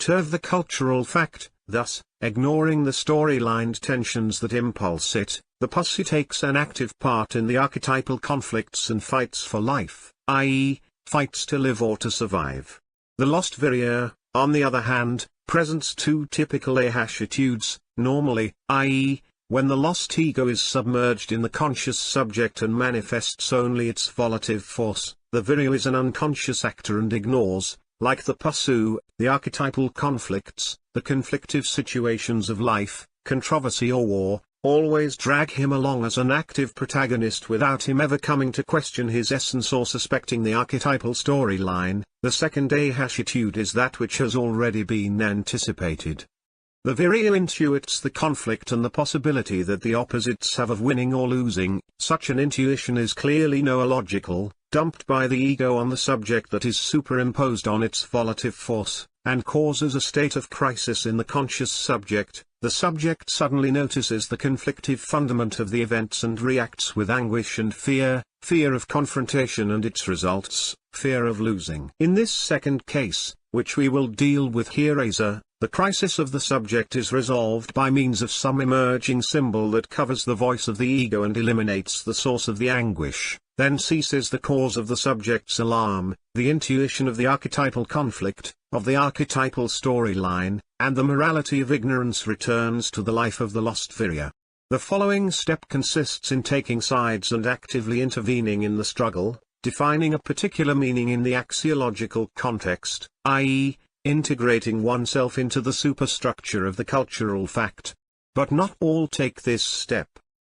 perturb the cultural fact. Thus, ignoring the storyline tensions that impulse it, the pussy takes an active part in the archetypal conflicts and fights for life, i.e., fights to live or to survive. The lost Virya, on the other hand, presents two typical attitudes, normally, i.e., when the lost ego is submerged in the conscious subject and manifests only its volitive force, the Virya is an unconscious actor and ignores, like the pussy, the archetypal conflicts, the conflictive situations of life, controversy or war, always drag him along as an active protagonist without him ever coming to question his essence or suspecting the archetypal storyline. The second attitude is that which has already been anticipated. The Virya intuits the conflict and the possibility that the opposites have of winning or losing. Such an intuition is clearly noological, dumped by the ego on the subject that is superimposed on its volitive force, and causes a state of crisis in the conscious subject. The subject suddenly notices the conflictive fundament of the events and reacts with anguish and fear of confrontation and its results, fear of losing. In this second case, which we will deal with hereafter, the crisis of the subject is resolved by means of some emerging symbol that covers the voice of the ego and eliminates the source of the anguish. Then ceases the cause of the subject's alarm, the intuition of the archetypal conflict, of the archetypal storyline, and the morality of ignorance returns to the life of the lost Virya. The following step consists in taking sides and actively intervening in the struggle, defining a particular meaning in the axiological context, i.e., integrating oneself into the superstructure of the cultural fact. But not all take this step.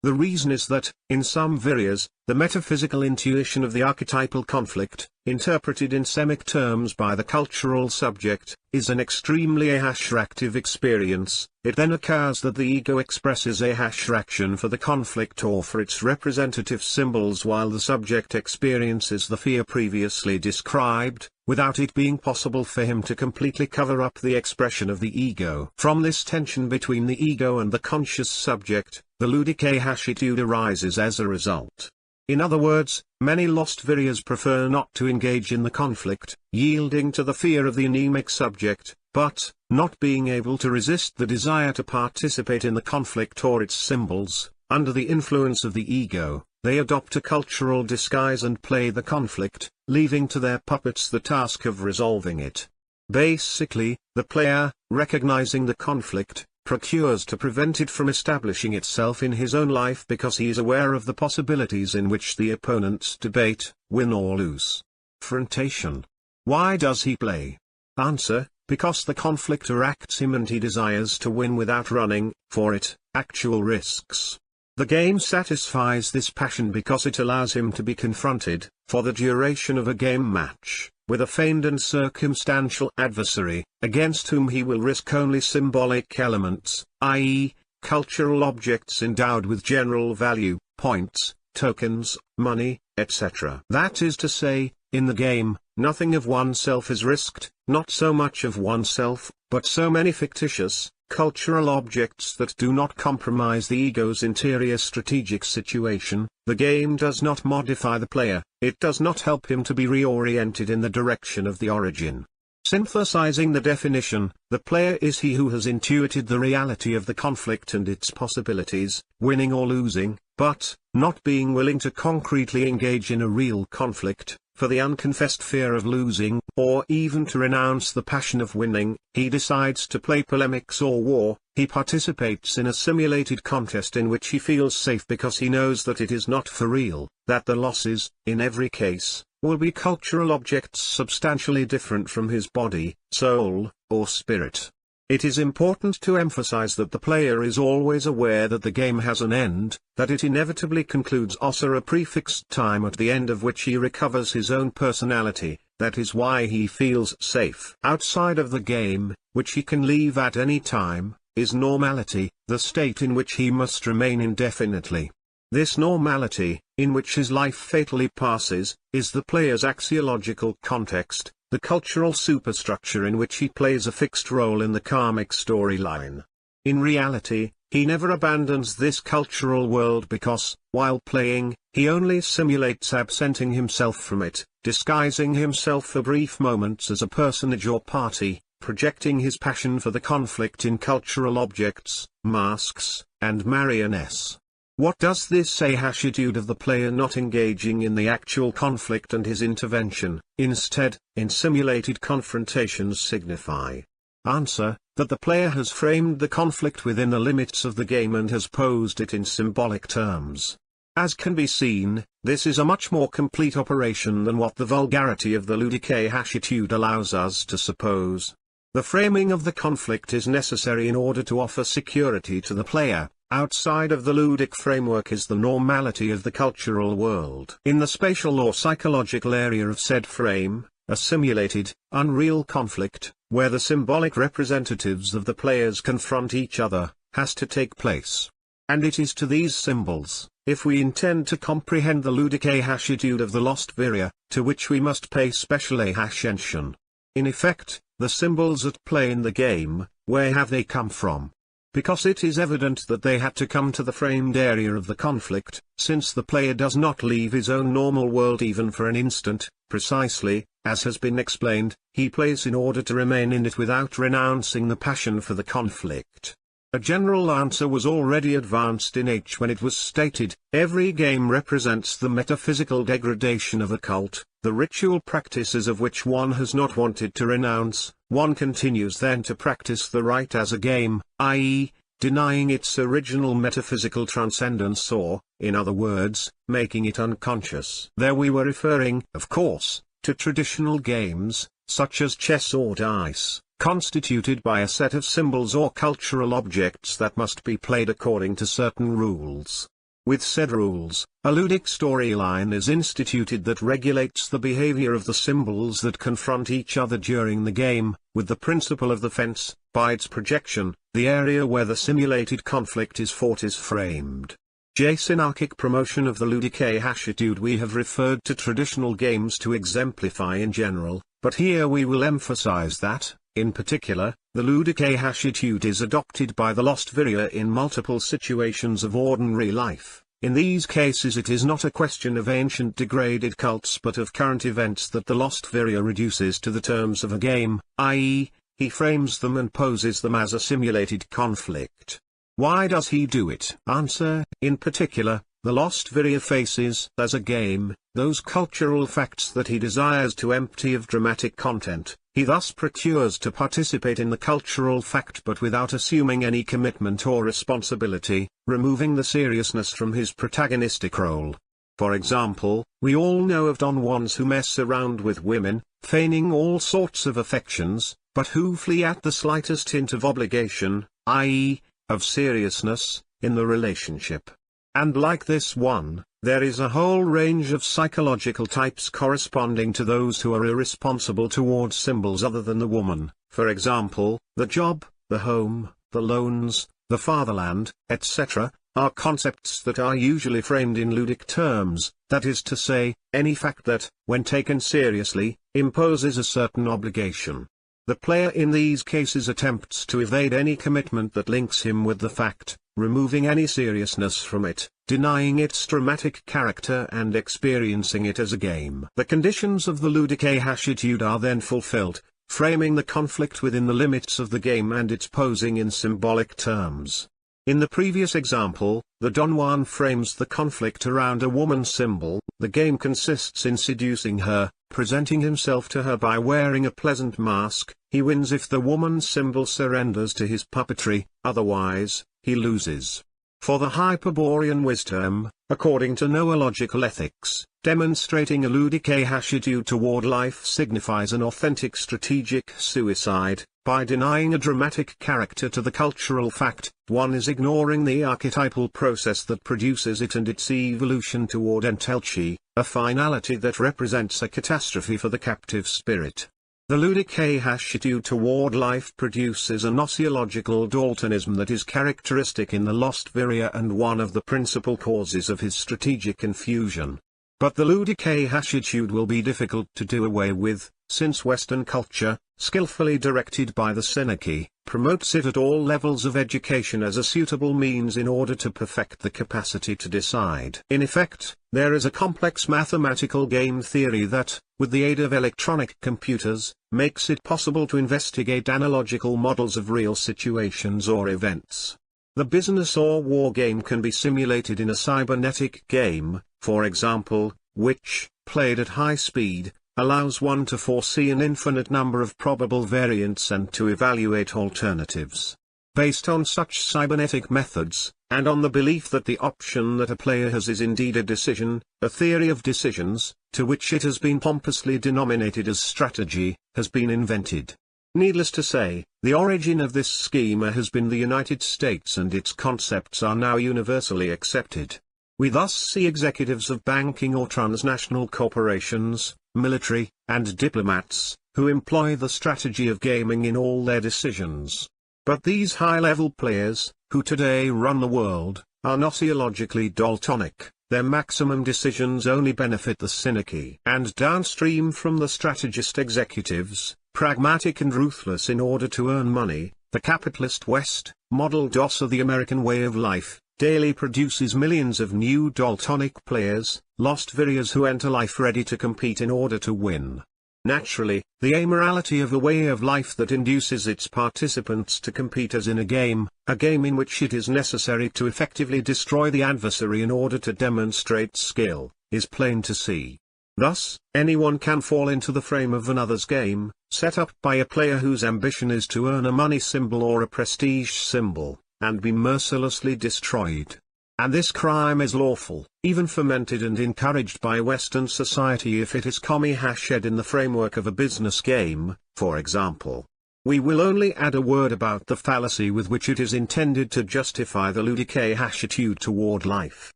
The reason is that, in some Viryas, the metaphysical intuition of the archetypal conflict, interpreted in semic terms by the cultural subject, is an extremely active experience. It then occurs that the ego expresses a action for the conflict or for its representative symbols while the subject experiences the fear previously described, without it being possible for him to completely cover up the expression of the ego. From this tension between the ego and the conscious subject, the ludic attitude arises as a result. In other words, many lost Viryas prefer not to engage in the conflict, yielding to the fear of the anemic subject, but, not being able to resist the desire to participate in the conflict or its symbols, under the influence of the ego, they adopt a cultural disguise and play the conflict, leaving to their puppets the task of resolving it. Basically, the player, recognizing the conflict, procures to prevent it from establishing itself in his own life because he is aware of the possibilities in which the opponents debate, win or lose. Confrontation. Why does he play? Answer: because the conflict attracts him and he desires to win without running, for it, actual risks. The game satisfies this passion because it allows him to be confronted, for the duration of a game match, with a feigned and circumstantial adversary, against whom he will risk only symbolic elements, i.e., cultural objects endowed with general value, points, tokens, money, etc. That is to say, in the game, nothing of oneself is risked, not so much of oneself, but so many fictitious, cultural objects that do not compromise the ego's interior strategic situation. The game does not modify the player, it does not help him to be reoriented in the direction of the origin. Synthesizing the definition, the player is he who has intuited the reality of the conflict and its possibilities, winning or losing, but, not being willing to concretely engage in a real conflict, for the unconfessed fear of losing, or even to renounce the passion of winning, he decides to play polemics or war. He participates in a simulated contest in which he feels safe because he knows that it is not for real, that the losses, in every case, will be cultural objects substantially different from his body, soul, or spirit. It is important to emphasize that the player is always aware that the game has an end, that it inevitably concludes after a prefixed time at the end of which he recovers his own personality. That is why he feels safe. Outside of the game, which he can leave at any time, is normality, the state in which he must remain indefinitely. This normality, in which his life fatally passes, is the player's axiological context, the cultural superstructure in which he plays a fixed role in the karmic storyline. In reality, he never abandons this cultural world because, while playing, he only simulates absenting himself from it, disguising himself for brief moments as a personage or party, projecting his passion for the conflict in cultural objects, masks, and marionettes. What does this attitude of the player not engaging in the actual conflict and his intervention, instead, in simulated confrontations signify? Answer: that the player has framed the conflict within the limits of the game and has posed it in symbolic terms. As can be seen, this is a much more complete operation than what the vulgarity of the ludic attitude allows us to suppose. The framing of the conflict is necessary in order to offer security to the player. Outside of the ludic framework is the normality of the cultural world. In the spatial or psychological area of said frame, a simulated, unreal conflict, where the symbolic representatives of the players confront each other, has to take place. And it is to these symbols, if we intend to comprehend the ludic attitude of the lost Virya, to which we must pay special attention. In effect, the symbols at play in the game, where have they come from? Because it is evident that they had to come to the framed area of the conflict, since the player does not leave his own normal world even for an instant. Precisely, as has been explained, he plays in order to remain in it without renouncing the passion for the conflict. A general answer was already advanced in H when it was stated, every game represents the metaphysical degradation of a cult, the ritual practices of which one has not wanted to renounce. One continues then to practice the rite as a game, i.e., denying its original metaphysical transcendence or, in other words, making it unconscious. There we were referring, of course, to traditional games, such as chess or dice, constituted by a set of symbols or cultural objects that must be played according to certain rules. With said rules, a ludic storyline is instituted that regulates the behavior of the symbols that confront each other during the game, with the principle of the fence. By its projection, the area where the simulated conflict is fought is framed. Synarchic promotion of the ludic attitude. We have referred to traditional games to exemplify in general, but here we will emphasize that, in particular, the ludic attitude is adopted by the lost Virya in multiple situations of ordinary life. In these cases it is not a question of ancient degraded cults but of current events that the lost Virya reduces to the terms of a game, i.e., he frames them and poses them as a simulated conflict. Why does he do it? Answer: in particular, the lost Virya faces, as a game, those cultural facts that he desires to empty of dramatic content. He thus procures to participate in the cultural fact but without assuming any commitment or responsibility, removing the seriousness from his protagonistic role. For example, we all know of Don Juans who mess around with women, feigning all sorts of affections, but who flee at the slightest hint of obligation, i.e., of seriousness, in the relationship. And like this one, there is a whole range of psychological types corresponding to those who are irresponsible towards symbols other than the woman, for example, the job, the home, the loans, the fatherland, etc., are concepts that are usually framed in ludic terms, that is to say, any fact that, when taken seriously, imposes a certain obligation. The player in these cases attempts to evade any commitment that links him with the fact, removing any seriousness from it, denying its dramatic character and experiencing it as a game. The conditions of the ludic attitude are then fulfilled, framing the conflict within the limits of the game and its posing in symbolic terms. In the previous example, the Don Juan frames the conflict around a woman symbol. The game consists in seducing her, presenting himself to her by wearing a pleasant mask. He wins if the woman symbol surrenders to his puppetry, otherwise, he loses. For the Hyperborean Wisdom, according to noological ethics, demonstrating a ludic attitude toward life signifies an authentic strategic suicide. By denying a dramatic character to the cultural fact, one is ignoring the archetypal process that produces it and its evolution toward entelchi, a finality that represents a catastrophe for the captive spirit. The ludic attitude toward life produces a gnosiological Daltonism that is characteristic in the lost Virya and one of the principal causes of his strategic confusion. But the ludic attitude will be difficult to do away with, since Western culture, skillfully directed by the Synagogue, promotes it at all levels of education as a suitable means in order to perfect the capacity to decide. In effect, there is a complex mathematical game theory that, with the aid of electronic computers, makes it possible to investigate analogical models of real situations or events. The business or war game can be simulated in a cybernetic game, for example, which, played at high speed, allows one to foresee an infinite number of probable variants and to evaluate alternatives. Based on such cybernetic methods, and on the belief that the option that a player has is indeed a decision, a theory of decisions, to which it has been pompously denominated as strategy, has been invented. Needless to say, the origin of this schema has been the United States, and its concepts are now universally accepted. We thus see executives of banking or transnational corporations, military, and diplomats, who employ the strategy of gaming in all their decisions. But these high-level players, who today run the world, are not theologically Daltonic. Their maximum decisions only benefit the Synagogue. And downstream from the strategist executives, pragmatic and ruthless in order to earn money, the capitalist West, modeled also the American way of life, daily produces millions of new Daltonic players, lost warriors who enter life ready to compete in order to win. Naturally, the amorality of a way of life that induces its participants to compete as in a game in which it is necessary to effectively destroy the adversary in order to demonstrate skill, is plain to see. Thus, anyone can fall into the frame of another's game, set up by a player whose ambition is to earn a money symbol or a prestige symbol, and be mercilessly destroyed. And this crime is lawful, even fomented and encouraged by Western society if it is commi-hashed in the framework of a business game, for example. We will only add a word about the fallacy with which it is intended to justify the ludique attitude toward life.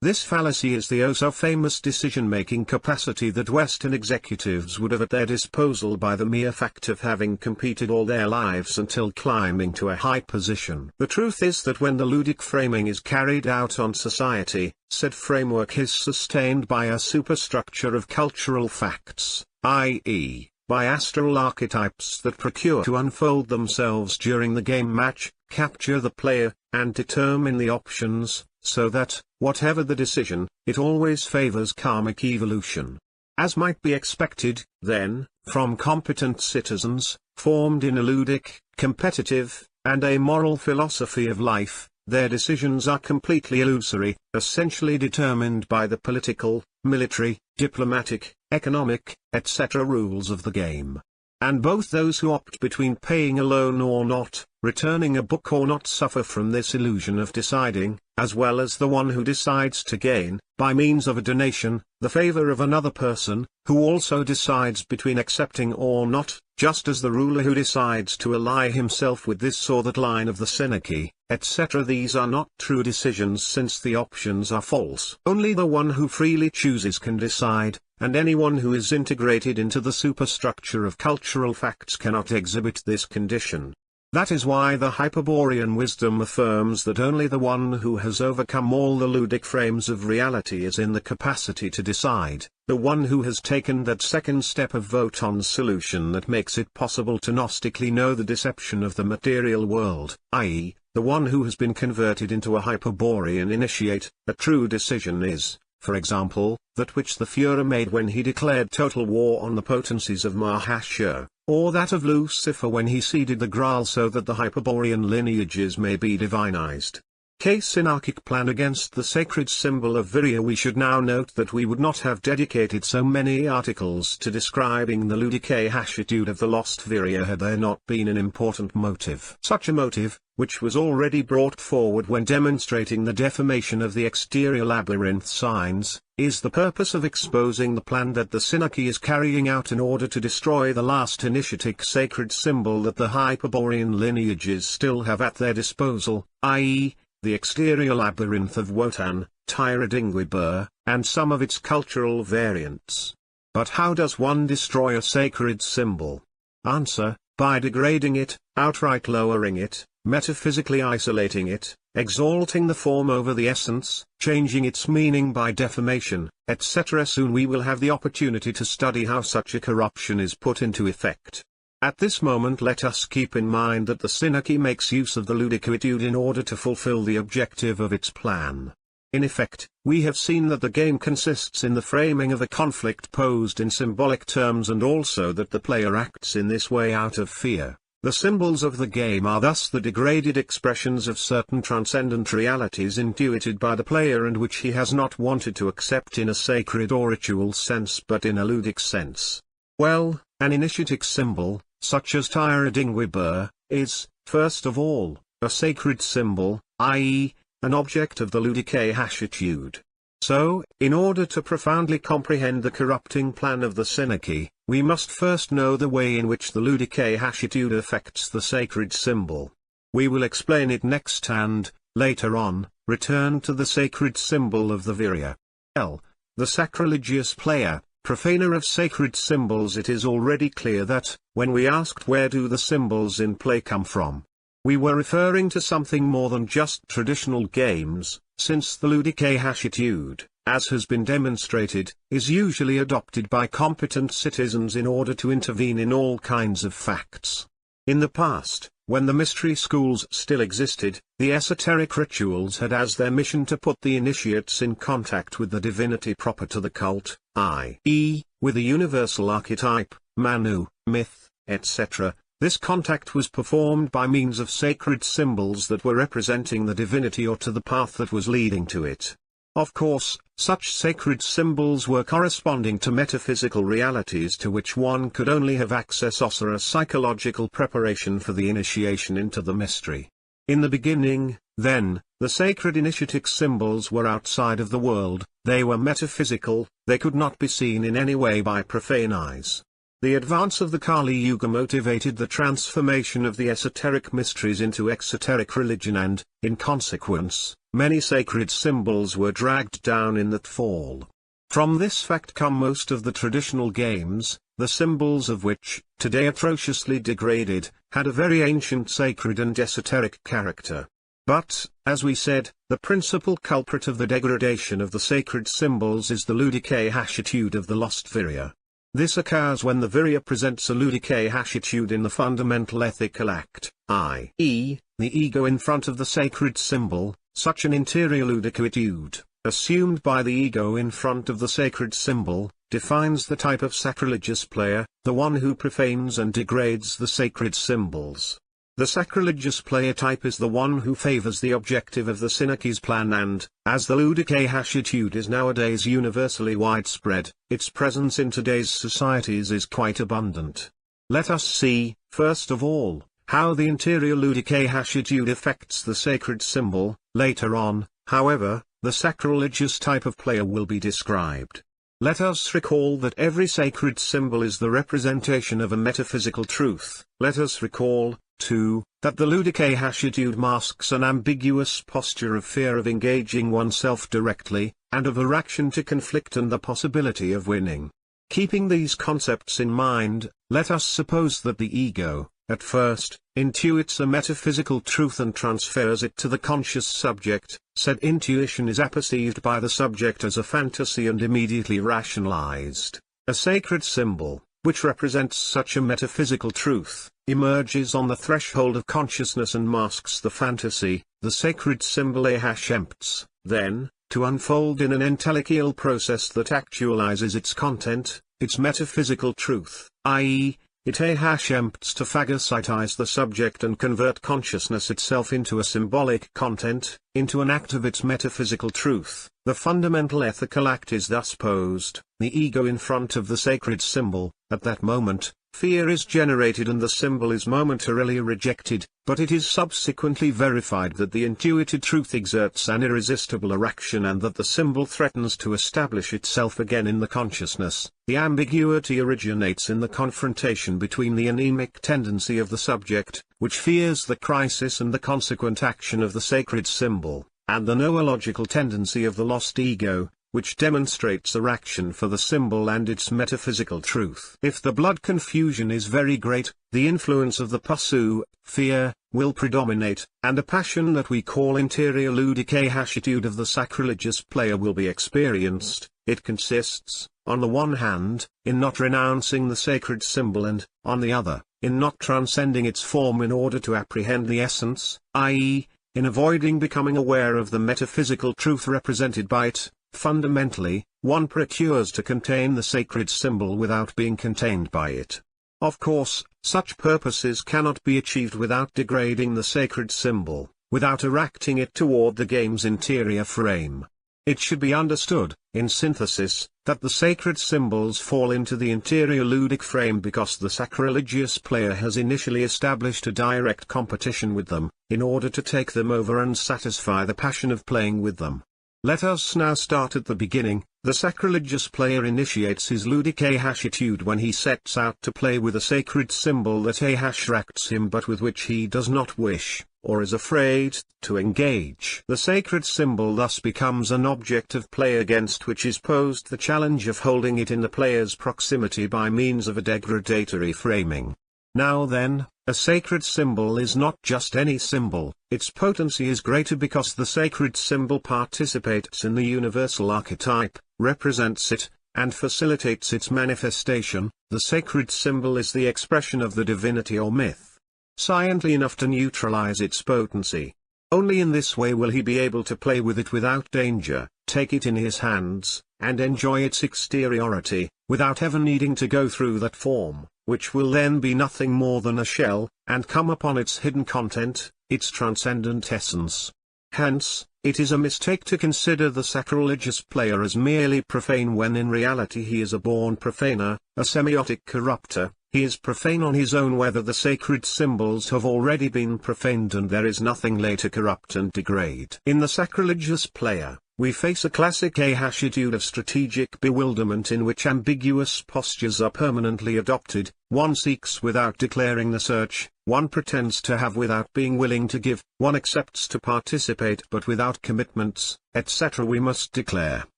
This fallacy is the oh-so-famous decision-making capacity that Western executives would have at their disposal by the mere fact of having competed all their lives until climbing to a high position. The truth is that when the ludic framing is carried out on society, said framework is sustained by a superstructure of cultural facts, i.e., by astral archetypes that procure to unfold themselves during the game match, capture the player, and determine the options, so that, whatever the decision, it always favors karmic evolution. As might be expected, then, from competent citizens, formed in a ludic, competitive, and amoral philosophy of life, their decisions are completely illusory, essentially determined by the political, military, diplomatic, economic, etc. rules of the game. And both those who opt between paying a loan or not, returning a book or not suffer from this illusion of deciding, as well as the one who decides to gain, by means of a donation, the favor of another person, who also decides between accepting or not, just as the ruler who decides to ally himself with this or that line of the Synagogue, etc. These are not true decisions since the options are false. Only the one who freely chooses can decide, and anyone who is integrated into the superstructure of cultural facts cannot exhibit this condition. That is why the Hyperborean Wisdom affirms that only the one who has overcome all the ludic frames of reality is in the capacity to decide, the one who has taken that second step of Wotan's solution that makes it possible to gnostically know the deception of the material world, i.e., the one who has been converted into a Hyperborean initiate. A true decision is, for example, that which the Führer made when he declared total war on the potencies of Mahashur, or that of Lucifer when he seeded the Graal so that the Hyperborean lineages may be divinized. Case Synarchic plan against the sacred symbol of Virya. We should now note that we would not have dedicated so many articles to describing the ludique attitude of the lost Virya had there not been an important motive. Such a motive, which was already brought forward when demonstrating the deformation of the exterior labyrinth signs, is the purpose of exposing the plan that the Synagogue is carrying out in order to destroy the last initiatic sacred symbol that the Hyperborean lineages still have at their disposal, i.e., the exterior labyrinth of Wotan, Tyradingwibur, and some of its cultural variants. But how does one destroy a sacred symbol? Answer: by degrading it, outright lowering it, metaphysically isolating it, exalting the form over the essence, changing its meaning by deformation, etc. Soon we will have the opportunity to study how such a corruption is put into effect. At this moment let us keep in mind that the Synarchy makes use of the ludicritude in order to fulfill the objective of its plan. In effect, we have seen that the game consists in the framing of a conflict posed in symbolic terms and also that the player acts in this way out of fear. The symbols of the game are thus the degraded expressions of certain transcendent realities intuited by the player and which he has not wanted to accept in a sacred or ritual sense but in a ludic sense. Well, an initiatic symbol, such as Tyradingwibur, is, first of all, a sacred symbol, i.e., an object of the ludique-hashitude. So, in order to profoundly comprehend the corrupting plan of the Synarchy, we must first know the way in which the ludique-hashitude affects the sacred symbol. We will explain it next and, later on, return to the sacred symbol of the Virya. The sacrilegious player, profaner of sacred symbols. It is already clear that, when we asked where do the symbols in play come from, we were referring to something more than just traditional games, since the ludique-hashitude, as has been demonstrated, is usually adopted by competent citizens in order to intervene in all kinds of facts. In the past, when the mystery schools still existed, the esoteric rituals had as their mission to put the initiates in contact with the divinity proper to the cult, i.e., with a universal archetype, Manu, myth, etc. This contact was performed by means of sacred symbols that were representing the divinity or to the path that was leading to it. Of course, such sacred symbols were corresponding to metaphysical realities to which one could only have access or a psychological preparation for the initiation into the mystery. In the beginning, then, the sacred initiatic symbols were outside of the world, they were metaphysical, they could not be seen in any way by profane eyes. The advance of the Kali Yuga motivated the transformation of the esoteric mysteries into exoteric religion and, in consequence, many sacred symbols were dragged down in that fall. From this fact come most of the traditional games, the symbols of which, today atrociously degraded, had a very ancient sacred and esoteric character. But, as we said, the principal culprit of the degradation of the sacred symbols is the ludique-hashitude of the lost Virya. This occurs when the Virya presents a ludique-hashitude in the fundamental ethical act, i.e., the ego in front of the sacred symbol. Such an interior ludicritude, assumed by the ego in front of the sacred symbol, defines the type of sacrilegious player, the one who profanes and degrades the sacred symbols. The sacrilegious player type is the one who favors the objective of the Synarchy's plan and, as the ludique-hashitude is nowadays universally widespread, its presence in today's societies is quite abundant. Let us see, first of all, how the interior ludique-hashitude affects the sacred symbol. Later on, however, the sacrilegious type of player will be described. Let us recall that every sacred symbol is the representation of a metaphysical truth. Let us recall, too, that the ludique-hashitude masks an ambiguous posture of fear of engaging oneself directly, and of a reaction to conflict and the possibility of winning. Keeping these concepts in mind, let us suppose that the ego, at first, intuits a metaphysical truth and transfers it to the conscious subject. Said intuition is apperceived by the subject as a fantasy and immediately rationalized. A sacred symbol, which represents such a metaphysical truth, emerges on the threshold of consciousness and masks the fantasy. The sacred symbol empts, then, to unfold in an intellectual process that actualizes its content, its metaphysical truth, i.e., it empts to phagocytize the subject and convert consciousness itself into a symbolic content, into an act of its metaphysical truth. The fundamental ethical act is thus posed, the ego in front of the sacred symbol. At that moment, fear is generated and the symbol is momentarily rejected, but it is subsequently verified that the intuited truth exerts an irresistible attraction and that the symbol threatens to establish itself again in the consciousness. The ambiguity originates in the confrontation between the anemic tendency of the subject, which fears the crisis and the consequent action of the sacred symbol, and the noological tendency of the lost ego, which demonstrates a reaction for the symbol and its metaphysical truth. If the blood confusion is very great, the influence of the pasu, fear, will predominate, and a passion that we call interior ludique-hashitude of the sacrilegious player will be experienced. it consists, on the one hand, in not renouncing the sacred symbol and, on the other, in not transcending its form in order to apprehend the essence, i.e., in avoiding becoming aware of the metaphysical truth represented by it. Fundamentally, one procures to contain the sacred symbol without being contained by it. Of course, such purposes cannot be achieved without degrading the sacred symbol, without erecting it toward the game's interior frame. It should be understood, in synthesis, that the sacred symbols fall into the interior ludic frame because the sacrilegious player has initially established a direct competition with them, in order to take them over and satisfy the passion of playing with them. Let us now start at the beginning. The sacrilegious player initiates his ludic attitude when he sets out to play with a sacred symbol that attracts him but with which he does not wish, or is afraid, to engage. The sacred symbol thus becomes an object of play against which is posed the challenge of holding it in the player's proximity by means of a degradatory framing. Now then, a sacred symbol is not just any symbol, its potency is greater because the sacred symbol participates in the universal archetype, represents it, and facilitates its manifestation. The sacred symbol is the expression of the divinity or myth, sciently enough to neutralize its potency. Only in this way will he be able to play with it without danger, take it in his hands, and enjoy its exteriority, without ever needing to go through that form, which will then be nothing more than a shell, and come upon its hidden content, its transcendent essence. Hence, it is a mistake to consider the sacrilegious player as merely profane when in reality he is a born profaner, a semiotic corrupter. He is profane on his own whether the sacred symbols have already been profaned and there is nothing later corrupt and degrade. In the sacrilegious player, we face a classic attitude of strategic bewilderment in which ambiguous postures are permanently adopted. One seeks without declaring the search, one pretends to have without being willing to give, one accepts to participate but without commitments, etc. We must declare,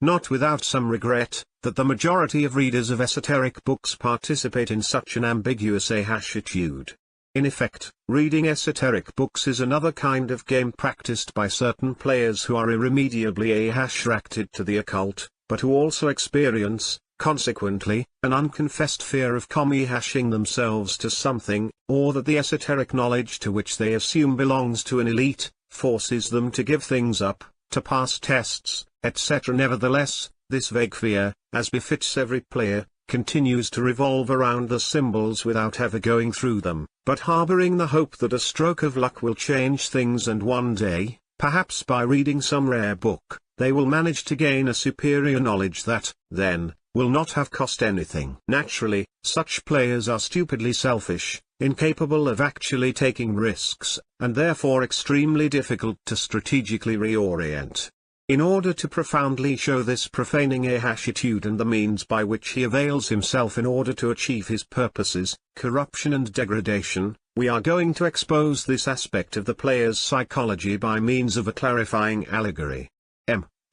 not without some regret, that the majority of readers of esoteric books participate in such an ambiguous attitude. In effect, reading esoteric books is another kind of game practiced by certain players who are irremediably attracted to the occult, but who also experience, consequently, an unconfessed fear of hashing themselves to something, or that the esoteric knowledge to which they assume belongs to an elite, forces them to give things up, to pass tests, etc. Nevertheless, this vague fear, as befits every player, continues to revolve around the symbols without ever going through them, but harboring the hope that a stroke of luck will change things and one day, perhaps by reading some rare book, they will manage to gain a superior knowledge that, then, will not have cost anything. Naturally, such players are stupidly selfish, incapable of actually taking risks, and therefore extremely difficult to strategically reorient. In order to profoundly show this profaning attitude and the means by which he avails himself in order to achieve his purposes, corruption and degradation, we are going to expose this aspect of the player's psychology by means of a clarifying allegory.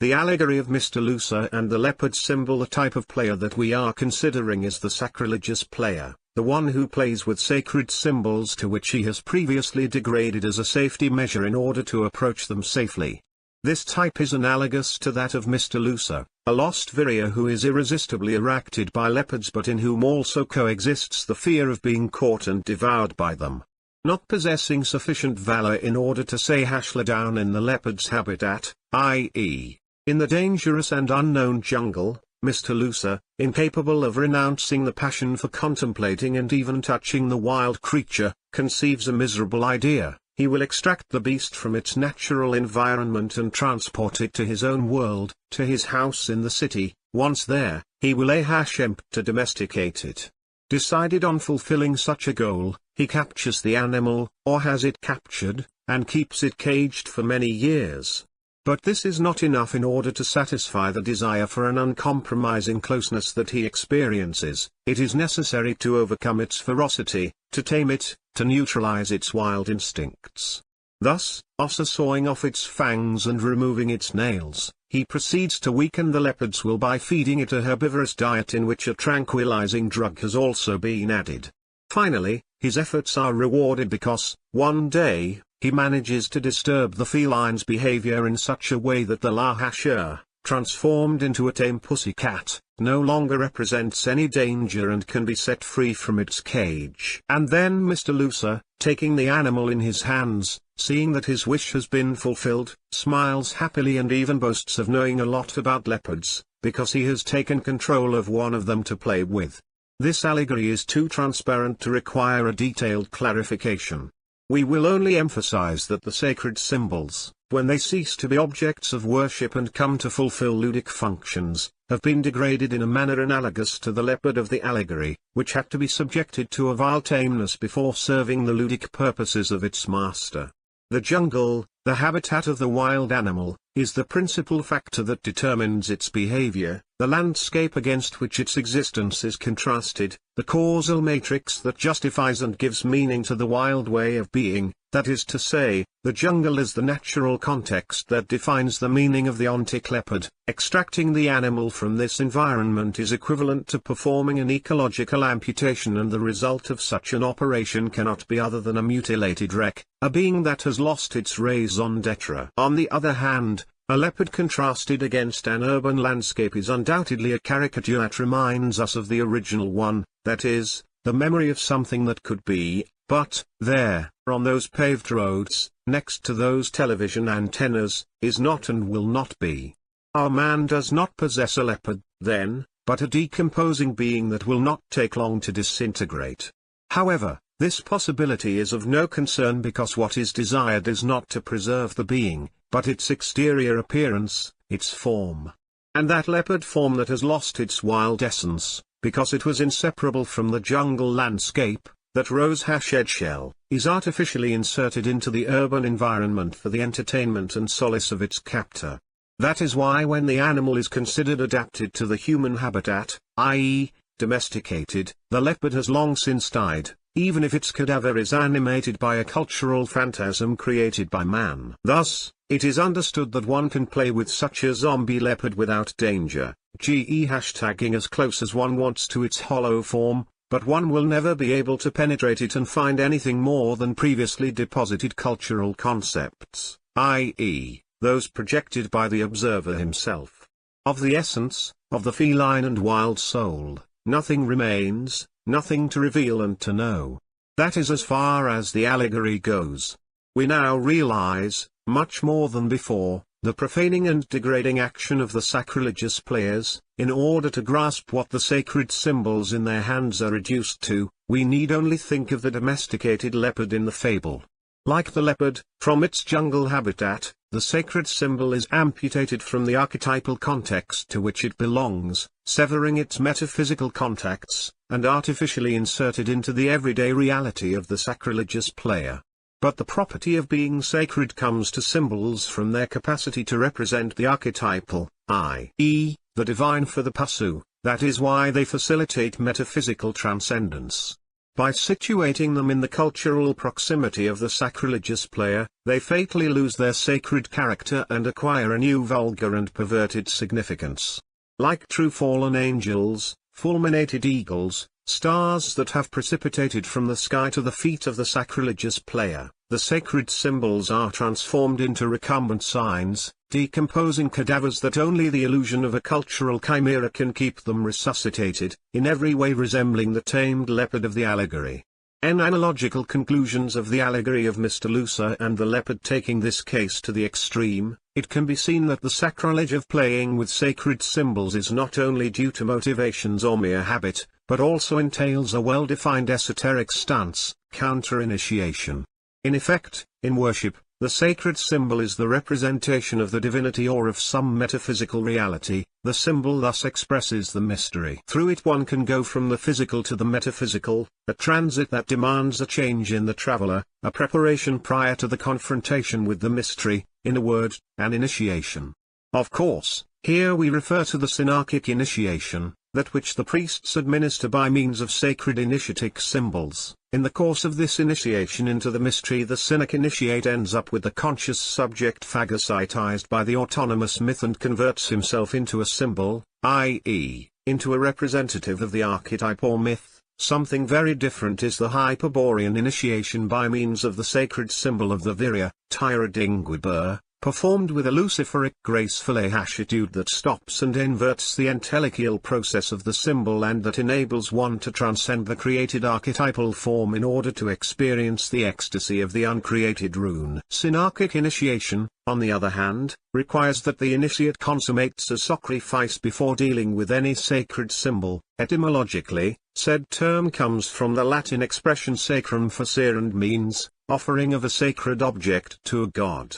The allegory of Mr. Lucer and the leopard symbol. The type of player that we are considering is the sacrilegious player, the one who plays with sacred symbols to which he has previously degraded as a safety measure in order to approach them safely. This type is analogous to that of Mr. Lucer, a lost virile who is irresistibly attracted by leopards but in whom also coexists the fear of being caught and devoured by them. Not possessing sufficient valor in order to say lie down in the leopard's habitat, i.e., in the dangerous and unknown jungle, Mr. Lucer, incapable of renouncing the passion for contemplating and even touching the wild creature, conceives a miserable idea. He will extract the beast from its natural environment and transport it to his own world, to his house in the city. Once there, he will attempt to domesticate it. Decided on fulfilling such a goal, he captures the animal, or has it captured, and keeps it caged for many years. But this is not enough in order to satisfy the desire for an uncompromising closeness that he experiences. It is necessary to overcome its ferocity, to tame it, to neutralize its wild instincts. Thus, after sawing off its fangs and removing its nails, he proceeds to weaken the leopard's will by feeding it a herbivorous diet in which a tranquilizing drug has also been added. Finally, his efforts are rewarded because, one day, he manages to disturb the feline's behavior in such a way that the lahasher, transformed into a tame pussycat, no longer represents any danger and can be set free from its cage. And then Mr. Lucer, taking the animal in his hands, seeing that his wish has been fulfilled, smiles happily and even boasts of knowing a lot about leopards, because he has taken control of one of them to play with. This allegory is too transparent to require a detailed clarification. We will only emphasize that the sacred symbols, when they cease to be objects of worship and come to fulfill ludic functions, have been degraded in a manner analogous to the leopard of the allegory, which had to be subjected to a vile tameness before serving the ludic purposes of its master. The jungle, the habitat of the wild animal, is the principal factor that determines its behavior, the landscape against which its existence is contrasted, the causal matrix that justifies and gives meaning to the wild way of being. That is to say, the jungle is the natural context that defines the meaning of the ontic leopard. Extracting the animal from this environment is equivalent to performing an ecological amputation, and the result of such an operation cannot be other than a mutilated wreck, a being that has lost its raison d'etre. On the other hand, a leopard contrasted against an urban landscape is undoubtedly a caricature that reminds us of the original one, that is, the memory of something that could be, but, there, on those paved roads, next to those television antennas, is not and will not be. Our man does not possess a leopard, then, but a decomposing being that will not take long to disintegrate. However, this possibility is of no concern, because what is desired is not to preserve the being, but its exterior appearance, its form. And that leopard form that has lost its wild essence, because it was inseparable from the jungle landscape, that rose-eggshell, is artificially inserted into the urban environment for the entertainment and solace of its captor. That is why when the animal is considered adapted to the human habitat, i.e., domesticated, the leopard has long since died, even if its cadaver is animated by a cultural phantasm created by man. Thus, it is understood that one can play with such a zombie leopard without danger, #hashtagging as close as one wants to its hollow form, but one will never be able to penetrate it and find anything more than previously deposited cultural concepts, i.e., those projected by the observer himself. Of the essence, of the feline and wild soul, nothing remains, nothing to reveal and to know. That is as far as the allegory goes. We now realize, much more than before, the profaning and degrading action of the sacrilegious players. In order to grasp what the sacred symbols in their hands are reduced to, we need only think of the domesticated leopard in the fable. Like the leopard, from its jungle habitat, the sacred symbol is amputated from the archetypal context to which it belongs, severing its metaphysical contacts, and artificially inserted into the everyday reality of the sacrilegious player. But the property of being sacred comes to symbols from their capacity to represent the archetypal, i.e., the divine for the Pasu. That is why they facilitate metaphysical transcendence. By situating them in the cultural proximity of the sacrilegious player, they fatally lose their sacred character and acquire a new vulgar and perverted significance. Like true fallen angels, fulminated eagles, stars that have precipitated from the sky to the feet of the sacrilegious player, the sacred symbols are transformed into recumbent signs, decomposing cadavers that only the illusion of a cultural chimera can keep them resuscitated, in every way resembling the tamed leopard of the allegory. In analogical conclusions of the allegory of Mr. Lucer and the leopard taking this case to the extreme, it can be seen that the sacrilege of playing with sacred symbols is not only due to motivations or mere habit, but also entails a well-defined esoteric stance, counter-initiation. In effect, in worship, the sacred symbol is the representation of the divinity or of some metaphysical reality. The symbol thus expresses the mystery. Through it one can go from the physical to the metaphysical, a transit that demands a change in the traveler, a preparation prior to the confrontation with the mystery, in a word, an initiation. Of course, here we refer to the synarchic initiation, that which the priests administer by means of sacred initiatic symbols. In the course of this initiation into the mystery, the cynic initiate ends up with the conscious subject phagocytized by the autonomous myth and converts himself into a symbol, i.e., into a representative of the archetype or myth. Something very different is the Hyperborean initiation by means of the sacred symbol of the Virya, Tyradingwibur, performed with a luciferic graceful attitude that stops and inverts the entelecheial process of the symbol and that enables one to transcend the created archetypal form in order to experience the ecstasy of the uncreated rune. Synarchic initiation, on the other hand, requires that the initiate consummates a sacrifice before dealing with any sacred symbol. Etymologically, said term comes from the Latin expression sacrum facere and means, offering of a sacred object to a god.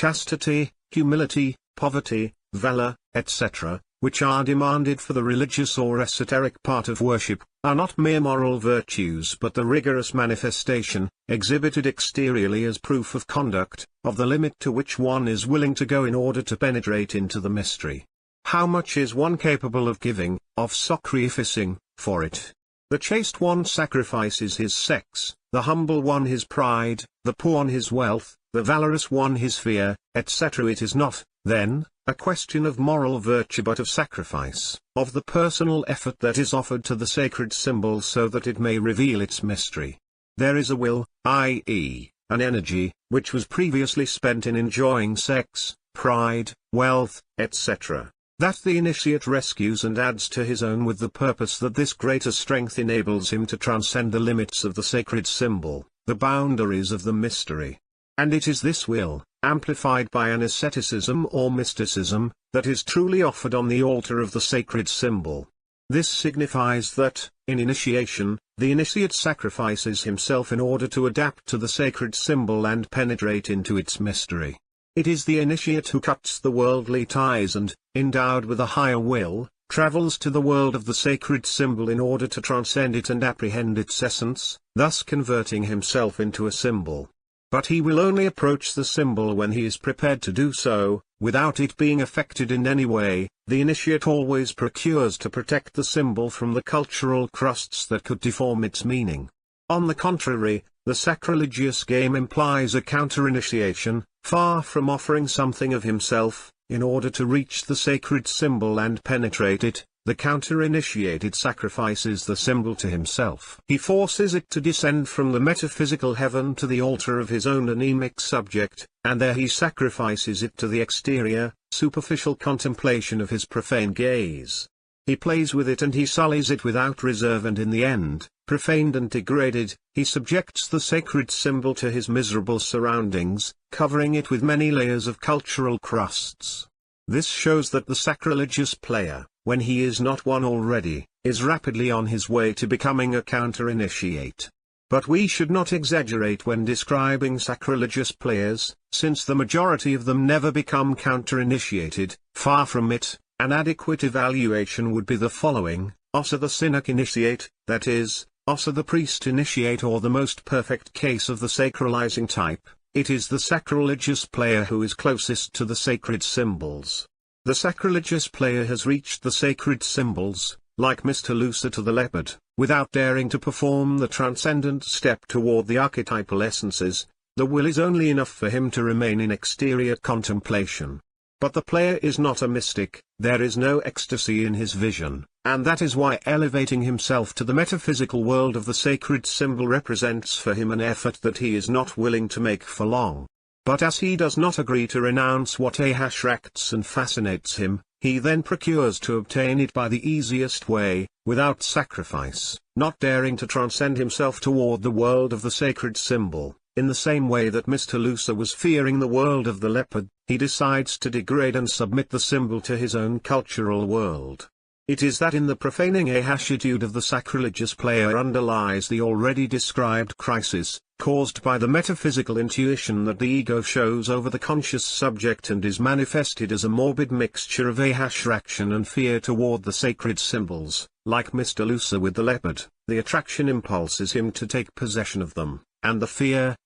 Chastity, humility, poverty, valor, etc., which are demanded for the religious or esoteric part of worship, are not mere moral virtues but the rigorous manifestation, exhibited exteriorly as proof of conduct, of the limit to which one is willing to go in order to penetrate into the mystery. How much is one capable of giving, of sacrificing, for it? The chaste one sacrifices his sex, the humble one his pride, the poor one his wealth, the valorous one his fear, etc. It is not, then, a question of moral virtue but of sacrifice, of the personal effort that is offered to the sacred symbol so that it may reveal its mystery. There is a will, i.e., an energy, which was previously spent in enjoying sex, pride, wealth, etc., that the initiate rescues and adds to his own with the purpose that this greater strength enables him to transcend the limits of the sacred symbol, the boundaries of the mystery. And it is this will, amplified by an asceticism or mysticism, that is truly offered on the altar of the sacred symbol. This signifies that, in initiation, the initiate sacrifices himself in order to adapt to the sacred symbol and penetrate into its mystery. It is the initiate who cuts the worldly ties and, endowed with a higher will, travels to the world of the sacred symbol in order to transcend it and apprehend its essence, thus converting himself into a symbol. But he will only approach the symbol when he is prepared to do so, without it being affected in any way. The initiate always procures to protect the symbol from the cultural crusts that could deform its meaning. On the contrary, the sacrilegious game implies a counter-initiation, far from offering something of himself, in order to reach the sacred symbol and penetrate it. The counter-initiated sacrifices the symbol to himself. He forces it to descend from the metaphysical heaven to the altar of his own anemic subject, and there he sacrifices it to the exterior, superficial contemplation of his profane gaze. He plays with it and he sullies it without reserve, and in the end, profaned and degraded, he subjects the sacred symbol to his miserable surroundings, covering it with many layers of cultural crusts. This shows that the sacrilegious player, when he is not one already, is rapidly on his way to becoming a counter-initiate. But we should not exaggerate when describing sacrilegious players, since the majority of them never become counter-initiated. Far from it, an adequate evaluation would be the following: Ossa the Cynic initiate, that is, Ossa the priest initiate, or the most perfect case of the sacralizing type. It is the sacrilegious player who is closest to the sacred symbols. The sacrilegious player has reached the sacred symbols, like Mr. Lucifer to the leopard, without daring to perform the transcendent step toward the archetypal essences. The will is only enough for him to remain in exterior contemplation. But the player is not a mystic, there is no ecstasy in his vision, and that is why elevating himself to the metaphysical world of the sacred symbol represents for him an effort that he is not willing to make for long. But as he does not agree to renounce what attracts and fascinates him, he then procures to obtain it by the easiest way, without sacrifice, not daring to transcend himself toward the world of the sacred symbol. In the same way that Mr. Lucifer was fearing the world of the leopard, he decides to degrade and submit the symbol to his own cultural world. It is that in the profaning attitude of the sacrilegious player underlies the already described crisis, caused by the metaphysical intuition that the ego shows over the conscious subject and is manifested as a morbid mixture of attraction and fear toward the sacred symbols. Like Mr. Lucifer with the leopard, the attraction impulses him to take possession of them, and the fear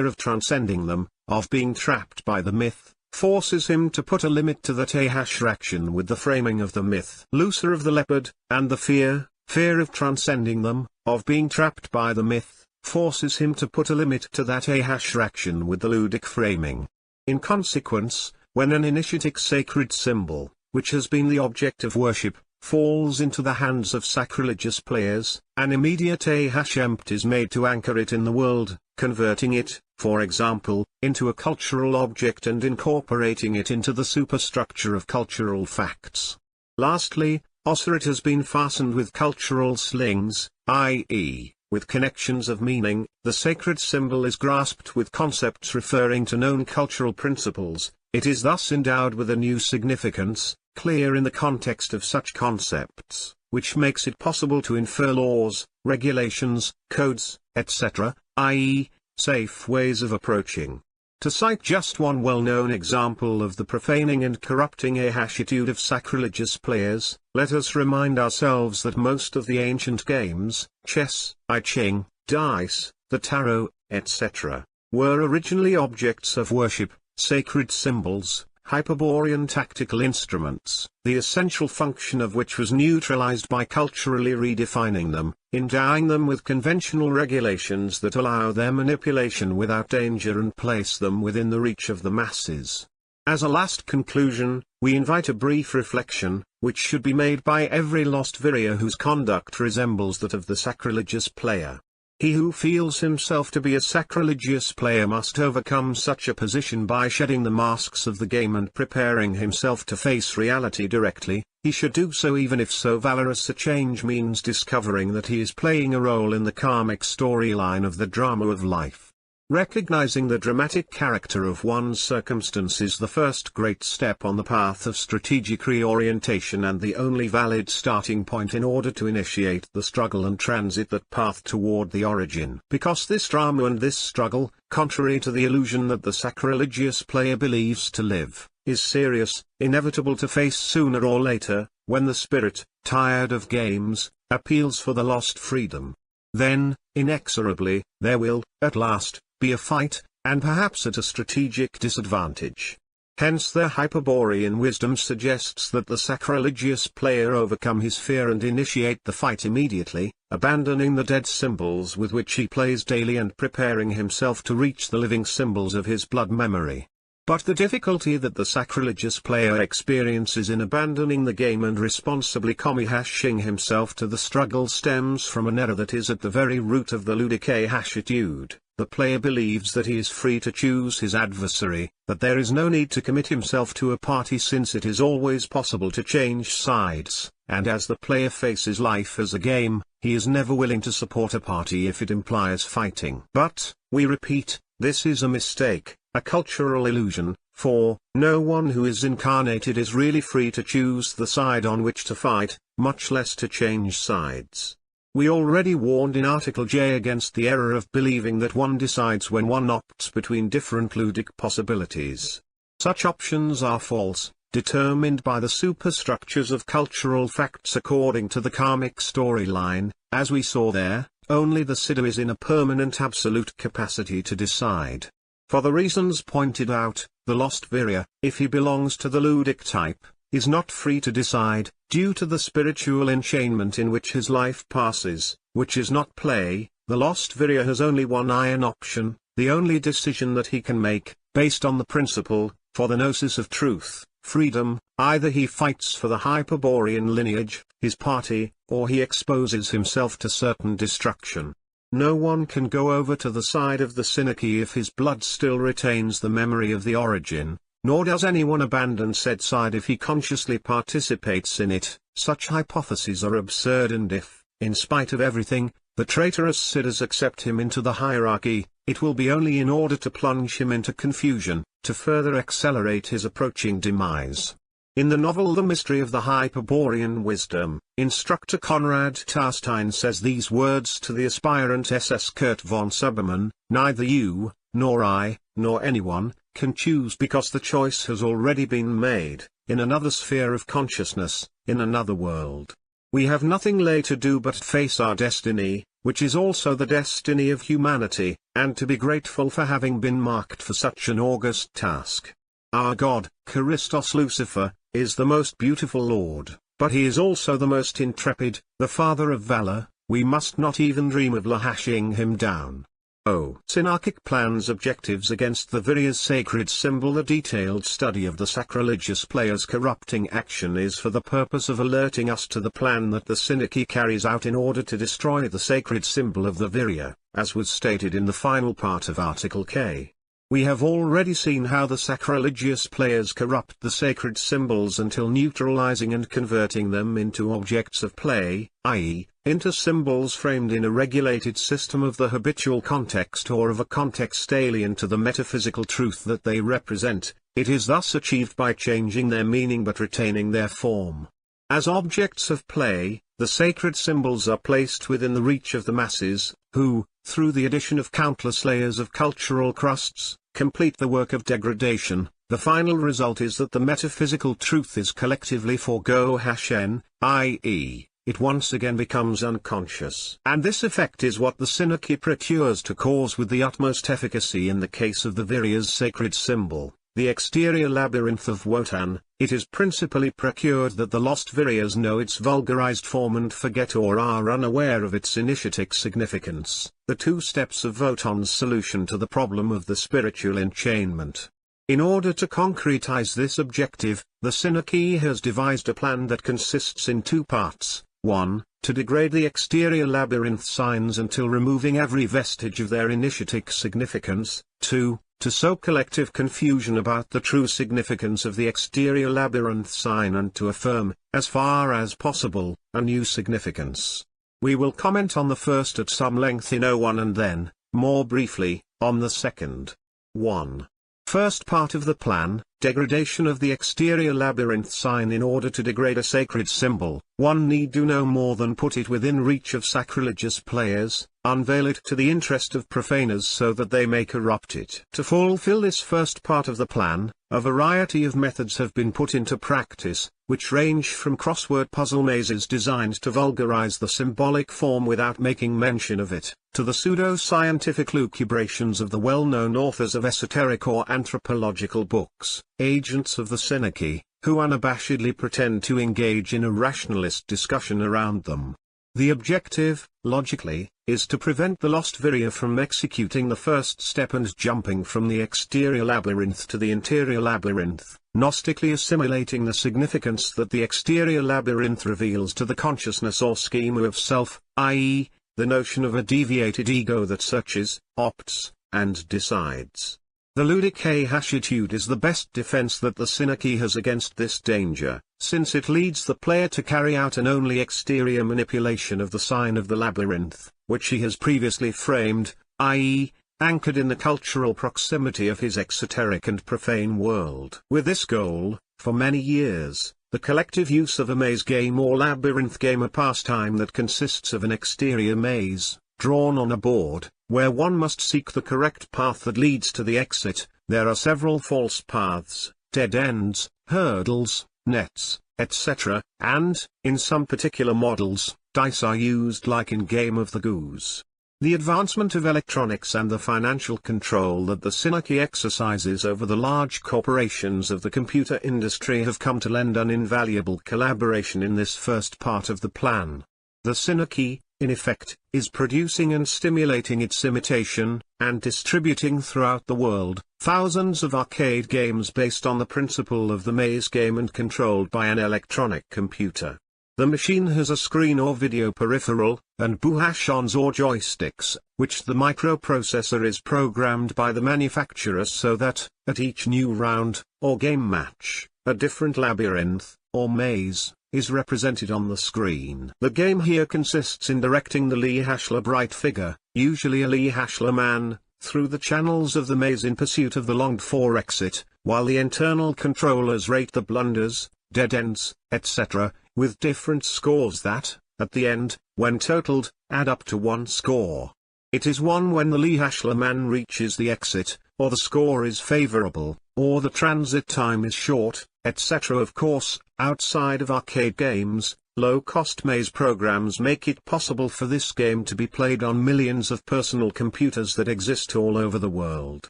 of transcending them, of being trapped by the myth, forces him to put a limit to that attraction with the framing of the myth. Lucifer of the leopard, and the fear of transcending them, of being trapped by the myth, forces him to put a limit to that attraction with the ludic framing. In consequence, when an initiatic sacred symbol, which has been the object of worship, falls into the hands of sacrilegious players, an immediate attempt is made to anchor it in the world, converting it, for example, into a cultural object and incorporating it into the superstructure of cultural facts. Lastly, it has been fastened with cultural slings, i.e., with connections of meaning. The sacred symbol is grasped with concepts referring to known cultural principles. It is thus endowed with a new significance, clear in the context of such concepts, which makes it possible to infer laws, regulations, codes, etc., i.e., safe ways of approaching. To cite just one well-known example of the profaning and corrupting attitude of sacrilegious players, let us remind ourselves that most of the ancient games, chess, I Ching, dice, the tarot, etc., were originally objects of worship, sacred symbols, Hyperborean tactical instruments, the essential function of which was neutralized by culturally redefining them, endowing them with conventional regulations that allow their manipulation without danger and place them within the reach of the masses. As a last conclusion, we invite a brief reflection, which should be made by every lost Virya whose conduct resembles that of the sacrilegious player. He who feels himself to be a sacrilegious player must overcome such a position by shedding the masks of the game and preparing himself to face reality directly. He should do so even if so valorous a change means discovering that he is playing a role in the karmic storyline of the drama of life. Recognizing the dramatic character of one's circumstance is the first great step on the path of strategic reorientation and the only valid starting point in order to initiate the struggle and transit that path toward the origin. Because this drama and this struggle, contrary to the illusion that the sacrilegious player believes to live, is serious, inevitable to face sooner or later, when the spirit, tired of games, appeals for the lost freedom. Then, inexorably, there will, at last, be a fight, and perhaps at a strategic disadvantage. Hence their Hyperborean wisdom suggests that the sacrilegious player overcome his fear and initiate the fight immediately, abandoning the dead symbols with which he plays daily and preparing himself to reach the living symbols of his blood memory. But the difficulty that the sacrilegious player experiences in abandoning the game and responsibly committing himself to the struggle stems from an error that is at the very root of the ludic attitude. The player believes that he is free to choose his adversary, that there is no need to commit himself to a party since it is always possible to change sides, and as the player faces life as a game, he is never willing to support a party if it implies fighting. But, we repeat, this is a mistake, a cultural illusion, for no one who is incarnated is really free to choose the side on which to fight, much less to change sides. We already warned in Article J against the error of believing that one decides when one opts between different ludic possibilities. Such options are false, determined by the superstructures of cultural facts according to the karmic storyline. As we saw there, only the Siddha is in a permanent absolute capacity to decide. For the reasons pointed out, the lost Virya, if he belongs to the ludic type, is not free to decide, due to the spiritual enchainment in which his life passes, which is not play. The lost Virya has only one iron option, the only decision that he can make, based on the principle, for the gnosis of truth, freedom. Either he fights for the Hyperborean lineage, his party, or he exposes himself to certain destruction. No one can go over to the side of the Synerchy if his blood still retains the memory of the origin, nor does anyone abandon said side if he consciously participates in it. Such hypotheses are absurd, and if, in spite of everything, the traitorous Siddhas accept him into the hierarchy, it will be only in order to plunge him into confusion, to further accelerate his approaching demise. In the novel The Mystery of the Hyperborean Wisdom, instructor Konrad Tarstein says these words to the aspirant SS Kurt von Suberman: neither you, nor I, nor anyone, can choose because the choice has already been made, in another sphere of consciousness, in another world. We have nothing left to do but face our destiny, which is also the destiny of humanity, and to be grateful for having been marked for such an august task. Our God, Christos Lucifer, is the most beautiful Lord, but he is also the most intrepid, the father of valor. We must not even dream of lashing him down. Synarchic plans objectives against the Virya's sacred symbol. The detailed study of the sacrilegious player's corrupting action is for the purpose of alerting us to the plan that the Synerchy carries out in order to destroy the sacred symbol of the Virya, as was stated in the final part of Article K. We have already seen how the sacrilegious players corrupt the sacred symbols until neutralizing and converting them into objects of play, i.e., into symbols framed in a regulated system of the habitual context or of a context alien to the metaphysical truth that they represent. It is thus achieved by changing their meaning but retaining their form. As objects of play, the sacred symbols are placed within the reach of the masses, who, through the addition of countless layers of cultural crusts, complete the work of degradation. The final result is that the metaphysical truth is collectively forgotten, i.e., it once again becomes unconscious. And this effect is what the Synergy procures to cause with the utmost efficacy in the case of the Virya's sacred symbol, the exterior labyrinth of Wotan. It is principally procured that the lost Viryas know its vulgarized form and forget or are unaware of its initiatic significance, the two steps of Wotan's solution to the problem of the spiritual enchainment. In order to concretize this objective, the Synergy has devised a plan that consists in two parts: 1. To degrade the exterior labyrinth signs until removing every vestige of their initiatic significance; 2. To sow collective confusion about the true significance of the exterior labyrinth sign and to affirm, as far as possible, a new significance. We will comment on the first at some length in O1 and then, more briefly, on the second. 1. First part of the plan, degradation of the exterior labyrinth sign. In order to degrade a sacred symbol, one need do no more than put it within reach of sacrilegious players, unveil it to the interest of profaners so that they may corrupt it. To fulfill this first part of the plan, a variety of methods have been put into practice, which range from crossword puzzle mazes designed to vulgarize the symbolic form without making mention of it, to the pseudo-scientific lucubrations of the well-known authors of esoteric or anthropological books, agents of the Synergy, who unabashedly pretend to engage in a rationalist discussion around them. The objective, logically, is to prevent the lost Virya from executing the first step and jumping from the exterior labyrinth to the interior labyrinth, gnostically assimilating the significance that the exterior labyrinth reveals to the consciousness or schema of self, i.e., the notion of a deviated ego that searches, opts, and decides. The ludic attitude is the best defense that the Synergy has against this danger, since it leads the player to carry out an only exterior manipulation of the sign of the labyrinth, which he has previously framed, i.e., anchored in the cultural proximity of his exoteric and profane world. With this goal, for many years, the collective use of a maze game or labyrinth game, a pastime that consists of an exterior maze, drawn on a board, where one must seek the correct path that leads to the exit. There are several false paths, dead ends, hurdles, nets, etc., and, in some particular models, dice are used like in Game of the Goose. The advancement of electronics and the financial control that the Synergy exercises over the large corporations of the computer industry have come to lend an invaluable collaboration in this first part of the plan. The Synergy, in effect, is producing and stimulating its imitation, and distributing throughout the world, thousands of arcade games based on the principle of the maze game and controlled by an electronic computer. The machine has a screen or video peripheral, and buttons or joysticks, which the microprocessor is programmed by the manufacturer so that, at each new round, or game match, a different labyrinth, or maze, is represented on the screen. The game here consists in directing the Lee Hashler bright figure, usually a Lee Hashler man, through the channels of the maze in pursuit of the longed-for exit, while the internal controllers rate the blunders, dead ends, etc., with different scores that, at the end, when totaled, add up to one score. It is one when the Lee Hashler man reaches the exit, or the score is favorable, or the transit time is short, etc. Of course, outside of arcade games, low-cost maze programs make it possible for this game to be played on millions of personal computers that exist all over the world.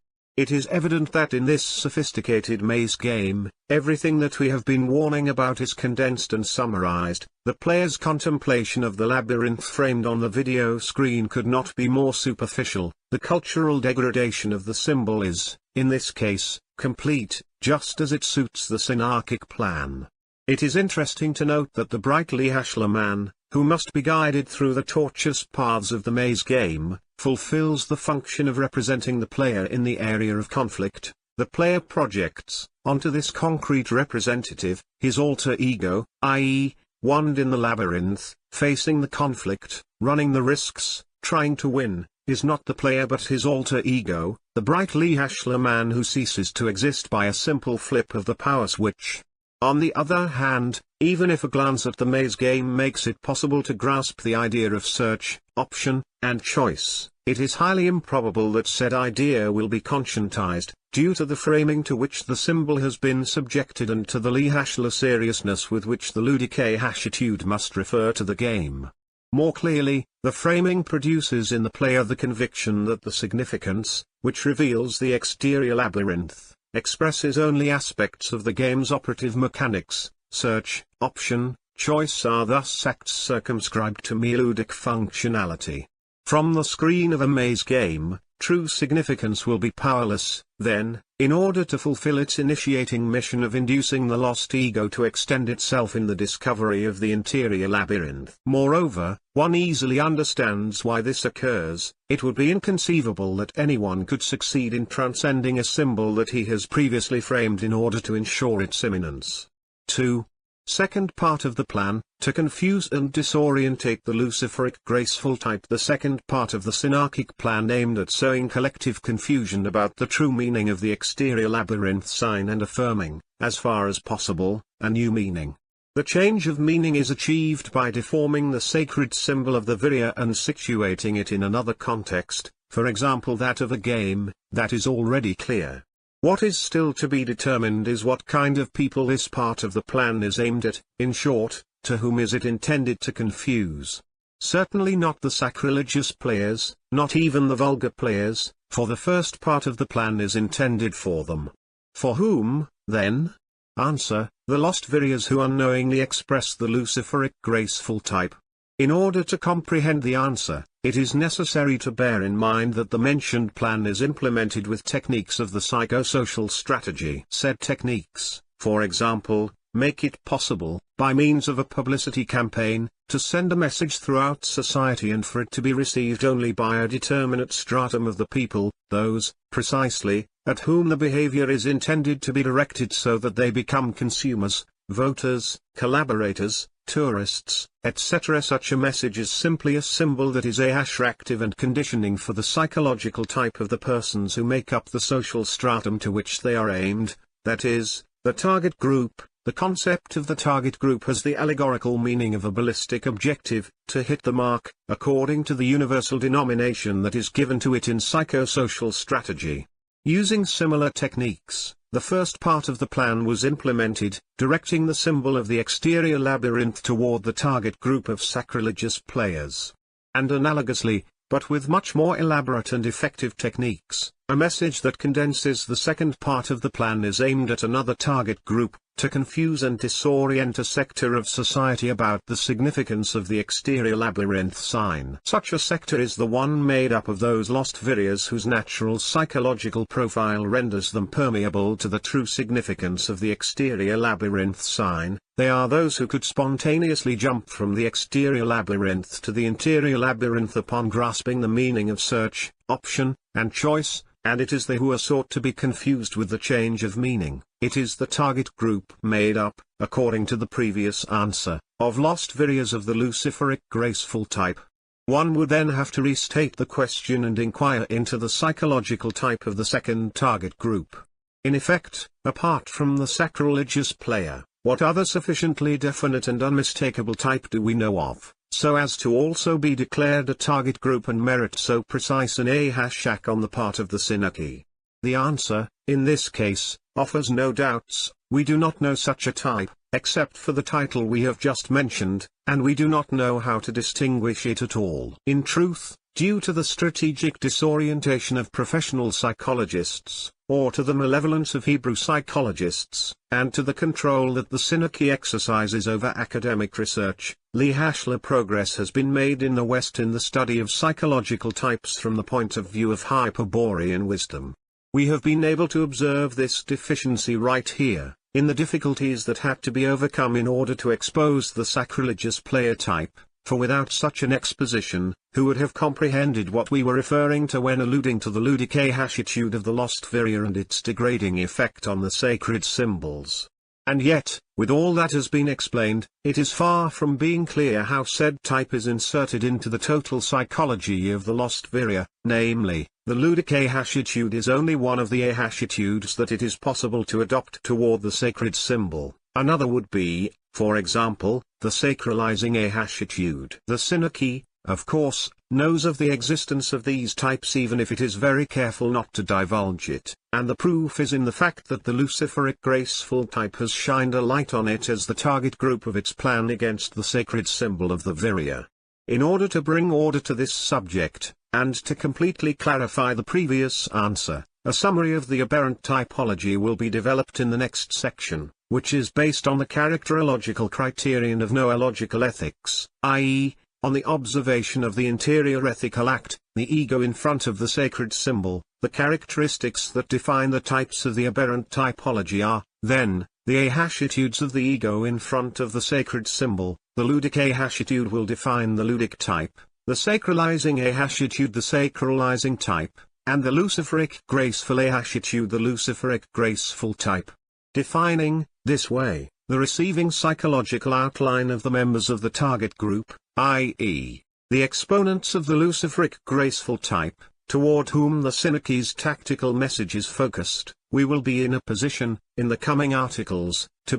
It is evident that in this sophisticated maze game, everything that we have been warning about is condensed and summarized. The player's contemplation of the labyrinth framed on the video screen could not be more superficial. The cultural degradation of the symbol is, in this case, complete, just as it suits the synarchic plan. It is interesting to note that the bright Lee Hashler man, who must be guided through the tortuous paths of the maze game, fulfills the function of representing the player in the area of conflict. The player projects, onto this concrete representative, his alter ego, i.e., wand in the labyrinth, facing the conflict, running the risks, trying to win, is not the player but his alter ego, the bright Lihashla man who ceases to exist by a simple flip of the power switch. On the other hand, even if a glance at the maze game makes it possible to grasp the idea of search, option, and choice, it is highly improbable that said idea will be conscientized, due to the framing to which the symbol has been subjected and to the Lihashla seriousness with which the ludic attitude must refer to the game. More clearly, the framing produces in the player the conviction that the significance, which reveals the exterior labyrinth, expresses only aspects of the game's operative mechanics. Search, option, choice are thus acts circumscribed to mere ludic functionality. From the screen of a maze game, true significance will be powerless, then, in order to fulfill its initiating mission of inducing the lost ego to extend itself in the discovery of the interior labyrinth. Moreover, one easily understands why this occurs. It would be inconceivable that anyone could succeed in transcending a symbol that he has previously framed in order to ensure its imminence. 2. Second part of the plan, to confuse and disorientate the luciferic graceful type. The second part of the synarchic plan aimed at sowing collective confusion about the true meaning of the exterior labyrinth sign and affirming, as far as possible, a new meaning. The change of meaning is achieved by deforming the sacred symbol of the Virya and situating it in another context, for example that of a game, that is already clear. What is still to be determined is what kind of people this part of the plan is aimed at. In short, to whom is it intended to confuse? Certainly not the sacrilegious players, not even the vulgar players, for the first part of the plan is intended for them. For whom, then? Answer, the lost Viryas who unknowingly express the luciferic graceful type. In order to comprehend the answer, it is necessary to bear in mind that the mentioned plan is implemented with techniques of the psychosocial strategy. Said techniques, for example, make it possible, by means of a publicity campaign, to send a message throughout society and for it to be received only by a determinate stratum of the people, those, precisely, at whom the behavior is intended to be directed so that they become consumers, voters, collaborators, tourists, etc. Such a message is simply a symbol that is active and conditioning for the psychological type of the persons who make up the social stratum to which they are aimed, that is, the target group. The concept of the target group has the allegorical meaning of a ballistic objective, to hit the mark, according to the universal denomination that is given to it in psychosocial strategy. Using similar techniques, the first part of the plan was implemented, directing the symbol of the exterior labyrinth toward the target group of sacrilegious players. And analogously, but with much more elaborate and effective techniques, a message that condenses the second part of the plan is aimed at another target group, to confuse and disorient a sector of society about the significance of the exterior labyrinth sign. Such a sector is the one made up of those lost Viryas whose natural psychological profile renders them permeable to the true significance of the exterior labyrinth sign. They are those who could spontaneously jump from the exterior labyrinth to the interior labyrinth upon grasping the meaning of search, option, and choice, and it is they who are sought to be confused with the change of meaning. It is the target group made up, according to the previous answer, of lost Viryas of the luciferic graceful type. One would then have to restate the question and inquire into the psychological type of the second target group. In effect, apart from the sacrilegious player, what other sufficiently definite and unmistakable type do we know of, so as to also be declared a target group and merit so precise an #hack on the part of the synarchy? The answer, in this case, offers no doubts. We do not know such a type, except for the title we have just mentioned, and we do not know how to distinguish it at all. In truth, due to the strategic disorientation of professional psychologists, or to the malevolence of Hebrew psychologists, and to the control that the synarchy exercises over academic research, Lihashla progress has been made in the West in the study of psychological types from the point of view of Hyperborean wisdom. We have been able to observe this deficiency right here, in the difficulties that had to be overcome in order to expose the sacrilegious player type, for without such an exposition, who would have comprehended what we were referring to when alluding to the ludic ahashitude of the lost Virya and its degrading effect on the sacred symbols? And yet, with all that has been explained, it is far from being clear how said type is inserted into the total psychology of the lost Virya, namely, the ludic ahashitude is only one of the ahashitudes that it is possible to adopt toward the sacred symbol. Another would be, for example, the sacralizing ahashitude. The Synergy, of course, knows of the existence of these types even if it is very careful not to divulge it, and the proof is in the fact that the luciferic graceful type has shined a light on it as the target group of its plan against the sacred symbol of the Virya. In order to bring order to this subject, and to completely clarify the previous answer, a summary of the aberrant typology will be developed in the next section, which is based on the characterological criterion of noological ethics, i.e., on the observation of the interior ethical act, the ego in front of the sacred symbol. The characteristics that define the types of the aberrant typology are, then, the ahashitudes of the ego in front of the sacred symbol. The ludic ahashitude will define the ludic type, the sacralizing ahashitude the sacralizing type, and the luciferic graceful ahashitude the luciferic graceful type. Defining, this way, the receiving psychological outline of the members of the target group, i.e., the exponents of the luciferic graceful type, toward whom the Synergy's tactical message is focused, we will be in a position, in the coming articles, to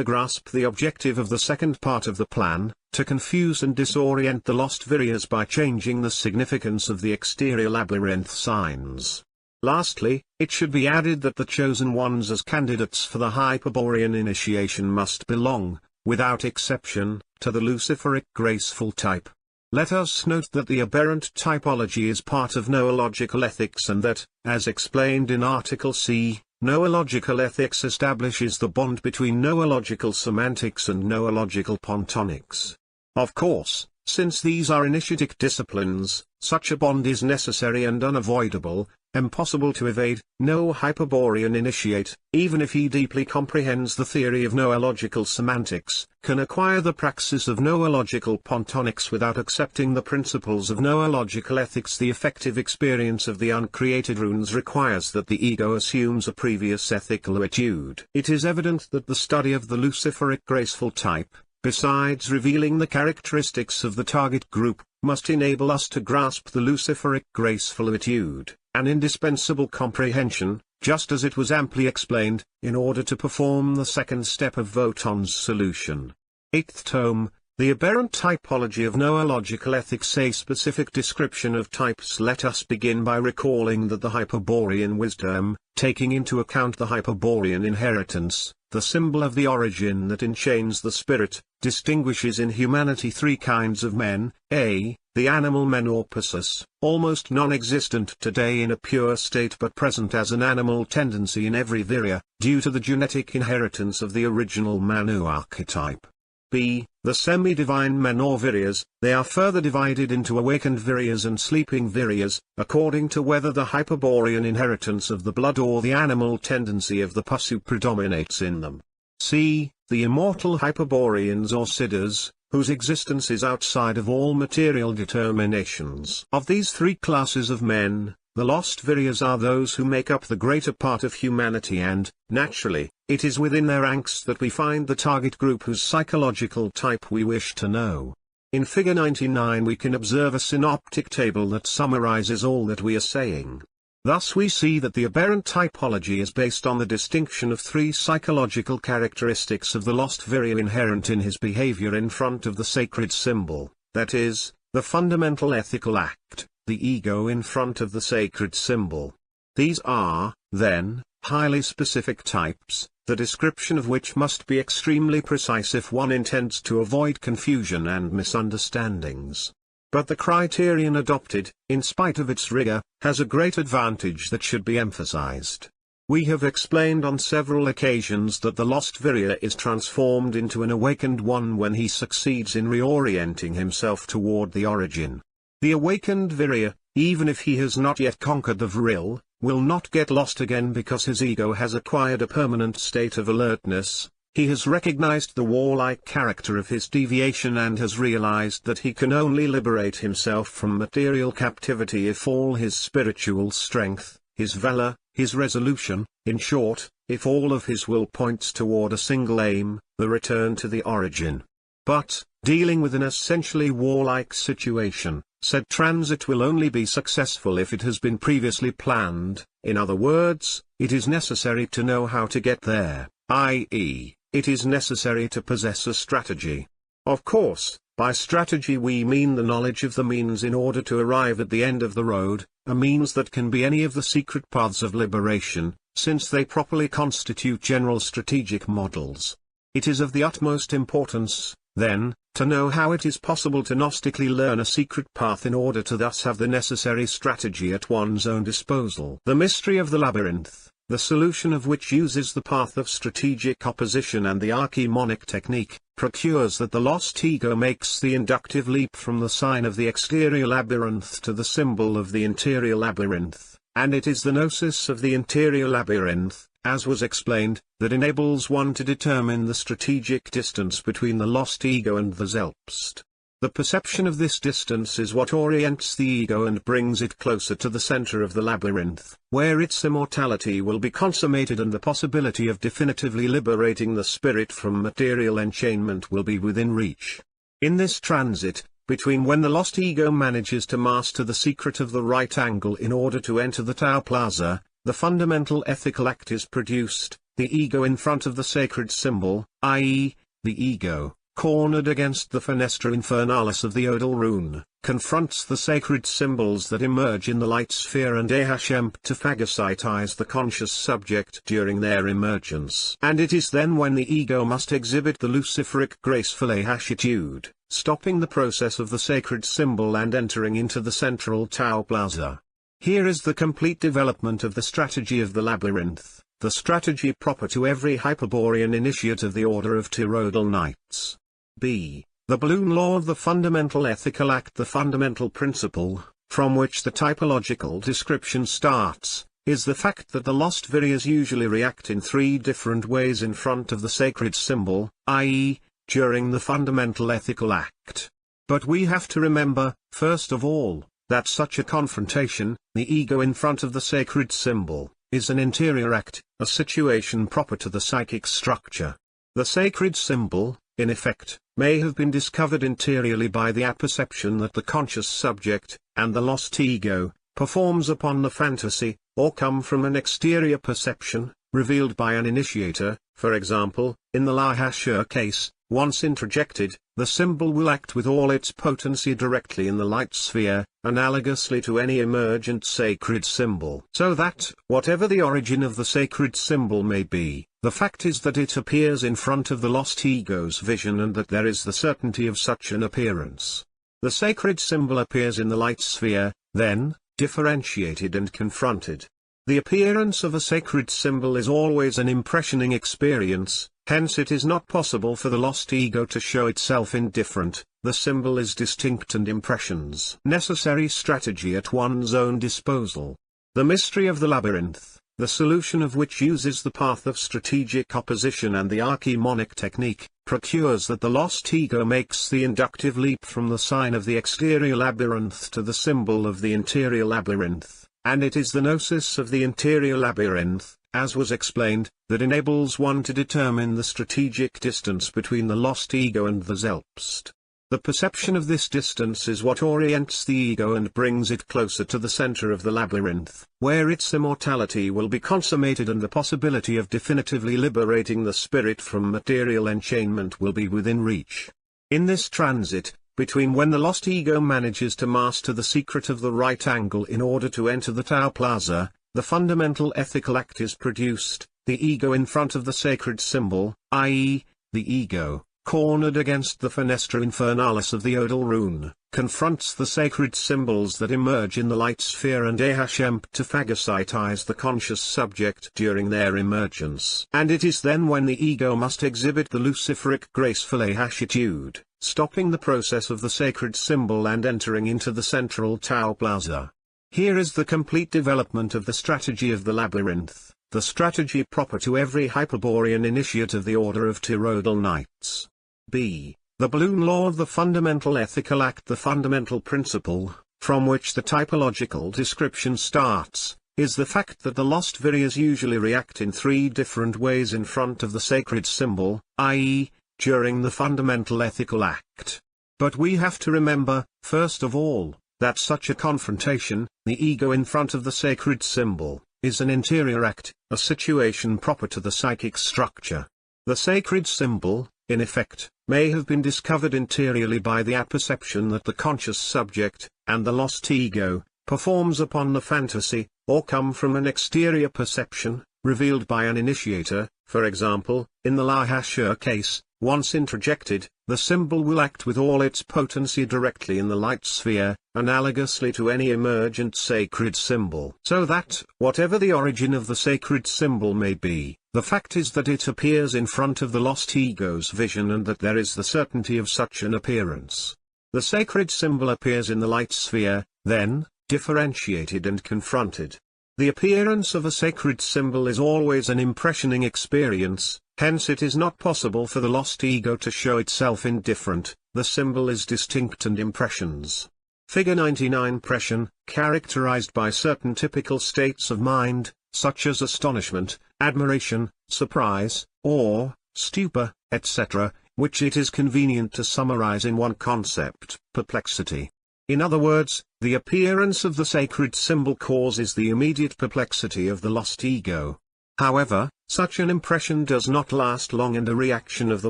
grasp the objective of the second part of the plan, to confuse and disorient the lost Viryas by changing the significance of the exterior labyrinth signs. Lastly, it should be added that the chosen ones as candidates for the Hyperborean initiation must belong, without exception, to the luciferic graceful type. Let us note that the aberrant typology is part of noological ethics and that, as explained in Article C, noological ethics establishes the bond between noological semantics and noological pontonics. Of course, since these are initiatic disciplines, such a bond is necessary and unavoidable, impossible to evade. No Hyperborean initiate, even if he deeply comprehends the theory of noological semantics, can acquire the praxis of noological pontonics without accepting the principles of noological ethics. The effective experience of the uncreated runes requires that the ego assumes a previous ethical attitude. It is evident that the study of the luciferic graceful type, besides revealing the characteristics of the target group, must enable us to grasp the luciferic graceful attitude, an indispensable comprehension, just as it was amply explained, in order to perform the second step of Wotan's solution. 8th tome, The Aberrant Typology of Noological Ethics, a specific description of types. Let us begin by recalling that the Hyperborean wisdom, taking into account the Hyperborean inheritance, the symbol of the origin that enchains the spirit, distinguishes in humanity three kinds of men: a, the animal menorphosis, almost non-existent today in a pure state but present as an animal tendency in every Virya, due to the genetic inheritance of the original Manu archetype. b, the semi-divine Menor-Viryas. They are further divided into awakened Viryas and sleeping Viryas, according to whether the Hyperborean inheritance of the blood or the animal tendency of the Pasu predominates in them. c, the immortal Hyperboreans or Siddhas, whose existence is outside of all material determinations. Of these three classes of men, the lost Viryas are those who make up the greater part of humanity and, naturally, it is within their ranks that we find the target group whose psychological type we wish to know. In Figure 99 we can observe a synoptic table that summarizes all that we are saying. Thus we see that the aberrant typology is based on the distinction of three psychological characteristics of the lost Virya inherent in his behavior in front of the sacred symbol, that is, the fundamental ethical act, the ego in front of the sacred symbol. These are, then, highly specific types, the description of which must be extremely precise if one intends to avoid confusion and misunderstandings. But the criterion adopted, in spite of its rigor, has a great advantage that should be emphasized. We have explained on several occasions that the lost Virya is transformed into an awakened one when he succeeds in reorienting himself toward the origin. The awakened Virya, even if he has not yet conquered the Vril, will not get lost again because his ego has acquired a permanent state of alertness, He has recognized the warlike character of his deviation and has realized that he can only liberate himself from material captivity if all his spiritual strength, his valor, his resolution, in short, if all of his will points toward a single aim, the return to the origin. But, dealing with an essentially warlike situation, said transit will only be successful if it has been previously planned. In other words, it is necessary to know how to get there, i.e., it is necessary to possess a strategy. Of course, by strategy we mean the knowledge of the means in order to arrive at the end of the road, a means that can be any of the secret paths of liberation, since they properly constitute general strategic models. It is of the utmost importance, then, to know how it is possible to gnostically learn a secret path in order to thus have the necessary strategy at one's own disposal. The mystery of the labyrinth, the solution of which uses the path of strategic opposition and the archimonic technique, procures that the lost ego makes the inductive leap from the sign of the exterior labyrinth to the symbol of the interior labyrinth, and it is the gnosis of the interior labyrinth, as was explained, that enables one to determine the strategic distance between the lost ego and the Selbst. The perception of this distance is what orients the ego and brings it closer to the center of the labyrinth, where its immortality will be consummated and the possibility of definitively liberating the spirit from material enchainment will be within reach. In this transit, between when the lost ego manages to master the secret of the right angle in order to enter the Tau Plaza, the fundamental ethical act is produced, the ego in front of the sacred symbol, i.e., the ego, cornered against the fenestra infernalis of the odal rune, confronts the sacred symbols that emerge in the light sphere and ahmt to phagocytize the conscious subject during their emergence. And it is then when the ego must exhibit the luciferic graceful attitude, stopping the process of the sacred symbol and entering into the central Tau Plaza. Here is the complete development of the strategy of the labyrinth, the strategy proper to every Hyperborean initiate of the Order of Tyrrhodal Knights. B. The balloon law of the fundamental ethical act. The fundamental principle, from which the typological description starts, is the fact that the lost viryas usually react in three different ways in front of the sacred symbol, i.e., during the fundamental ethical act. But we have to remember, first of all, that such a confrontation, the ego in front of the sacred symbol, is an interior act, a situation proper to the psychic structure. The sacred symbol, in effect, may have been discovered interiorly by the apperception that the conscious subject, and the lost ego, performs upon the fantasy, or come from an exterior perception, revealed by an initiator. For example, in the Lahashur case, once introjected, the symbol will act with all its potency directly in the light sphere, analogously to any emergent sacred symbol. So that, whatever the origin of the sacred symbol may be, the fact is that it appears in front of the lost ego's vision and that there is the certainty of such an appearance. The sacred symbol appears in the light sphere, then, differentiated and confronted. The appearance of a sacred symbol is always an impressioning experience, hence it is not possible for the lost ego to show itself indifferent. The symbol is distinct and impressions necessary strategy at one's own disposal. The mystery of the labyrinth, the solution of which uses the path of strategic opposition and the archimonic technique, procures that the lost ego makes the inductive leap from the sign of the exterior labyrinth to the symbol of the interior labyrinth, and it is the gnosis of the interior labyrinth, as was explained, that enables one to determine the strategic distance between the lost ego and the Selbst. The perception of this distance is what orients the ego and brings it closer to the center of the labyrinth, where its immortality will be consummated and the possibility of definitively liberating the spirit from material enchainment will be within reach. In this transit, between when the lost ego manages to master the secret of the right angle in order to enter the Tau Plaza, the fundamental ethical act is produced, the ego in front of the sacred symbol, i.e., the ego, cornered against the fenestra infernalis of the odal rune, confronts the sacred symbols that emerge in the light sphere and ahmt to phagocytize the conscious subject during their emergence. And it is then when the ego must exhibit the luciferic graceful attitude, stopping the process of the sacred symbol and entering into the central Tau Plaza. Here is the complete development of the strategy of the labyrinth, the strategy proper to every Hyperborean initiate of the Order of Tyrrhodal Knights. b. The balloon law of the fundamental ethical act. The fundamental principle, from which the typological description starts, is the fact that the lost viryas usually react in three different ways in front of the sacred symbol, i.e., during the fundamental ethical act. But we have to remember, first of all, that such a confrontation, the ego in front of the sacred symbol, is an interior act, a situation proper to the psychic structure. The sacred symbol, in effect, may have been discovered interiorly by the apperception that the conscious subject, and the lost ego, performs upon the fantasy, or come from an exterior perception, revealed by an initiator. For example, in the Lahashur case, once introjected, the symbol will act with all its potency directly in the light sphere, analogously to any emergent sacred symbol. So that, whatever the origin of the sacred symbol may be, the fact is that it appears in front of the lost ego's vision and that there is the certainty of such an appearance. The sacred symbol appears in the light sphere, then, differentiated and confronted. The appearance of a sacred symbol is always an impressioning experience, hence it is not possible for the lost ego to show itself indifferent. The symbol is distinct and impressions. Figure 99. Impression, characterized by certain typical states of mind, such as astonishment, admiration, surprise, awe, stupor, etc., which it is convenient to summarize in one concept: perplexity. In other words, the appearance of the sacred symbol causes the immediate perplexity of the lost ego. However, such an impression does not last long and a reaction of the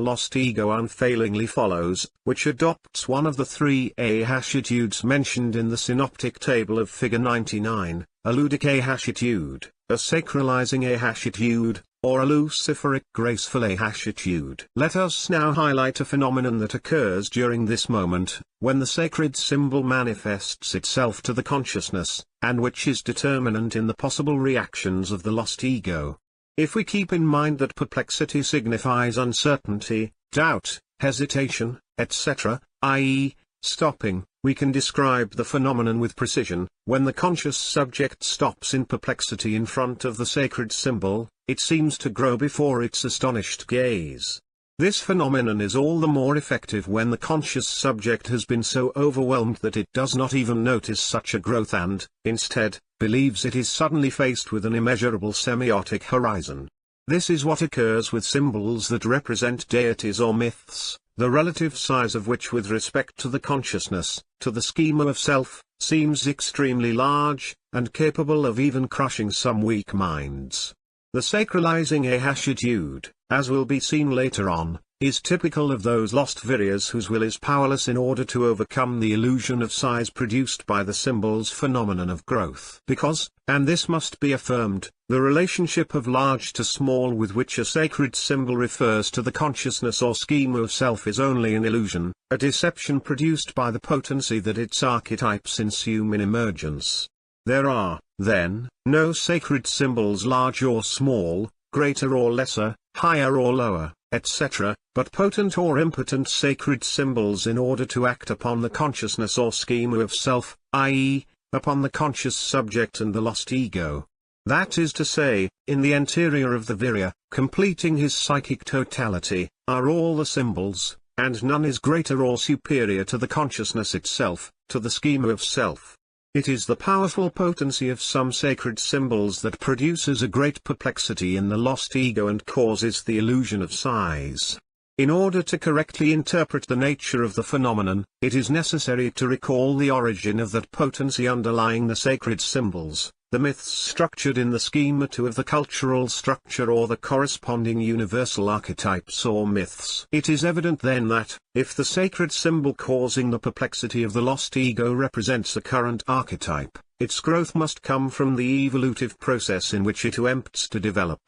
lost ego unfailingly follows, which adopts one of the three ahashitudes mentioned in the synoptic table of Figure 99, a ludic ahashitude, a sacralizing ahashitude, or a luciferic graceful ahashitude. Let us now highlight a phenomenon that occurs during this moment, when the sacred symbol manifests itself to the consciousness, and which is determinant in the possible reactions of the lost ego. If we keep in mind that perplexity signifies uncertainty, doubt, hesitation, etc., i.e., stopping, we can describe the phenomenon with precision. When the conscious subject stops in perplexity in front of the sacred symbol, it seems to grow before its astonished gaze. This phenomenon is all the more effective when the conscious subject has been so overwhelmed that it does not even notice such a growth and, instead, believes it is suddenly faced with an immeasurable semiotic horizon. This is what occurs with symbols that represent deities or myths, the relative size of which with respect to the consciousness, to the schema of self, seems extremely large, and capable of even crushing some weak minds. The sacralizing ahashitude, as will be seen later on, is typical of those lost viryas whose will is powerless in order to overcome the illusion of size produced by the symbol's phenomenon of growth. Because, and this must be affirmed, the relationship of large to small with which a sacred symbol refers to the consciousness or schema of self is only an illusion, a deception produced by the potency that its archetypes assume in emergence. There are, then, no sacred symbols large or small, greater or lesser, higher or lower, etc., but potent or impotent sacred symbols in order to act upon the consciousness or schema of self, i.e., upon the conscious subject and the lost ego. That is to say, in the interior of the virya, completing his psychic totality, are all the symbols, and none is greater or superior to the consciousness itself, to the schema of self. It is the powerful potency of some sacred symbols that produces a great perplexity in the lost ego and causes the illusion of size. In order to correctly interpret the nature of the phenomenon, it is necessary to recall the origin of that potency underlying the sacred symbols, the myths structured in the schema of the cultural structure or the corresponding universal archetypes or myths. It is evident then that, if the sacred symbol causing the perplexity of the lost ego represents a current archetype, its growth must come from the evolutive process in which it attempts to develop.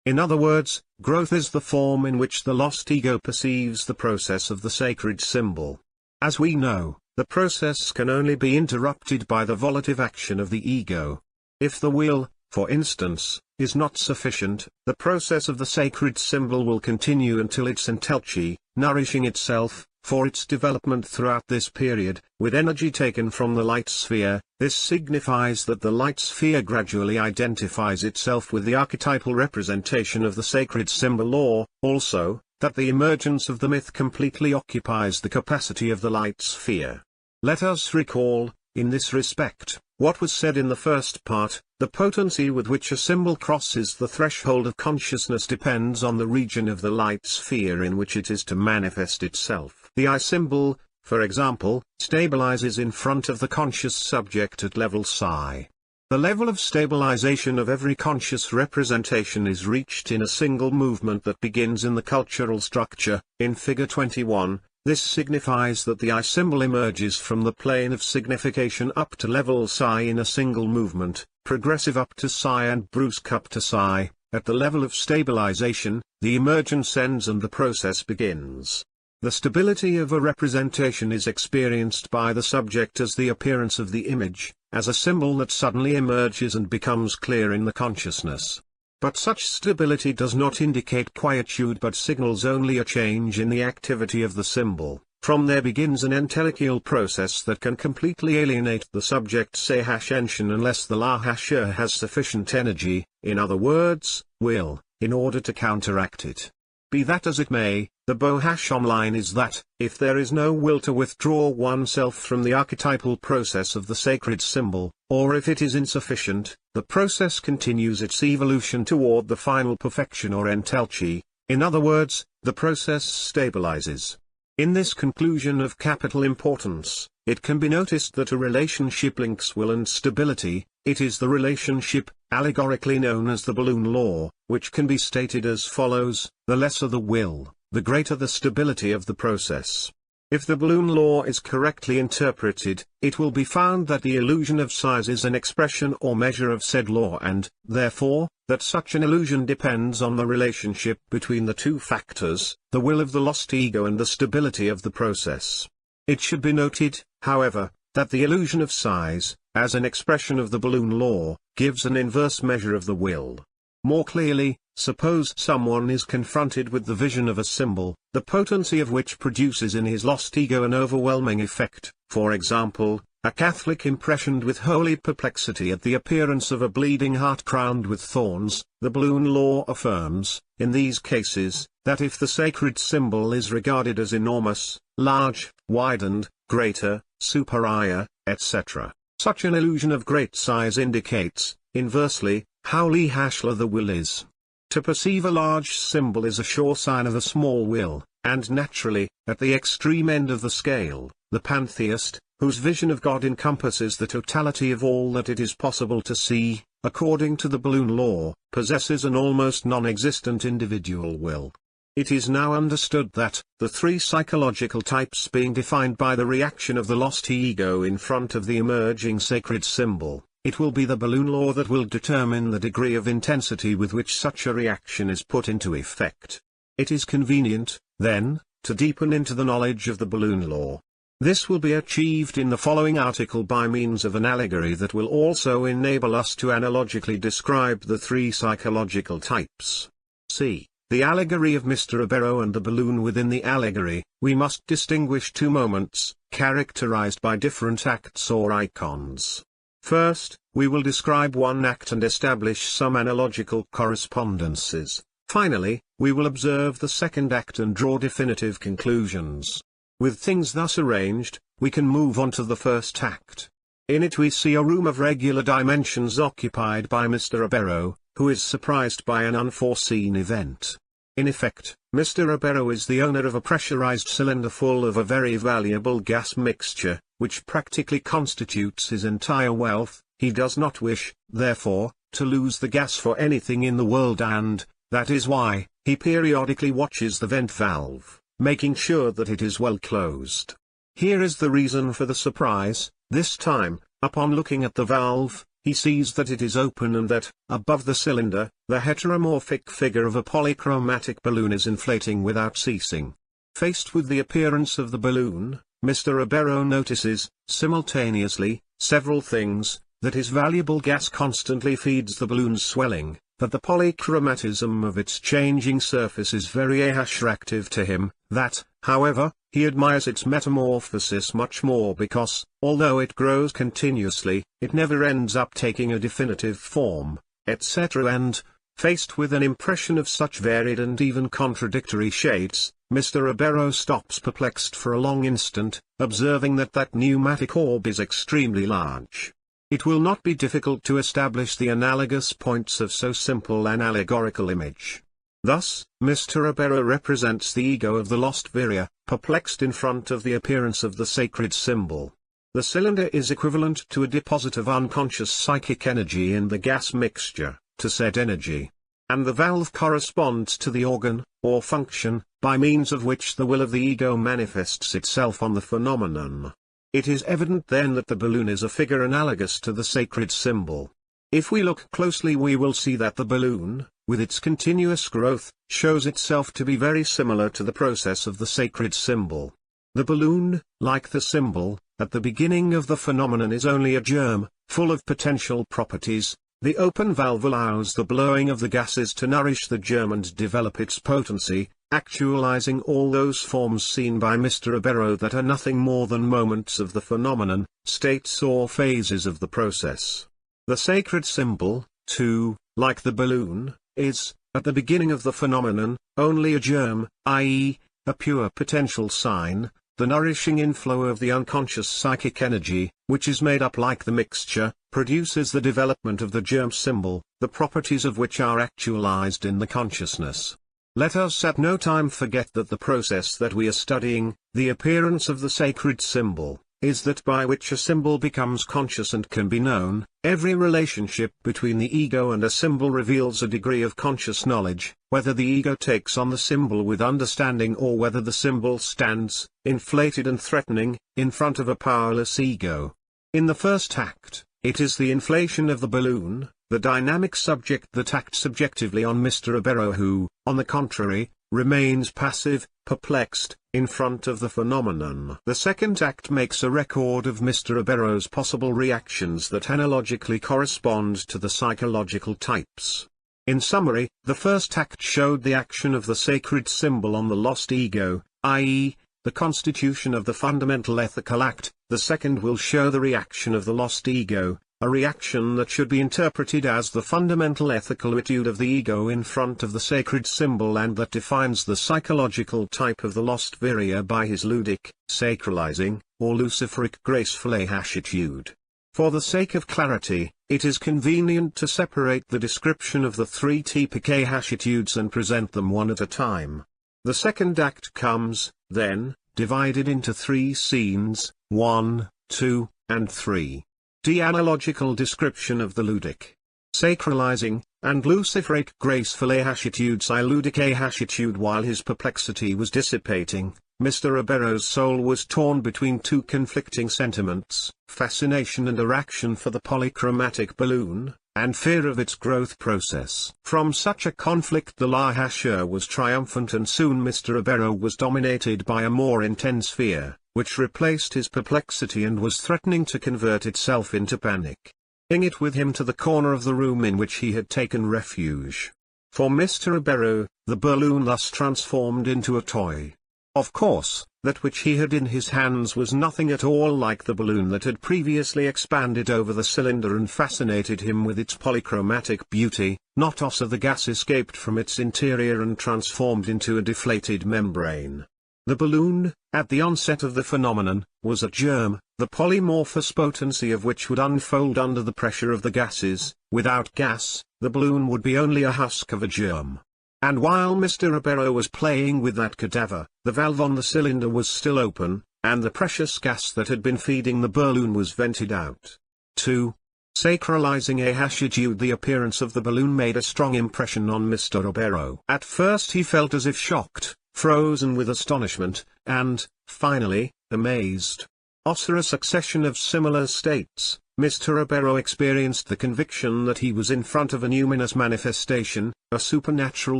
In other words, growth is the form in which the lost ego perceives the process of the sacred symbol. As we know, the process can only be interrupted by the volitive action of the ego. If the will, for instance, is not sufficient, the process of the sacred symbol will continue until its entelchi, nourishing itself, for its development throughout this period, with energy taken from the light sphere. This signifies that the light sphere gradually identifies itself with the archetypal representation of the sacred symbol, or, also, that the emergence of the myth completely occupies the capacity of the light sphere. Let us recall, in this respect, what was said in the first part: the potency with which a symbol crosses the threshold of consciousness depends on the region of the light sphere in which it is to manifest itself. The I symbol, for example, stabilizes in front of the conscious subject at level psi. The level of stabilization of every conscious representation is reached in a single movement that begins in the cultural structure. In Figure 21, this signifies that the I symbol emerges from the plane of signification up to level psi in a single movement, progressive up to psi and brusque up to psi. At the level of stabilization, the emergence ends and the process begins. The stability of a representation is experienced by the subject as the appearance of the image, as a symbol that suddenly emerges and becomes clear in the consciousness. But such stability does not indicate quietude but signals only a change in the activity of the symbol. From there begins an intellectual process that can completely alienate the subject's attention unless the lahasha has sufficient energy, in other words, will, in order to counteract it. Be that as it may, the Bohasham line is that, if there is no will to withdraw oneself from the archetypal process of the sacred symbol, or if it is insufficient, the process continues its evolution toward the final perfection or entelchi. In other words, the process stabilizes. In this conclusion of capital importance, it can be noticed that a relationship links will and stability. It is the relationship, allegorically known as the balloon law, which can be stated as follows: the lesser the will, the greater the stability of the process. If the balloon law is correctly interpreted, it will be found that the illusion of size is an expression or measure of said law and, therefore, that such an illusion depends on the relationship between the two factors, the will of the lost ego and the stability of the process. It should be noted, however, that the illusion of size, as an expression of the balloon law, gives an inverse measure of the will. More clearly, suppose someone is confronted with the vision of a symbol, the potency of which produces in his lost ego an overwhelming effect. For example, a Catholic impressioned with holy perplexity at the appearance of a bleeding heart crowned with thorns. The balloon law affirms, in these cases, that if the sacred symbol is regarded as enormous, large, widened, greater, superior, etc., such an illusion of great size indicates, inversely, how lihashla the will is. To perceive a large symbol is a sure sign of a small will, and naturally, at the extreme end of the scale, the pantheist, whose vision of God encompasses the totality of all that it is possible to see, according to the balloon law, possesses an almost non-existent individual will. It is now understood that, the three psychological types being defined by the reaction of the lost ego in front of the emerging sacred symbol, it will be the balloon law that will determine the degree of intensity with which such a reaction is put into effect. It is convenient, then, to deepen into the knowledge of the balloon law. This will be achieved in the following article by means of an allegory that will also enable us to analogically describe the three psychological types. C. The allegory of Mr. Ibero and the balloon. Within the allegory, we must distinguish two moments, characterized by different acts or icons. First, we will describe one act and establish some analogical correspondences. Finally, we will observe the second act and draw definitive conclusions. With things thus arranged, we can move on to the first act. In it we see a room of regular dimensions occupied by Mr. Ibero, who is surprised by an unforeseen event. In effect, Mr. Ibero is the owner of a pressurized cylinder full of a very valuable gas mixture, which practically constitutes his entire wealth. He does not wish, therefore, to lose the gas for anything in the world, and, that is why, he periodically watches the vent valve, making sure that it is well closed. Here is the reason for the surprise: this time, upon looking at the valve, he sees that it is open and that, above the cylinder, the heteromorphic figure of a polychromatic balloon is inflating without ceasing. Faced with the appearance of the balloon, Mr. Ibero notices, simultaneously, several things: that his valuable gas constantly feeds the balloon's swelling, that the polychromatism of its changing surface is very attractive to him, that, however, he admires its metamorphosis much more because, although it grows continuously, it never ends up taking a definitive form, etc. And, faced with an impression of such varied and even contradictory shades, Mr. Ribeiro stops perplexed for a long instant, observing that that pneumatic orb is extremely large. It will not be difficult to establish the analogous points of so simple an allegorical image. Thus, Mr. Ribeiro represents the ego of the lost Virya, perplexed in front of the appearance of the sacred symbol. The cylinder is equivalent to a deposit of unconscious psychic energy in the gas mixture, to said energy. And the valve corresponds to the organ, or function, by means of which the will of the ego manifests itself on the phenomenon. It is evident then that the balloon is a figure analogous to the sacred symbol. If we look closely we will see that the balloon, with its continuous growth, shows itself to be very similar to the process of the sacred symbol. The balloon, like the symbol, at the beginning of the phenomenon is only a germ, full of potential properties. The open valve allows the blowing of the gases to nourish the germ and develop its potency, actualizing all those forms seen by Mr. Ribeiro that are nothing more than moments of the phenomenon, states or phases of the process. The sacred symbol, too, like the balloon, is, at the beginning of the phenomenon, only a germ, i.e., a pure potential sign, the nourishing inflow of the unconscious psychic energy, which is made up like the mixture, produces the development of the germ symbol, the properties of which are actualized in the consciousness. Let us at no time forget that the process that we are studying, the appearance of the sacred symbol, is that by which a symbol becomes conscious and can be known. Every relationship between the ego and a symbol reveals a degree of conscious knowledge, whether the ego takes on the symbol with understanding or whether the symbol stands, inflated and threatening, in front of a powerless ego. In the first act, it is the inflation of the balloon, the dynamic subject that acts subjectively on Mr. Ribeiro who, on the contrary, remains passive, perplexed, in front of the phenomenon. The second act makes a record of Mr. Ribeiro's possible reactions that analogically correspond to the psychological types. In summary, the first act showed the action of the sacred symbol on the lost ego, i.e., the constitution of the fundamental ethical act. The second will show the reaction of the lost ego, a reaction that should be interpreted as the fundamental ethical attitude of the ego in front of the sacred symbol and that defines the psychological type of the lost Virya by his ludic, sacralizing, or luciferic graceful attitude. For the sake of clarity, it is convenient to separate the description of the three typic attitudes and present them one at a time. The second act comes, then, divided into three scenes, 1, 2, and 3. The analogical description of the ludic, sacralizing, and luciferic graceful attitudes. Ludic attitude. While his perplexity was dissipating, Mr. Ribeiro's soul was torn between two conflicting sentiments, fascination and attraction for the polychromatic balloon, and fear of its growth process. From such a conflict the Lahasha was triumphant and soon Mr. Ribeiro was dominated by a more intense fear, which replaced his perplexity and was threatening to convert itself into panic. Bring it with him to the corner of the room in which he had taken refuge. For Mr. Ribeiro, the balloon thus transformed into a toy. Of course, that which he had in his hands was nothing at all like the balloon that had previously expanded over the cylinder and fascinated him with its polychromatic beauty. Not also the gas escaped from its interior and transformed into a deflated membrane. The balloon, at the onset of the phenomenon, was a germ, the polymorphous potency of which would unfold under the pressure of the gases. Without gas, the balloon would be only a husk of a germ. And while Mr. Ribeiro was playing with that cadaver, the valve on the cylinder was still open, and the precious gas that had been feeding the balloon was vented out. 2. Sacralizing attitude. The appearance of the balloon made a strong impression on Mr. Ribeiro. At first he felt as if shocked, frozen with astonishment, and, finally, amazed. After a succession of similar states, Mr. Ribeiro experienced the conviction that he was in front of a numinous manifestation, a supernatural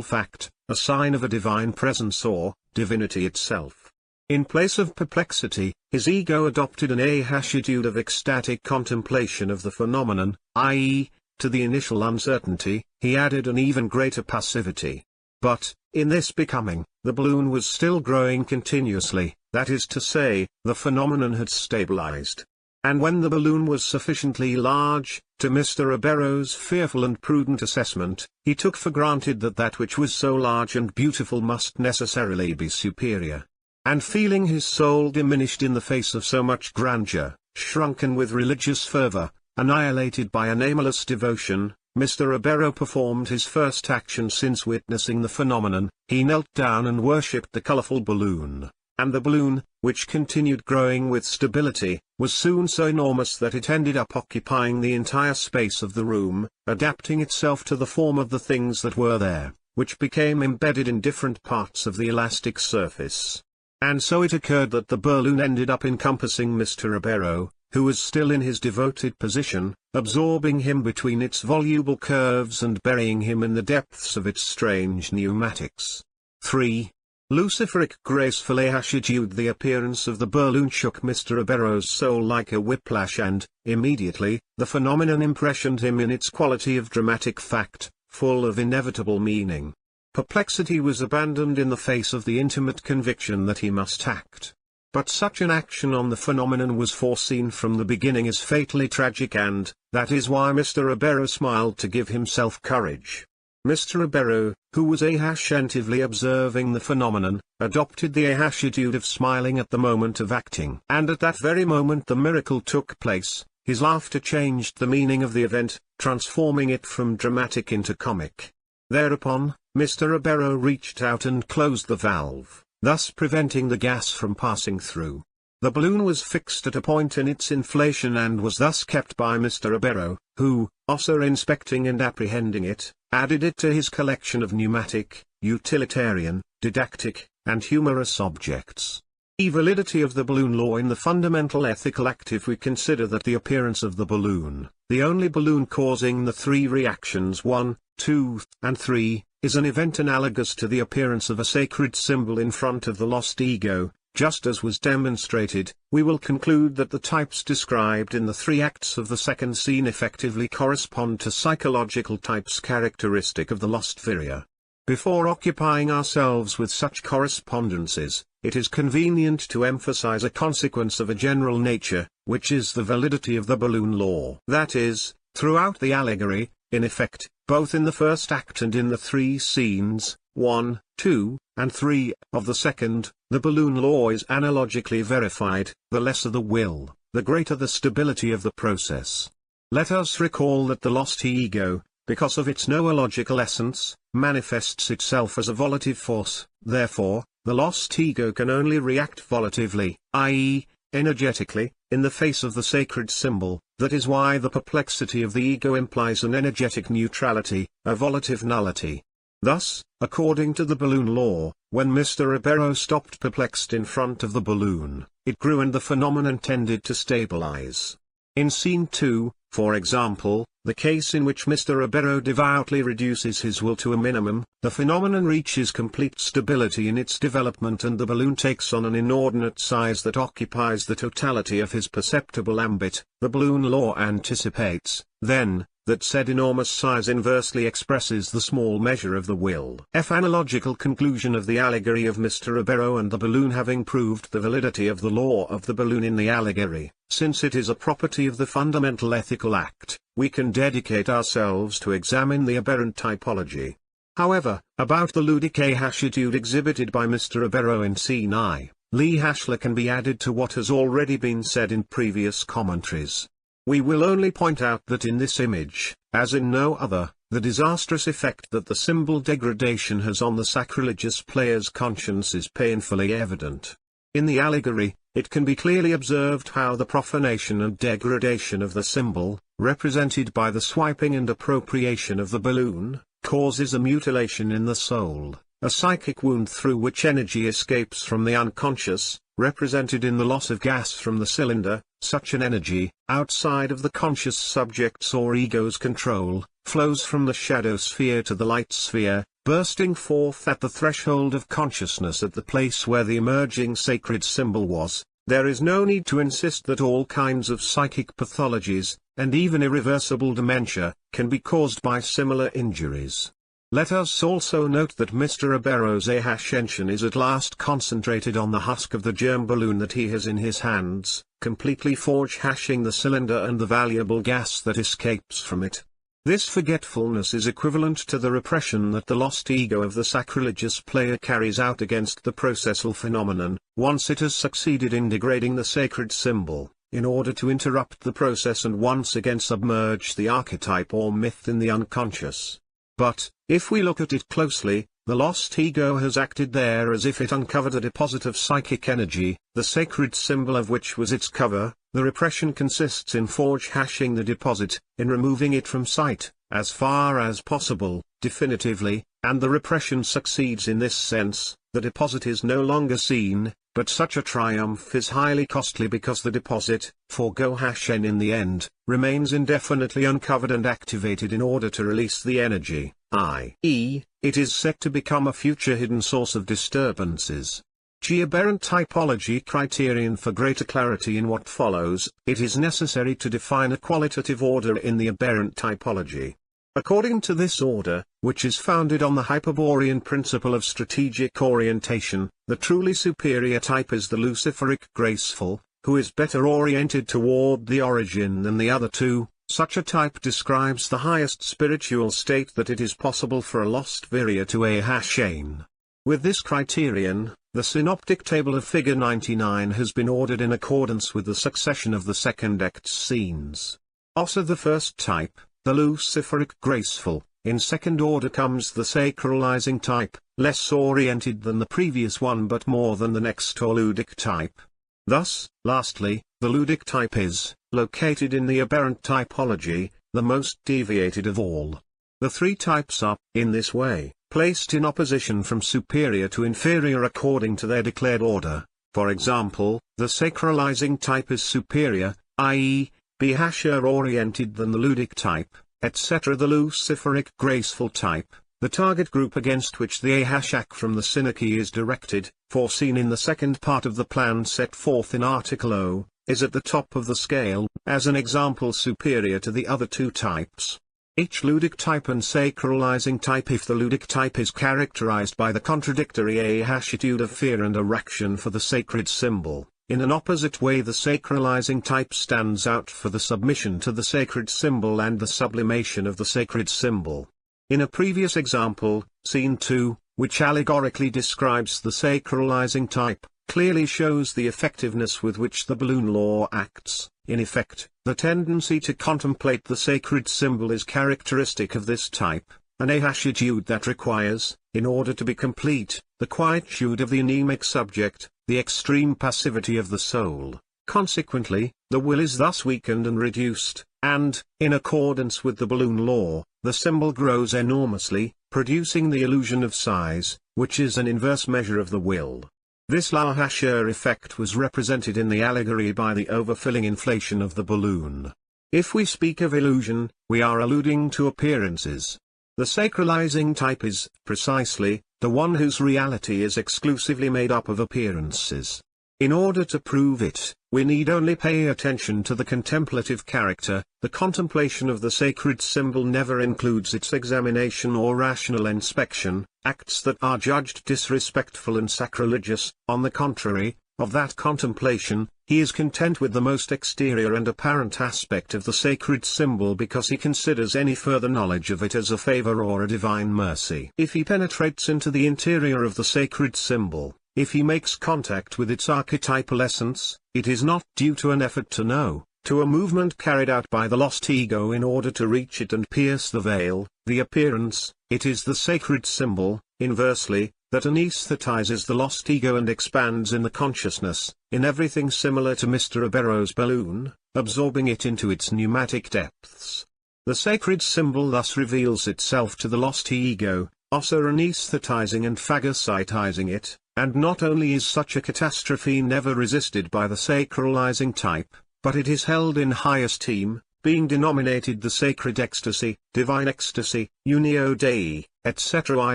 fact, a sign of a divine presence or divinity itself. In place of perplexity, his ego adopted an attitude of ecstatic contemplation of the phenomenon, i.e., to the initial uncertainty, he added an even greater passivity. But, in this becoming, the balloon was still growing continuously, that is to say, the phenomenon had stabilized. And when the balloon was sufficiently large, to Mr. Ribero's fearful and prudent assessment, he took for granted that that which was so large and beautiful must necessarily be superior. And feeling his soul diminished in the face of so much grandeur, shrunken with religious fervor, annihilated by a nameless devotion, Mr. Ribero performed his first action since witnessing the phenomenon. He knelt down and worshipped the colorful balloon. And the balloon, which continued growing with stability, was soon so enormous that it ended up occupying the entire space of the room, adapting itself to the form of the things that were there, which became embedded in different parts of the elastic surface. And so it occurred that the balloon ended up encompassing Mr. Ribero, who was still in his devoted position, absorbing him between its voluble curves and burying him in the depths of its strange pneumatics. 3. Luciferic graceful attitude. The appearance of the balloon shook Mr. Ribero's soul like a whiplash, and, immediately, the phenomenon impressioned him in its quality of dramatic fact, full of inevitable meaning. Perplexity was abandoned in the face of the intimate conviction that he must act. But such an action on the phenomenon was foreseen from the beginning as fatally tragic, and that is why Mr. Ribero smiled to give himself courage. Mr. Ribero, who was attentively observing the phenomenon, adopted the attitude of smiling at the moment of acting. And at that very moment the miracle took place. His laughter changed the meaning of the event, transforming it from dramatic into comic. Thereupon, Mr. Ribero reached out and closed the valve, thus preventing the gas from passing through. The balloon was fixed at a point in its inflation and was thus kept by Mr. Ribero, who, also inspecting and apprehending it, added it to his collection of pneumatic, utilitarian, didactic, and humorous objects. The validity of the balloon law in the fundamental ethical act. If we consider that the appearance of the balloon, the only balloon causing the three reactions 1, 2, and 3, is an event analogous to the appearance of a sacred symbol in front of the lost ego, just as was demonstrated, we will conclude that the types described in the three acts of the second scene effectively correspond to psychological types characteristic of the lost Virya. Before occupying ourselves with such correspondences, it is convenient to emphasize a consequence of a general nature, which is the validity of the balloon law. That is, throughout the allegory, in effect, both in the first act and in the three scenes, 1, 2, and 3, of the second, the balloon law is analogically verified. The lesser the will, the greater the stability of the process. Let us recall that the lost ego, because of its noological essence, manifests itself as a volitive force. Therefore, the lost ego can only react volitively, i.e., energetically, in the face of the sacred symbol. That is why the perplexity of the ego implies an energetic neutrality, a volitive nullity. Thus, according to the balloon law, when Mr. Ribero stopped perplexed in front of the balloon, it grew and the phenomenon tended to stabilize. In scene 2, for example, the case in which Mr. Ribero devoutly reduces his will to a minimum, the phenomenon reaches complete stability in its development and the balloon takes on an inordinate size that occupies the totality of his perceptible ambit. The balloon law anticipates, then, that said enormous size inversely expresses the small measure of the will. Analogical conclusion of the allegory of Mr. Ribero and the balloon. Having proved the validity of the law of the balloon in the allegory, since it is a property of the fundamental ethical act, we can dedicate ourselves to examine the aberrant typology. However, about the ludic attitude exhibited by Mr. Ribero in scene I, Lee Hashler can be added to what has already been said in previous commentaries. We will only point out that in this image, as in no other, the disastrous effect that the symbol degradation has on the sacrilegious player's conscience is painfully evident. In the allegory, it can be clearly observed how the profanation and degradation of the symbol, represented by the swiping and appropriation of the balloon, causes a mutilation in the soul, a psychic wound through which energy escapes from the unconscious, represented in the loss of gas from the cylinder. Such an energy, outside of the conscious subject's or ego's control, flows from the shadow sphere to the light sphere, bursting forth at the threshold of consciousness at the place where the emerging sacred symbol was. There is no need to insist that all kinds of psychic pathologies, and even irreversible dementia, can be caused by similar injuries. Let us also note that Mr. Abero's attention is at last concentrated on the husk of the germ balloon that he has in his hands, completely forge-hashing the cylinder and the valuable gas that escapes from it. This forgetfulness is equivalent to the repression that the lost ego of the sacrilegious player carries out against the processal phenomenon, once it has succeeded in degrading the sacred symbol, in order to interrupt the process and once again submerge the archetype or myth in the unconscious. But, if we look at it closely, the lost ego has acted there as if it uncovered a deposit of psychic energy, the sacred symbol of which was its cover. The repression consists in forge-hashing the deposit, in removing it from sight, as far as possible, definitively, and the repression succeeds in this sense. The deposit is no longer seen, but such a triumph is highly costly because the deposit, forgo-hashen in the end, remains indefinitely uncovered and activated in order to release the energy, i.e., it is set to become a future hidden source of disturbances. Aberrant typology criterion. For greater clarity in what follows, it is necessary to define a qualitative order in the aberrant typology. According to this order, which is founded on the Hyperborean principle of strategic orientation, the truly superior type is the luciferic graceful, who is better oriented toward the origin than the other two. Such a type describes the highest spiritual state that it is possible for a lost virya to attain. With this criterion, the synoptic table of figure 99 has been ordered in accordance with the succession of the second act's scenes. Also the first type, the luciferic graceful, in second order comes the sacralizing type, less oriented than the previous one but more than the next or ludic type. Thus, lastly, the ludic type is, located in the aberrant typology, the most deviated of all. The three types are, in this way, placed in opposition from superior to inferior according to their declared order. For example, the sacralizing type is superior, i.e., be-hasher oriented than the ludic type, etc. The luciferic graceful type, the target group against which the ahashak from the synarchy is directed, foreseen in the second part of the plan set forth in Article O, is at the top of the scale, as an example superior to the other two types. Each ludic type and sacralizing type. If the ludic type is characterized by the contradictory ahashitude of fear and erection for the sacred symbol, in an opposite way the sacralizing type stands out for the submission to the sacred symbol and the sublimation of the sacred symbol. In a previous example, Scene 2, which allegorically describes the sacralizing type, clearly shows the effectiveness with which the balloon law acts. In effect, the tendency to contemplate the sacred symbol is characteristic of this type, an ahashitude that requires, in order to be complete, the quietude of the anemic subject, the extreme passivity of the soul. Consequently, the will is thus weakened and reduced, and, in accordance with the balloon law, the symbol grows enormously, producing the illusion of size, which is an inverse measure of the will. This Lahasher effect was represented in the allegory by the overfilling inflation of the balloon. If we speak of illusion, we are alluding to appearances. The sacralizing type is, precisely, the one whose reality is exclusively made up of appearances. In order to prove it, we need only pay attention to the contemplative character. The contemplation of the sacred symbol never includes its examination or rational inspection, acts that are judged disrespectful and sacrilegious. On the contrary, of that contemplation, he is content with the most exterior and apparent aspect of the sacred symbol because he considers any further knowledge of it as a favor or a divine mercy. If he penetrates into the interior of the sacred symbol, if he makes contact with its archetypal essence, it is not due to an effort to know, to a movement carried out by the lost ego in order to reach it and pierce the veil, the appearance. It is the sacred symbol, inversely, that anesthetizes the lost ego and expands in the consciousness, in everything similar to Mr. Abero's balloon, absorbing it into its pneumatic depths. The sacred symbol thus reveals itself to the lost ego, also anesthetizing and phagocytizing it. And not only is such a catastrophe never resisted by the sacralizing type, but it is held in high esteem, being denominated the sacred ecstasy, divine ecstasy, unio dei, etc. I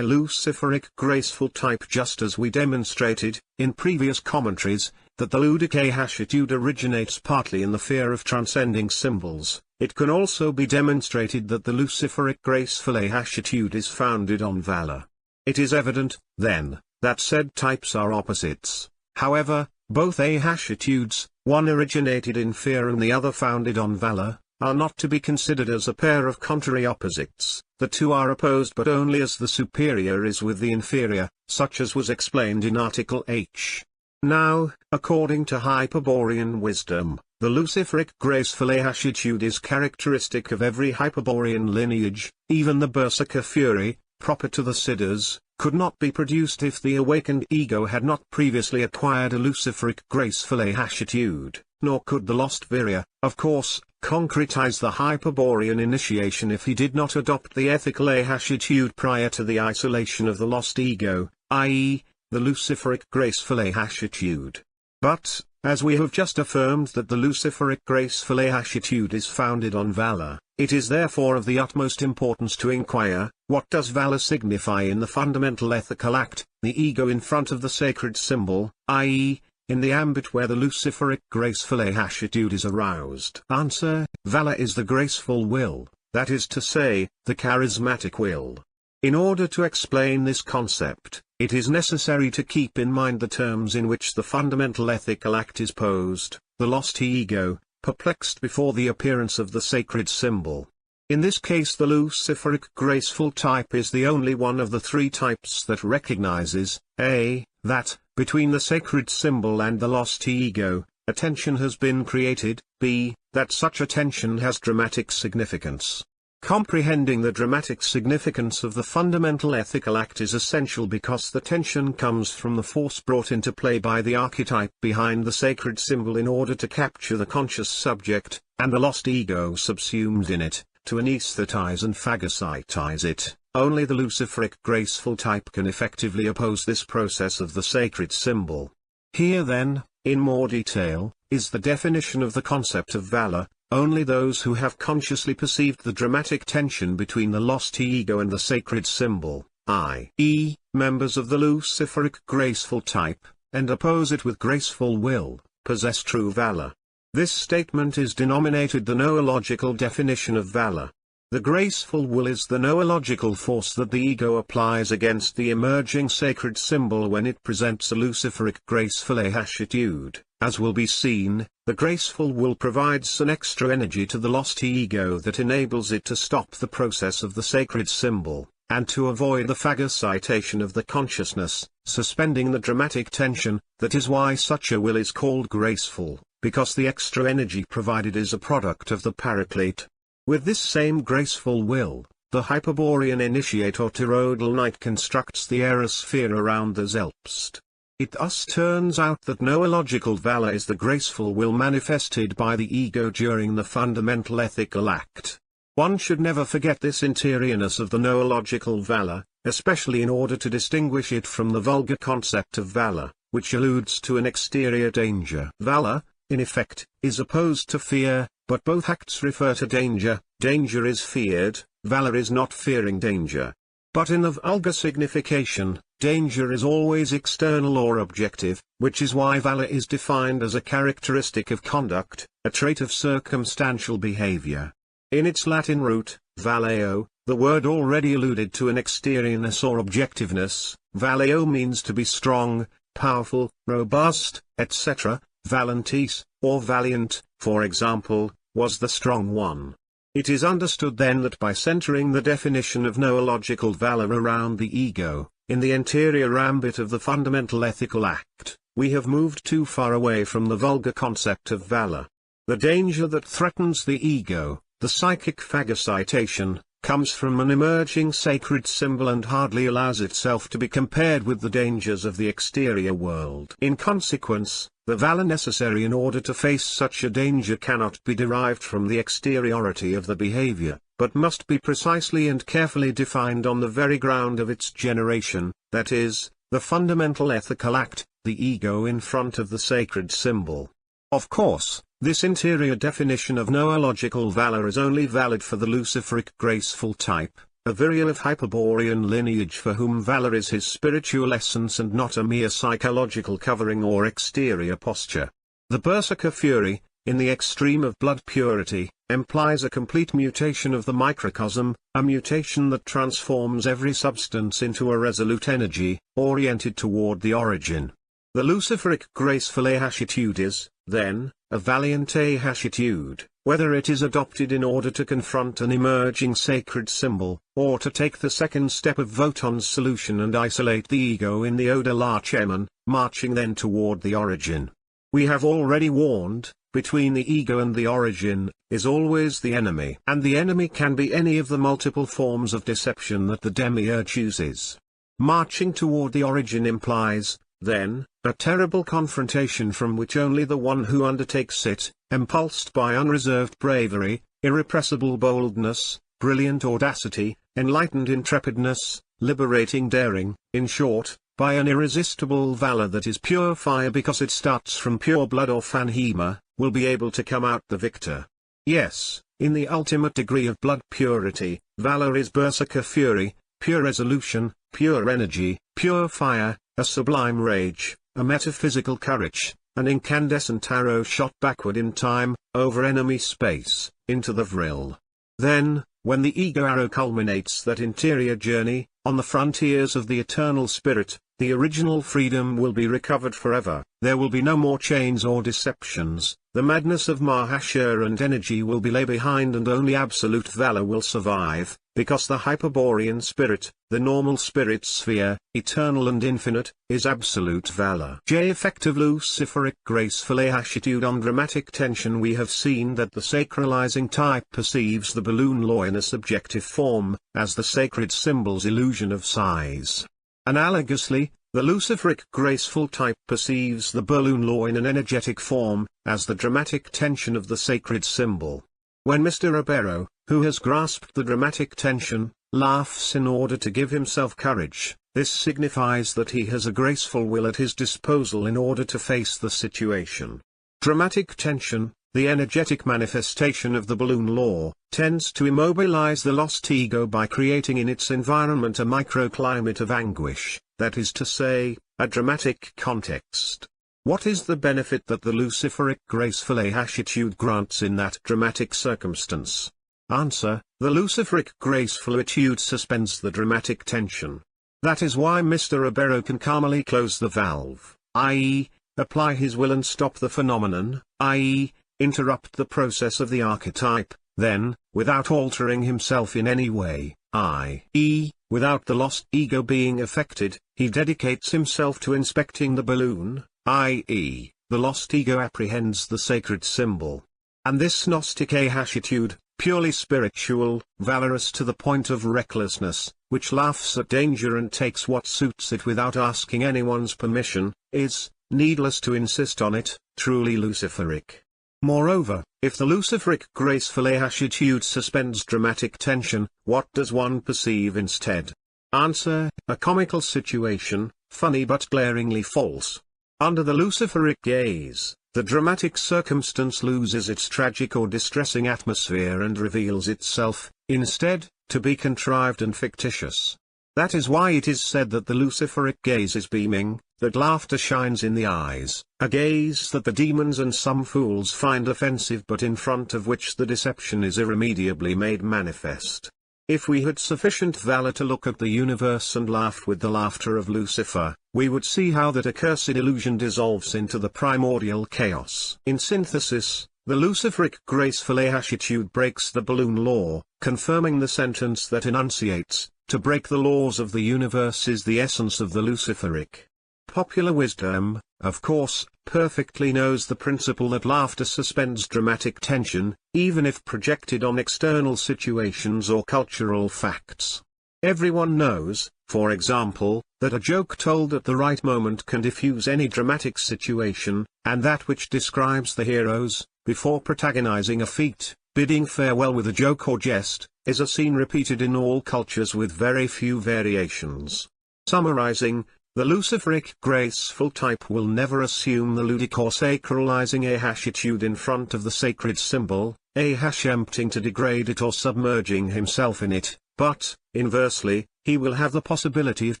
luciferic graceful type. Just as we demonstrated, in previous commentaries, that the ludic attitude originates partly in the fear of transcending symbols, it can also be demonstrated that the luciferic graceful attitude is founded on valor. It is evident, then, that said types are opposites. However, both attitudes, one originated in fear and the other founded on valor, are not to be considered as a pair of contrary opposites. The two are opposed but only as the superior is with the inferior, such as was explained in Article H. Now, according to Hyperborean wisdom, the luciferic graceful attitude is characteristic of every Hyperborean lineage. Even the berserker fury, proper to the Siddhas, could not be produced if the awakened ego had not previously acquired a luciferic graceful attitude, nor could the lost virya, of course, concretize the Hyperborean initiation if he did not adopt the ethical attitude prior to the isolation of the lost ego, i.e., the luciferic graceful attitude. But, as we have just affirmed that the luciferic graceful attitude is founded on valor, it is therefore of the utmost importance to inquire, what does valor signify in the fundamental ethical act, the ego in front of the sacred symbol, i.e., in the ambit where the luciferic graceful attitude is aroused? Answer: valor is the graceful will, that is to say, the charismatic will. In order to explain this concept, it is necessary to keep in mind the terms in which the fundamental ethical act is posed. The lost ego, perplexed before the appearance of the sacred symbol. In this case the luciferic graceful type is the only one of the three types that recognizes, a, that, between the sacred symbol and the lost ego, a tension has been created, b, that such a tension has dramatic significance. Comprehending the dramatic significance of the fundamental ethical act is essential because the tension comes from the force brought into play by the archetype behind the sacred symbol in order to capture the conscious subject, and the lost ego subsumed in it, to anesthetize and phagocytize it. Only the luciferic graceful type can effectively oppose this process of the sacred symbol. Here then, in more detail, is the definition of the concept of valor. Only those who have consciously perceived the dramatic tension between the lost ego and the sacred symbol, i.e., members of the luciferic graceful type, and oppose it with graceful will, possess true valor. This statement is denominated the noological definition of valor. The graceful will is the noological force that the ego applies against the emerging sacred symbol when it presents a luciferic graceful attitude. As will be seen, the graceful will provides an extra energy to the lost ego that enables it to stop the process of the sacred symbol, and to avoid the phagocytation of the consciousness, suspending the dramatic tension. That is why such a will is called graceful, because the extra energy provided is a product of the paraclete. With this same graceful will, the Hyperborean initiate or toroidal knight constructs the aerosphere around the Zelpst. It thus turns out that noological valor is the graceful will manifested by the ego during the fundamental ethical act. One should never forget this interiorness of the noological valor, especially in order to distinguish it from the vulgar concept of valor, which alludes to an exterior danger. Valor, in effect, is opposed to fear, but both acts refer to danger. Danger is feared, valor is not fearing danger. But in the vulgar signification, danger is always external or objective, which is why valor is defined as a characteristic of conduct, a trait of circumstantial behavior. In its Latin root, valeo, the word already alluded to an exteriourness or objectiveness. Valeo means to be strong, powerful, robust, etc. Valentis, or valiant, for example, was the strong one. It is understood then that by centering the definition of noological valor around the ego, in the interior ambit of the fundamental ethical act, we have moved too far away from the vulgar concept of valor. The danger that threatens the ego, the psychic phagocytation, comes from an emerging sacred symbol and hardly allows itself to be compared with the dangers of the exterior world. In consequence, the valor necessary in order to face such a danger cannot be derived from the exteriority of the behavior, but must be precisely and carefully defined on the very ground of its generation, that is, the fundamental ethical act, the ego in front of the sacred symbol. Of course, this interior definition of noological valor is only valid for the luciferic graceful type, a virial of Hyperborean lineage for whom valor is his spiritual essence and not a mere psychological covering or exterior posture. The berserker fury, in the extreme of blood purity, implies a complete mutation of the microcosm, a mutation that transforms every substance into a resolute energy, oriented toward the origin. The luciferic graceful ahashitude is, then, a valiant ahashitude, whether it is adopted in order to confront an emerging sacred symbol, or to take the second step of Wotan's solution and isolate the ego in the Oda Lacheman, marching then toward the origin. We have already warned, between the ego and the origin, is always the enemy. And the enemy can be any of the multiple forms of deception that the demiurge uses. Marching toward the origin implies, then, a terrible confrontation from which only the one who undertakes it, impulsed by unreserved bravery, irrepressible boldness, brilliant audacity, enlightened intrepidness, liberating daring, in short, by an irresistible valor that is pure fire because it starts from pure blood or phanhema, will be able to come out the victor. Yes, in the ultimate degree of blood purity, valor is berserker fury, pure resolution, pure energy, pure fire, a sublime rage, a metaphysical courage, an incandescent arrow shot backward in time, over enemy space, into the vril. Then, when the ego arrow culminates that interior journey, on the frontiers of the eternal spirit, the original freedom will be recovered forever. There will be no more chains or deceptions, the madness of Mahashur and energy will be lay behind and only absolute valor will survive, because the Hyperborean spirit, the normal spirit sphere, eternal and infinite, is absolute valor. Effect of luciferic graceful ahashitude on dramatic tension. We have seen that the sacralizing type perceives the balloon law in a subjective form, as the sacred symbol's illusion of size. Analogously, the luciferic graceful type perceives the balloon law in an energetic form, as the dramatic tension of the sacred symbol. When Mr. Ribeiro, who has grasped the dramatic tension, laughs in order to give himself courage, this signifies that he has a graceful will at his disposal in order to face the situation. Dramatic tension, the energetic manifestation of the balloon law, tends to immobilize the lost ego by creating in its environment a microclimate of anguish, that is to say, a dramatic context. What is the benefit that the luciferic graceful ahashitude grants in that dramatic circumstance? Answer: the luciferic graceful attitude suspends the dramatic tension. That is why Mr. Ribeiro can calmly close the valve, i.e., apply his will and stop the phenomenon, i.e., interrupt the process of the archetype, then, without altering himself in any way, i.e., without the lost ego being affected, he dedicates himself to inspecting the balloon, i.e., the lost ego apprehends the sacred symbol. And this Gnostic ahashitude, purely spiritual, valorous to the point of recklessness, which laughs at danger and takes what suits it without asking anyone's permission, is, needless to insist on it, truly luciferic. Moreover, if the luciferic graceful ahashitude suspends dramatic tension, what does one perceive instead? Answer: a comical situation, funny but glaringly false. Under the luciferic gaze, the dramatic circumstance loses its tragic or distressing atmosphere and reveals itself, instead, to be contrived and fictitious. That is why it is said that the luciferic gaze is beaming, that laughter shines in the eyes, a gaze that the demons and some fools find offensive but in front of which the deception is irremediably made manifest. If we had sufficient valor to look at the universe and laugh with the laughter of Lucifer, we would see how that accursed illusion dissolves into the primordial chaos. In synthesis, the luciferic graceful ahashitude breaks the balloon law, confirming the sentence that enunciates, to break the laws of the universe is the essence of the luciferic. Popular wisdom, of course, perfectly knows the principle that laughter suspends dramatic tension, even if projected on external situations or cultural facts. Everyone knows, for example, that a joke told at the right moment can diffuse any dramatic situation, and that which describes the heroes, before protagonizing a feat, bidding farewell with a joke or jest, is a scene repeated in all cultures with very few variations. Summarizing, the luciferic graceful type will never assume the ludic or sacralizing ahashitude in front of the sacred symbol, attempting to degrade it or submerging himself in it, But, inversely, he will have the possibility of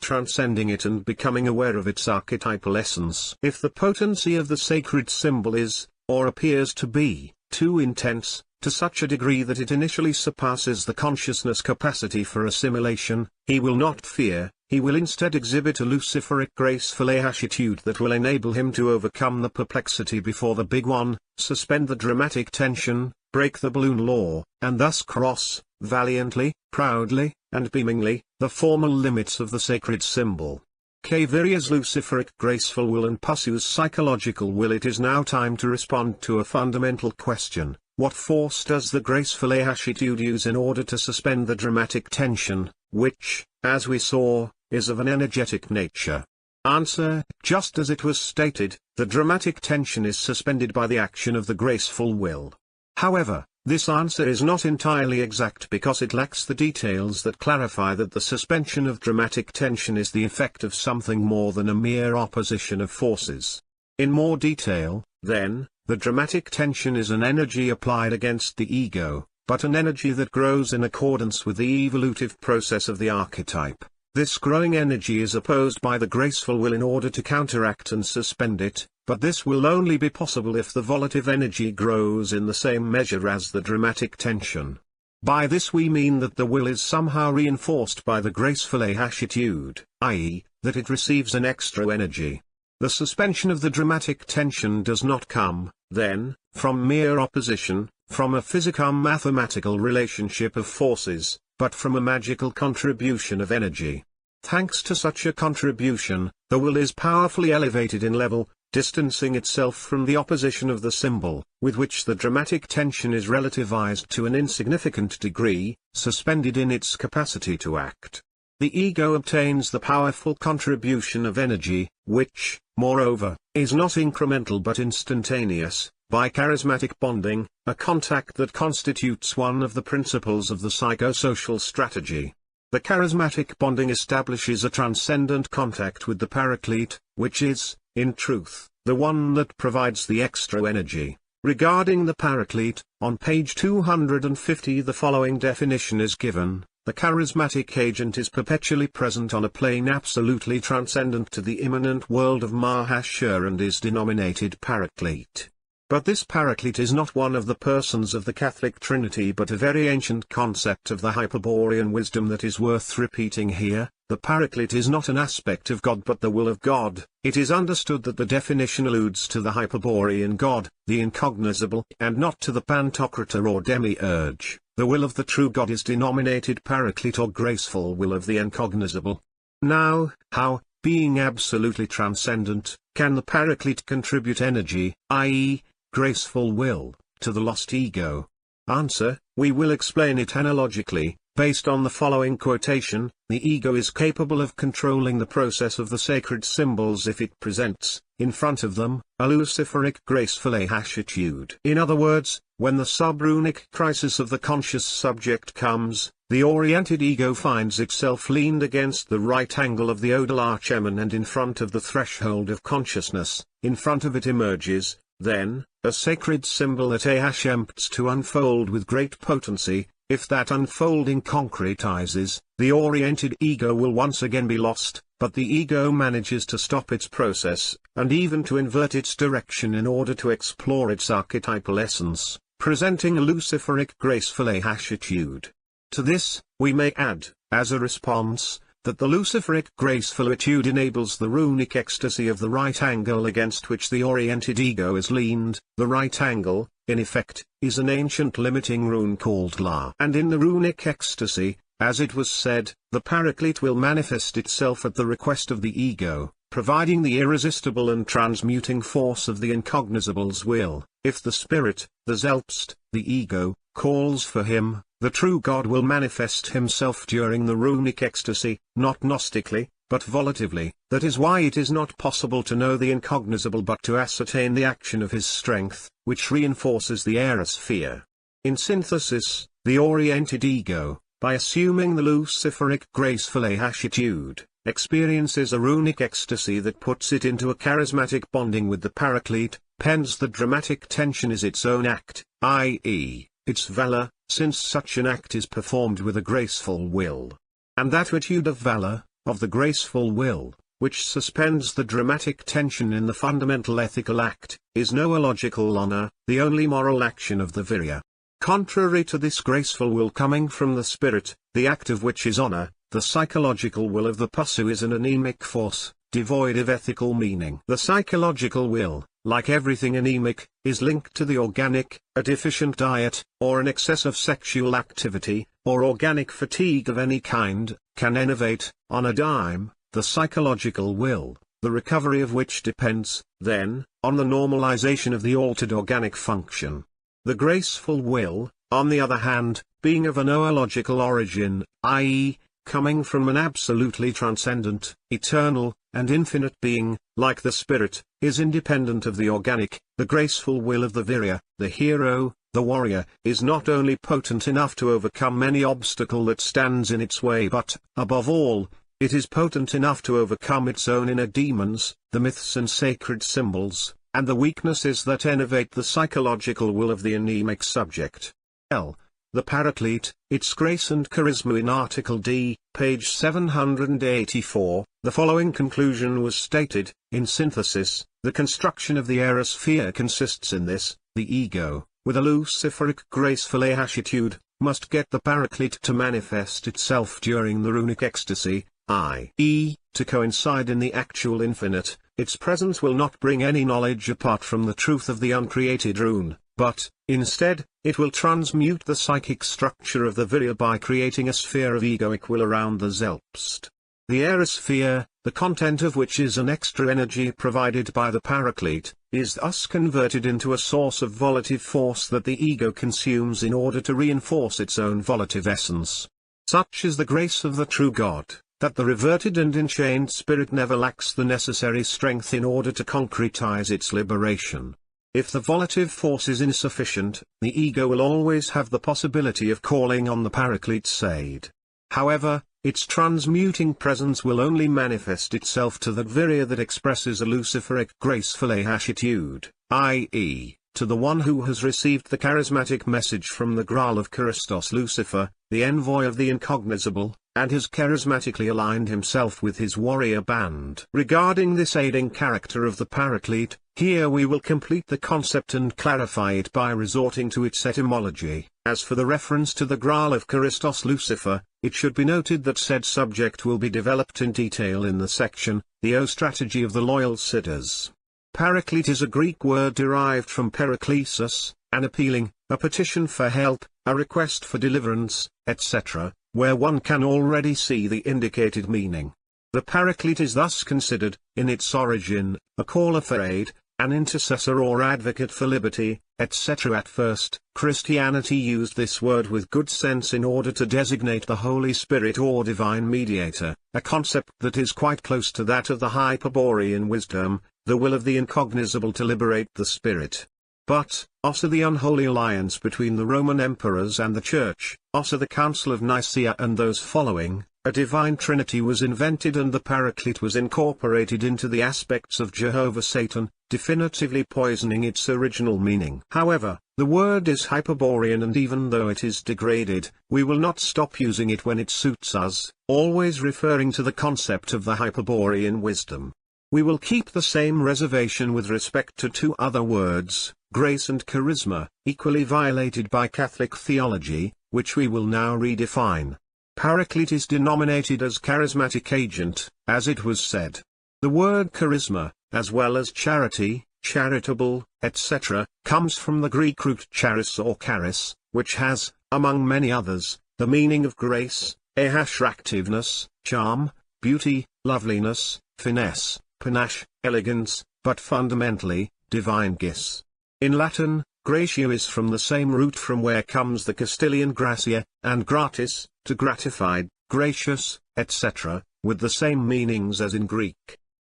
transcending it and becoming aware of its archetypal essence. If the potency of the sacred symbol is, or appears to be, too intense, to such a degree that it initially surpasses the consciousness capacity for assimilation, he will not fear, he will instead exhibit a luciferic graceful attitude that will enable him to overcome the perplexity before the big one, suspend the dramatic tension, break the balloon law, and thus cross, valiantly, proudly, and beamingly, the formal limits of the sacred symbol. Kaviria's luciferic graceful will and Pussu's psychological will. It is now time to respond to a fundamental question. What force does the graceful attitude use in order to suspend the dramatic tension, which, as we saw, is of an energetic nature? Answer: just as it was stated, the dramatic tension is suspended by the action of the graceful will. However, this answer is not entirely exact because it lacks the details that clarify that the suspension of dramatic tension is the effect of something more than a mere opposition of forces. In more detail, then, the dramatic tension is an energy applied against the ego, but an energy that grows in accordance with the evolutive process of the archetype. This growing energy is opposed by the graceful will in order to counteract and suspend it, but this will only be possible if the volitive energy grows in the same measure as the dramatic tension. By this we mean that the will is somehow reinforced by the graceful attitude, i.e., that it receives an extra energy. The suspension of the dramatic tension does not come, then, from mere opposition, from a physico-mathematical relationship of forces, but from a magical contribution of energy. Thanks to such a contribution, the will is powerfully elevated in level, distancing itself from the opposition of the symbol, with which the dramatic tension is relativized to an insignificant degree, suspended in its capacity to act. The ego obtains the powerful contribution of energy, which, moreover, is not incremental but instantaneous, by charismatic bonding, a contact that constitutes one of the principles of the psychosocial strategy. The charismatic bonding establishes a transcendent contact with the Paraclete, which is, in truth, the one that provides the extra energy. Regarding the Paraclete, on page 250 the following definition is given: the charismatic agent is perpetually present on a plane absolutely transcendent to the immanent world of Mahashur and is denominated Paraclete. But this Paraclete is not one of the persons of the Catholic Trinity but a very ancient concept of the Hyperborean wisdom that is worth repeating here. The Paraclete is not an aspect of God but the will of God. It is understood that the definition alludes to the Hyperborean God, the incognizable, and not to the Pantocrator or Demiurge. The will of the true God is denominated Paraclete or graceful will of the incognizable. Now, how, being absolutely transcendent, can the Paraclete contribute energy, i.e., graceful will, to the lost ego? Answer: we will explain it analogically, based on the following quotation: the ego is capable of controlling the process of the sacred symbols if it presents, in front of them, a luciferic graceful attitude. In other words, when the subrunic crisis of the conscious subject comes, the oriented ego finds itself leaned against the right angle of the odal archeman and in front of the threshold of consciousness. In front of it emerges, then, a sacred symbol that attempts to unfold with great potency. If that unfolding concretizes, the oriented ego will once again be lost, but the ego manages to stop its process, and even to invert its direction in order to explore its archetypal essence, presenting a luciferic graceful attitude. To this, we may add, as a response, that the luciferic graceful attitude enables the runic ecstasy of the right angle against which the oriented ego is leaned. The right angle, in effect, is an ancient limiting rune called La. And in the runic ecstasy, as it was said, the Paraclete will manifest itself at the request of the ego, providing the irresistible and transmuting force of the incognizable's will. If the spirit, the Selbst, the ego, calls for him, the true God will manifest himself during the runic ecstasy, not gnostically, but volitively. That is why it is not possible to know the incognizable but to ascertain the action of his strength, which reinforces the aerosphere. In synthesis, the oriented ego, by assuming the luciferic graceful attitude, experiences a runic ecstasy that puts it into a charismatic bonding with the Paraclete. Hence the dramatic tension is its own act, i.e., its valor, since such an act is performed with a graceful will. And that attitude of valor, of the graceful will, which suspends the dramatic tension in the fundamental ethical act, is noological honor, the only moral action of the virya. Contrary to this graceful will coming from the spirit, the act of which is honor, the psychological will of the Pasu is an anemic force, devoid of ethical meaning. The psychological will, like everything anemic, is linked to the organic. A deficient diet, or an excess of sexual activity, or organic fatigue of any kind, can enervate, on a dime, the psychological will, the recovery of which depends, then, on the normalization of the altered organic function. The graceful will, on the other hand, being of a noological origin, i.e., coming from an absolutely transcendent, eternal, and infinite being, like the spirit, is independent of the organic. The graceful will of the virya, the hero, the warrior, is not only potent enough to overcome any obstacle that stands in its way but, above all, it is potent enough to overcome its own inner demons, the myths and sacred symbols, and the weaknesses that enervate the psychological will of the anemic subject. L. The Paraclete, its grace and charisma. In Article D, page 784, the following conclusion was stated: in synthesis, the construction of the aerosphere consists in this: the ego, with a luciferic graceful attitude, must get the Paraclete to manifest itself during the runic ecstasy, i.e., to coincide in the actual infinite. Its presence will not bring any knowledge apart from the truth of the uncreated rune, but, instead, it will transmute the psychic structure of the virya by creating a sphere of egoic will around the Zelpst. The aerosphere, the content of which is an extra energy provided by the Paraclete, is thus converted into a source of volitive force that the ego consumes in order to reinforce its own volitive essence. Such is the grace of the true God, that the reverted and enchained spirit never lacks the necessary strength in order to concretize its liberation. If the volitive force is insufficient, the ego will always have the possibility of calling on the Paraclete's aid. However, its transmuting presence will only manifest itself to that virya that expresses a luciferic graceful attitude, i.e., to the one who has received the charismatic message from the Graal of Christos Lucifer, the envoy of the incognizable, and has charismatically aligned himself with his warrior band. Regarding this aiding character of the Paraclete, here we will complete the concept and clarify it by resorting to its etymology. As for the reference to the Graal of Christos Lucifer, it should be noted that said subject will be developed in detail in the section, The O Strategy of the Loyal Siddhas. Paraclete is a Greek word derived from paraklesis, an appealing, a petition for help, a request for deliverance, etc., where one can already see the indicated meaning. The Paraclete is thus considered, in its origin, a caller for aid, an intercessor or advocate for liberty, etc. At first, Christianity used this word with good sense in order to designate the Holy Spirit or divine mediator, a concept that is quite close to that of the Hyperborean Wisdom, the will of the incognizable to liberate the spirit. But, also the unholy alliance between the Roman emperors and the Church, also the Council of Nicaea and those following, a divine trinity was invented and the Paraclete was incorporated into the aspects of Jehovah Satan, definitively poisoning its original meaning. However, the word is Hyperborean, and even though it is degraded, we will not stop using it when it suits us, always referring to the concept of the Hyperborean wisdom. We will keep the same reservation with respect to two other words, grace and charisma, equally violated by Catholic theology, which we will now redefine. Paraclete is denominated as charismatic agent, as it was said. The word charisma, as well as charity, charitable, etc., comes from the Greek root charis or charis, which has, among many others, the meaning of grace, attractiveness, charm, beauty, loveliness, finesse, panache, elegance, but fundamentally, divine gis. In Latin, gratia is from the same root from where comes the Castilian gratia, and gratis, to gratified, gracious, etc., with the same meanings as in Greek.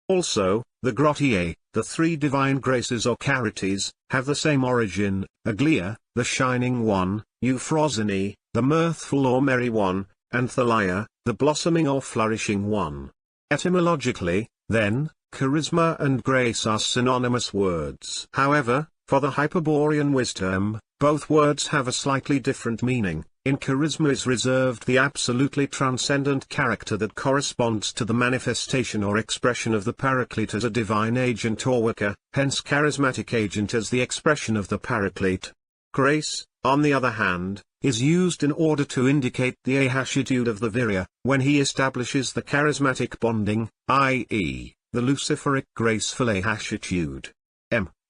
Also, the gratiae, the three divine graces or charities, have the same origin: aglia, the shining one; euphrosyne, the mirthful or merry one; and thalia, the blossoming or flourishing one. Etymologically, then, charisma and grace are synonymous words. However, For the Hyperborean Wisdom, both words have a slightly different meaning. In charisma is reserved the absolutely transcendent character that corresponds to the manifestation or expression of the Paraclete as a divine agent or worker, hence charismatic agent as the expression of the Paraclete. Grace, on the other hand, is used in order to indicate the ahashitude of the Virya, when he establishes the charismatic bonding, i.e., the Luciferic graceful ahashitude.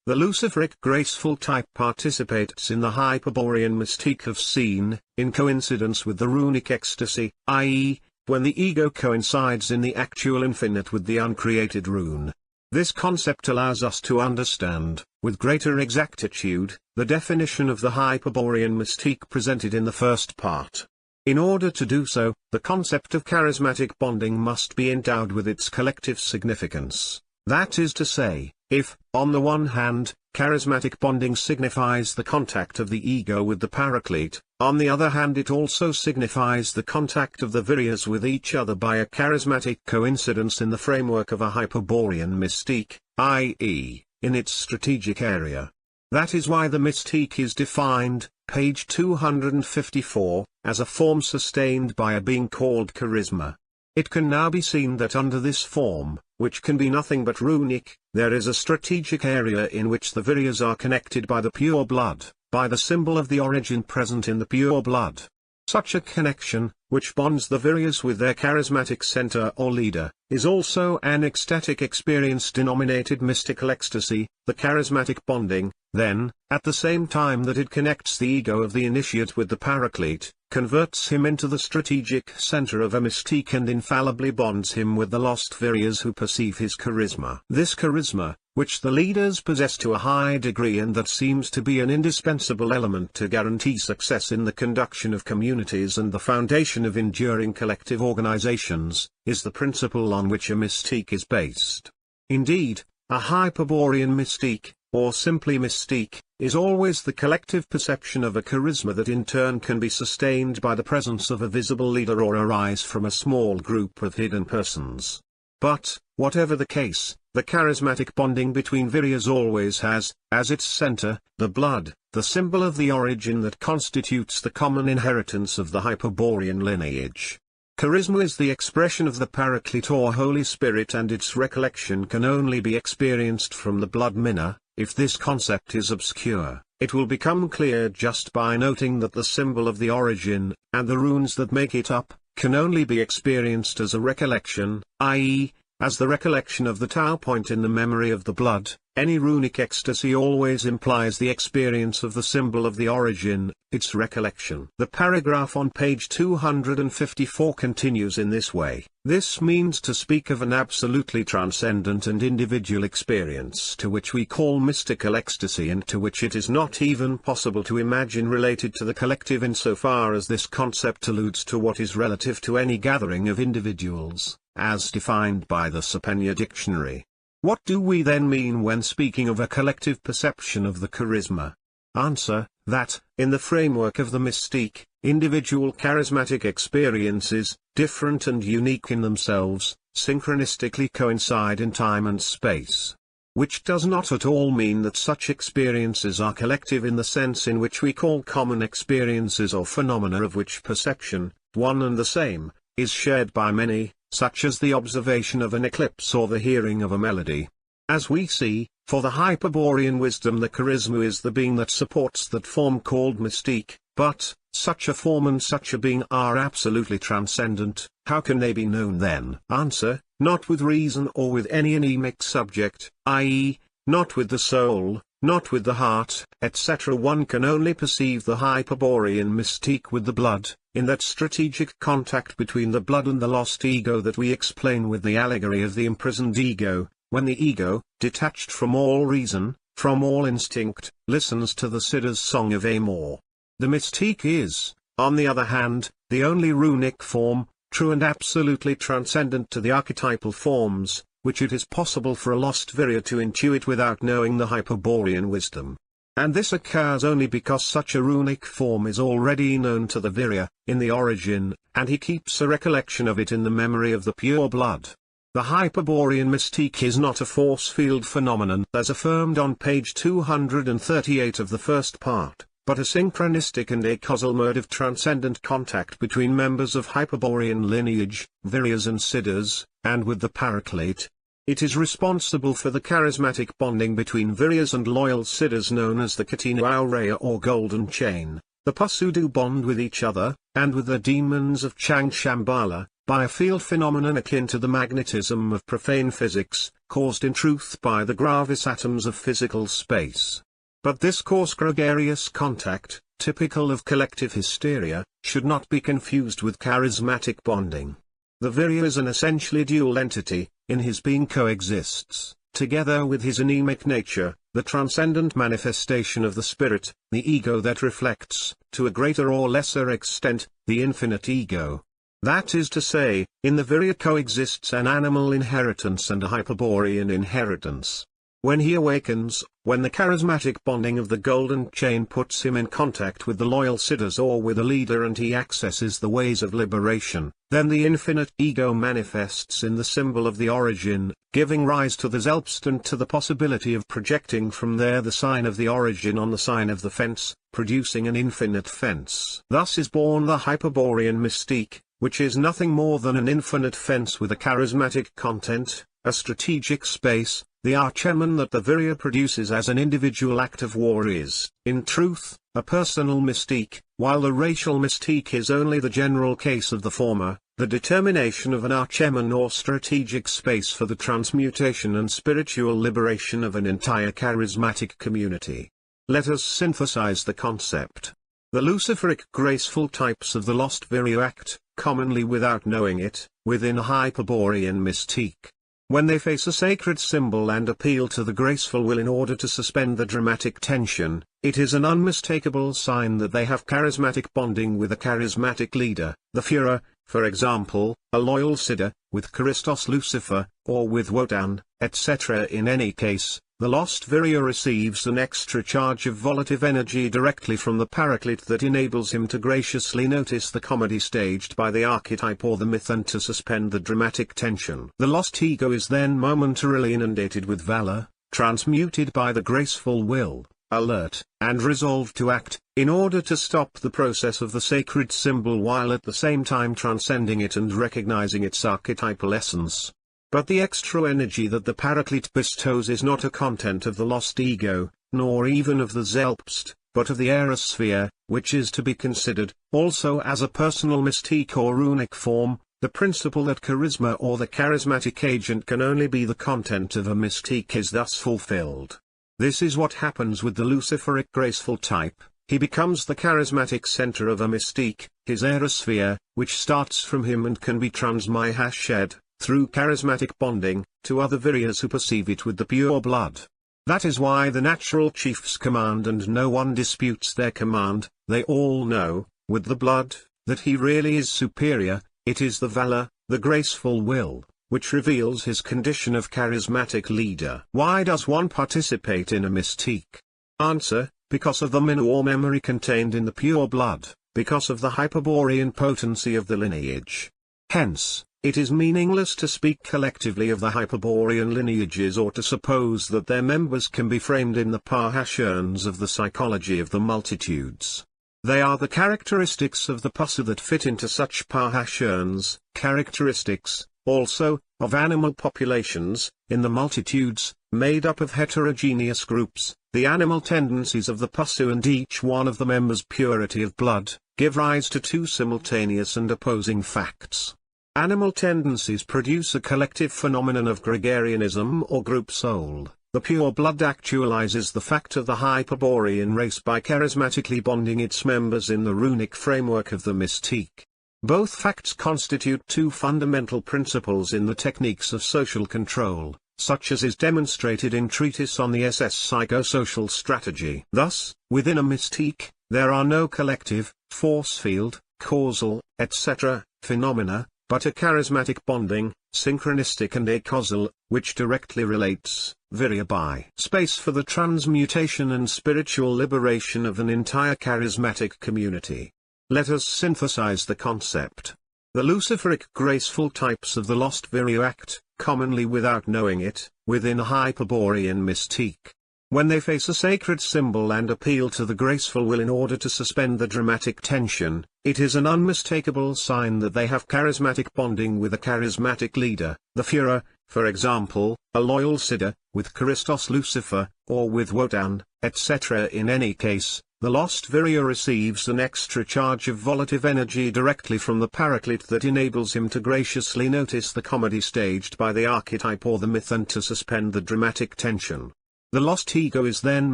The Luciferic graceful type participates in the Hyperborean mystique of scene, in coincidence with the runic ecstasy, i.e., when the ego coincides in the actual infinite with the uncreated rune. This concept allows us to understand, with greater exactitude, the definition of the Hyperborean mystique presented in the first part. In order to do so, the concept of charismatic bonding must be endowed with its collective significance. That is to say, if, on the one hand, charismatic bonding signifies the contact of the ego with the Paraclete, on the other hand it also signifies the contact of the Viryas with each other by a charismatic coincidence in the framework of a Hyperborean mystique, i.e., in its strategic area. That is why the mystique is defined, page 254, as a form sustained by a being called charisma. It can now be seen that under this form, which can be nothing but runic, there is a strategic area in which the Viryas are connected by the pure blood, by the symbol of the origin present in the pure blood. Such a connection, which bonds the Viryas with their charismatic center or leader, is also an ecstatic experience denominated mystical ecstasy, the charismatic bonding, then, at the same time that it connects the ego of the initiate with the Paraclete, converts him into the strategic center of a mystique and infallibly bonds him with the lost Viryas who perceive his charisma. This charisma, which the leaders possess to a high degree and that seems to be an indispensable element to guarantee success in the conduction of communities and the foundation of enduring collective organizations, is the principle on which a mystique is based. Indeed, a Hyperborean mystique, or simply mystique, is always the collective perception of a charisma that in turn can be sustained by the presence of a visible leader or arise from a small group of hidden persons. But, whatever the case, the charismatic bonding between Viryas always has, as its center, the blood, the symbol of the origin that constitutes the common inheritance of the Hyperborean lineage. Charisma is the expression of the Paraclete or Holy Spirit and its recollection can only be experienced from the blood minna. If this concept is obscure, it will become clear just by noting that the symbol of the origin, and the runes that make it up, can only be experienced as a recollection, i.e., as the recollection of the Tau point in the memory of the blood. Any runic ecstasy always implies the experience of the symbol of the origin, its recollection. The paragraph on page 254 continues in this way. This means to speak of an absolutely transcendent and individual experience to which we call mystical ecstasy and to which it is not even possible to imagine related to the collective insofar as this concept alludes to what is relative to any gathering of individuals, as defined by the Sapenya dictionary. What do we then mean when speaking of a collective perception of the charisma? Answer, that, in the framework of the mystique, individual charismatic experiences, different and unique in themselves, synchronistically coincide in time and space. Which does not at all mean that such experiences are collective in the sense in which we call common experiences or phenomena of which perception, one and the same, is shared by many, such as the observation of an eclipse or the hearing of a melody. As we see, for the Hyperborean wisdom the charisma is the being that supports that form called mystique, but, such a form and such a being are absolutely transcendent. How can they be known then? Answer, not with reason or with any anemic subject, i.e., not with the soul, not with the heart, etc. One can only perceive the Hyperborean mystique with the blood, in that strategic contact between the blood and the lost ego that we explain with the allegory of the imprisoned ego, when the ego, detached from all reason, from all instinct, listens to the Siddha's song of Amor. The mystique is, on the other hand, the only runic form, true and absolutely transcendent to the archetypal forms, which it is possible for a lost Virya to intuit without knowing the Hyperborean wisdom. And this occurs only because such a runic form is already known to the Virya, in the origin, and he keeps a recollection of it in the memory of the pure blood. The Hyperborean mystique is not a force field phenomenon as affirmed on page 238 of the first part, but a synchronistic and acausal mode of transcendent contact between members of Hyperborean lineage, Viryas and Siddhas, and with the Paraclete. It is responsible for the charismatic bonding between Viryas and loyal Siddhas known as the Katina Aurea or Golden Chain. The Pasu do bond with each other, and with the demons of Chang Shambhala, by a field phenomenon akin to the magnetism of profane physics, caused in truth by the gravis atoms of physical space. But this coarse gregarious contact, typical of collective hysteria, should not be confused with charismatic bonding. The Virya is an essentially dual entity, in his being coexists, together with his anemic nature, the transcendent manifestation of the spirit, the ego that reflects, to a greater or lesser extent, the infinite ego. That is to say, in the Virya coexists an animal inheritance and a Hyperborean inheritance. When he awakens, when the charismatic bonding of the golden chain puts him in contact with the loyal Siddhas or with a leader and he accesses the ways of liberation, then the infinite ego manifests in the symbol of the origin, giving rise to the Zelpst and to the possibility of projecting from there the sign of the origin on the sign of the fence, producing an infinite fence. Thus is born the Hyperborean mystique, which is nothing more than an infinite fence with a charismatic content, a strategic space. The archeman that the Virya produces as an individual act of war is, in truth, a personal mystique, while the racial mystique is only the general case of the former, the determination of an archeman or strategic space for the transmutation and spiritual liberation of an entire charismatic community. Let us synthesize the concept. The luciferic graceful types of the lost Virya act, commonly without knowing it, within a Hyperborean mystique. When they face a sacred symbol and appeal to the graceful will in order to suspend the dramatic tension, it is an unmistakable sign that they have charismatic bonding with a charismatic leader, the Führer, for example, a loyal Siddha, with Christos Lucifer, or with Wotan, etc. In any case, the lost Virya receives an extra charge of volitive energy directly from the Paraclete that enables him to graciously notice the comedy staged by the archetype or the myth and to suspend the dramatic tension. The lost ego is then momentarily inundated with valor, transmuted by the graceful will, alert, and resolved to act, in order to stop the process of the sacred symbol while at the same time transcending it and recognizing its archetypal essence. But the extra energy that the Paraclete bestows is not a content of the lost ego, nor even of the Zelpst, but of the aerosphere, which is to be considered, also as a personal mystique or runic form. The principle that charisma or the charismatic agent can only be the content of a mystique is thus fulfilled. This is what happens with the luciferic graceful type. He becomes the charismatic center of a mystique, his aerosphere, which starts from him and can be transmitted, through charismatic bonding, to other Viryas who perceive it with the pure blood. That is why the natural chiefs command and no one disputes their command. They all know, with the blood, that he really is superior. It is the valor, the graceful will, which reveals his condition of charismatic leader. Why does one participate in a mystique? Answer: because of the minu or memory contained in the pure blood, because of the Hyperborean potency of the lineage. Hence, it is meaningless to speak collectively of the Hyperborean lineages or to suppose that their members can be framed in the Parhashurns of the psychology of the multitudes. They are the characteristics of the Pasu that fit into such Parhashurns, characteristics, also, of animal populations, in the multitudes, made up of heterogeneous groups. The animal tendencies of the Pasu and each one of the members' purity of blood, give rise to two simultaneous and opposing facts. Animal tendencies produce a collective phenomenon of gregarianism or group soul. The pure blood actualizes the fact of the Hyperborean race by charismatically bonding its members in the runic framework of the mystique. Both facts constitute two fundamental principles in the techniques of social control, such as is demonstrated in Treatise on the SS Psychosocial Strategy. Thus, within a mystique, there are no collective, force field, causal, etc., phenomena, but a charismatic bonding, synchronistic and acausal, which directly relates, Virya by space for the transmutation and spiritual liberation of an entire charismatic community. Let us synthesize the concept. The luciferic graceful types of the lost Virya act, commonly without knowing it, within a Hyperborean mystique. When they face a sacred symbol and appeal to the graceful will in order to suspend the dramatic tension, it is an unmistakable sign that they have charismatic bonding with a charismatic leader, the Führer, for example, a loyal Siddha, with Christos Lucifer, or with Wotan, etc. In any case, the lost Virya receives an extra charge of volitive energy directly from the Paraclete that enables him to graciously notice the comedy staged by the archetype or the myth and to suspend the dramatic tension. The lost ego is then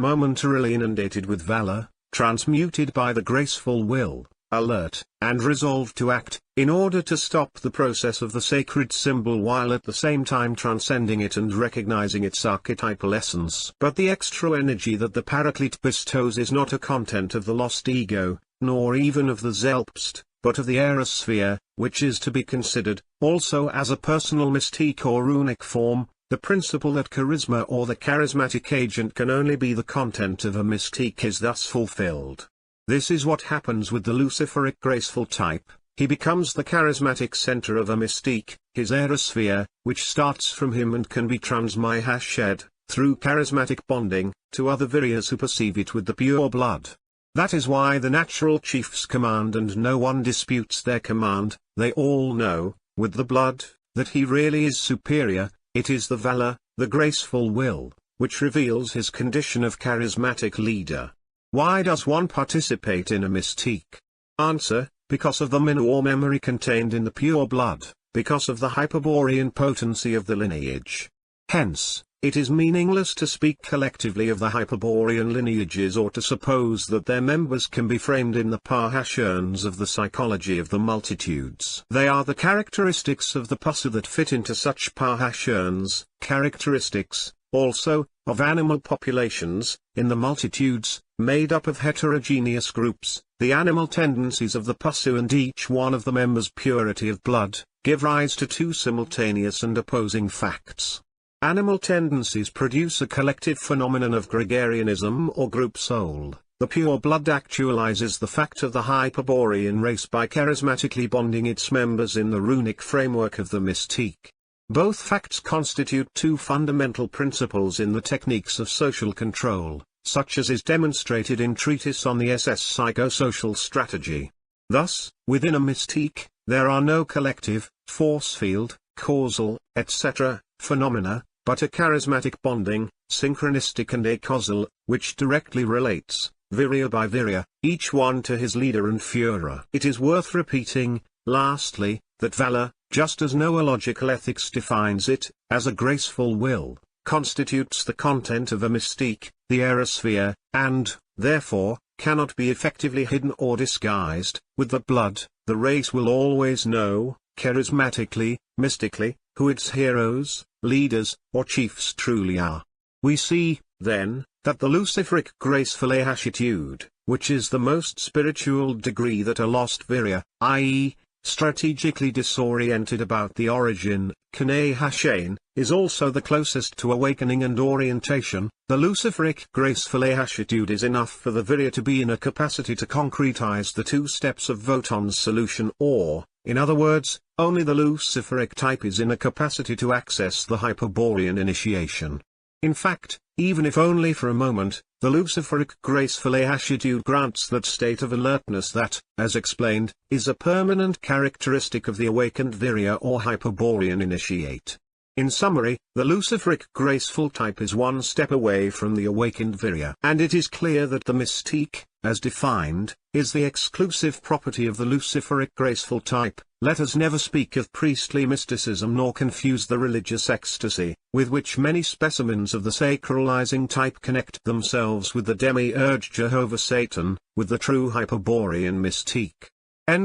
momentarily inundated with valor, transmuted by the graceful will, alert, and resolved to act, in order to stop the process of the sacred symbol while at the same time transcending it and recognizing its archetypal essence. But the extra energy that the Paraclete bestows is not a content of the lost ego, nor even of the Selbst, but of the aerosphere, which is to be considered, also as a personal mystique or runic form, the principle that charisma or the charismatic agent can only be the content of a mystique is thus fulfilled. This is what happens with the luciferic graceful type. He becomes the charismatic center of a mystique, his aerosphere, which starts from him and can be transmitted, through charismatic bonding, to other Viryas who perceive it with the pure blood. That is why the natural chiefs command and no one disputes their command. They all know, with the blood, that he really is superior. It is the valor, the graceful will, which reveals his condition of charismatic leader. Why does one participate in a mystique? Answer: because of the minu or memory contained in the pure blood, because of the Hyperborean potency of the lineage. Hence, it is meaningless to speak collectively of the Hyperborean lineages or to suppose that their members can be framed in the Parhasherns of the psychology of the multitudes. They are the characteristics of the Pasu that fit into such Parhasherns, characteristics, also, of animal populations, in the multitudes, made up of heterogeneous groups. The animal tendencies of the Pasu and each one of the members' purity of blood, give rise to two simultaneous and opposing facts. Animal tendencies produce a collective phenomenon of gregarianism or group soul. The pure blood actualizes the fact of the Hyperborean race by charismatically bonding its members in the runic framework of the mystique. Both facts constitute two fundamental principles in the techniques of social control, such as is demonstrated in Treatise on the SS Psychosocial Strategy. Thus, within a mystique, there are no collective, force field, causal, etc., phenomena, but a charismatic bonding, synchronistic and acausal, which directly relates, Virya by Virya, each one to his leader and Führer. It is worth repeating, lastly, that valor, just as noological ethics defines it, as a graceful will, constitutes the content of a mystique, the aerosphere, and, therefore, cannot be effectively hidden or disguised. With the blood, the race will always know, charismatically, mystically, who its heroes, leaders, or chiefs truly are. We see, then, that the luciferic graceful attitude, which is the most spiritual degree that a lost Virya, i.e., strategically disoriented about the origin, Kane Hashain, is also the closest to awakening and orientation. The luciferic graceful attitude is enough for the Virya to be in a capacity to concretize the two steps of Wotan's solution, or, in other words, only the luciferic type is in a capacity to access the Hyperborean initiation. In fact, even if only for a moment, the luciferic graceful attitude grants that state of alertness that, as explained, is a permanent characteristic of the awakened Virya or Hyperborean initiate. In summary, the luciferic graceful type is one step away from the awakened Virya. And it is clear that the mystique, as defined, is the exclusive property of the luciferic graceful type. Let us never speak of priestly mysticism nor confuse the religious ecstasy, with which many specimens of the sacralizing type connect themselves with the demiurge Jehovah Satan, with the true Hyperborean mystique.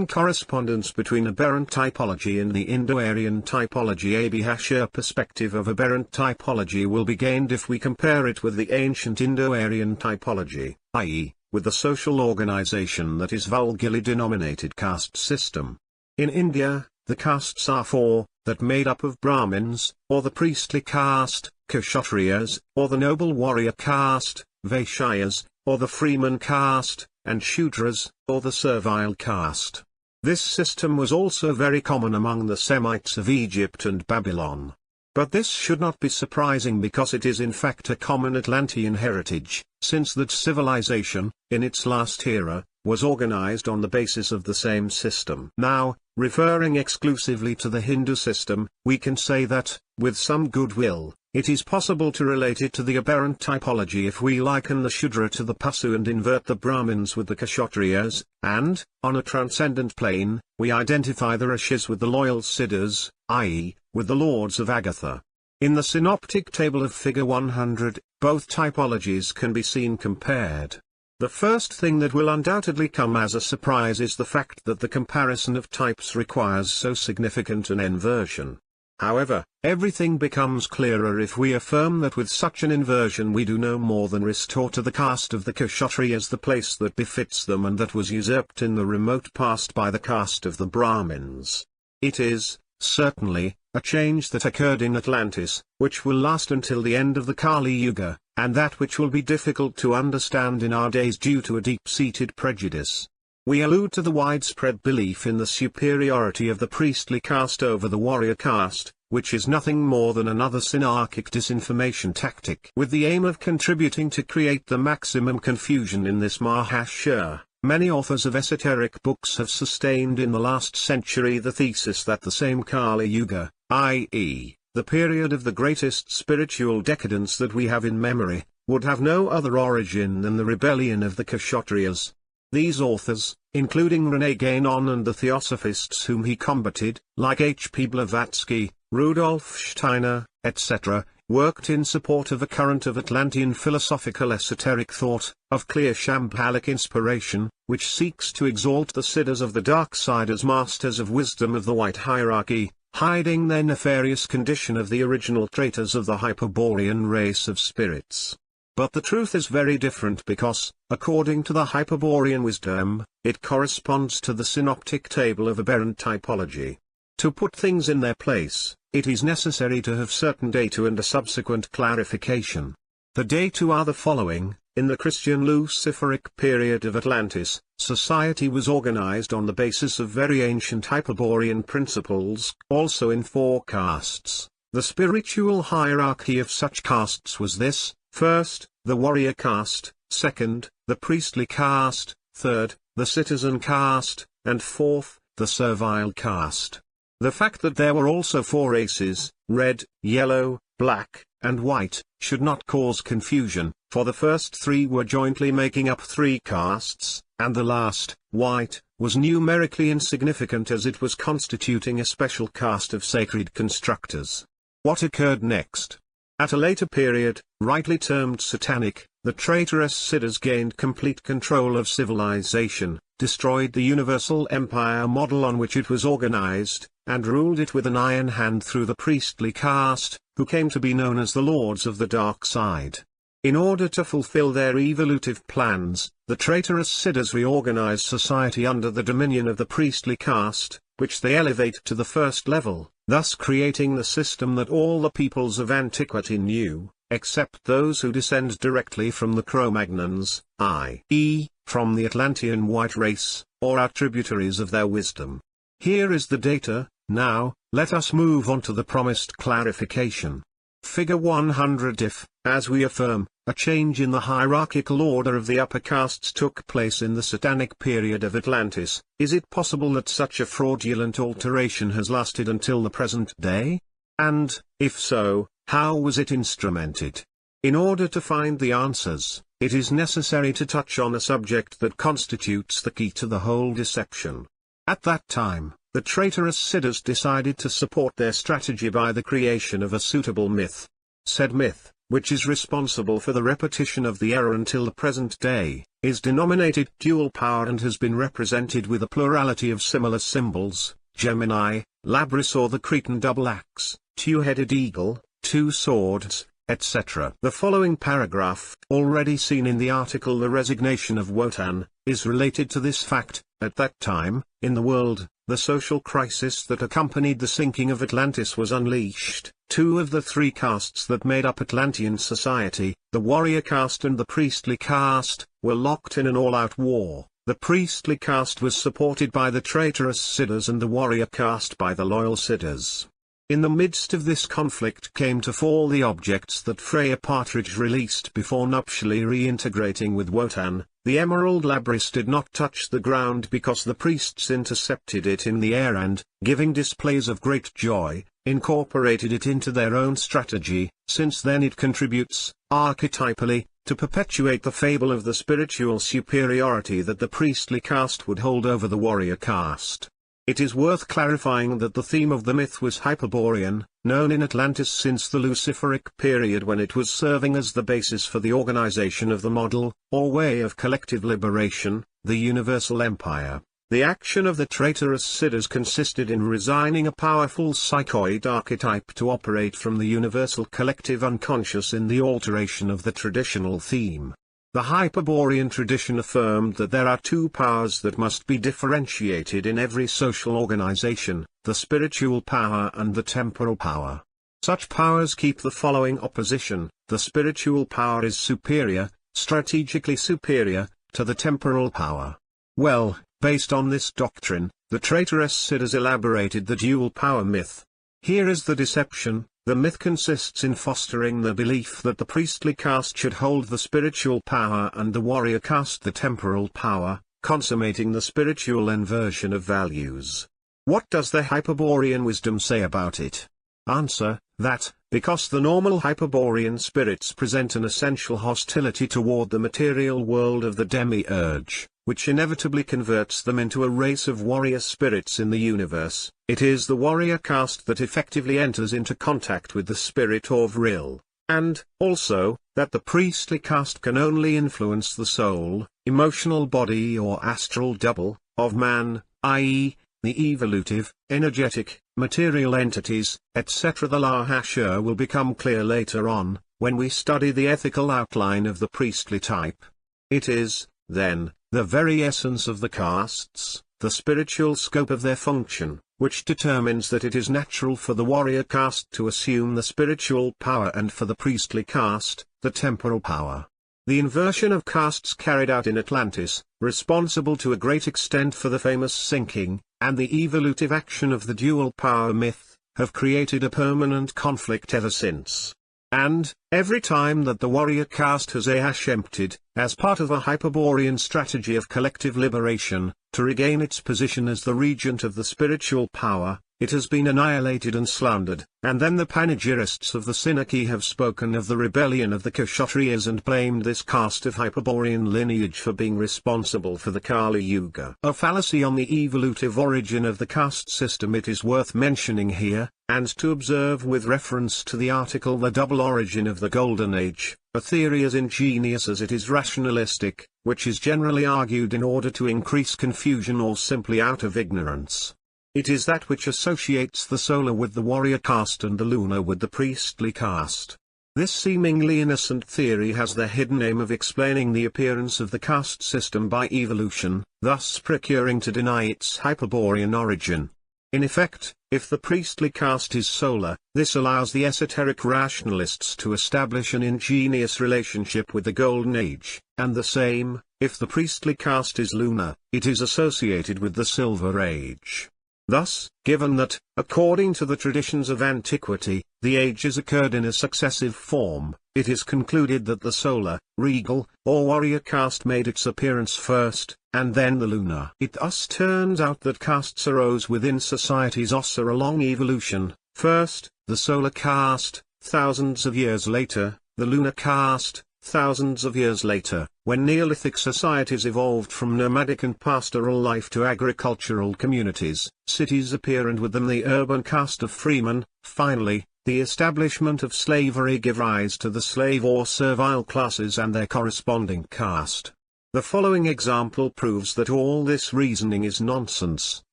Correspondence between aberrant typology and the Indo-Aryan typology. A Bhashya perspective of aberrant typology will be gained if we compare it with the ancient Indo-Aryan typology, i.e., with the social organization that is vulgarly denominated caste system. In India, the castes are four, that made up of Brahmins, or the priestly caste, Kshatriyas, or the noble warrior caste, Vaishyas, or the freeman caste, and Shudras, or the servile caste. This system was also very common among the Semites of Egypt and Babylon. But this should not be surprising because it is in fact a common Atlantean heritage, since that civilization, in its last era, was organized on the basis of the same system. Now, referring exclusively to the Hindu system, we can say that, with some goodwill, it is possible to relate it to the aberrant typology if we liken the Shudra to the Pasu and invert the Brahmins with the Kshatriyas, and, on a transcendent plane, we identify the Rishis with the loyal Siddhas, i.e., with the lords of Agatha. In the synoptic table of figure 100, both typologies can be seen compared. The first thing that will undoubtedly come as a surprise is the fact that the comparison of types requires so significant an inversion. However, everything becomes clearer if we affirm that with such an inversion we do no more than restore to the caste of the Kshatriyas the place that befits them and that was usurped in the remote past by the caste of the Brahmins. It is, certainly, a change that occurred in Atlantis, which will last until the end of the Kali Yuga, and that which will be difficult to understand in our days due to a deep-seated prejudice. We allude to the widespread belief in the superiority of the priestly caste over the warrior caste, which is nothing more than another synarchic disinformation tactic with the aim of contributing to create the maximum confusion in this Mahashar. Many authors of esoteric books have sustained in the last century the thesis that the same Kali Yuga, i.e., the period of the greatest spiritual decadence that we have in memory, would have no other origin than the rebellion of the Kshatriyas. These authors, including René Guénon and the Theosophists whom he combated, like H. P. Blavatsky, Rudolf Steiner, etc., worked in support of a current of Atlantean philosophical esoteric thought, of clear Shambhalic inspiration, which seeks to exalt the Siddhas of the dark side as masters of wisdom of the white hierarchy, hiding their nefarious condition of the original traitors of the Hyperborean race of spirits. But the truth is very different because, according to the Hyperborean Wisdom, it corresponds to the synoptic table of aberrant typology. To put things in their place, it is necessary to have certain data and a subsequent clarification. The data are the following: in the Christian Luciferic period of Atlantis, society was organized on the basis of very ancient Hyperborean principles, also in 4 castes. The spiritual hierarchy of such castes was this: first, the warrior caste; second, the priestly caste; third, the citizen caste; and fourth, the servile caste. The fact that there were also 4 races, red, yellow, black, and white, should not cause confusion, for the first 3 were jointly making up 3 castes, and the last, white, was numerically insignificant as it was constituting a special caste of sacred constructors. What occurred next? At a later period, rightly termed satanic, the traitorous Siddhas gained complete control of civilization, destroyed the universal empire model on which it was organized, and ruled it with an iron hand through the priestly caste, who came to be known as the Lords of the Dark Side. In order to fulfill their evolutive plans, the traitorous Siddhas reorganized society under the dominion of the priestly caste, which they elevate to the first level, thus creating the system that all the peoples of antiquity knew, except those who descend directly from the Cro-Magnons, i.e., from the Atlantean white race, or are tributaries of their wisdom. Here is the data. Now, let us move on to the promised clarification. Figure 100. If, as we affirm, a change in the hierarchical order of the upper castes took place in the satanic period of Atlantis, is it possible that such a fraudulent alteration has lasted until the present day? And, if so, how was it instrumented? In order to find the answers, it is necessary to touch on a subject that constitutes the key to the whole deception. At that time, the traitorous Siddhas decided to support their strategy by the creation of a suitable myth. Said myth, which is responsible for the repetition of the error until the present day, is denominated dual power and has been represented with a plurality of similar symbols: Gemini, Labris or the Cretan double axe, 2-headed eagle, 2 swords, etc. The following paragraph, already seen in the article The Resignation of Wotan, is related to this fact. At that time, in the world, the social crisis that accompanied the sinking of Atlantis was unleashed. 2 of the 3 castes that made up Atlantean society, the warrior caste and the priestly caste, were locked in an all-out war. The priestly caste was supported by the traitorous Siddhas and the warrior caste by the loyal Siddhas. In the midst of this conflict came to fall the objects that Freya Partridge released before nuptially reintegrating with Wotan. The emerald labrys did not touch the ground because the priests intercepted it in the air and, giving displays of great joy, incorporated it into their own strategy. Since then it contributes, archetypally, to perpetuate the fable of the spiritual superiority that the priestly caste would hold over the warrior caste. It is worth clarifying that the theme of the myth was Hyperborean, known in Atlantis since the Luciferic period when it was serving as the basis for the organization of the model, or way of collective liberation, the Universal Empire. The action of the traitorous Siddhas consisted in resigning a powerful psychoid archetype to operate from the universal collective unconscious in the alteration of the traditional theme. The Hyperborean tradition affirmed that there are two powers that must be differentiated in every social organization, the spiritual power and the temporal power. Such powers keep the following opposition: the spiritual power is superior, strategically superior, to the temporal power. Well, based on this doctrine, the traitorous Siddhas elaborated the dual power myth. Here is the deception. The myth consists in fostering the belief that the priestly caste should hold the spiritual power and the warrior caste the temporal power, consummating the spiritual inversion of values. What does the Hyperborean wisdom say about it? Answer: that, because the normal Hyperborean spirits present an essential hostility toward the material world of the demiurge, which inevitably converts them into a race of warrior spirits in the universe, it is the warrior caste that effectively enters into contact with the spirit or vril, and, also, that the priestly caste can only influence the soul, emotional body or astral double, of man, i.e., the evolutive, energetic, material entities, etc. The Lahasha will become clear later on, when we study the ethical outline of the priestly type. It is, then, the very essence of the castes, the spiritual scope of their function, which determines that it is natural for the warrior caste to assume the spiritual power and for the priestly caste, the temporal power. The inversion of castes carried out in Atlantis, responsible to a great extent for the famous sinking, and the evolutive action of the dual power myth, have created a permanent conflict ever since. And, every time that the warrior caste has emptied, as part of a Hyperborean strategy of collective liberation, to regain its position as the regent of the spiritual power, it has been annihilated and slandered, and then the panegyrists of the Synarchy have spoken of the rebellion of the Kshatriyas and blamed this caste of Hyperborean lineage for being responsible for the Kali Yuga. A fallacy on the evolutive origin of the caste system it is worth mentioning here, and to observe with reference to the article The Double Origin of the Golden Age, a theory as ingenious as it is rationalistic, which is generally argued in order to increase confusion or simply out of ignorance. It is that which associates the solar with the warrior caste and the lunar with the priestly caste. This seemingly innocent theory has the hidden aim of explaining the appearance of the caste system by evolution, thus procuring to deny its Hyperborean origin. In effect, if the priestly caste is solar, this allows the esoteric rationalists to establish an ingenious relationship with the Golden Age, and the same, if the priestly caste is lunar, it is associated with the Silver Age. Thus, given that, according to the traditions of antiquity, the ages occurred in a successive form, it is concluded that the solar, regal, or warrior caste made its appearance first, and then the lunar. It thus turns out that castes arose within societies along evolution: first, the solar caste, thousands of years later, the lunar caste, thousands of years later, when Neolithic societies evolved from nomadic and pastoral life to agricultural communities, cities appear and with them the urban caste of freemen. Finally, the establishment of slavery gave rise to the slave or servile classes and their corresponding caste. The following example proves that all this reasoning is nonsense.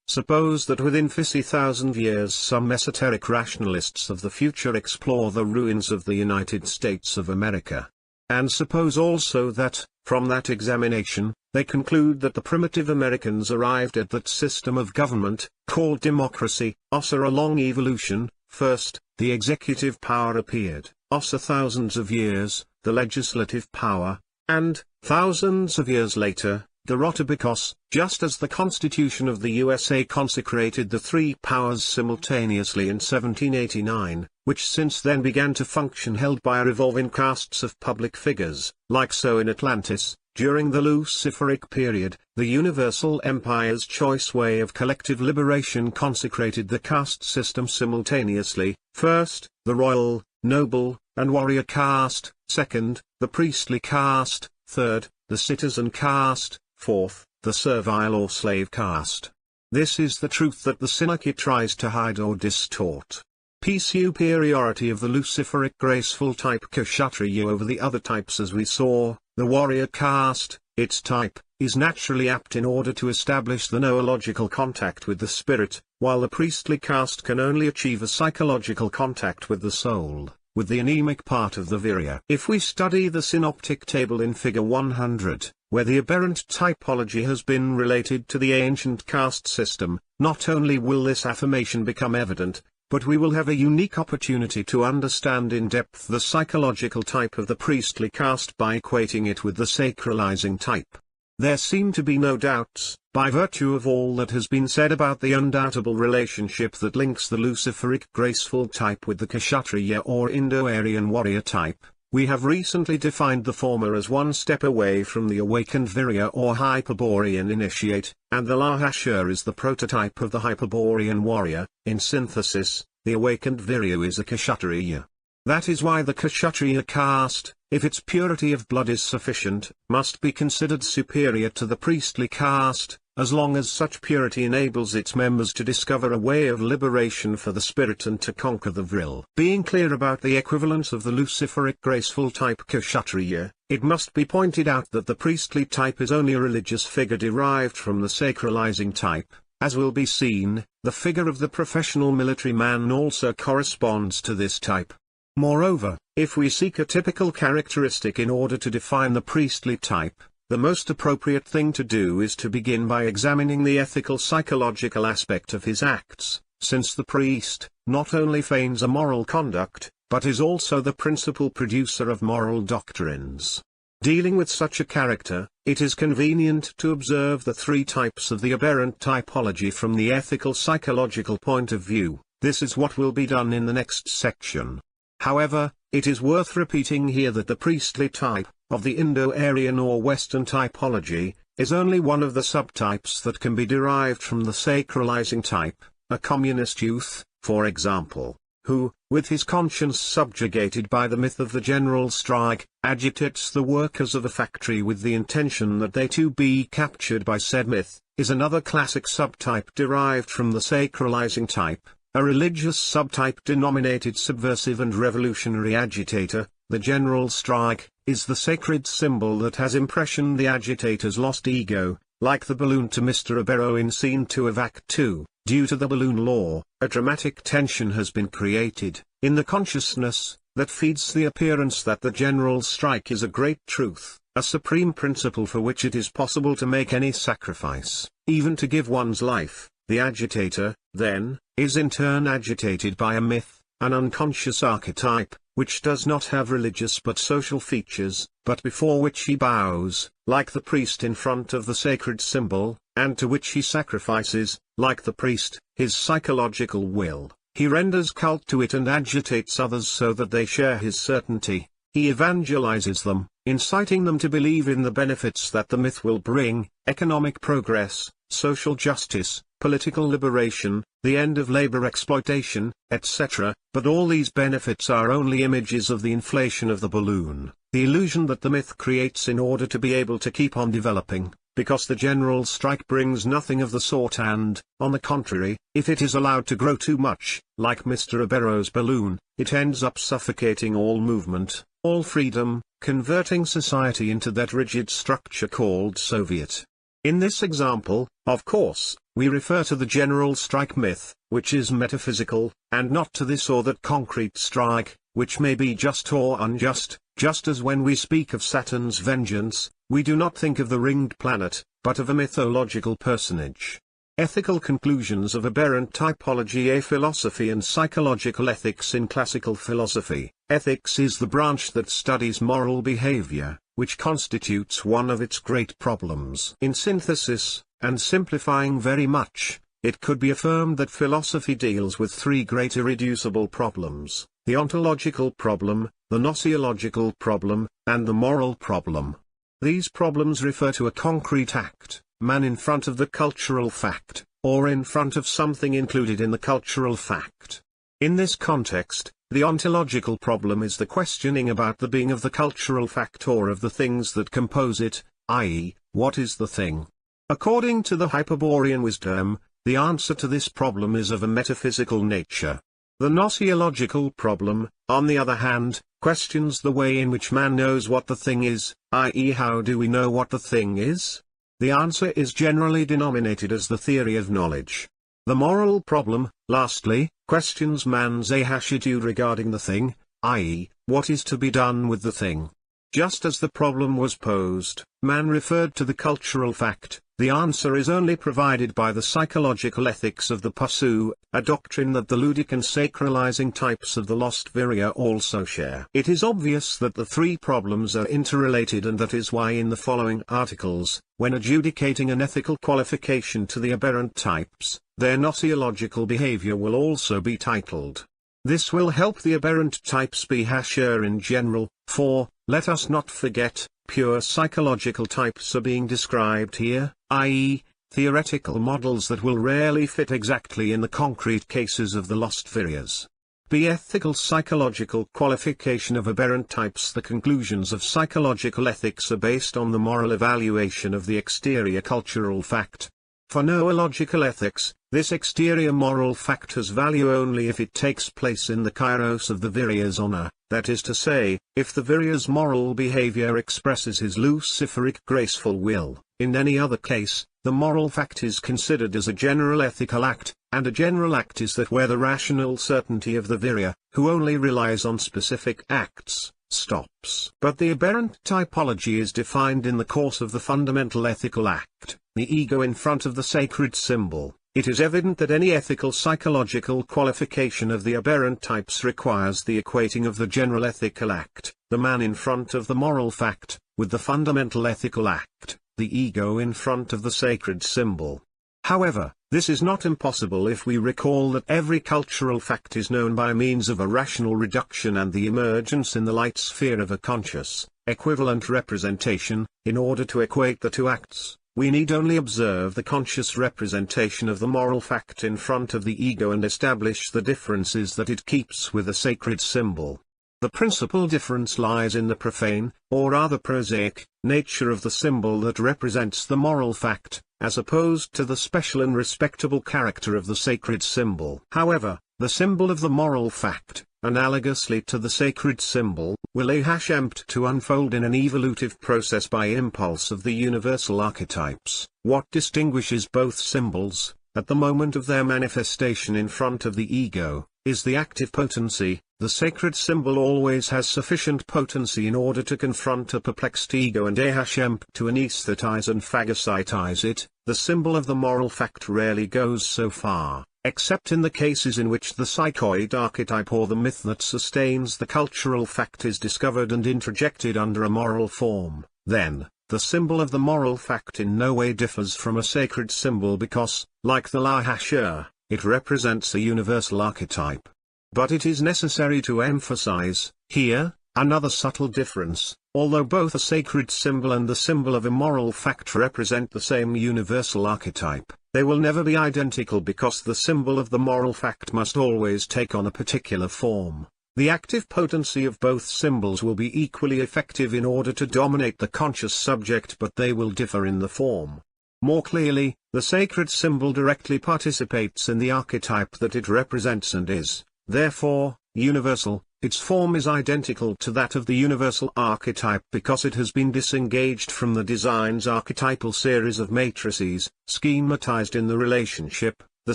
Suppose that within 50,000 years some esoteric rationalists of the future explore the ruins of the United States of America. And suppose also that, from that examination, they conclude that the primitive Americans arrived at that system of government, called democracy, along evolution. First, the executive power appeared, thousands of years, the legislative power, and, thousands of years later, de Rosario because, just as the Constitution of the USA consecrated the three powers simultaneously in 1789, which since then began to function held by revolving castes of public figures, like so in Atlantis, during the Luciferic period, the Universal Empire's choice way of collective liberation consecrated the caste system simultaneously, first, the royal, noble, and warrior caste, second, the priestly caste, third, the citizen caste, fourth, the servile or slave caste. This is the truth that the Synagogue tries to hide or distort. P. Superiority of the Luciferic graceful type Kshatriya over the other types, as we saw, the warrior caste, its type, is naturally apt in order to establish the noological contact with the spirit, while the priestly caste can only achieve a psychological contact with the soul, with the anemic part of the virya. If we study the synoptic table in Figure 100, where the aberrant typology has been related to the ancient caste system, not only will this affirmation become evident, but we will have a unique opportunity to understand in depth the psychological type of the priestly caste by equating it with the sacralizing type. There seem to be no doubts, by virtue of all that has been said about the undoubtable relationship that links the Luciferic graceful type with the Kshatriya or Indo-Aryan warrior type. We have recently defined the former as one step away from the awakened virya or Hyperborean initiate, and the Lahasha is the prototype of the Hyperborean warrior. In synthesis, the awakened virya is a Kshatriya. That is why the Kshatriya caste, if its purity of blood is sufficient, must be considered superior to the priestly caste, as long as such purity enables its members to discover a way of liberation for the spirit and to conquer the vril. Being clear about the equivalence of the Luciferic graceful type Kshatriya, it must be pointed out that the priestly type is only a religious figure derived from the sacralizing type. As will be seen, the figure of the professional military man also corresponds to this type. Moreover, if we seek a typical characteristic in order to define the priestly type, the most appropriate thing to do is to begin by examining the ethical psychological aspect of his acts, since the priest, not only feigns a moral conduct, but is also the principal producer of moral doctrines. Dealing with such a character, it is convenient to observe the three types of the aberrant typology from the ethical psychological point of view. This is what will be done in the next section. However, it is worth repeating here that the priestly type, of the Indo-Aryan or Western typology, is only one of the subtypes that can be derived from the sacralizing type. A communist youth, for example, who, with his conscience subjugated by the myth of the general strike, agitates the workers of a factory with the intention that they too be captured by said myth, is another classic subtype derived from the sacralizing type. A religious subtype denominated subversive and revolutionary agitator, the general strike, is the sacred symbol that has impressioned the agitator's lost ego, like the balloon to Mr. Ibero in Scene 2 of Act 2. Due to the balloon law, a dramatic tension has been created, in the consciousness, that feeds the appearance that the general strike is a great truth, a supreme principle for which it is possible to make any sacrifice, even to give one's life. The agitator, then, is in turn agitated by a myth, an unconscious archetype, which does not have religious but social features, but before which he bows, like the priest in front of the sacred symbol, and to which he sacrifices, like the priest, his psychological will. He renders cult to it and agitates others so that they share his certainty. He evangelizes them, inciting them to believe in the benefits that the myth will bring: economic progress, social justice, political liberation, the end of labor exploitation, etc. But all these benefits are only images of the inflation of the balloon, the illusion that the myth creates in order to be able to keep on developing, because the general strike brings nothing of the sort and, on the contrary, if it is allowed to grow too much, like Mr. Ibero's balloon, it ends up suffocating all movement, all freedom, converting society into that rigid structure called Soviet. In this example, of course, we refer to the general strike myth, which is metaphysical, and not to this or that concrete strike, which may be just or unjust, just as when we speak of Saturn's vengeance, we do not think of the ringed planet, but of a mythological personage. Ethical conclusions of aberrant typology, a philosophy and psychological ethics in classical philosophy. Ethics is the branch that studies moral behavior, which constitutes one of its great problems. In synthesis, and simplifying very much, it could be affirmed that philosophy deals with three great irreducible problems: the ontological problem, the gnoseological problem, and the moral problem. These problems refer to a concrete act, man in front of the cultural fact, or in front of something included in the cultural fact. In this context, the ontological problem is the questioning about the being of the cultural fact or of the things that compose it, i.e., what is the thing? According to the Hyperborean Wisdom, the answer to this problem is of a metaphysical nature. The gnoseological problem, on the other hand, questions the way in which man knows what the thing is, i.e., how do we know what the thing is? The answer is generally denominated as the theory of knowledge. The moral problem, lastly, questions man's attitude regarding the thing, i.e., what is to be done with the thing. Just as the problem was posed, man referred to the cultural fact. The answer is only provided by the psychological ethics of the Pasu, a doctrine that the ludic and sacralizing types of the lost Virya also share. It is obvious that the three problems are interrelated, and that is why in the following articles, when adjudicating an ethical qualification to the aberrant types, their gnoseological behavior will also be titled. This will help the aberrant types be hasher in general, for, let us not forget, pure psychological types are being described here, i.e., theoretical models that will rarely fit exactly in the concrete cases of the lost Viryas. The ethical psychological qualification of aberrant types. The conclusions of psychological ethics are based on the moral evaluation of the exterior cultural fact. For noological ethics, this exterior moral fact has value only if it takes place in the kairos of the Virya's honor, that is to say, if the Virya's moral behavior expresses his luciferic graceful will. In any other case, the moral fact is considered as a general ethical act, and a general act is that where the rational certainty of the Virya, who only relies on specific acts, stops. But the aberrant typology is defined in the course of the fundamental ethical act, the ego in front of the sacred symbol. It is evident that any ethical psychological qualification of the aberrant types requires the equating of the general ethical act, the man in front of the moral fact, with the fundamental ethical act, the ego in front of the sacred symbol. However, this is not impossible if we recall that every cultural fact is known by means of a rational reduction and the emergence in the light sphere of a conscious, equivalent representation. In order to equate the two acts, we need only observe the conscious representation of the moral fact in front of the ego and establish the differences that it keeps with a sacred symbol. The principal difference lies in the profane, or rather prosaic, nature of the symbol that represents the moral fact, as opposed to the special and respectable character of the sacred symbol. However, the symbol of the moral fact, analogously to the sacred symbol, will attempt to unfold in an evolutive process by impulse of the universal archetypes. What distinguishes both symbols, at the moment of their manifestation in front of the ego, is the active potency. The sacred symbol always has sufficient potency in order to confront a perplexed ego and attempt to anesthetize and phagocytize it. The symbol of the moral fact rarely goes so far, except in the cases in which the psychoid archetype or the myth that sustains the cultural fact is discovered and introjected under a moral form. Then, the symbol of the moral fact in no way differs from a sacred symbol because, like the Lahashur, it represents a universal archetype. But it is necessary to emphasize, here, another subtle difference. Although both a sacred symbol and the symbol of a moral fact represent the same universal archetype, they will never be identical because the symbol of the moral fact must always take on a particular form. The active potency of both symbols will be equally effective in order to dominate the conscious subject, but they will differ in the form. More clearly, the sacred symbol directly participates in the archetype that it represents and is, therefore, universal. Its form is identical to that of the universal archetype because it has been disengaged from the design's archetypal series of matrices, schematized in the relationship. The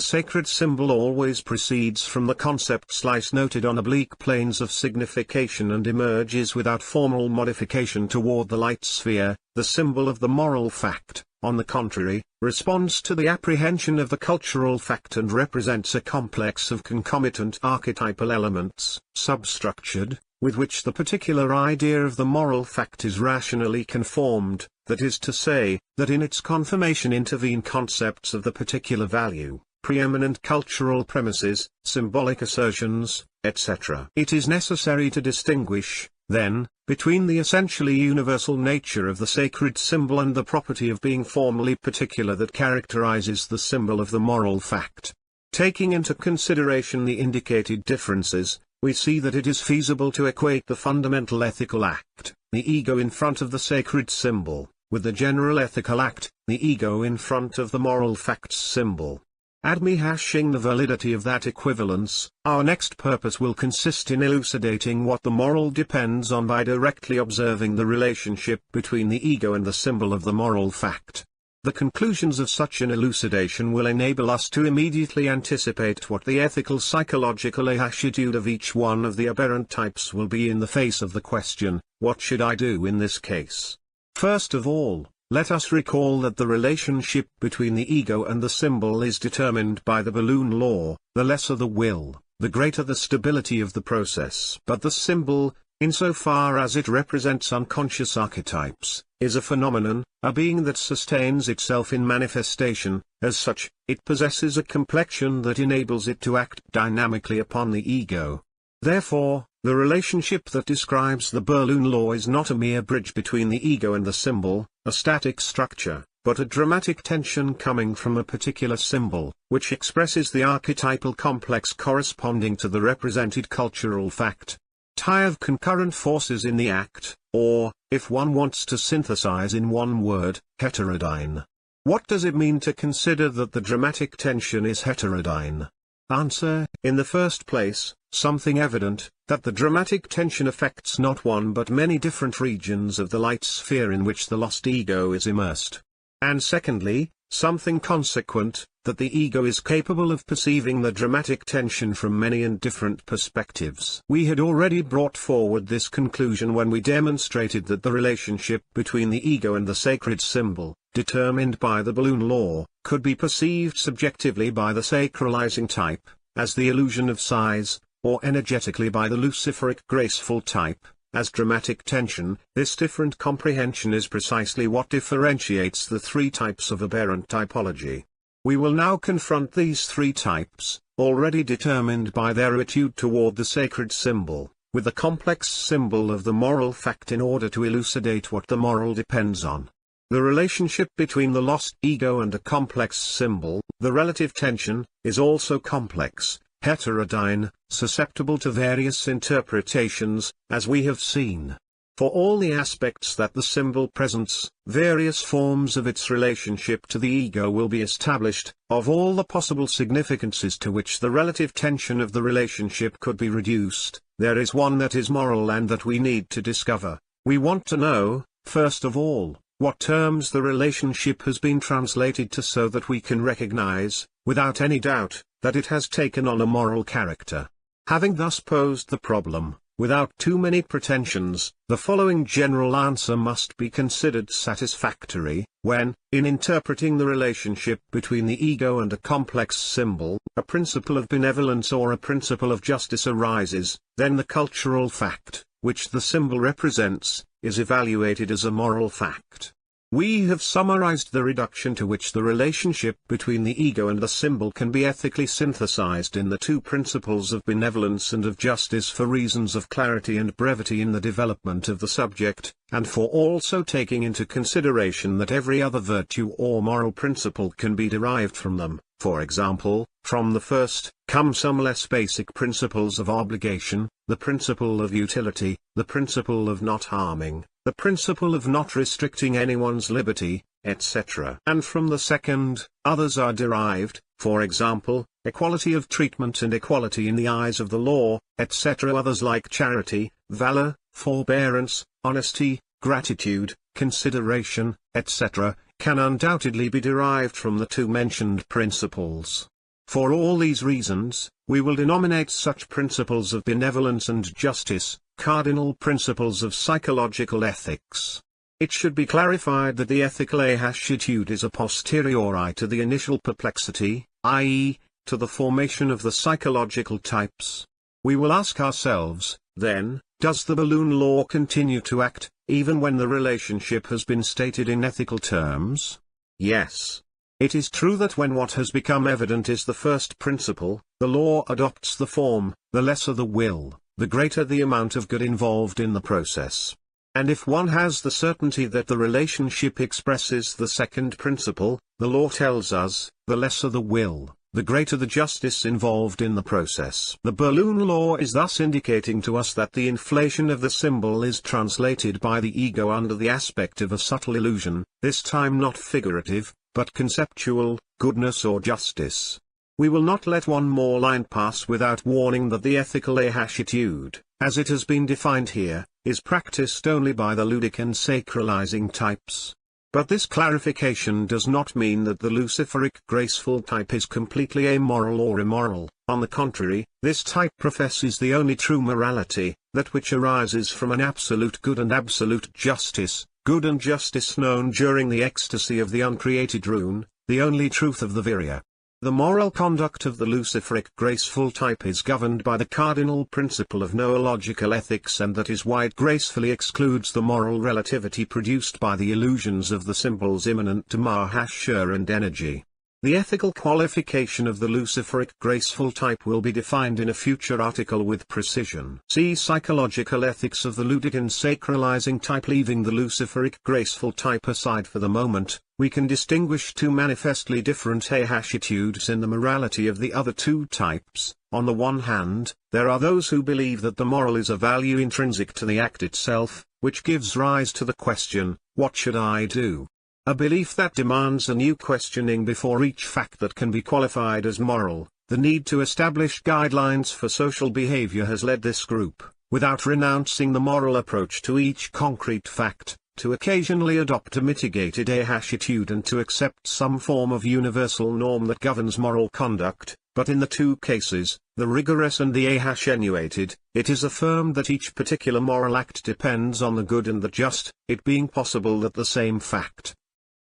sacred symbol always proceeds from the concept slice noted on oblique planes of signification and emerges without formal modification toward the light sphere. The symbol of the moral fact, on the contrary, responds to the apprehension of the cultural fact and represents a complex of concomitant archetypal elements, substructured, with which the particular idea of the moral fact is rationally conformed, that is to say, that in its confirmation intervene concepts of the particular value, preeminent cultural premises, symbolic assertions, etc. It is necessary to distinguish, then, between the essentially universal nature of the sacred symbol and the property of being formally particular that characterizes the symbol of the moral fact. Taking into consideration the indicated differences, we see that it is feasible to equate the fundamental ethical act, the ego in front of the sacred symbol, with the general ethical act, the ego in front of the moral fact's symbol. Hashing the validity of that equivalence, our next purpose will consist in elucidating what the moral depends on by directly observing the relationship between the ego and the symbol of the moral fact. The conclusions of such an elucidation will enable us to immediately anticipate what the ethical psychological attitude of each one of the aberrant types will be in the face of the question, what should I do in this case? First of all, let us recall that the relationship between the ego and the symbol is determined by the balloon law: the lesser the will, the greater the stability of the process. But the symbol, insofar as it represents unconscious archetypes, is a phenomenon, a being that sustains itself in manifestation. As such, it possesses a complexion that enables it to act dynamically upon the ego. Therefore, the relationship that describes the balloon law is not a mere bridge between the ego and the symbol, a static structure, but a dramatic tension coming from a particular symbol, which expresses the archetypal complex corresponding to the represented cultural fact. Tie of concurrent forces in the act, or, if one wants to synthesize in one word, heterodyne. What does it mean to consider that the dramatic tension is heterodyne? Answer: in the first place, something evident, that the dramatic tension affects not one but many different regions of the light sphere in which the lost ego is immersed. And secondly, something consequent, that the ego is capable of perceiving the dramatic tension from many and different perspectives. We had already brought forward this conclusion when we demonstrated that the relationship between the ego and the sacred symbol, determined by the balloon law, could be perceived subjectively by the sacralizing type, as the illusion of size, or energetically by the luciferic graceful type, as dramatic tension. This different comprehension is precisely what differentiates the three types of aberrant typology. We will now confront these three types, already determined by their attitude toward the sacred symbol, with the complex symbol of the moral fact in order to elucidate what the moral depends on. The relationship between the lost ego and a complex symbol, the relative tension, is also complex, heterodyne, susceptible to various interpretations, as we have seen. For all the aspects that the symbol presents, various forms of its relationship to the ego will be established. Of all the possible significances to which the relative tension of the relationship could be reduced, there is one that is moral and that we need to discover. We want to know, first of all, what terms the relationship has been translated to so that we can recognize, without any doubt, that it has taken on a moral character. Having thus posed the problem, without too many pretensions, the following general answer must be considered satisfactory: when, in interpreting the relationship between the ego and a complex symbol, a principle of benevolence or a principle of justice arises, then the cultural fact, which the symbol represents, is evaluated as a moral fact. We have summarized the reduction to which the relationship between the ego and the symbol can be ethically synthesized in the two principles of benevolence and of justice for reasons of clarity and brevity in the development of the subject, and for also taking into consideration that every other virtue or moral principle can be derived from them. For example, from the first, come some less basic principles of obligation, the principle of utility, the principle of not harming, the principle of not restricting anyone's liberty, etc. And from the second, others are derived, for example, equality of treatment and equality in the eyes of the law, etc. Others like charity, valor, forbearance, honesty, gratitude, consideration, etc., can undoubtedly be derived from the two mentioned principles. For all these reasons, we will denominate such principles of benevolence and justice, cardinal principles of psychological ethics. It should be clarified that the ethical attitude is a posteriori to the initial perplexity, i.e., to the formation of the psychological types. We will ask ourselves, then, Does the balloon law continue to act, even when the relationship has been stated in ethical terms? Yes. It is true that when what has become evident is the first principle, the law adopts the form, the lesser the will, the greater the amount of good involved in the process. And if one has the certainty that the relationship expresses the second principle, the law tells us, the lesser the will, the greater the justice involved in the process. The balloon law is thus indicating to us that the inflation of the symbol is translated by the ego under the aspect of a subtle illusion, this time not figurative, but conceptual, goodness or justice. We will not let one more line pass without warning that the ethical attitude, as it has been defined here, is practiced only by the ludic and sacralizing types. But this clarification does not mean that the luciferic graceful type is completely amoral or immoral. On the contrary, this type professes the only true morality, that which arises from an absolute good and absolute justice, good and justice known during the ecstasy of the uncreated rune, the only truth of the virya. The moral conduct of the luciferic graceful type is governed by the cardinal principle of noological ethics, and that is why it gracefully excludes the moral relativity produced by the illusions of the symbols immanent to Mahashur and energy. The ethical qualification of the luciferic graceful type will be defined in a future article with precision. See Psychological Ethics of the Ludic and Sacralizing Type. Leaving the luciferic graceful type aside for the moment, we can distinguish two manifestly different attitudes in the morality of the other two types. On the one hand, there are those who believe that the moral is a value intrinsic to the act itself, which gives rise to the question, what should I do? A belief that demands a new questioning before each fact that can be qualified as moral. The need to establish guidelines for social behavior has led this group, without renouncing the moral approach to each concrete fact, to occasionally adopt a mitigated attitude and to accept some form of universal norm that governs moral conduct. But in the two cases, the rigorous and the attenuated, it is affirmed that each particular moral act depends on the good and the just, it being possible that the same fact,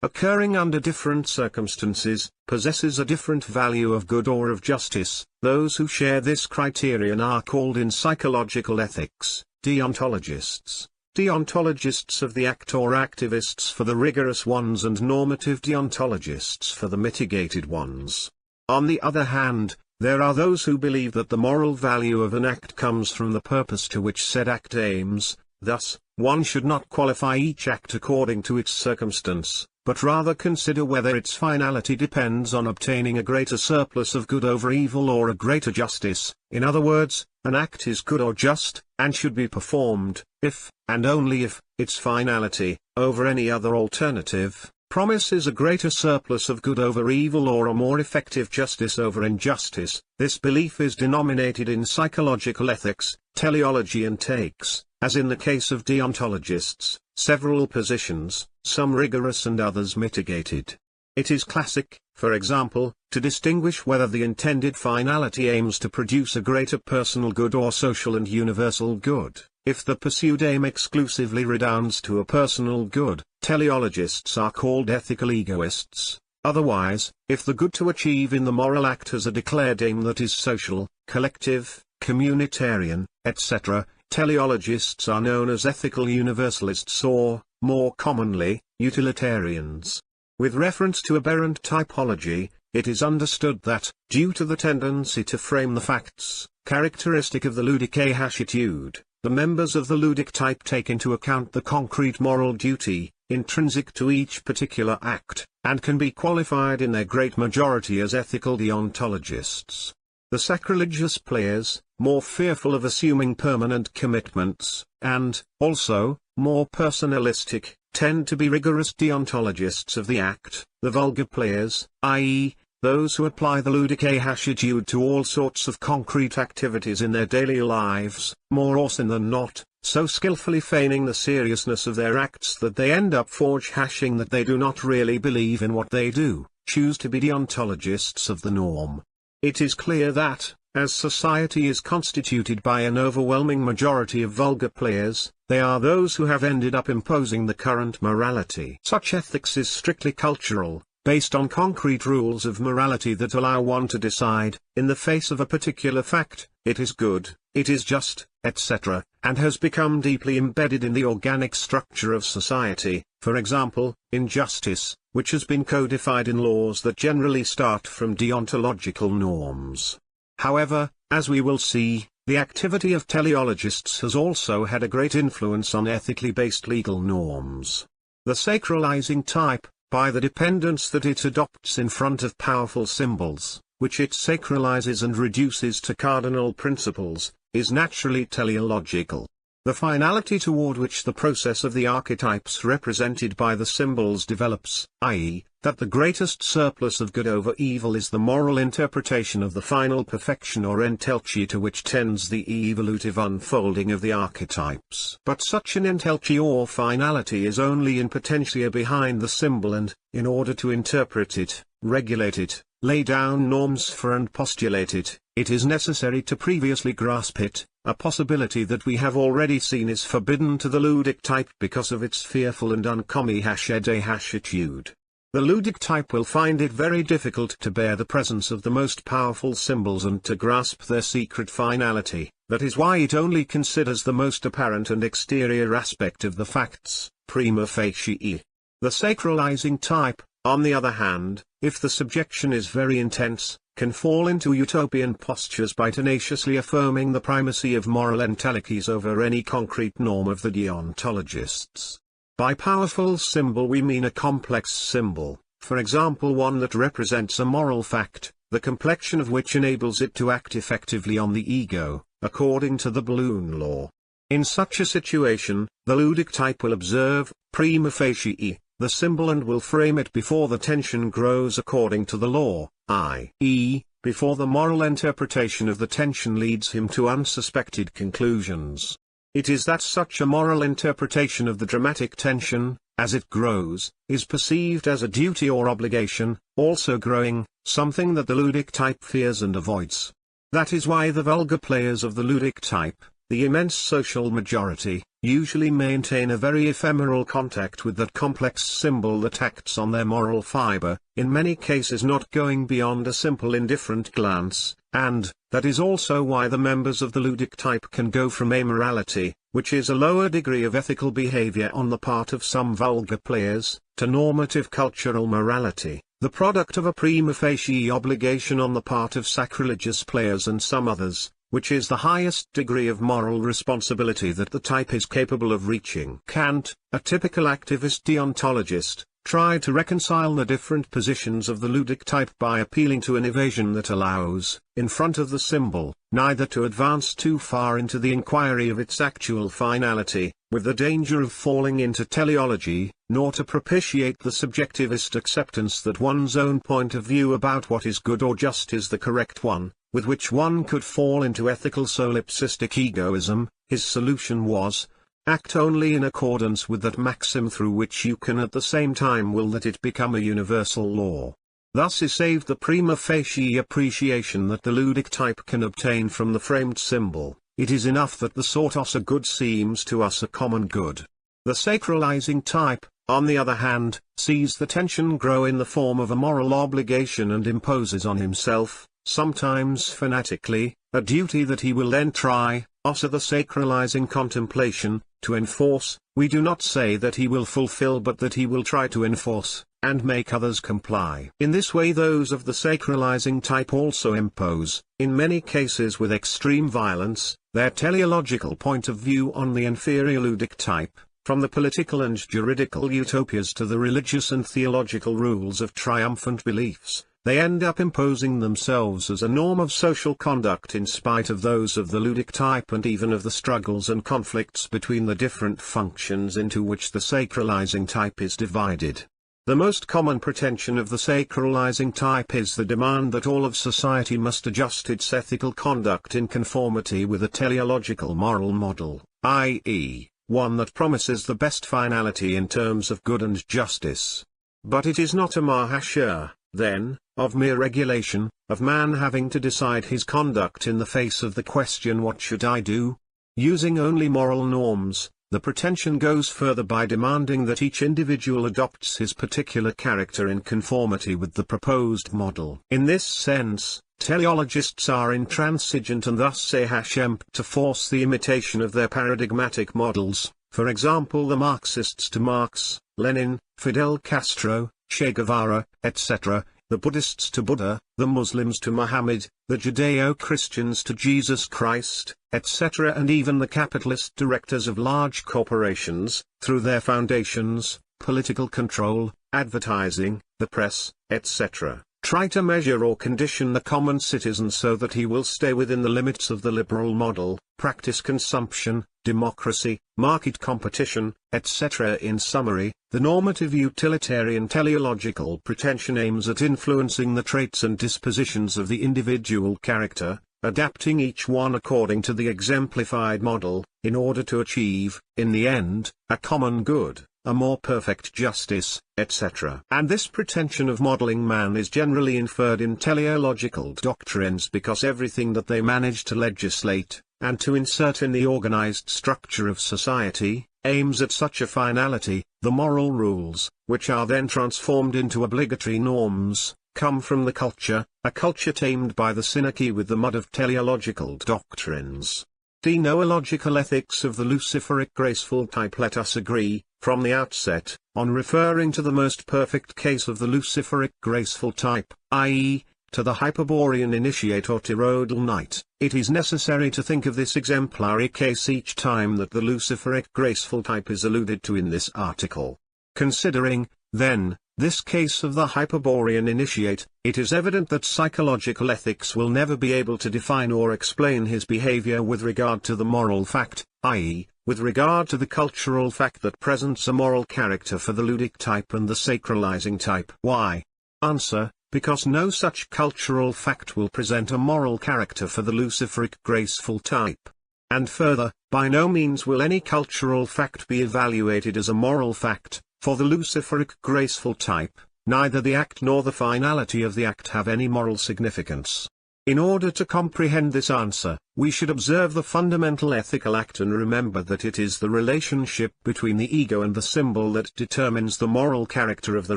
occurring under different circumstances, possesses a different value of good or of justice. Those who share this criterion are called in psychological ethics, deontologists. Deontologists of the act or activists for the rigorous ones, and normative deontologists for the mitigated ones. On the other hand, there are those who believe that the moral value of an act comes from the purpose to which said act aims. Thus, one should not qualify each act according to its circumstance, but rather consider whether its finality depends on obtaining a greater surplus of good over evil or a greater justice. In other words, an act is good or just, and should be performed, if, and only if, its finality, over any other alternative, promises a greater surplus of good over evil or a more effective justice over injustice. This belief is denominated in psychological ethics, teleology, and takes, as in the case of deontologists, several positions, some rigorous and others mitigated. It is classic, for example, to distinguish whether the intended finality aims to produce a greater personal good or social and universal good. If the pursued aim exclusively redounds to a personal good, teleologists are called ethical egoists. Otherwise, if the good to achieve in the moral act has a declared aim that is social, collective, communitarian, etc., teleologists are known as ethical universalists or, more commonly, utilitarians. With reference to aberrant typology, it is understood that, due to the tendency to frame the facts, characteristic of the ludic attitude, the members of the ludic type take into account the concrete moral duty, intrinsic to each particular act, and can be qualified in their great majority as ethical deontologists. The sacrilegious players, more fearful of assuming permanent commitments, and, also, more personalistic, tend to be rigorous deontologists of the act. The vulgar players, i.e., those who apply the ludic attitude to all sorts of concrete activities in their daily lives, more often than not, so skillfully feigning the seriousness of their acts that they end up hashing that they do not really believe in what they do, choose to be deontologists of the norm. It is clear that, as society is constituted by an overwhelming majority of vulgar players, they are those who have ended up imposing the current morality. Such ethics is strictly cultural, based on concrete rules of morality that allow one to decide, in the face of a particular fact, it is good, it is just, etc., and has become deeply embedded in the organic structure of society, for example, in justice, which has been codified in laws that generally start from deontological norms. However, as we will see, the activity of teleologists has also had a great influence on ethically based legal norms. The sacralizing type, by the dependence that it adopts in front of powerful symbols, which it sacralizes and reduces to cardinal principles, is naturally teleological. The finality toward which the process of the archetypes represented by the symbols develops, i.e., that the greatest surplus of good over evil is the moral interpretation of the final perfection or entelchi to which tends the evolutive unfolding of the archetypes. But such an entelchi or finality is only in potentia behind the symbol, and, in order to interpret it, regulate it, lay down norms for and postulate it, it is necessary to previously grasp it. A possibility that we have already seen is forbidden to the ludic type because of its fearful and attitude. The ludic type will find it very difficult to bear the presence of the most powerful symbols and to grasp their secret finality. That is why it only considers the most apparent and exterior aspect of the facts, prima facie. The sacralizing type, on the other hand, if the subjection is very intense, can fall into utopian postures by tenaciously affirming the primacy of moral entelechies over any concrete norm of the deontologists. By powerful symbol we mean a complex symbol, for example one that represents a moral fact, the complexion of which enables it to act effectively on the ego, according to the balloon law. In such a situation, the ludic type will observe, prima facie, the symbol and will frame it before the tension grows according to the law, i.e., before the moral interpretation of the tension leads him to unsuspected conclusions. It is that such a moral interpretation of the dramatic tension, as it grows, is perceived as a duty or obligation, also growing, something that the ludic type fears and avoids. That is why the vulgar players of the ludic type, the immense social majority, usually maintain a very ephemeral contact with that complex symbol that acts on their moral fiber, in many cases not going beyond a simple indifferent glance, and, that is also why the members of the ludic type can go from amorality, which is a lower degree of ethical behavior on the part of some vulgar players, to normative cultural morality, the product of a prima facie obligation on the part of sacrilegious players and some others, which is the highest degree of moral responsibility that the type is capable of reaching. Kant, a typical activist deontologist, tried to reconcile the different positions of the ludic type by appealing to an evasion that allows, in front of the symbol, neither to advance too far into the inquiry of its actual finality, with the danger of falling into teleology, nor to propitiate the subjectivist acceptance that one's own point of view about what is good or just is the correct one, with which one could fall into ethical solipsistic egoism. His solution was, act only in accordance with that maxim through which you can at the same time will that it become a universal law. Thus is saved the prima facie appreciation that the ludic type can obtain from the framed symbol. It is enough that the sortos a good seems to us a common good. The sacralizing type, on the other hand, sees the tension grow in the form of a moral obligation and imposes on himself, sometimes fanatically, a duty that he will then try, also the sacralizing contemplation, to enforce. We do not say that he will fulfill but that he will try to enforce, and make others comply. In this way those of the sacralizing type also impose, in many cases with extreme violence, their teleological point of view on the inferior ludic type, from the political and juridical utopias to the religious and theological rules of triumphant beliefs. They end up imposing themselves as a norm of social conduct in spite of those of the ludic type and even of the struggles and conflicts between the different functions into which the sacralizing type is divided. The most common pretension of the sacralizing type is the demand that all of society must adjust its ethical conduct in conformity with a teleological moral model, i.e., one that promises the best finality in terms of good and justice. But it is not a mahasya, then, of mere regulation, of man having to decide his conduct in the face of the question what should I do? Using only moral norms, the pretension goes further by demanding that each individual adopts his particular character in conformity with the proposed model. In this sense, teleologists are intransigent and thus say to force the imitation of their paradigmatic models, for example the Marxists to Marx, Lenin, Fidel Castro, Che Guevara, etc., the Buddhists to Buddha, the Muslims to Muhammad, the Judeo-Christians to Jesus Christ, etc., and even the capitalist directors of large corporations, through their foundations, political control, advertising, the press, etc., try to measure or condition the common citizen so that he will stay within the limits of the liberal model, practice consumption, democracy, market competition, etc. In summary, the normative utilitarian teleological pretension aims at influencing the traits and dispositions of the individual character, adapting each one according to the exemplified model, in order to achieve, in the end, a common good, a more perfect justice, etc. And this pretension of modeling man is generally inferred in teleological doctrines because everything that they manage to legislate, and to insert in the organized structure of society, aims at such a finality. The moral rules, which are then transformed into obligatory norms, come from the culture, a culture tamed by the synarchy with the mud of teleological doctrines. The noological ethics of the luciferic graceful type. Let us agree, from the outset, on referring to the most perfect case of the luciferic graceful type, i.e., to the Hyperborean initiate or tyrrhodal knight. It is necessary to think of this exemplary case each time that the luciferic graceful type is alluded to in this article. Considering, then, this case of the Hyperborean initiate, it is evident that psychological ethics will never be able to define or explain his behavior with regard to the moral fact, i.e., with regard to the cultural fact that presents a moral character for the ludic type and the sacralizing type. Why? Answer: because no such cultural fact will present a moral character for the luciferic graceful type. And further, by no means will any cultural fact be evaluated as a moral fact, for the luciferic graceful type. Neither the act nor the finality of the act have any moral significance. In order to comprehend this answer, we should observe the fundamental ethical act and remember that it is the relationship between the ego and the symbol that determines the moral character of the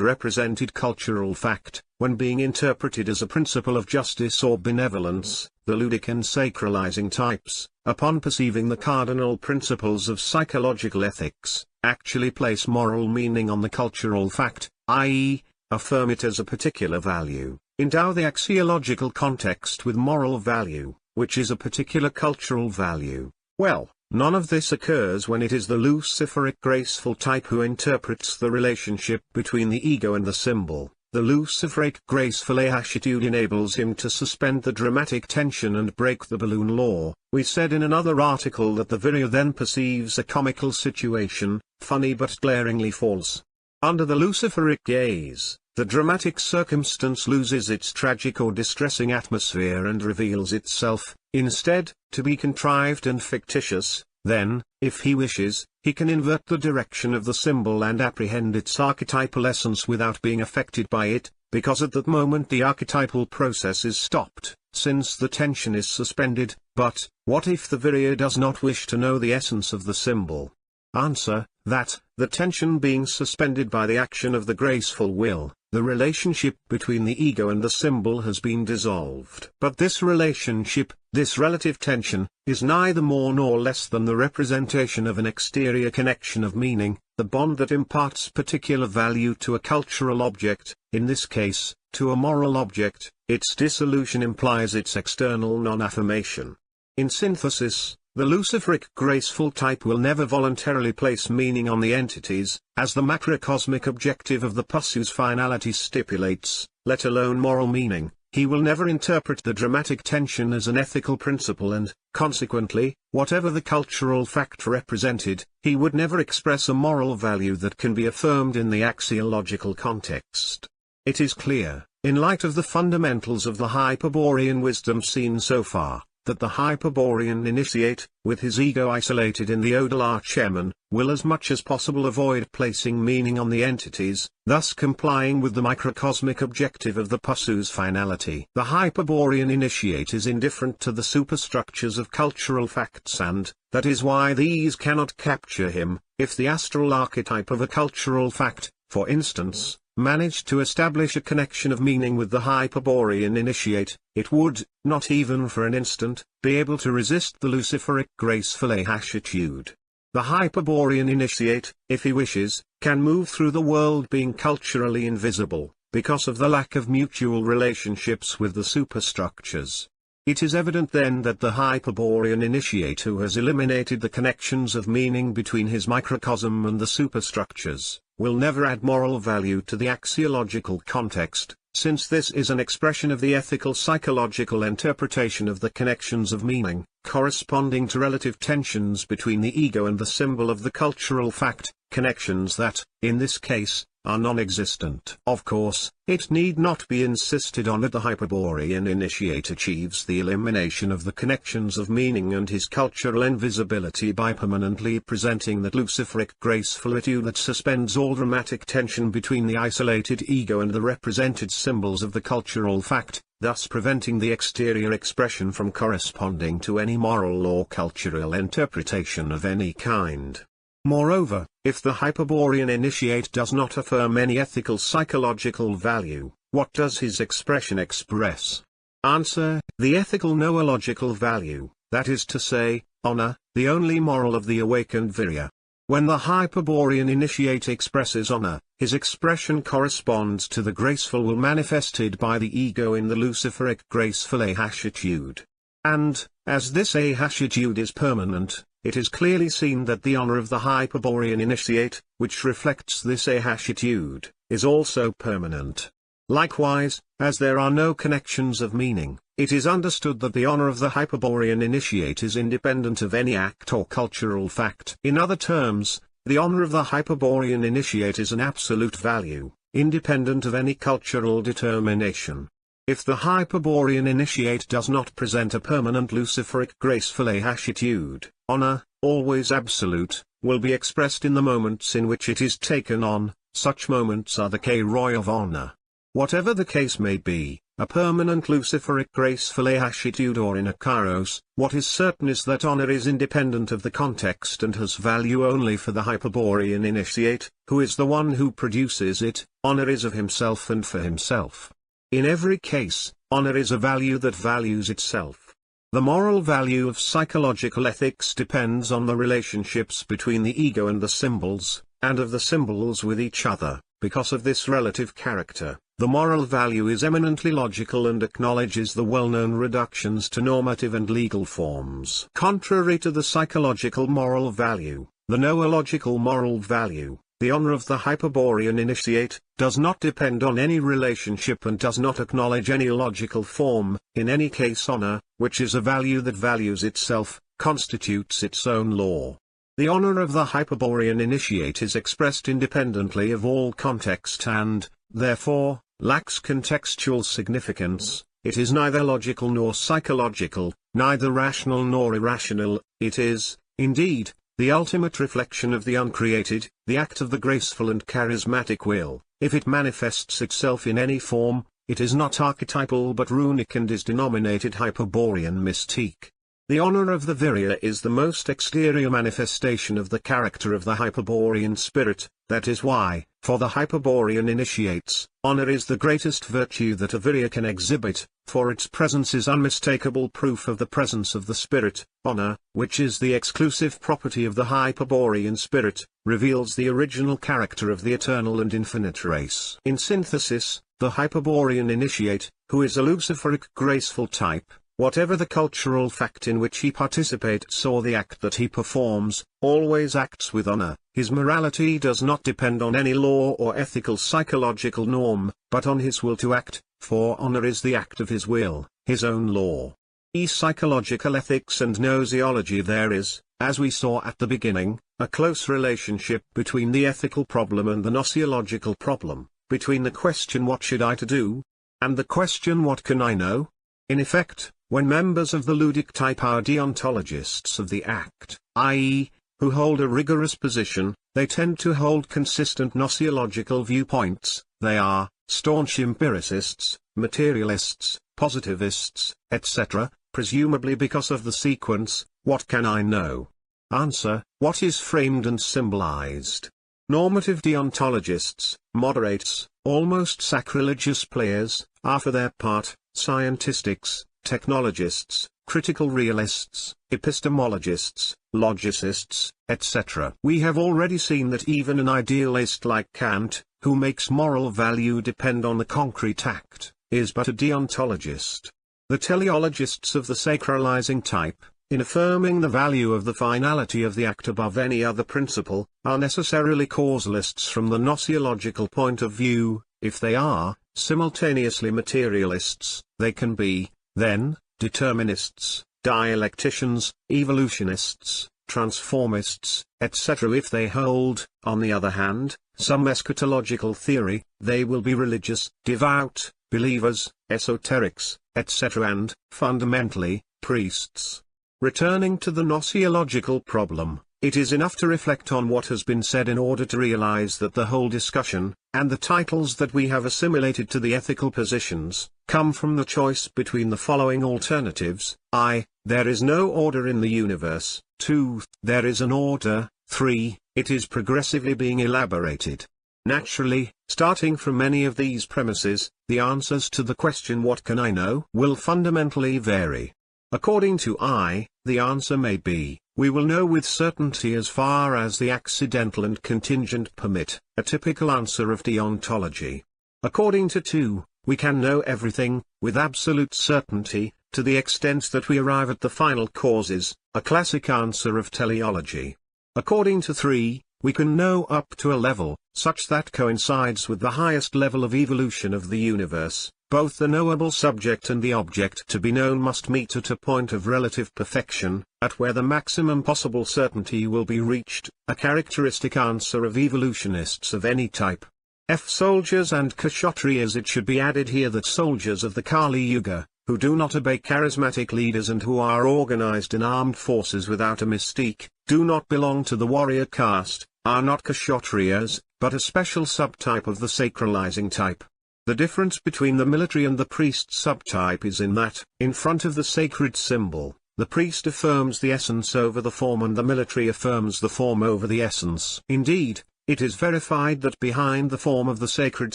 represented cultural fact, when being interpreted as a principle of justice or benevolence. The ludic and sacralizing types, upon perceiving the cardinal principles of psychological ethics, actually place moral meaning on the cultural fact, i.e., affirm it as a particular value, endow the axiological context with moral value, which is a particular cultural value. Well, none of this occurs when it is the luciferic graceful type who interprets the relationship between the ego and the symbol. The luciferic graceful attitude enables him to suspend the dramatic tension and break the balloon law. We said in another article that the virier then perceives a comical situation, funny but glaringly false. Under the luciferic gaze, the dramatic circumstance loses its tragic or distressing atmosphere and reveals itself, instead, to be contrived and fictitious. Then, if he wishes, he can invert the direction of the symbol and apprehend its archetypal essence without being affected by it, because at that moment the archetypal process is stopped, since the tension is suspended. But, what if the virier does not wish to know the essence of the symbol? Answer: that, the tension being suspended by the action of the graceful will, the relationship between the ego and the symbol has been dissolved. But this relationship, this relative tension, is neither more nor less than the representation of an exterior connection of meaning, the bond that imparts particular value to a cultural object, in this case, to a moral object. Its dissolution implies its external non-affirmation. In synthesis, the luciferic graceful type will never voluntarily place meaning on the entities, as the macrocosmic objective of the pursue's finality stipulates, let alone moral meaning. He will never interpret the dramatic tension as an ethical principle and, consequently, whatever the cultural fact represented, he would never express a moral value that can be affirmed in the axiological context. It is clear, in light of the fundamentals of the Hyperborean wisdom seen so far, that the Hyperborean initiate, with his ego isolated in the Odal Archeman, will as much as possible avoid placing meaning on the entities, thus complying with the microcosmic objective of the Pussu's finality. The Hyperborean initiate is indifferent to the superstructures of cultural facts, and that is why these cannot capture him. If the astral archetype of a cultural fact, for instance, managed to establish a connection of meaning with the Hyperborean initiate, it would, not even for an instant, be able to resist the luciferic graceful attitude. The Hyperborean initiate, if he wishes, can move through the world being culturally invisible, because of the lack of mutual relationships with the superstructures. It is evident then that the Hyperborean initiate who has eliminated the connections of meaning between his microcosm and the superstructures, will never add moral value to the axiological context, since this is an expression of the ethical psychological interpretation of the connections of meaning, corresponding to relative tensions between the ego and the symbol of the cultural fact, connections that, in this case, are non-existent. Of course, it need not be insisted on that the Hyperborean initiate achieves the elimination of the connections of meaning and his cultural invisibility by permanently presenting that luciferic graceful attitude that suspends all dramatic tension between the isolated ego and the represented symbols of the cultural fact, thus preventing the exterior expression from corresponding to any moral or cultural interpretation of any kind. Moreover, if the Hyperborean initiate does not affirm any ethical psychological value, what does his expression express? Answer: the ethical noological value, that is to say, honor, the only moral of the awakened Virya. When the Hyperborean initiate expresses honor, his expression corresponds to the graceful will manifested by the ego in the luciferic graceful attitude. And, as this attitude is permanent, it is clearly seen that the honor of the Hyperborean initiate, which reflects this attitude, is also permanent. Likewise, as there are no connections of meaning, it is understood that the honor of the Hyperborean initiate is independent of any act or cultural fact. In other terms, the honor of the Hyperborean initiate is an absolute value, independent of any cultural determination. If the Hyperborean initiate does not present a permanent luciferic graceful attitude, honor, always absolute, will be expressed in the moments in which it is taken on. Such moments are the K-Roy of honor. Whatever the case may be, a permanent luciferic graceful attitude or in a kairos, what is certain is that honor is independent of the context and has value only for the Hyperborean initiate, who is the one who produces it. Honor is of himself and for himself. In every case, honor is a value that values itself. The moral value of psychological ethics depends on the relationships between the ego and the symbols, and of the symbols with each other. Because of this relative character, the moral value is eminently logical and acknowledges the well-known reductions to normative and legal forms. Contrary to the psychological moral value, the noological moral value, the honor of the Hyperborean initiate, does not depend on any relationship and does not acknowledge any logical form. In any case, honor, which is a value that values itself, constitutes its own law. The honor of the Hyperborean initiate is expressed independently of all context and, therefore, lacks contextual significance. It is neither logical nor psychological, neither rational nor irrational. It is, indeed, the ultimate reflection of the uncreated, the act of the graceful and charismatic will. If it manifests itself in any form, it is not archetypal but runic and is denominated Hyperborean mystique. The honor of the Virya is the most exterior manifestation of the character of the Hyperborean spirit. That is why, for the Hyperborean initiates, honor is the greatest virtue that a Virya can exhibit, for its presence is unmistakable proof of the presence of the spirit. Honor, which is the exclusive property of the Hyperborean spirit, reveals the original character of the eternal and infinite race. In synthesis, the Hyperborean initiate, who is a luciferic graceful type, whatever the cultural fact in which he participates or the act that he performs, always acts with honor. His morality does not depend on any law or ethical psychological norm, but on his will to act, for honor is the act of his will, his own law. In psychological ethics and gnoseology there is, as we saw at the beginning, a close relationship between the ethical problem and the gnoseological problem, between the question what should I to do, and the question what can I know? In effect, When members of the ludic type are deontologists of the act, i.e., who hold a rigorous position, they tend to hold consistent gnoseological viewpoints. They are staunch empiricists, materialists, positivists, etc., presumably because of the sequence, what can I know? Answer, what is framed and symbolized? Normative deontologists, moderates, almost sacrilegious players, are for their part, scientistics, technologists, critical realists, epistemologists, logicists, etc. We have already seen that even an idealist like Kant, who makes moral value depend on the concrete act, is but a deontologist. The teleologists of the sacralizing type, in affirming the value of the finality of the act above any other principle, are necessarily causalists from the gnoseological point of view. If they are simultaneously materialists, they can be, then, determinists, dialecticians, evolutionists, transformists, etc. If they hold, on the other hand, some eschatological theory, they will be religious, devout, believers, esoterics, etc. and, fundamentally, priests. Returning to the gnoseological problem, it is enough to reflect on what has been said in order to realize that the whole discussion, and the titles that we have assimilated to the ethical positions, come from the choice between the following alternatives: I. There is no order in the universe. 2. There is an order. 3. It is progressively being elaborated. Naturally, starting from any of these premises, the answers to the question what can I know will fundamentally vary. According to I, the answer may be, we will know with certainty as far as the accidental and contingent permit, a typical answer of deontology. According to 2, we can know everything, with absolute certainty, to the extent that we arrive at the final causes, a classic answer of teleology. According to 3, we can know up to a level, such that coincides with the highest level of evolution of the universe. Both the knowable subject and the object to be known must meet at a point of relative perfection, at where the maximum possible certainty will be reached, a characteristic answer of evolutionists of any type. Soldiers and kshatriyas. It should be added here that soldiers of the Kali Yuga, who do not obey charismatic leaders and who are organized in armed forces without a mystique, do not belong to the warrior caste, are not kshatriyas, but a special subtype of the sacralizing type. The difference between the military and the priest subtype is in that, in front of the sacred symbol, the priest affirms the essence over the form and the military affirms the form over the essence. Indeed, it is verified that behind the form of the sacred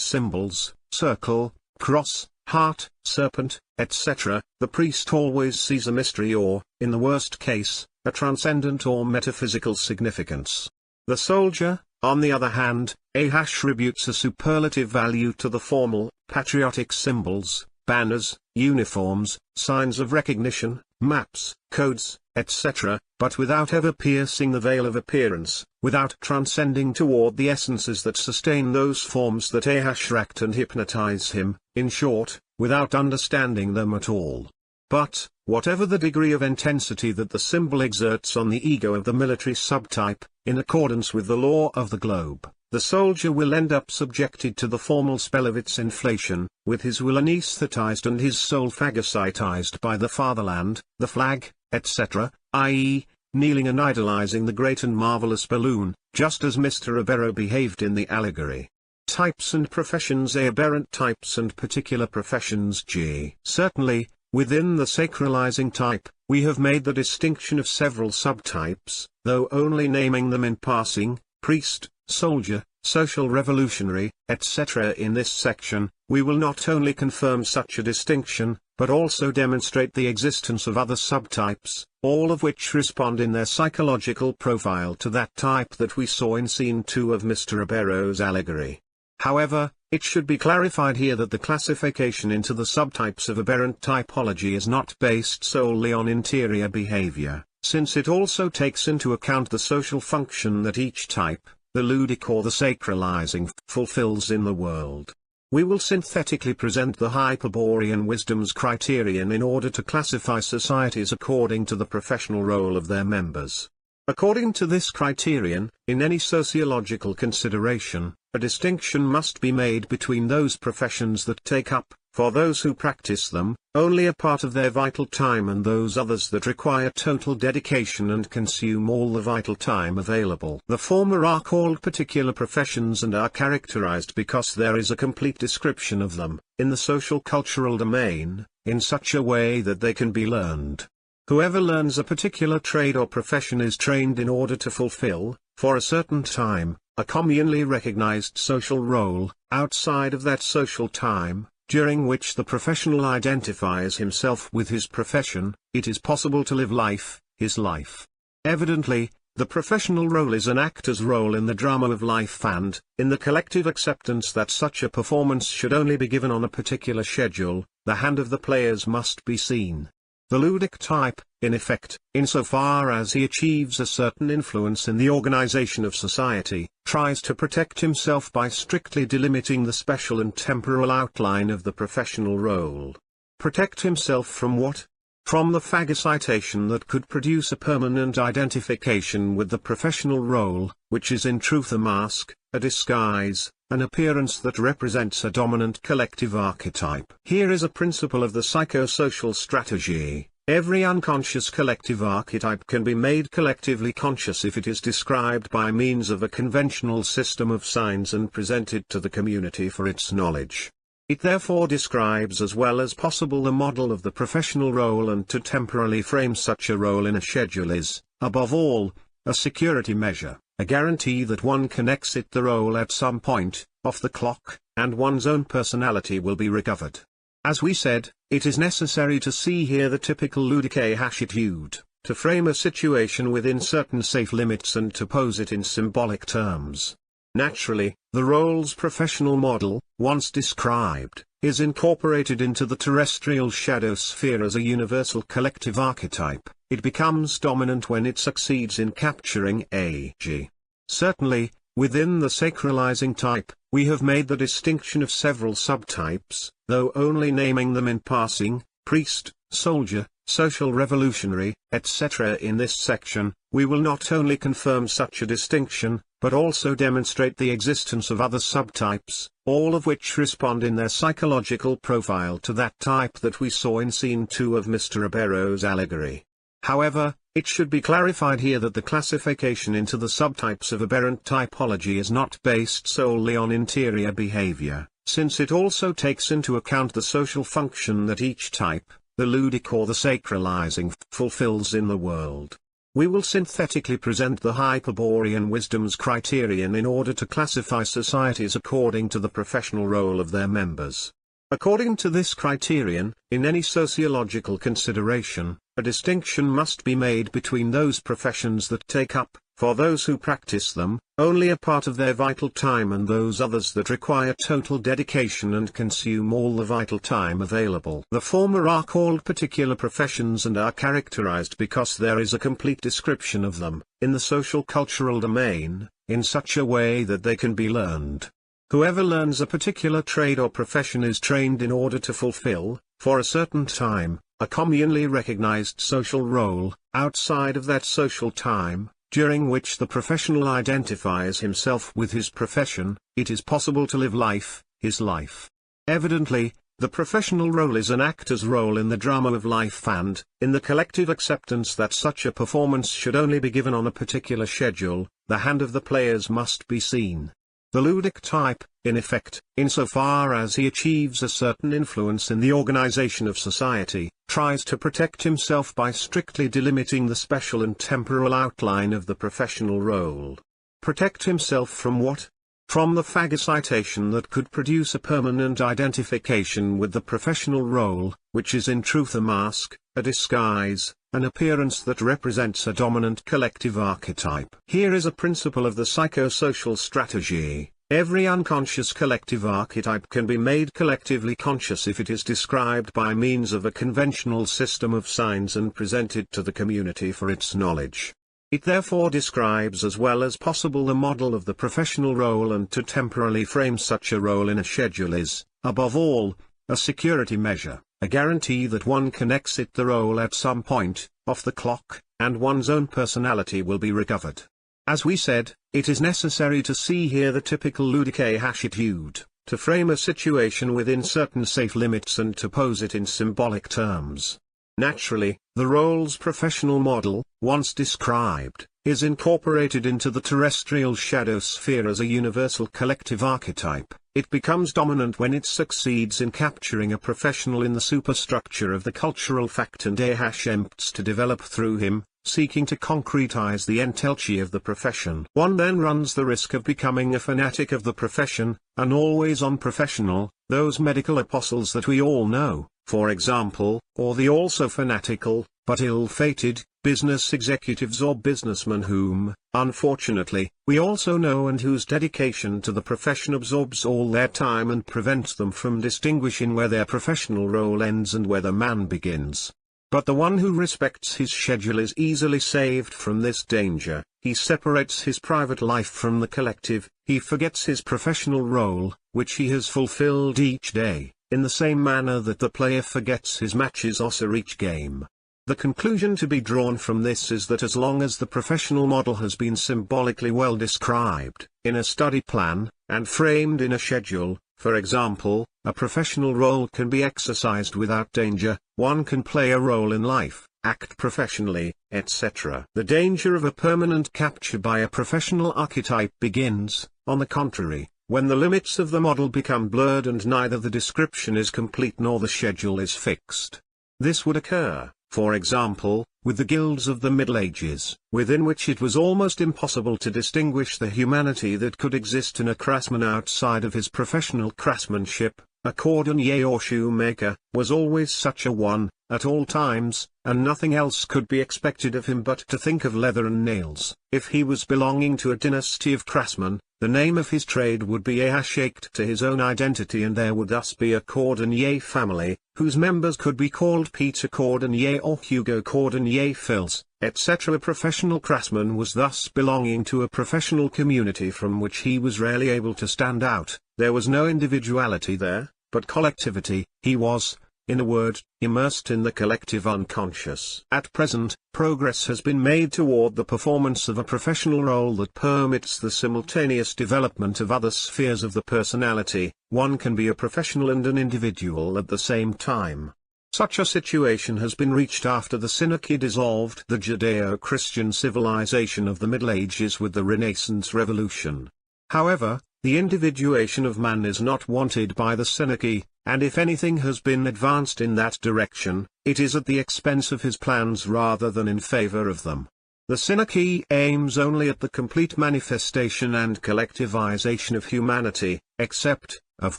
symbols, circle, cross, heart, serpent, etc., the priest always sees a mystery or, in the worst case, a transcendent or metaphysical significance. The soldier, on the other hand, attributes a superlative value to the formal, patriotic symbols, banners, uniforms, signs of recognition, maps, codes, etc., but without ever piercing the veil of appearance, without transcending toward the essences that sustain those forms that attract and hypnotize him, in short, without understanding them at all. But, whatever the degree of intensity that the symbol exerts on the ego of the military subtype, in accordance with the law of the globe, the soldier will end up subjected to the formal spell of its inflation, with his will anesthetized and his soul phagocytized by the fatherland, the flag, etc., i.e., kneeling and idolizing the great and marvelous balloon, just as Mr. Aberro behaved in the allegory. Types and professions. Aberrant types and particular professions. G. Certainly, within the sacralizing type, we have made the distinction of several subtypes, though only naming them in passing: priest, soldier, social revolutionary, etc. In this section, we will not only confirm such a distinction, but also demonstrate the existence of other subtypes, all of which respond in their psychological profile to that type that we saw in scene 2 of Mr. Aberro's allegory. However, it should be clarified here that the classification into the subtypes of aberrant typology is not based solely on interior behavior, since it also takes into account the social function that each type, the ludic or the sacralizing, fulfills in the world. We will synthetically present the Hyperborean Wisdom's criterion in order to classify societies according to the professional role of their members. According to this criterion, in any sociological consideration, a distinction must be made between those professions that take up, for those who practice them, only a part of their vital time, and those others that require total dedication and consume all the vital time available. The former are called particular professions and are characterized because there is a complete description of them, in the social-cultural domain, in such a way that they can be learned. Whoever learns a particular trade or profession is trained in order to fulfill, for a certain time, a communally recognized social role, outside of that social time, during which the professional identifies himself with his profession. It is possible to live life, his life. Evidently, the professional role is an actor's role in the drama of life, and, in the collective acceptance that such a performance should only be given on a particular schedule, the hand of the players must be seen. The ludic type, in effect, insofar as he achieves a certain influence in the organization of society, tries to protect himself by strictly delimiting the special and temporal outline of the professional role. Protect himself from what? From the phagocytation that could produce a permanent identification with the professional role, which is in truth a mask, a disguise, an appearance that represents a dominant collective archetype. Here is a principle of the psychosocial strategy. Every unconscious collective archetype can be made collectively conscious if it is described by means of a conventional system of signs and presented to the community for its knowledge. It therefore describes as well as possible the model of the professional role, and to temporarily frame such a role in a schedule is, above all, a security measure, a guarantee that one can exit the role at some point, off the clock, and one's own personality will be recovered. As we said, it is necessary to see here the typical ludic attitude, to frame a situation within certain safe limits and to pose it in symbolic terms. Naturally, the role's professional model, once described, is incorporated into the terrestrial shadow sphere as a universal collective archetype. It becomes dominant when it succeeds in capturing a.g. Certainly, within the sacralizing type, we have made the distinction of several subtypes, though only naming them in passing: priest, soldier, social revolutionary, etc. In this section, we will not only confirm such a distinction, but also demonstrate the existence of other subtypes, all of which respond in their psychological profile to that type that we saw in Scene 2 of Mr. Ribero's allegory. However, it should be clarified here that the classification into the subtypes of aberrant typology is not based solely on interior behavior, since it also takes into account the social function that each type, the ludic or the sacralizing, fulfills in the world. We will synthetically present the Hyperborean Wisdom's criterion in order to classify societies according to the professional role of their members. According to this criterion, in any sociological consideration, a distinction must be made between those professions that take up, for those who practice them, only a part of their vital time, and those others that require total dedication and consume all the vital time available. The former are called particular professions and are characterized because there is a complete description of them, in the social-cultural domain, in such a way that they can be learned. Whoever learns a particular trade or profession is trained in order to fulfill, for a certain time, a communally recognized social role, outside of that social time, during which the professional identifies himself with his profession. It is possible to live life, his life. Evidently, the professional role is an actor's role in the drama of life, and, in the collective acceptance that such a performance should only be given on a particular schedule, the hand of the players must be seen. The ludic type, in effect, insofar as he achieves a certain influence in the organization of society, tries to protect himself by strictly delimiting the special and temporal outline of the professional role. Protect himself from what? From the phagocytation that could produce a permanent identification with the professional role, which is in truth a mask, a disguise, an appearance that represents a dominant collective archetype. Here is a principle of the psychosocial strategy. Every unconscious collective archetype can be made collectively conscious if it is described by means of a conventional system of signs and presented to the community for its knowledge. It therefore describes as well as possible the model of the professional role, and to temporarily frame such a role in a schedule is, above all, a security measure, a guarantee that one can exit the role at some point, off the clock, and one's own personality will be recovered. As we said, it is necessary to see here the typical ludic attitude, to frame a situation within certain safe limits and to pose it in symbolic terms. Naturally, the role's professional model, once described, is incorporated into the terrestrial shadow sphere as a universal collective archetype. It becomes dominant when it succeeds in capturing a professional in the superstructure of the cultural fact and attempts to develop through him, seeking to concretize the entelche of the profession. One then runs the risk of becoming a fanatic of the profession, an always-on professional, those medical apostles that we all know, for example, or the also fanatical, but ill-fated, business executives or businessmen whom, unfortunately, we also know and whose dedication to the profession absorbs all their time and prevents them from distinguishing where their professional role ends and where the man begins. But the one who respects his schedule is easily saved from this danger. He separates his private life from the collective, he forgets his professional role, which he has fulfilled each day, in the same manner that the player forgets his matches or each game. The conclusion to be drawn from this is that as long as the professional model has been symbolically well described, in a study plan, and framed in a schedule, for example, a professional role can be exercised without danger, one can play a role in life, act professionally, etc. The danger of a permanent capture by a professional archetype begins, on the contrary, when the limits of the model become blurred and neither the description is complete nor the schedule is fixed. This would occur, for example, with the guilds of the Middle Ages, within which it was almost impossible to distinguish the humanity that could exist in a craftsman outside of his professional craftsmanship. A cordonnier or shoemaker was always such a one, at all times, and nothing else could be expected of him but to think of leather and nails. If he was belonging to a dynasty of craftsmen, the name of his trade would be shaped to his own identity, and there would thus be a Cordonnier family, whose members could be called Peter Cordonnier or Hugo Cordonnier Fils, etc. A professional craftsman was thus belonging to a professional community from which he was rarely able to stand out. There was no individuality there, but collectivity. He was, in a word, immersed in the collective unconscious. At present, progress has been made toward the performance of a professional role that permits the simultaneous development of other spheres of the personality. One can be a professional and an individual at the same time. Such a situation has been reached after the Synarchy dissolved the Judeo-Christian civilization of the Middle Ages with the Renaissance Revolution. However, the individuation of man is not wanted by the Synarchy, and if anything has been advanced in that direction, it is at the expense of his plans rather than in favor of them. The Synarchy aims only at the complete manifestation and collectivization of humanity, except, of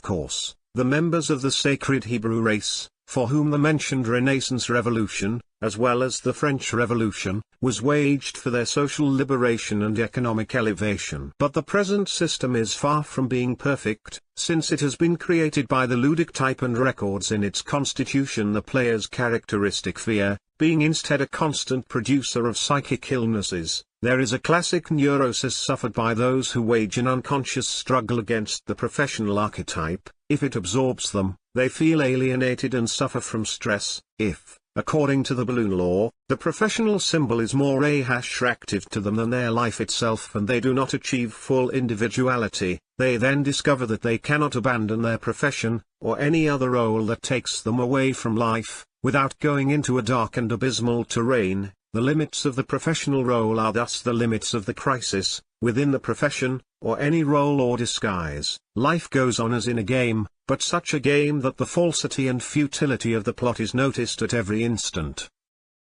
course, the members of the sacred Hebrew race, for whom the mentioned Renaissance Revolution, as well as the French Revolution, was waged for their social liberation and economic elevation. But the present system is far from being perfect, since it has been created by the ludic type and records in its constitution the player's characteristic fear, being instead a constant producer of psychic illnesses. There is a classic neurosis suffered by those who wage an unconscious struggle against the professional archetype. If it absorbs them, they feel alienated and suffer from stress. If, according to the balloon law, the professional symbol is more attractive to them than their life itself and they do not achieve full individuality, they then discover that they cannot abandon their profession, or any other role that takes them away from life, without going into a dark and abysmal terrain. The limits of the professional role are thus the limits of the crisis, within the profession, or any role or disguise. Life goes on as in a game, but such a game that the falsity and futility of the plot is noticed at every instant.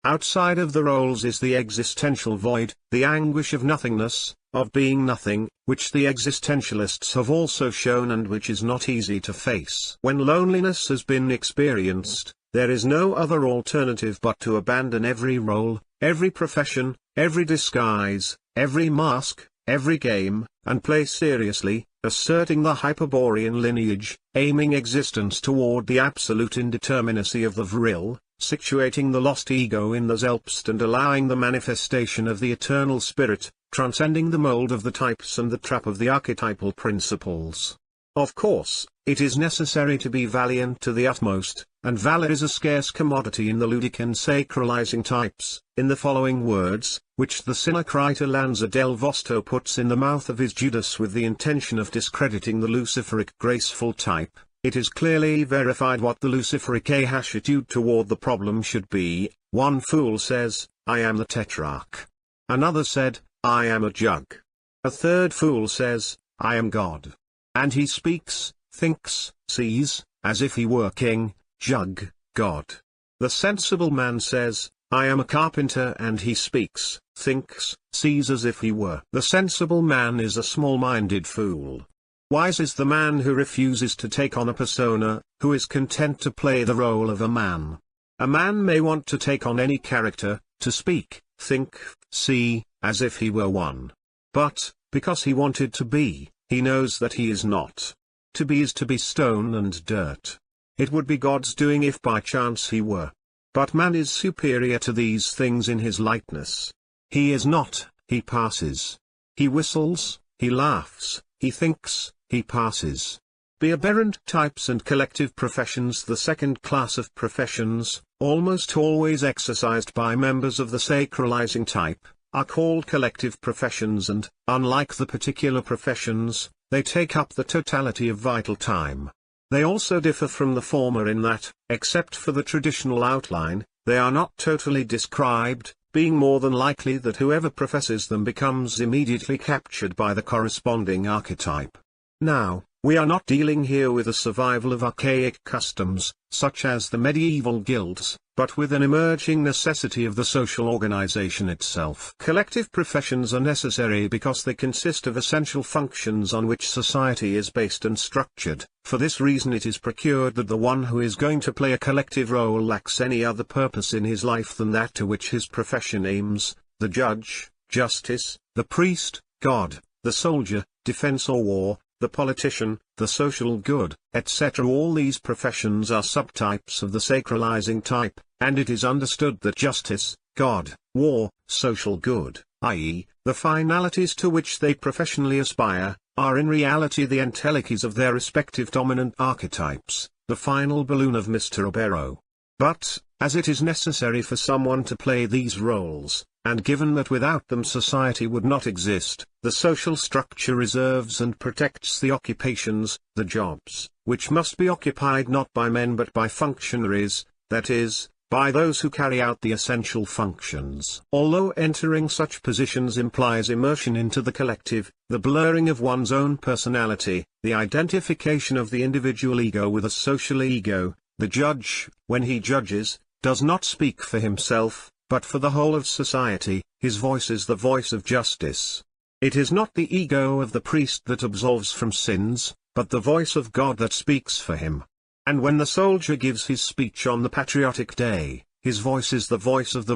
Outside of the roles is the existential void, the anguish of nothingness, of being nothing, which the existentialists have also shown and which is not easy to face. When loneliness has been experienced, there is no other alternative but to abandon every role, every profession, every disguise, every mask, every game, and play seriously, asserting the Hyperborean lineage, aiming existence toward the absolute indeterminacy of the vril, situating the lost ego in the Selbst and allowing the manifestation of the eternal spirit, transcending the mold of the types and the trap of the archetypal principles. Of course, It is necessary to be valiant to the utmost, and valor is a scarce commodity in the ludic and sacralizing types, in the following words, which the cynic writer Lanza del Vosto puts in the mouth of his Judas with the intention of discrediting the luciferic graceful type. It is clearly verified what the luciferic attitude toward the problem should be. One fool says, I am the tetrarch. Another said, I am a jug. A third fool says, I am God. And he speaks, thinks, sees, as if he were king, jug, God. The sensible man says, I am a carpenter, and he speaks, thinks, sees as if he were. The sensible man is a small-minded fool. Wise is the man who refuses to take on a persona, who is content to play the role of a man. A man may want to take on any character, to speak, think, see, as if he were one. But, because he wanted to be, he knows that he is not. To be is to be stone and dirt. It would be God's doing if by chance he were. But man is superior to these things in his lightness. He is not, he passes. He whistles, he laughs, he thinks, he passes. Be aberrant types and collective professions. The second class of professions, almost always exercised by members of the sacralizing type, are called collective professions, and, unlike the particular professions, they take up the totality of vital time. They also differ from the former in that, except for the traditional outline, they are not totally described, being more than likely that whoever professes them becomes immediately captured by the corresponding archetype. Now, we are not dealing here with a survival of archaic customs, such as the medieval guilds, but with an emerging necessity of the social organization itself. Collective professions are necessary because they consist of essential functions on which society is based and structured. For this reason it is procured that the one who is going to play a collective role lacks any other purpose in his life than that to which his profession aims: the judge, justice, the priest, God, the soldier, defense or war, the politician, the social good, etc. All these professions are subtypes of the sacralizing type, and it is understood that justice, God, war, social good, i.e., the finalities to which they professionally aspire, are in reality the entelechies of their respective dominant archetypes, the final balloon of Mr. Obero. But, as it is necessary for someone to play these roles, and given that without them society would not exist, the social structure reserves and protects the occupations, the jobs, which must be occupied not by men but by functionaries, that is, by those who carry out the essential functions. Although entering such positions implies immersion into the collective, the blurring of one's own personality, the identification of the individual ego with a social ego, the judge, when he judges, does not speak for himself, but for the whole of society. His voice is the voice of justice. It is not the ego of the priest that absolves from sins, but the voice of God that speaks for him. And when the soldier gives his speech on the patriotic day, his voice is the voice of the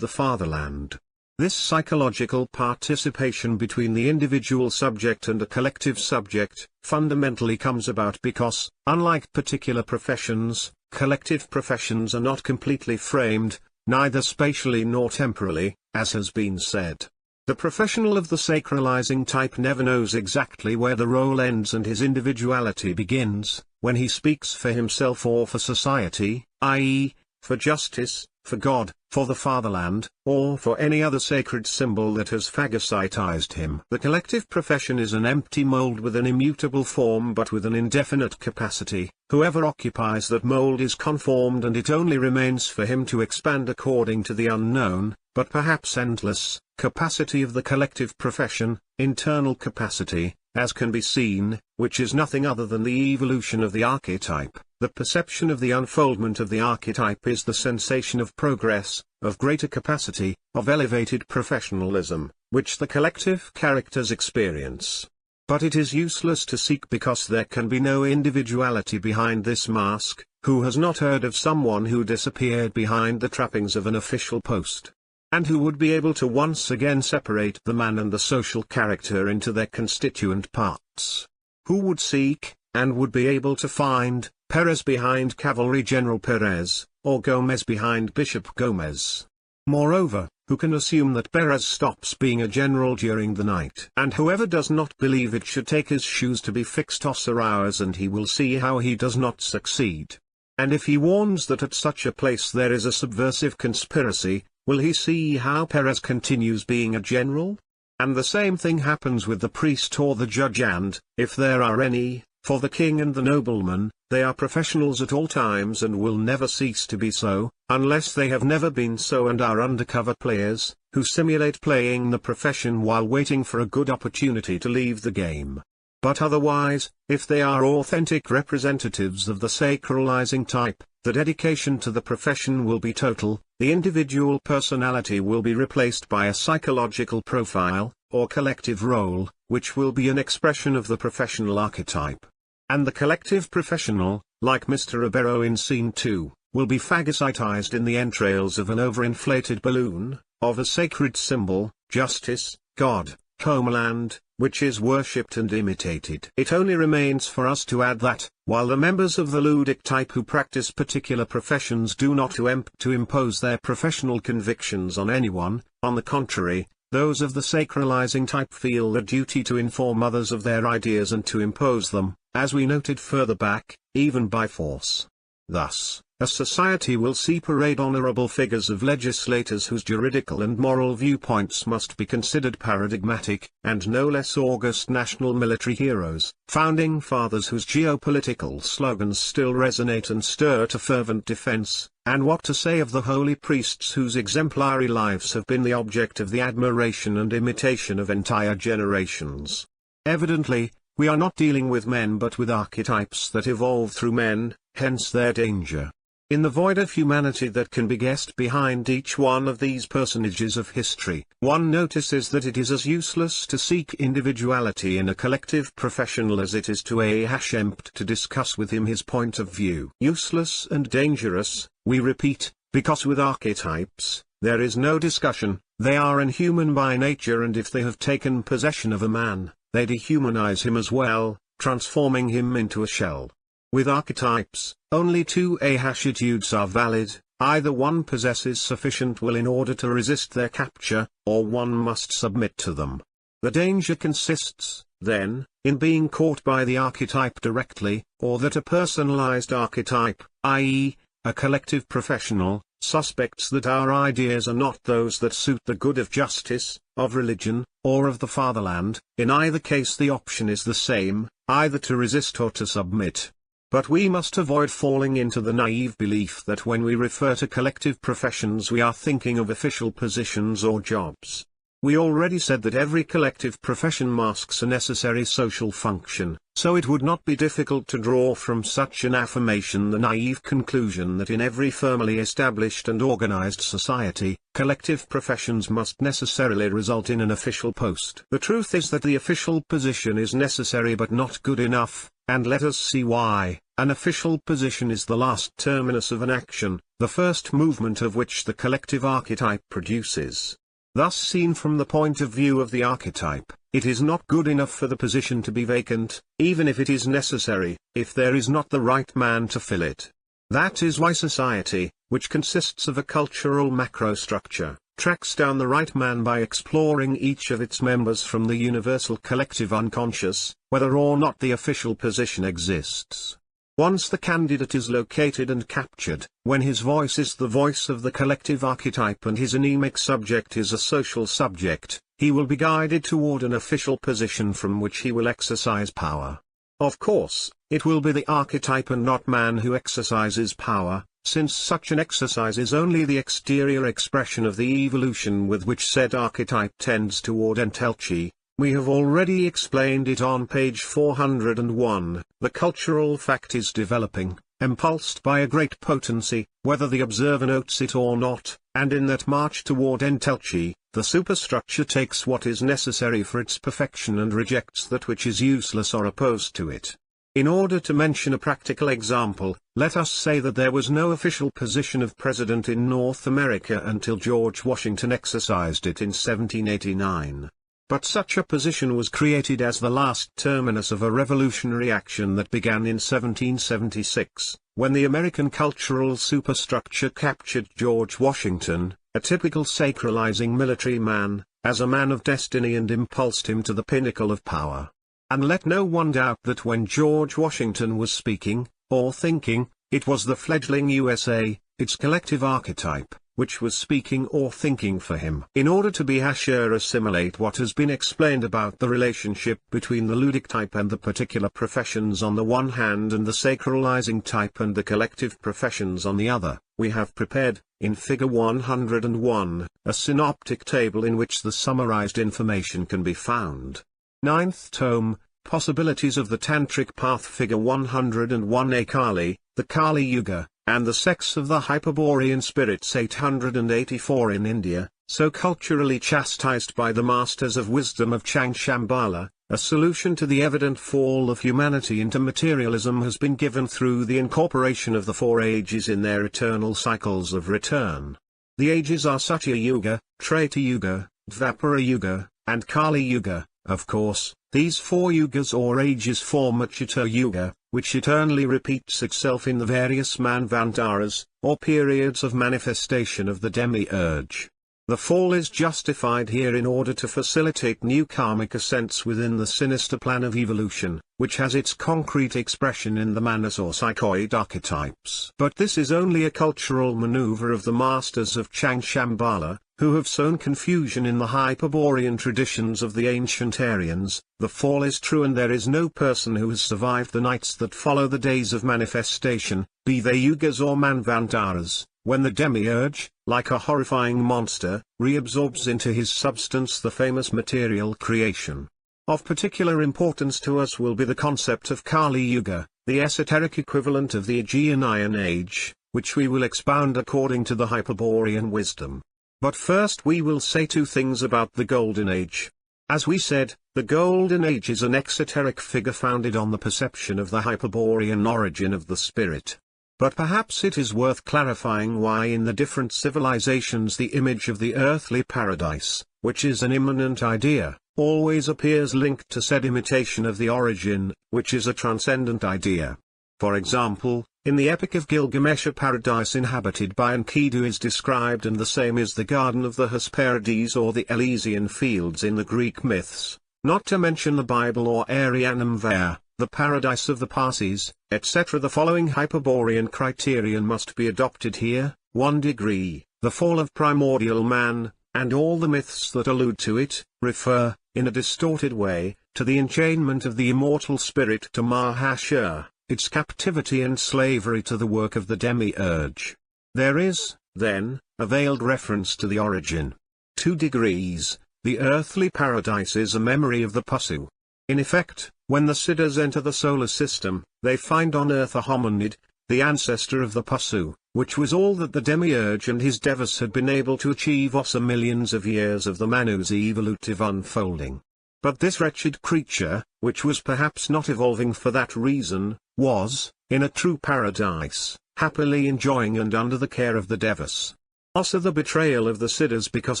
fatherland. This psychological participation between the individual subject and a collective subject, fundamentally comes about because, unlike particular professions, collective professions are not completely framed, neither spatially nor temporally, as has been said. The professional of the sacralizing type never knows exactly where the role ends and his individuality begins, when he speaks for himself or for society, i.e., for justice, for God, for the fatherland, or for any other sacred symbol that has phagocytized him. The collective profession is an empty mold with an immutable form but with an indefinite capacity. Whoever occupies that mold is conformed, and it only remains for him to expand according to the unknown, but perhaps endless, capacity of the collective profession, internal capacity, as can be seen, which is nothing other than the evolution of the archetype. The perception of the unfoldment of the archetype is the sensation of progress, of greater capacity, of elevated professionalism, which the collective characters experience. But it is useless to seek because there can be no individuality behind this mask. Who has not heard of someone who disappeared behind the trappings of an official post? And who would be able to once again separate the man and the social character into their constituent parts? Who would seek, and would be able to find, Perez behind Cavalry General Perez, or Gomez behind Bishop Gomez? Moreover, who can assume that Perez stops being a general during the night? And whoever does not believe it should take his shoes to be fixed off hours, and he will see how he does not succeed. And if he warns that at such a place there is a subversive conspiracy, will he see how Perez continues being a general? And the same thing happens with the priest or the judge, and, if there are any, for the king and the nobleman, they are professionals at all times and will never cease to be so, unless they have never been so and are undercover players, who simulate playing the profession while waiting for a good opportunity to leave the game. But otherwise, if they are authentic representatives of the sacralizing type, the dedication to the profession will be total, the individual personality will be replaced by a psychological profile, or collective role, which will be an expression of the professional archetype. And the collective professional, like Mr. Ribeiro in Scene 2, will be phagocytized in the entrails of an overinflated balloon, of a sacred symbol, justice, God, homeland, which is worshipped and imitated. It only remains for us to add that, while the members of the ludic type who practice particular professions do not attempt to impose their professional convictions on anyone, on the contrary, those of the sacralizing type feel the duty to inform others of their ideas and to impose them, as we noted further back, even by force. Thus, a society will see parade honorable figures of legislators whose juridical and moral viewpoints must be considered paradigmatic, and no less august national military heroes, founding fathers whose geopolitical slogans still resonate and stir to fervent defense, and what to say of the holy priests whose exemplary lives have been the object of the admiration and imitation of entire generations. Evidently, we are not dealing with men but with archetypes that evolve through men, hence their danger. In the void of humanity that can be guessed behind each one of these personages of history, one notices that it is as useless to seek individuality in a collective professional as it is to attempt to discuss with him his point of view. Useless and dangerous, we repeat, because with archetypes, there is no discussion, they are inhuman by nature, and if they have taken possession of a man, they dehumanize him as well, transforming him into a shell. With archetypes, only two attitudes are valid: either one possesses sufficient will in order to resist their capture, or one must submit to them. The danger consists, then, in being caught by the archetype directly, or that a personalized archetype, i.e., a collective professional, suspects that our ideas are not those that suit the good of justice, of religion, or of the fatherland. In either case the option is the same, either to resist or to submit. But we must avoid falling into the naive belief that when we refer to collective professions we are thinking of official positions or jobs. We already said that every collective profession masks a necessary social function, so it would not be difficult to draw from such an affirmation the naive conclusion that in every firmly established and organized society, collective professions must necessarily result in an official post. The truth is that the official position is necessary but not good enough, and let us see why. An official position is the last terminus of an action, the first movement of which the collective archetype produces. Thus, seen from the point of view of the archetype, it is not good enough for the position to be vacant, even if it is necessary, if there is not the right man to fill it. That is why society, which consists of a cultural macrostructure, tracks down the right man by exploring each of its members from the universal collective unconscious, whether or not the official position exists. Once the candidate is located and captured, when his voice is the voice of the collective archetype and his anemic subject is a social subject, he will be guided toward an official position from which he will exercise power. Of course, it will be the archetype and not man who exercises power, since such an exercise is only the exterior expression of the evolution with which said archetype tends toward entelchy. We have already explained it on page 401, the cultural fact is developing, impulsed by a great potency, whether the observer notes it or not, and in that march toward entelchy, the superstructure takes what is necessary for its perfection and rejects that which is useless or opposed to it. In order to mention a practical example, let us say that there was no official position of president in North America until George Washington exercised it in 1789. But such a position was created as the last terminus of a revolutionary action that began in 1776, when the American cultural superstructure captured George Washington, a typical sacralizing military man, as a man of destiny, and impulsed him to the pinnacle of power. And let no one doubt that when George Washington was speaking, or thinking, it was the fledgling USA, its collective archetype, which was speaking or thinking for him. In order to assimilate what has been explained about the relationship between the ludic type and the particular professions on the one hand and the sacralizing type and the collective professions on the other, we have prepared, in Figure 101, a synoptic table in which the summarized information can be found. 9th tome, Possibilities of the Tantric Path. Figure 101a, Kali, the Kali Yuga, and the sex of the Hyperborean spirits. 884 in India, so culturally chastised by the masters of wisdom of Changshambhala, a solution to the evident fall of humanity into materialism has been given through the incorporation of the four ages in their eternal cycles of return. The ages are Satya Yuga, Treta Yuga, Dvapara Yuga, and Kali Yuga. Of course, these four yugas or ages form a Chita Yuga, which eternally repeats itself in the various manvantaras, or periods of manifestation of the demiurge. The fall is justified here in order to facilitate new karmic ascents within the sinister plan of evolution, which has its concrete expression in the manas or psychoid archetypes. But this is only a cultural maneuver of the masters of Changshambhala, who have sown confusion in the Hyperborean traditions of the ancient Aryans. The fall is true, and there is no person who has survived the nights that follow the days of manifestation, be they yugas or manvantaras, when the demiurge, like a horrifying monster, reabsorbs into his substance the famous material creation. Of particular importance to us will be the concept of Kali Yuga, the esoteric equivalent of the Aegean Iron Age, which we will expound according to the Hyperborean wisdom. But first we will say two things about the Golden Age. As we said, the Golden Age is an exoteric figure founded on the perception of the Hyperborean origin of the spirit. But perhaps it is worth clarifying why in the different civilizations the image of the earthly paradise, which is an immanent idea, always appears linked to said imitation of the origin, which is a transcendent idea. For example, in the Epic of Gilgamesh, a paradise inhabited by Enkidu is described, and the same is the Garden of the Hesperides or the Elysian Fields in the Greek myths, not to mention the Bible or Arianum Vare, the paradise of the Parsis, etc. The following Hyperborean criterion must be adopted here: 1 degree, the fall of primordial man, and all the myths that allude to it, refer, in a distorted way, to the enchainment of the immortal spirit to Mahashur, its captivity and slavery to the work of the demiurge. There is, then, a veiled reference to the origin. 2 degrees, the earthly paradise is a memory of the Pusu. In effect, when the Siddhas enter the solar system, they find on earth a hominid, the ancestor of the Pusu, which was all that the demiurge and his devas had been able to achieve after millions of years of the Manu's evolutive unfolding. But this wretched creature, which was perhaps not evolving for that reason, was, in a true paradise, happily enjoying and under the care of the devas. Also the betrayal of the Siddhas because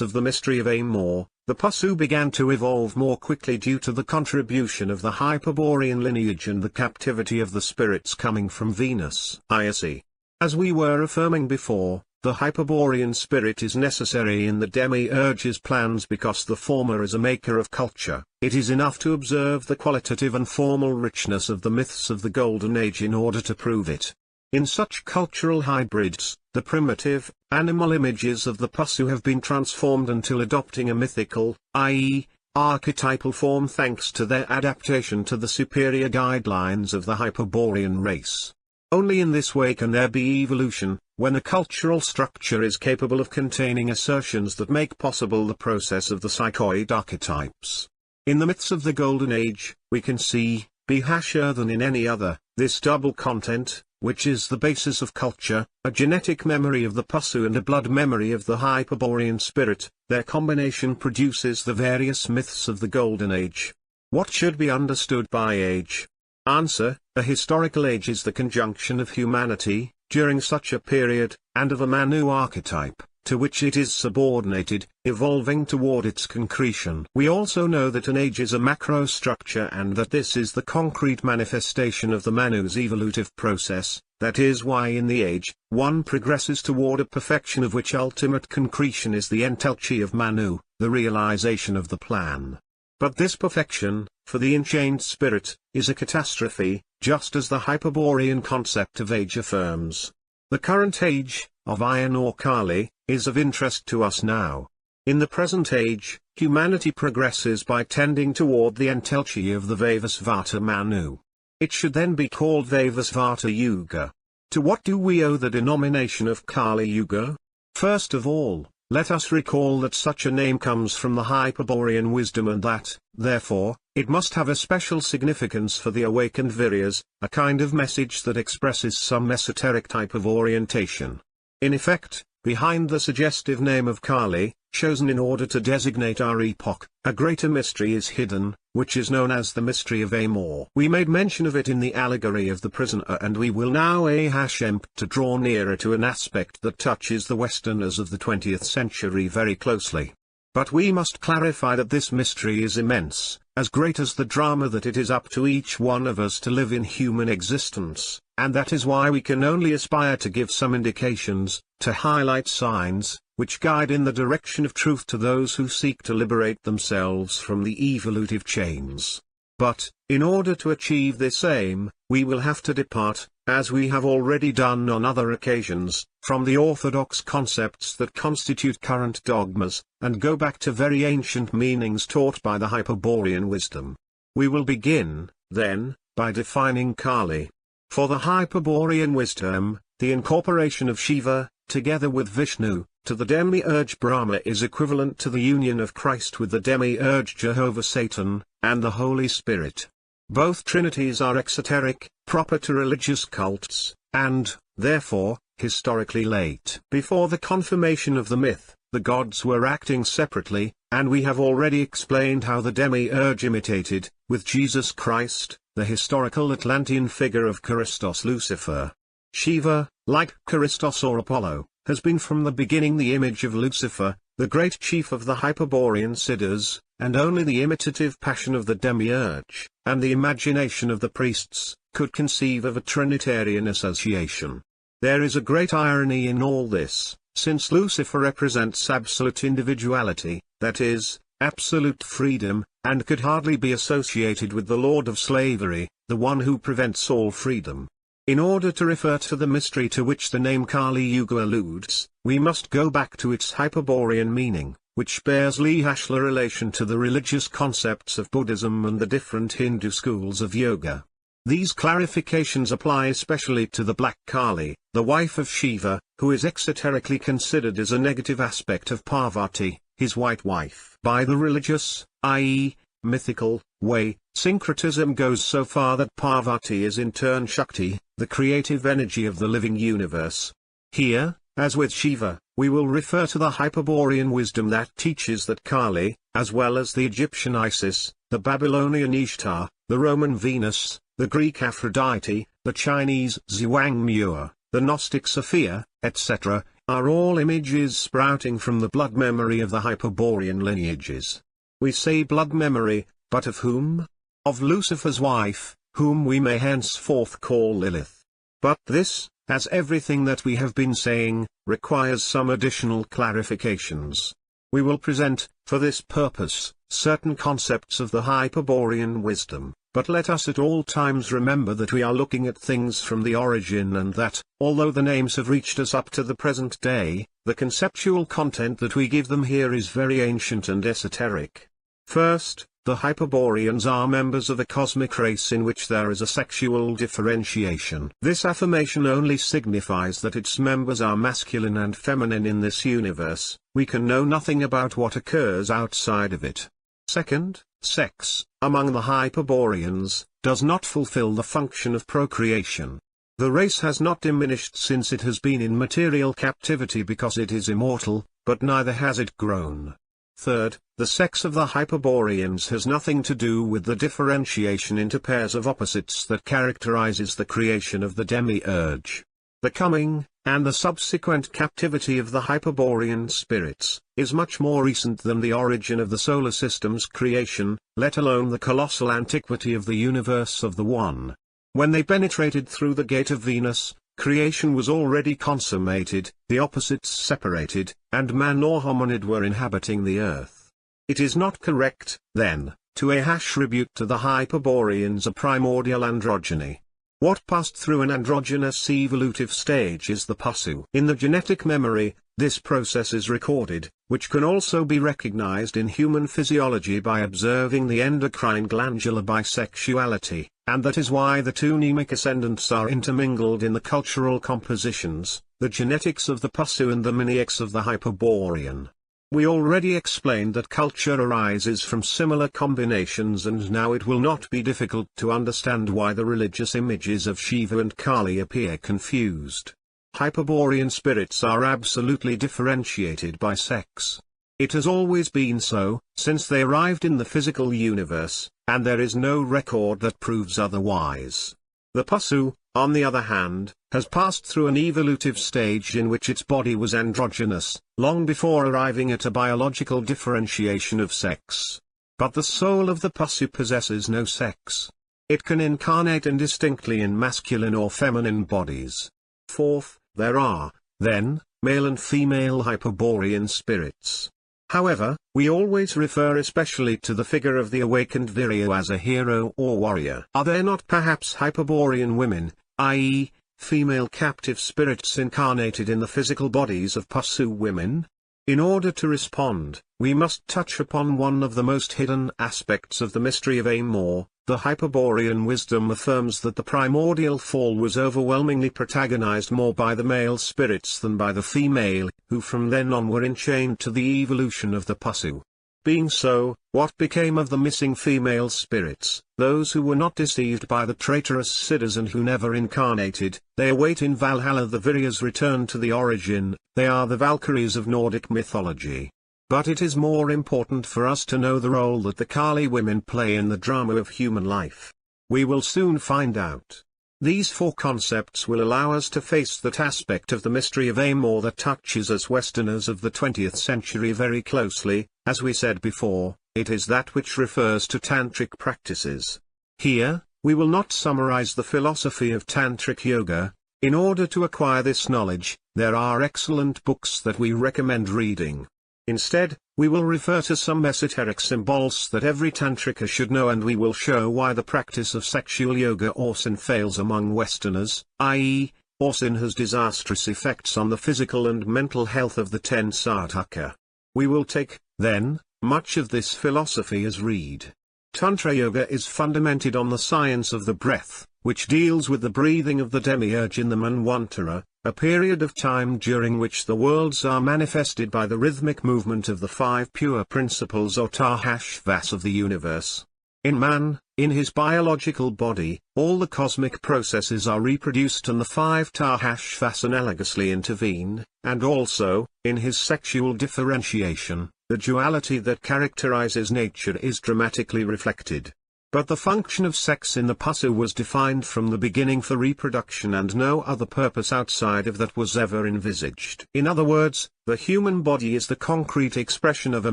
of the mystery of Amor, the Pusu began to evolve more quickly due to the contribution of the Hyperborean lineage and the captivity of the spirits coming from Venus. ISE. As we were affirming before, the Hyperborean spirit is necessary in the demiurge's plans because the former is a maker of culture. It is enough to observe the qualitative and formal richness of the myths of the Golden Age in order to prove it. In such cultural hybrids, the primitive, animal images of the Pusu have been transformed until adopting a mythical, i.e., archetypal form thanks to their adaptation to the superior guidelines of the Hyperborean race. Only in this way can there be evolution, when a cultural structure is capable of containing assertions that make possible the process of the psychoid archetypes. In the myths of the Golden Age, we can see, harsher than in any other, this double content, which is the basis of culture, a genetic memory of the Pusu and a blood memory of the Hyperborean spirit. Their combination produces the various myths of the Golden Age. What should be understood by age? Answer: a historical age is the conjunction of humanity, during such a period, and of a Manu archetype, to which it is subordinated, evolving toward its concretion. We also know that an age is a macrostructure and that this is the concrete manifestation of the Manu's evolutive process, that is why in the age, one progresses toward a perfection of which ultimate concretion is the entelchi of Manu, the realization of the plan. But this perfection, for the enchained spirit, is a catastrophe, just as the Hyperborean concept of age affirms. The current age, of Iron or Kali, is of interest to us now. In the present age, humanity progresses by tending toward the entelchi of the Vavasvata Manu. It should then be called Vavasvata Yuga. To what do we owe the denomination of Kali Yuga? First of all, let us recall that such a name comes from the Hyperborean wisdom and that, therefore, it must have a special significance for the awakened Viryas, a kind of message that expresses some esoteric type of orientation. In effect, behind the suggestive name of Kali, chosen in order to designate our epoch, a greater mystery is hidden, which is known as the mystery of Amor. We made mention of it in the allegory of the prisoner, and we will now attempt to draw nearer to an aspect that touches the Westerners of the 20th century very closely. But we must clarify that this mystery is immense, as great as the drama that it is up to each one of us to live in human existence, and that is why we can only aspire to give some indications, to highlight signs, which guide in the direction of truth to those who seek to liberate themselves from the evolutive chains. But, in order to achieve this aim, we will have to depart, as we have already done on other occasions, from the orthodox concepts that constitute current dogmas, and go back to very ancient meanings taught by the Hyperborean wisdom. We will begin, then, by defining Kali. For the Hyperborean wisdom, the incorporation of Shiva, together with Vishnu, to the demiurge Brahma is equivalent to the union of Christ with the demiurge Jehovah Satan, and the Holy Spirit. Both trinities are exoteric, proper to religious cults, and, therefore, historically late. Before the confirmation of the myth, the gods were acting separately, and we have already explained how the demiurge imitated, with Jesus Christ, the historical Atlantean figure of Christos Lucifer. Shiva, like Christos or Apollo, has been from the beginning the image of Lucifer, the great chief of the Hyperborean Siddhas, and only the imitative passion of the demiurge, and the imagination of the priests, could conceive of a Trinitarian association. There is a great irony in all this, since Lucifer represents absolute individuality, that is, absolute freedom, and could hardly be associated with the Lord of Slavery, the one who prevents all freedom. In order to refer to the mystery to which the name Kali Yuga alludes, we must go back to its Hyperborean meaning, which bears Lihashla relation to the religious concepts of Buddhism and the different Hindu schools of yoga. These clarifications apply especially to the Black Kali, the wife of Shiva, who is exoterically considered as a negative aspect of Parvati, his white wife. By the religious, i.e., mythical, way, syncretism goes so far that Parvati is in turn Shakti, the creative energy of the living universe. Here, as with Shiva, we will refer to the Hyperborean wisdom that teaches that Kali, as well as the Egyptian Isis, the Babylonian Ishtar, the Roman Venus, the Greek Aphrodite, the Chinese Zhuangmua, the Gnostic Sophia, etc., are all images sprouting from the blood memory of the Hyperborean lineages. We say blood memory, but of whom? Of Lucifer's wife, whom we may henceforth call Lilith. But this, as everything that we have been saying, requires some additional clarifications. We will present, for this purpose, certain concepts of the Hyperborean wisdom, but let us at all times remember that we are looking at things from the origin and that, although the names have reached us up to the present day, the conceptual content that we give them here is very ancient and esoteric. First, the Hyperboreans are members of a cosmic race in which there is a sexual differentiation. This affirmation only signifies that its members are masculine and feminine in this universe. We can know nothing about what occurs outside of it. Second, sex, among the Hyperboreans, does not fulfill the function of procreation. The race has not diminished since it has been in material captivity because it is immortal, but neither has it grown. Third, the sex of the Hyperboreans has nothing to do with the differentiation into pairs of opposites that characterizes the creation of the demiurge. The coming, and the subsequent captivity of the Hyperborean spirits, is much more recent than the origin of the solar system's creation, let alone the colossal antiquity of the universe of the One. When they penetrated through the gate of Venus, Creation was already consummated, the opposites separated, and man or hominid were inhabiting the earth. It is not correct, then, to attribute to the Hyperboreans a primordial androgyny. What passed through an androgynous evolutive stage is the pusu. In the genetic memory, this process is recorded, which can also be recognized in human physiology by observing the endocrine glandular bisexuality, and that is why the two mnemic ascendants are intermingled in the cultural compositions, the genetics of the pusu and the mnemics of the Hyperborean. We already explained that culture arises from similar combinations, and now it will not be difficult to understand why the religious images of Shiva and Kali appear confused. Hyperborean spirits are absolutely differentiated by sex. It has always been so, since they arrived in the physical universe, and there is no record that proves otherwise. The pusu, on the other hand, has passed through an evolutive stage in which its body was androgynous, long before arriving at a biological differentiation of sex. But the soul of the pusu possesses no sex. It can incarnate indistinctly in masculine or feminine bodies. Fourth, there are, then, male and female Hyperborean spirits. However, we always refer especially to the figure of the awakened Virya as a hero or warrior. Are there not perhaps Hyperborean women, i.e., female captive spirits incarnated in the physical bodies of pusu women? In order to respond, we must touch upon one of the most hidden aspects of the mystery of Amor. The Hyperborean wisdom affirms that the primordial fall was overwhelmingly protagonized more by the male spirits than by the female, who from then on were enchained to the evolution of the pusu. Being so, what became of the missing female spirits, those who were not deceived by the traitorous siddhas and who never incarnated? They await in Valhalla the Virya's return to the origin. They are the Valkyries of Nordic mythology. But it is more important for us to know the role that the Kali women play in the drama of human life. We will soon find out. These four concepts will allow us to face that aspect of the mystery of Amor that touches us Westerners of the 20th century very closely. As we said before, it is that which refers to tantric practices. Here, we will not summarize the philosophy of tantric yoga. In order to acquire this knowledge, there are excellent books that we recommend reading. Instead, we will refer to some esoteric symbols that every tantrika should know, and we will show why the practice of sexual yoga or sin fails among Westerners, i.e., or sin has disastrous effects on the physical and mental health of the 10 sadhaka. We will take, then, much of this philosophy as read. Tantra yoga is fundamented on the science of the breath, which deals with the breathing of the demiurge in the Manvantara, a period of time during which the worlds are manifested by the rhythmic movement of the 5 pure principles or tahashvas of the universe. In man, in his biological body, all the cosmic processes are reproduced and the 5 tahashvas analogously intervene, and also, in his sexual differentiation, the duality that characterizes nature is dramatically reflected. But the function of sex in the pusu was defined from the beginning for reproduction, and no other purpose outside of that was ever envisaged. In other words, the human body is the concrete expression of a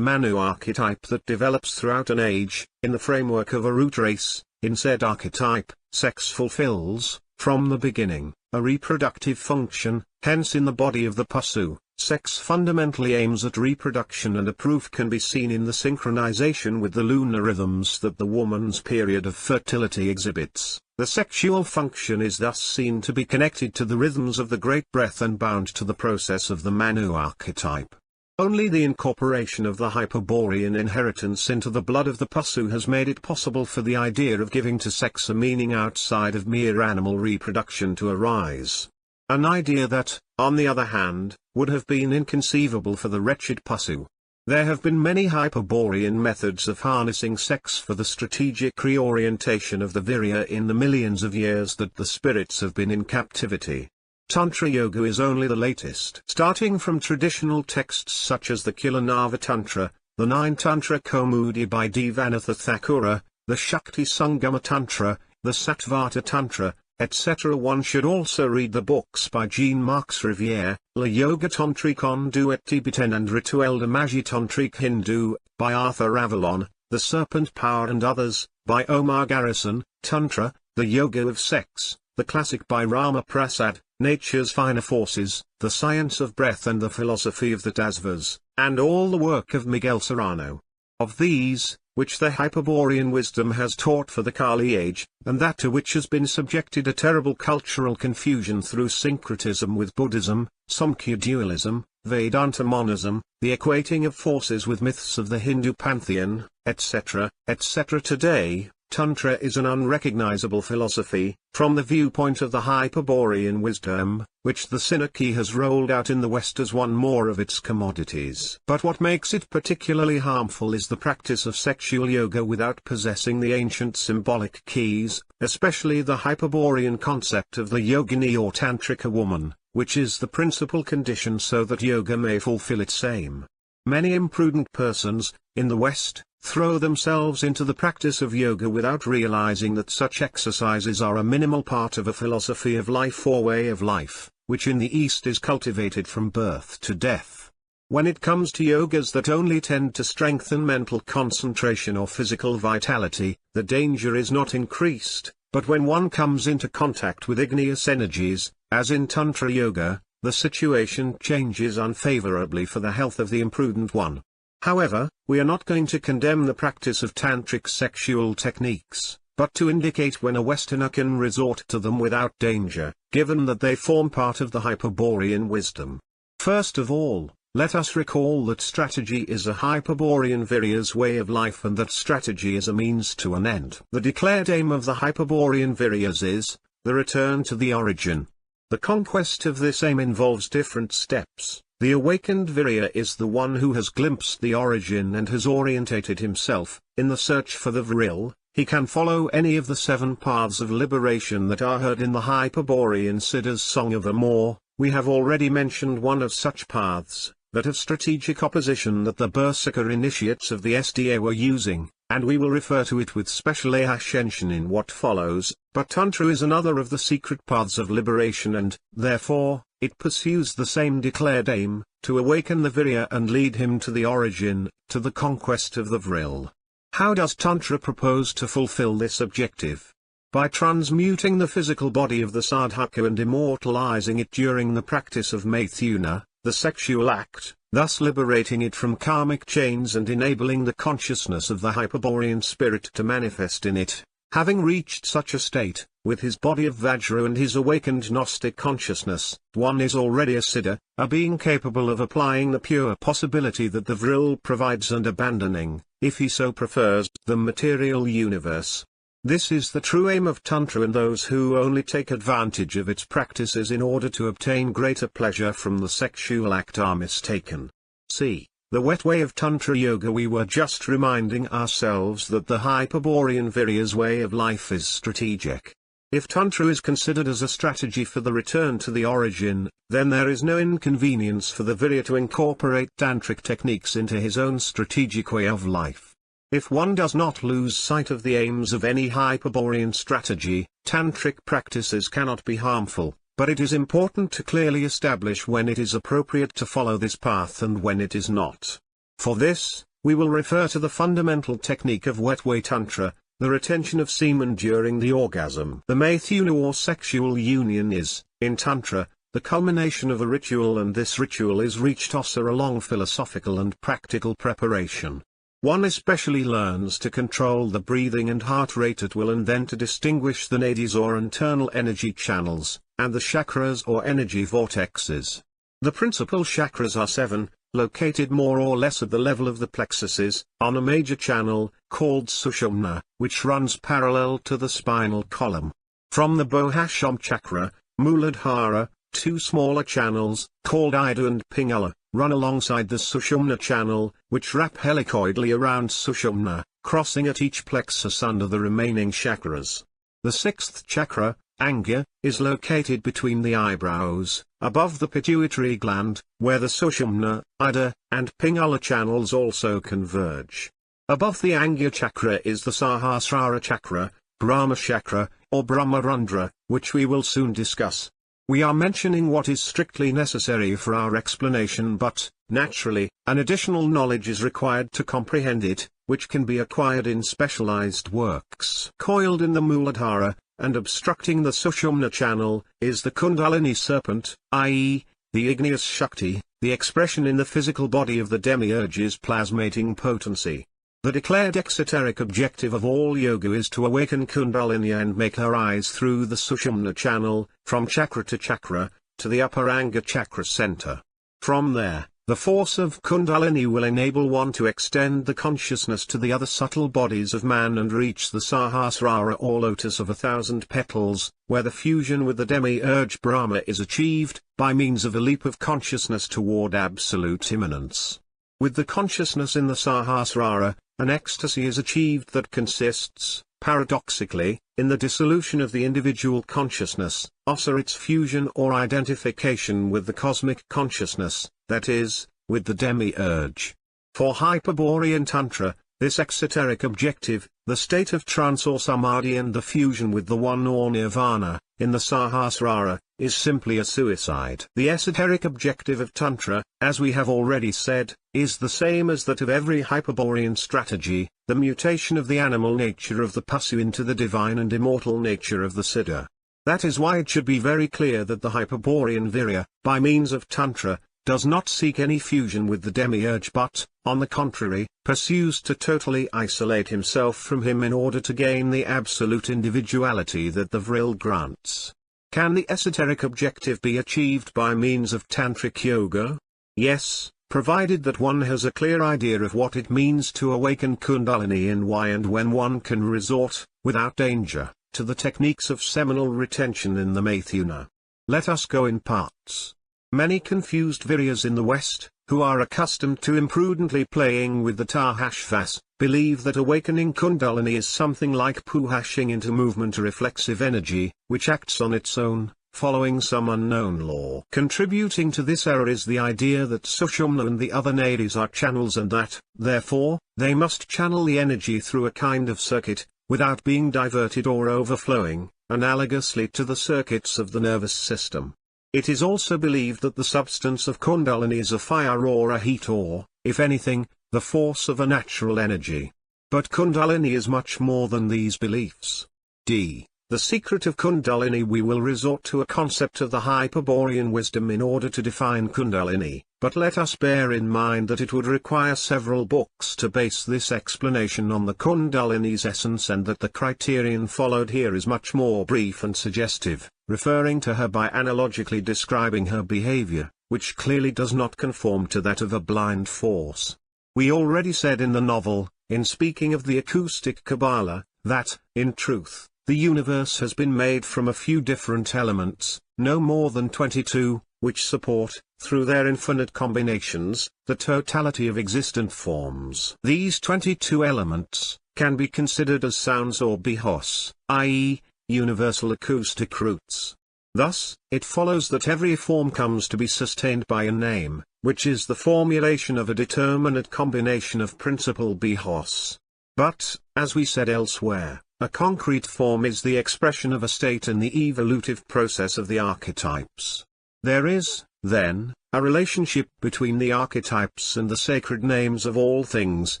Manu archetype that develops throughout an age. In the framework of a root race, in said archetype, sex fulfills, from the beginning, a reproductive function. Hence in the body of the pusu, sex fundamentally aims at reproduction, and a proof can be seen in the synchronization with the lunar rhythms that the woman's period of fertility exhibits. The sexual function is thus seen to be connected to the rhythms of the great breath and bound to the process of the Manu archetype. Only the incorporation of the Hyperborean inheritance into the blood of the pusu has made it possible for the idea of giving to sex a meaning outside of mere animal reproduction to arise. An idea that, on the other hand, would have been inconceivable for the wretched pusu. There have been many Hyperborean methods of harnessing sex for the strategic reorientation of the virya in the millions of years that the spirits have been in captivity. Tantra Yoga is only the latest. Starting from traditional texts such as the Kilanava Tantra, the 9 Tantra Kaumudi by Devanatha Thakura, the Shakti Sangama Tantra, the Sattvata Tantra, etc. One should also read the books by Jean-Marc Rivière, Le Yoga Tantrique en deux Tibétain and Rituel de Magie Tantrique Hindu, by Arthur Avalon, The Serpent Power and others, by Omar Garrison, Tantra, The Yoga of Sex, the classic by Rama Prasad, nature's finer forces, the science of breath and the philosophy of the Tasvas, and all the work of Miguel Serrano. Of these, which the Hyperborean wisdom has taught for the Kali age, and that to which has been subjected a terrible cultural confusion through syncretism with Buddhism, Samkhya dualism, Vedanta monism, the equating of forces with myths of the Hindu pantheon, etc., etc. Today, Tantra is an unrecognizable philosophy, from the viewpoint of the Hyperborean wisdom, which the Sinaki has rolled out in the West as one more of its commodities. But what makes it particularly harmful is the practice of sexual yoga without possessing the ancient symbolic keys, especially the Hyperborean concept of the yogini or tantrika woman, which is the principal condition so that yoga may fulfill its aim. Many imprudent persons, in the West, throw themselves into the practice of yoga without realizing that such exercises are a minimal part of a philosophy of life or way of life, which in the East is cultivated from birth to death. When it comes to yogas that only tend to strengthen mental concentration or physical vitality, the danger is not increased, but when one comes into contact with igneous energies, as in Tantra Yoga, the situation changes unfavorably for the health of the imprudent one. However, we are not going to condemn the practice of tantric sexual techniques, but to indicate when a Westerner can resort to them without danger, given that they form part of the Hyperborean wisdom. First of all, let us recall that strategy is a Hyperborean Virya's way of life and that strategy is a means to an end. The declared aim of the Hyperborean Viryas is the return to the origin. The conquest of this aim involves different steps. The awakened Virya is the one who has glimpsed the origin and has orientated himself. In the search for the Vril, he can follow any of the 7 paths of liberation that are heard in the Hyperborean Siddha's Song of Amor. We have already mentioned one of such paths, that of strategic opposition that the Berserker initiates of the SDA were using, and we will refer to it with special attention in what follows, but Tantra is another of the secret paths of liberation and, therefore, it pursues the same declared aim, to awaken the Virya and lead him to the origin, to the conquest of the Vril. How does Tantra propose to fulfill this objective? By transmuting the physical body of the sadhaka and immortalizing it during the practice of Maithuna, the sexual act, thus liberating it from karmic chains and enabling the consciousness of the Hyperborean spirit to manifest in it. Having reached such a state, with his body of Vajra and his awakened Gnostic consciousness, one is already a Siddha, a being capable of applying the pure possibility that the Vril provides and abandoning, if he so prefers, the material universe. This is the true aim of Tantra, and those who only take advantage of its practices in order to obtain greater pleasure from the sexual act are mistaken. See the wet way of Tantra Yoga. We were just reminding ourselves that the Hyperborean Virya's way of life is strategic. If Tantra is considered as a strategy for the return to the origin, then there is no inconvenience for the Virya to incorporate tantric techniques into his own strategic way of life. If one does not lose sight of the aims of any Hyperborean strategy, tantric practices cannot be harmful. But it is important to clearly establish when it is appropriate to follow this path and when it is not. For this, we will refer to the fundamental technique of wet-way tantra, the retention of semen during the orgasm. The Maithuna or sexual union is, in tantra, the culmination of a ritual, and this ritual is reached after a long philosophical and practical preparation. One especially learns to control the breathing and heart rate at will, and then to distinguish the nadis or internal energy channels, and the chakras or energy vortexes. The principal chakras are 7, located more or less at the level of the plexuses, on a major channel, called Sushumna, which runs parallel to the spinal column. From the Bohasham chakra, Muladhara, 2 smaller channels, called Ida and Pingala, run alongside the Sushumna channel, which wrap helicoidally around Sushumna, crossing at each plexus under the remaining chakras. The 6th chakra, Anga, is located between the eyebrows, above the pituitary gland, where the Sushumna, Ida, and Pingala channels also converge. Above the Anga chakra is the Sahasrara chakra, Brahma chakra, or Brahmarandra, which we will soon discuss. We are mentioning what is strictly necessary for our explanation, but, naturally, an additional knowledge is required to comprehend it, which can be acquired in specialized works. Coiled in the Muladhara, and obstructing the Sushumna channel, is the Kundalini serpent, i.e., the igneous Shakti, the expression in the physical body of the demiurge's plasmating potency. The declared exoteric objective of all yoga is to awaken Kundalini and make her rise through the Sushumna channel, from chakra to chakra, to the upper Anga chakra center. From there, the force of Kundalini will enable one to extend the consciousness to the other subtle bodies of man and reach the Sahasrara or lotus of 1,000 petals, where the fusion with the demiurge Brahma is achieved, by means of a leap of consciousness toward absolute immanence. With the consciousness in the Sahasrara, an ecstasy is achieved that consists, paradoxically, in the dissolution of the individual consciousness, or its fusion or identification with the cosmic consciousness, that is, with the demiurge. For Hyperborean Tantra, this exoteric objective, the state of trance or samadhi and the fusion with the one or nirvana, in the Sahasrara, is simply a suicide. The esoteric objective of Tantra, as we have already said, is the same as that of every Hyperborean strategy, the mutation of the animal nature of the Pasu into the divine and immortal nature of the Siddha. That is why it should be very clear that the Hyperborean Virya, by means of Tantra, does not seek any fusion with the demiurge but, on the contrary, pursues to totally isolate himself from him in order to gain the absolute individuality that the Vril grants. Can the esoteric objective be achieved by means of Tantric Yoga? Yes, provided that one has a clear idea of what it means to awaken Kundalini and why and when one can resort, without danger, to the techniques of seminal retention in the Maithuna. Let us go in parts. Many confused Viryas in the West, who are accustomed to imprudently playing with the Tahashvas, believe that awakening Kundalini is something like puhashing into movement a reflexive energy, which acts on its own, following some unknown law. Contributing to this error is the idea that Sushumna and the other nadis are channels and that, therefore, they must channel the energy through a kind of circuit, without being diverted or overflowing, analogously to the circuits of the nervous system. It is also believed that the substance of Kundalini is a fire or a heat or, if anything, the force of a natural energy. But Kundalini is much more than these beliefs. D. The secret of Kundalini. We will resort to a concept of the Hyperborean wisdom in order to define Kundalini, but let us bear in mind that it would require several books to base this explanation on the Kundalini's essence and that the criterion followed here is much more brief and suggestive, referring to her by analogically describing her behavior, which clearly does not conform to that of a blind force. We already said in the novel, in speaking of the acoustic Kabbalah, that, in truth, the universe has been made from a few different elements, no more than 22, which support, through their infinite combinations, the totality of existent forms. These 22 elements can be considered as sounds or bihos, i.e., universal acoustic roots. Thus, it follows that every form comes to be sustained by a name, which is the formulation of a determinate combination of principal bihos. But, as we said elsewhere, a concrete form is the expression of a state in the evolutive process of the archetypes. There is, then, a relationship between the archetypes and the sacred names of all things,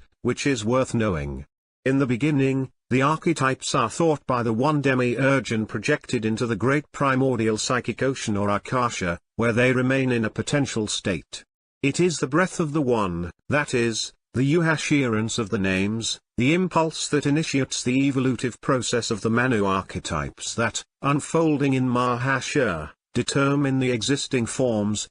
which is worth knowing. In the beginning, the archetypes are thought by the one demiurge and projected into the great primordial psychic ocean or Akasha, where they remain in a potential state. It is the breath of the one, that is, the uhasherance of the names, the impulse that initiates the evolutive process of the Manu archetypes that, unfolding in Mahashya, determine the existing forms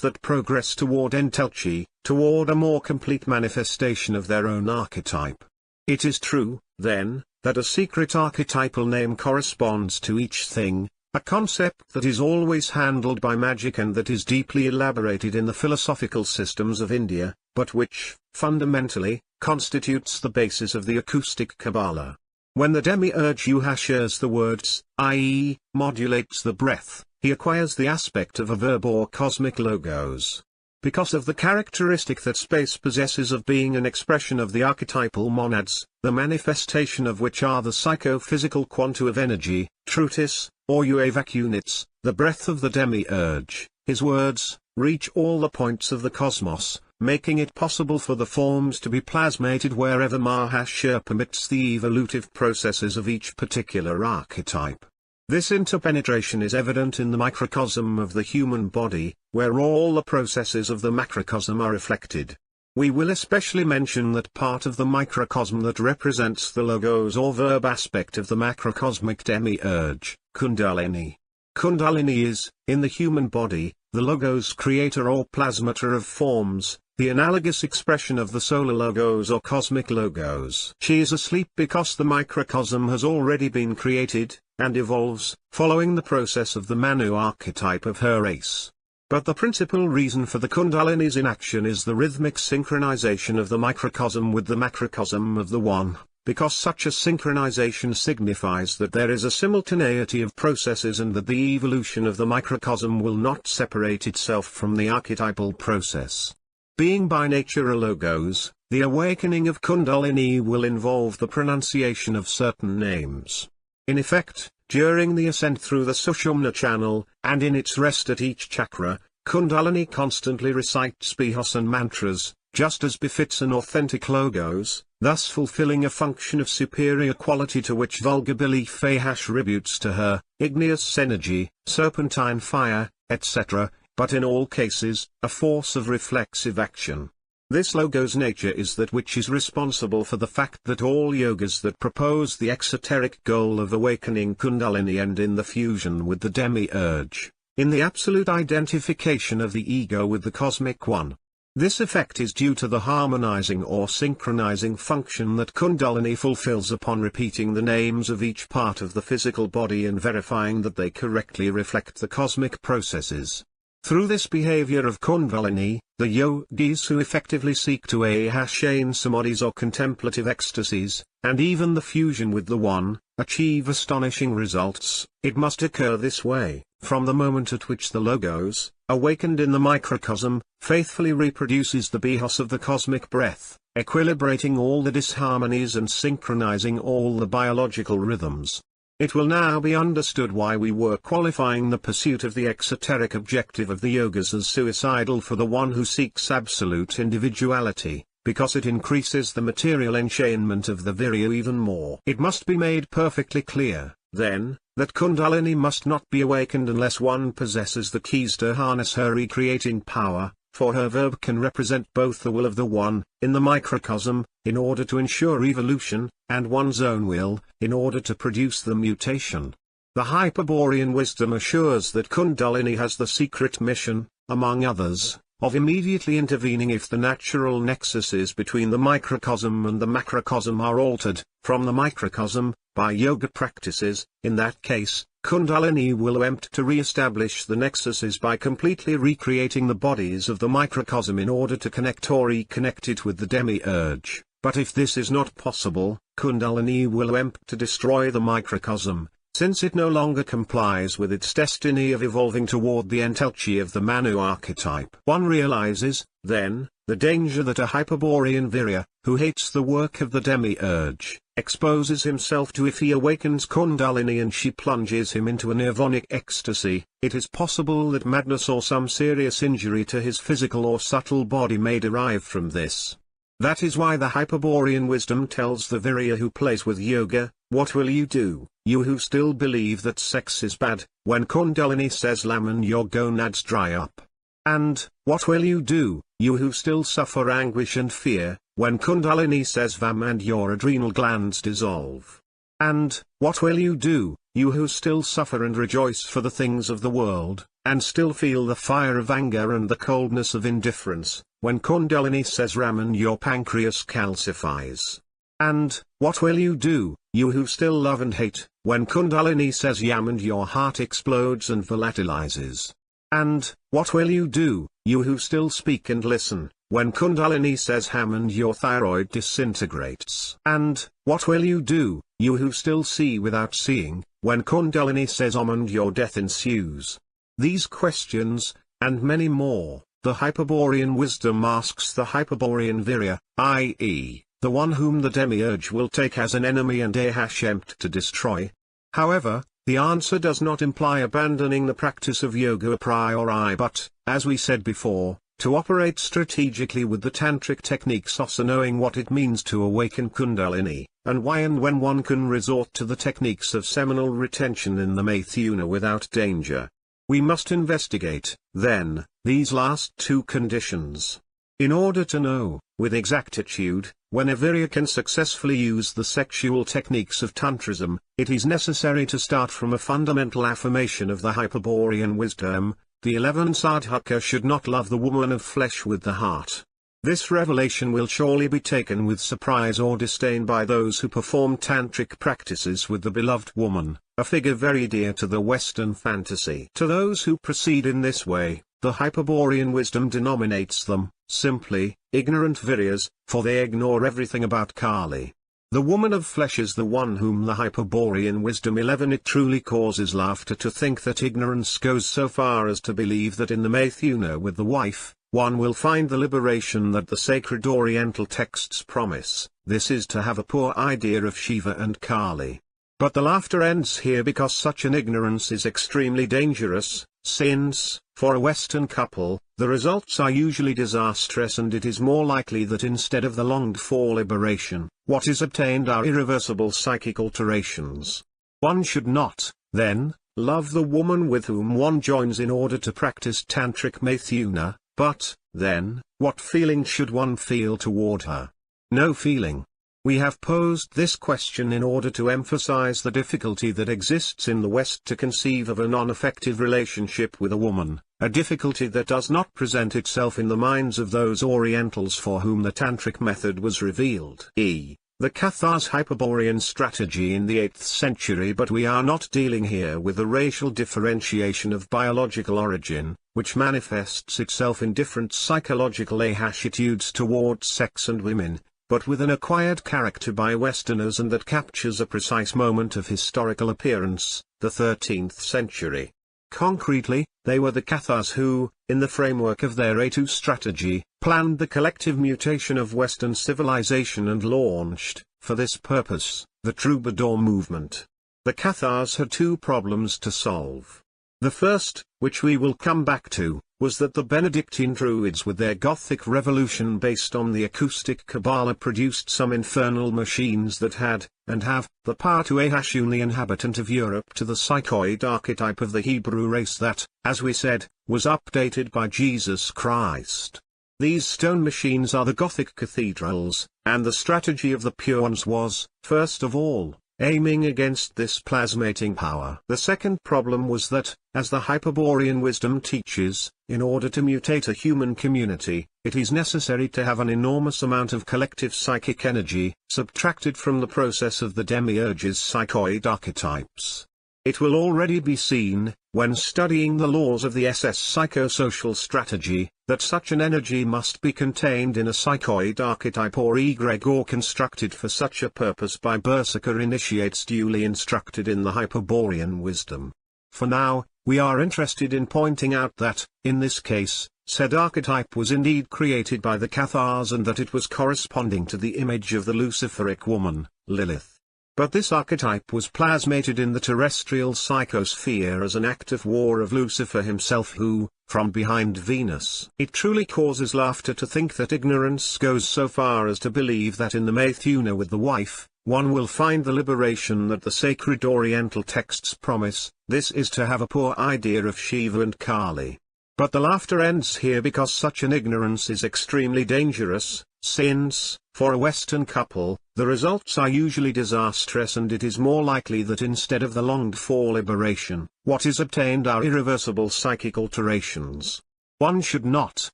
that progress toward entelchi, toward a more complete manifestation of their own archetype. It is true, then, that a secret archetypal name corresponds to each thing, a concept that is always handled by magic and that is deeply elaborated in the philosophical systems of India, but which, fundamentally, constitutes the basis of the acoustic Kabbalah. When the demiurge uhashers the words, i.e., modulates the breath, he acquires the aspect of a verb or cosmic logos. Because of the characteristic that space possesses of being an expression of the archetypal monads, the manifestation of which are the psychophysical quanta of energy, trutis, or uavak units, the breath of the demiurge, his words, reach all the points of the cosmos, making it possible for the forms to be plasmated wherever Mahashur permits the evolutive processes of each particular archetype. This interpenetration is evident in the microcosm of the human body, where all the processes of the macrocosm are reflected. We will especially mention that part of the microcosm that represents the logos or verb aspect of the macrocosmic demiurge, Kundalini. Kundalini is, in the human body, the logos creator or plasmator of forms, the analogous expression of the solar logos or cosmic logos. She is asleep because the microcosm has already been created, and evolves, following the process of the Manu archetype of her race. But the principal reason for the Kundalini's inaction is the rhythmic synchronization of the microcosm with the macrocosm of the One, because such a synchronization signifies that there is a simultaneity of processes and that the evolution of the microcosm will not separate itself from the archetypal process. Being by nature a logos, the awakening of Kundalini will involve the pronunciation of certain names. In effect, during the ascent through the Sushumna channel, and in its rest at each chakra, Kundalini constantly recites bihas and mantras, just as befits an authentic logos, thus fulfilling a function of superior quality to which vulgar belief attributes to her, igneous energy, serpentine fire, etc., but in all cases, a force of reflexive action. This logos nature is that which is responsible for the fact that all yogas that propose the exoteric goal of awakening Kundalini end in the fusion with the demiurge, in the absolute identification of the ego with the cosmic one. This effect is due to the harmonizing or synchronizing function that Kundalini fulfills upon repeating the names of each part of the physical body and verifying that they correctly reflect the cosmic processes. Through this behavior of Kundalini, the yogis who effectively seek to attain samadhis or contemplative ecstasies, and even the fusion with the One, achieve astonishing results. It must occur this way, from the moment at which the logos, awakened in the microcosm, faithfully reproduces the bihas of the cosmic breath, equilibrating all the disharmonies and synchronizing all the biological rhythms. It will now be understood why we were qualifying the pursuit of the exoteric objective of the yogas as suicidal for the one who seeks absolute individuality, because it increases the material enchainment of the virya even more. It must be made perfectly clear, then, that Kundalini must not be awakened unless one possesses the keys to harness her recreating power, for her verb can represent both the will of the One, in the microcosm, in order to ensure evolution, and one's own will, in order to produce the mutation. The Hyperborean Wisdom assures that Kundalini has the secret mission, among others, of immediately intervening if the natural nexuses between the microcosm and the macrocosm are altered, from the microcosm, by yoga practices. In that case, Kundalini will attempt to re-establish the nexuses by completely recreating the bodies of the microcosm in order to connect or reconnect it with the demiurge. But if this is not possible, Kundalini will attempt to destroy the microcosm, since it no longer complies with its destiny of evolving toward the entelchi of the Manu archetype. One realizes, then, the danger that a Hyperborean virya, who hates the work of the demiurge, exposes himself to if he awakens Kundalini and she plunges him into a nirvanic ecstasy. It is possible that madness or some serious injury to his physical or subtle body may derive from this. That is why the Hyperborean Wisdom tells the virya who plays with yoga, "What will you do, you who still believe that sex is bad, when Kundalini says lam and your gonads dry up? And, what will you do, you who still suffer anguish and fear, when Kundalini says vam and your adrenal glands dissolve? And, what will you do, you who still suffer and rejoice for the things of the world, and still feel the fire of anger and the coldness of indifference, when Kundalini says ram and your pancreas calcifies? And, what will you do, you who still love and hate, when Kundalini says yam and your heart explodes and volatilizes? And, what will you do, you who still speak and listen, when Kundalini says ham and your thyroid disintegrates? And, what will you do, you who still see without seeing, when Kundalini says om and your death ensues? These questions, and many more, the Hyperborean Wisdom asks the Hyperborean virya, i.e., the one whom the demiurge will take as an enemy and attempt to destroy. However, the answer does not imply abandoning the practice of yoga a priori but, as we said before, To operate strategically with the tantric techniques, also knowing what it means to awaken Kundalini, and why and when one can resort to the techniques of seminal retention in the Maithuna without danger. We must investigate, then, these last two conditions. In order to know, with exactitude, when a Virya can successfully use the sexual techniques of Tantrism, it is necessary to start from a fundamental affirmation of the Hyperborean wisdom. The 11 sadhaka should not love the woman of flesh with the heart. This revelation will surely be taken with surprise or disdain by those who perform tantric practices with the beloved woman, a figure very dear to the Western fantasy. To those who proceed in this way, the Hyperborean wisdom denominates them, simply, ignorant Viryas, for they ignore everything about Kali. The woman of flesh is the one whom the Hyperborean wisdom 11. It truly causes laughter to think that ignorance goes so far as to believe that in the Maithuna with the wife, one will find the liberation that the sacred Oriental texts promise. This is to have a poor idea of Shiva and Kali. But the laughter ends here because such an ignorance is extremely dangerous, since, for a Western couple, the results are usually disastrous, and it is more likely that instead of the longed-for liberation, what is obtained are irreversible psychic alterations. One should not, then, love the woman with whom one joins in order to practice tantric Maithuna, but, then, what feeling should one feel toward her? No feeling. We have posed this question in order to emphasize the difficulty that exists in the West to conceive of a non-affective relationship with a woman, a difficulty that does not present itself in the minds of those Orientals for whom the tantric method was revealed. The Cathars' Hyperborean strategy in the 8th century. But we are not dealing here with a racial differentiation of biological origin, which manifests itself in different psychological attitudes towards sex and women, but with an acquired character by Westerners, and that captures a precise moment of historical appearance, the 13th century. Concretely, they were the Cathars who, in the framework of their A2 strategy, planned the collective mutation of Western civilization and launched, for this purpose, the troubadour movement. The Cathars had two problems to solve. The first, which we will come back to, was that the Benedictine Druids with their Gothic revolution based on the acoustic Kabbalah produced some infernal machines that had, and have, the power to attune the inhabitant of Europe to the psychoid archetype of the Hebrew race that, as we said, was updated by Jesus Christ. These stone machines are the Gothic cathedrals, and the strategy of the Pure Ones was, first of all, aiming against this plasmating power. The second problem was that, as the Hyperborean wisdom teaches, in order to mutate a human community, it is necessary to have an enormous amount of collective psychic energy, subtracted from the process of the demiurge's psychoid archetypes. It will already be seen, when studying the laws of the SS psychosocial strategy, that such an energy must be contained in a psychoid archetype or egregore constructed for such a purpose by berserker initiates duly instructed in the Hyperborean wisdom. For now, we are interested in pointing out that, in this case, said archetype was indeed created by the Cathars, and that it was corresponding to the image of the Luciferic woman, Lilith. But this archetype was plasmated in the terrestrial psychosphere as an active war of Lucifer himself, who, from behind Venus. It truly causes laughter to think that ignorance goes so far as to believe that in the Maithuna with the wife, one will find the liberation that the sacred Oriental texts promise. This is to have a poor idea of Shiva and Kali. But the laughter ends here because such an ignorance is extremely dangerous, since, for a Western couple, the results are usually disastrous, and it is more likely that instead of the longed-for liberation, what is obtained are irreversible psychic alterations. One should not,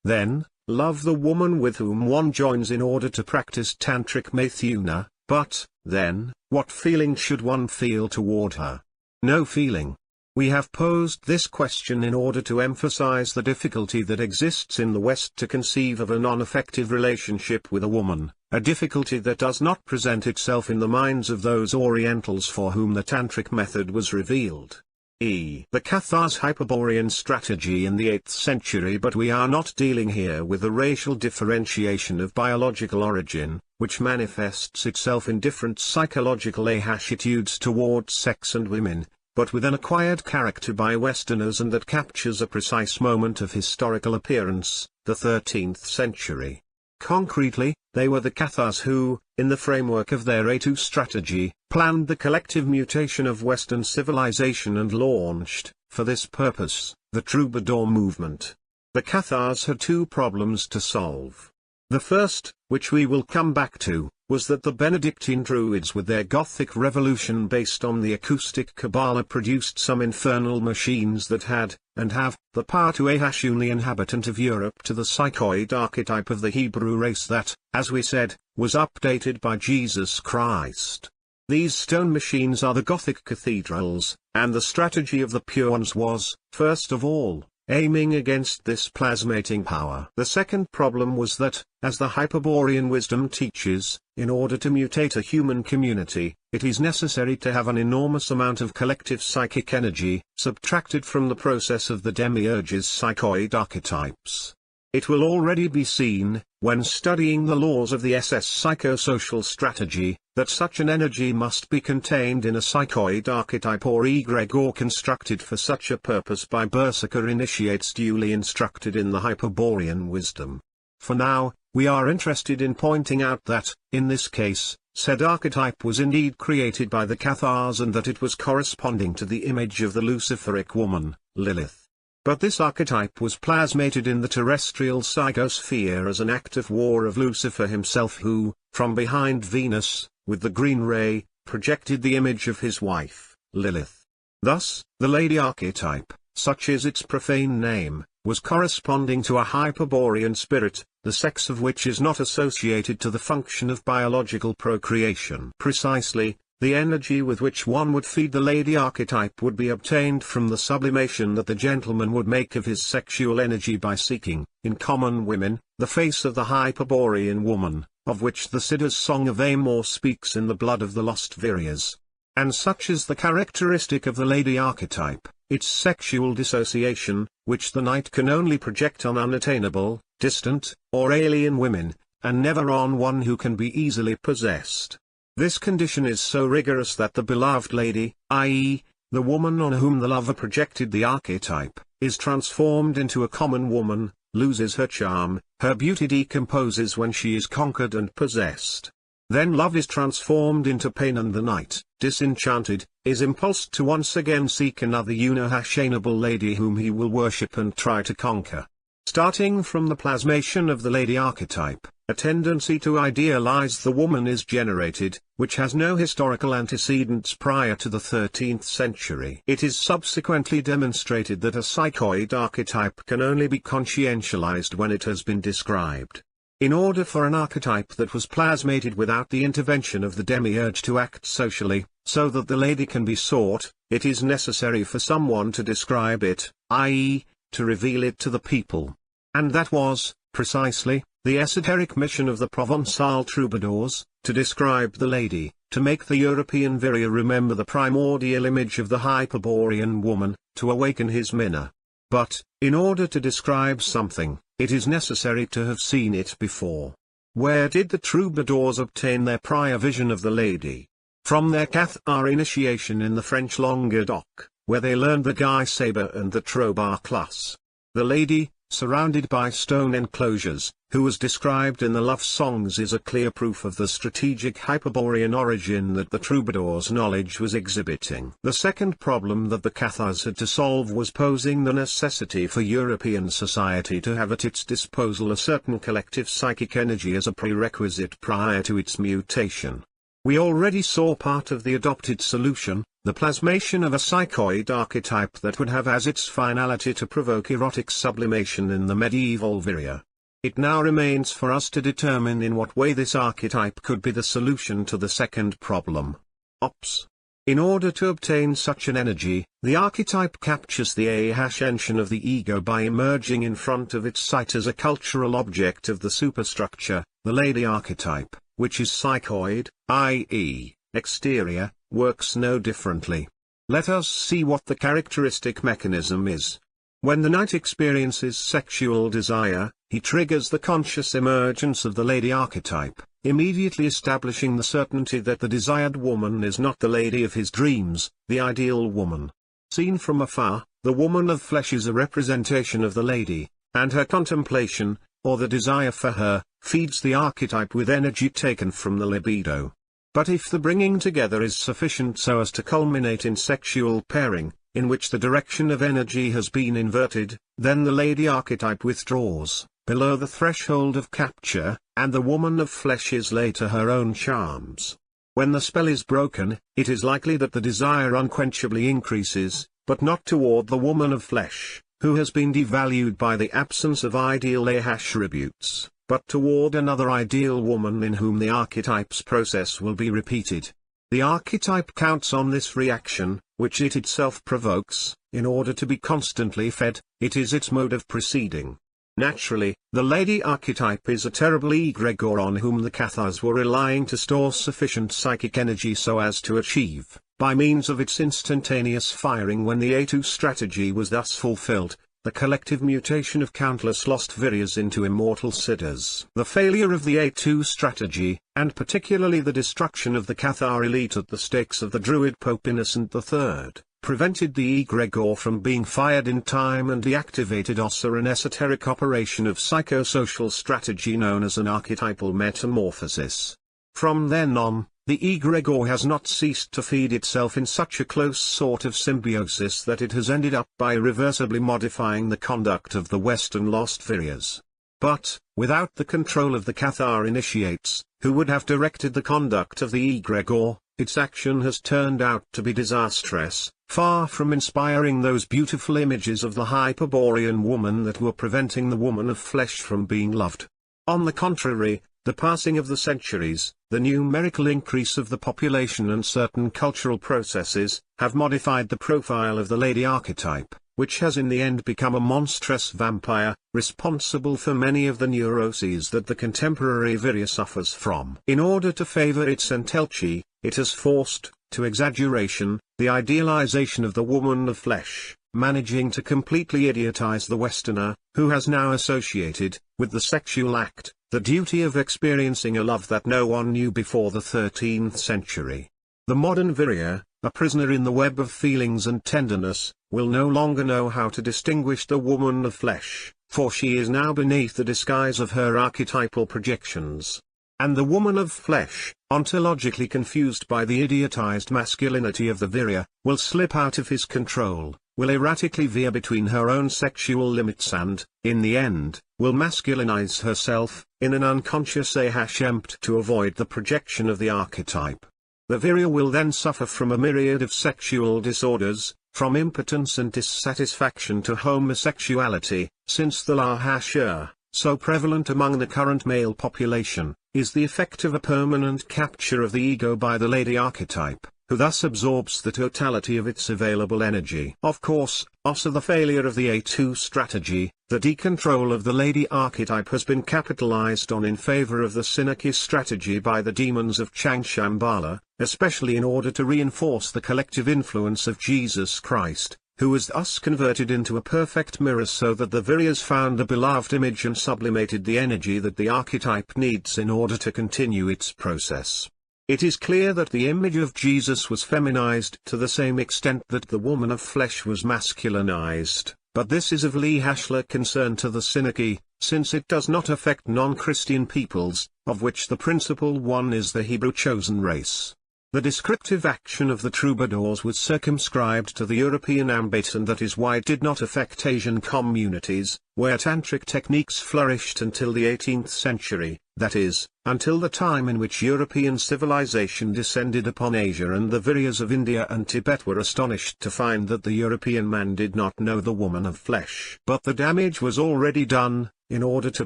then, love the woman with whom one joins in order to practice tantric Maithuna, but, then, what feeling should one feel toward her? No feeling. We have posed this question in order to emphasize the difficulty that exists in the West to conceive of a non-affective relationship with a woman, a difficulty that does not present itself in the minds of those Orientals for whom the tantric method was revealed. The Cathars' Hyperborean strategy in the 8th century. But we are not dealing here with a racial differentiation of biological origin, which manifests itself in different psychological attitudes towards sex and women, but with an acquired character by Westerners, and that captures a precise moment of historical appearance, the 13th century. Concretely, they were the Cathars who, in the framework of their A2 strategy, planned the collective mutation of Western civilization and launched, for this purpose, the troubadour movement. The Cathars had two problems to solve. The first, which we will come back to, was that the Benedictine Druids with their Gothic revolution based on the acoustic Kabbalah produced some infernal machines that had, and have, the power to attune the inhabitant of Europe to the psychoid archetype of the Hebrew race that, as we said, was updated by Jesus Christ. These stone machines are the Gothic cathedrals, and the strategy of the pure ones was, first of all, aiming against this plasmating power. The second problem was that, as the Hyperborean Wisdom teaches, in order to mutate a human community, it is necessary to have an enormous amount of collective psychic energy, subtracted from the process of the demiurge's psychoid archetypes. It will already be seen, when studying the laws of the SS psychosocial strategy, that such an energy must be contained in a psychoid archetype or egregore constructed for such a purpose by berserker initiates duly instructed in the Hyperborean Wisdom. For now, we are interested in pointing out that, in this case, said archetype was indeed created by the Cathars and that it was corresponding to the image of the Luciferic woman, Lilith. But this archetype was plasmated in the terrestrial psychosphere as an active war of Lucifer himself who, from behind Venus, with the green ray, projected the image of his wife, Lilith. Thus, the lady archetype, such is its profane name, was corresponding to a Hyperborean spirit, the sex of which is not associated to the function of biological procreation. Precisely, the energy with which one would feed the lady archetype would be obtained from the sublimation that the gentleman would make of his sexual energy by seeking, in common women, the face of the Hyperborean woman, of which the Siddhar's Song of Amor speaks in the blood of the lost Viryas. And such is the characteristic of the lady archetype, its sexual dissociation, which the knight can only project on unattainable, distant, or alien women, and never on one who can be easily possessed. This condition is so rigorous that the beloved lady, i.e., the woman on whom the lover projected the archetype, is transformed into a common woman, loses her charm, her beauty decomposes when she is conquered and possessed. Then love is transformed into pain and the knight, disenchanted, is impulsed to once again seek another unattainable lady whom he will worship and try to conquer. Starting from the plasmation of the lady archetype, a tendency to idealize the woman is generated, which has no historical antecedents prior to the 13th century. It is subsequently demonstrated that a psychoid archetype can only be conscientialized when it has been described. In order for an archetype that was plasmated without the intervention of the demiurge to act socially, so that the lady can be sought, it is necessary for someone to describe it, i.e., to reveal it to the people. And that was, precisely, the esoteric mission of the Provençal troubadours, to describe the lady, to make the European Virya remember the primordial image of the Hyperborean woman, to awaken his Minna. But, in order to describe something, it is necessary to have seen it before. Where did the troubadours obtain their prior vision of the lady? From their Cathar initiation in the French Languedoc, where they learned the guy sabre and the trobar class. The lady, surrounded by stone enclosures, who was described in the love songs, is a clear proof of the strategic Hyperborean origin that the troubadour's knowledge was exhibiting. The second problem that the Cathars had to solve was posing the necessity for European society to have at its disposal a certain collective psychic energy as a prerequisite prior to its mutation. We already saw part of the adopted solution, the plasmation of a psychoid archetype that would have as its finality to provoke erotic sublimation in the medieval Virya. It now remains for us to determine in what way this archetype could be the solution to the second problem. Ops. In order to obtain such an energy, the archetype captures the ascension of the ego by emerging in front of its sight as a cultural object of the superstructure, the lady archetype, which is psychoid, i.e., exterior, works no differently. Let us see what the characteristic mechanism is. When the knight experiences sexual desire, he triggers the conscious emergence of the lady archetype, immediately establishing the certainty that the desired woman is not the lady of his dreams, the ideal woman. Seen from afar, the woman of flesh is a representation of the lady, and her contemplation, or the desire for her, feeds the archetype with energy taken from the libido. But if the bringing together is sufficient so as to culminate in sexual pairing, in which the direction of energy has been inverted, then the lady archetype withdraws, below the threshold of capture, and the woman of flesh is laid to her own charms. When the spell is broken, it is likely that the desire unquenchably increases, but not toward the woman of flesh, who has been devalued by the absence of ideal attributes, but toward another ideal woman in whom the archetype's process will be repeated. The archetype counts on this reaction, which it itself provokes, in order to be constantly fed. It is its mode of proceeding. Naturally, the lady archetype is a terrible egregore on whom the Cathars were relying to store sufficient psychic energy so as to achieve, by means of its instantaneous firing when the A2 strategy was thus fulfilled, the collective mutation of countless lost Viryas into immortal Siddhas. The failure of the A2 strategy, and particularly the destruction of the Cathar elite at the stakes of the Druid Pope Innocent III, prevented the egregore from being fired in time and deactivated also an esoteric operation of psychosocial strategy known as an archetypal metamorphosis. From then on, the egregore has not ceased to feed itself in such a close sort of symbiosis that it has ended up by irreversibly modifying the conduct of the Western lost Viryas. But, without the control of the Cathar initiates, who would have directed the conduct of the egregore, its action has turned out to be disastrous, far from inspiring those beautiful images of the Hyperborean woman that were preventing the woman of flesh from being loved. On the contrary, the passing of the centuries, the numerical increase of the population and certain cultural processes, have modified the profile of the lady archetype, which has in the end become a monstrous vampire, responsible for many of the neuroses that the contemporary Virya suffers from. In order to favor its entelchi, it has forced, to exaggeration, the idealization of the woman of flesh, managing to completely idiotize the Westerner, who has now associated, with the sexual act, the duty of experiencing a love that no one knew before the 13th century. The modern Virya, a prisoner in the web of feelings and tenderness, will no longer know how to distinguish the woman of flesh, for she is now beneath the disguise of her archetypal projections. And the woman of flesh, ontologically confused by the idiotized masculinity of the Virya, will slip out of his control, will erratically veer between her own sexual limits and, in the end, will masculinize herself, in an unconscious attempt to avoid the projection of the archetype. The Virya will then suffer from a myriad of sexual disorders, from impotence and dissatisfaction to homosexuality, since the lahasha, so prevalent among the current male population, is the effect of a permanent capture of the ego by the lady archetype, who thus absorbs the totality of its available energy. Of course, also the failure of the A2 strategy, the decontrol of the lady archetype has been capitalized on in favor of the Sinaki strategy by the demons of Changshambhala, especially in order to reinforce the collective influence of Jesus Christ, who was thus converted into a perfect mirror so that the Viryas found a beloved image and sublimated the energy that the archetype needs in order to continue its process. It is clear that the image of Jesus was feminized to the same extent that the woman of flesh was masculinized, but this is of lihashla concern to the Sinaki, since it does not affect non-Christian peoples, of which the principal one is the Hebrew chosen race. The descriptive action of the troubadours was circumscribed to the European ambit, and that is why it did not affect Asian communities, where tantric techniques flourished until the 18th century, that is, until the time in which European civilization descended upon Asia, and the Viryas of India and Tibet were astonished to find that the European man did not know the woman of flesh. But the damage was already done. In order to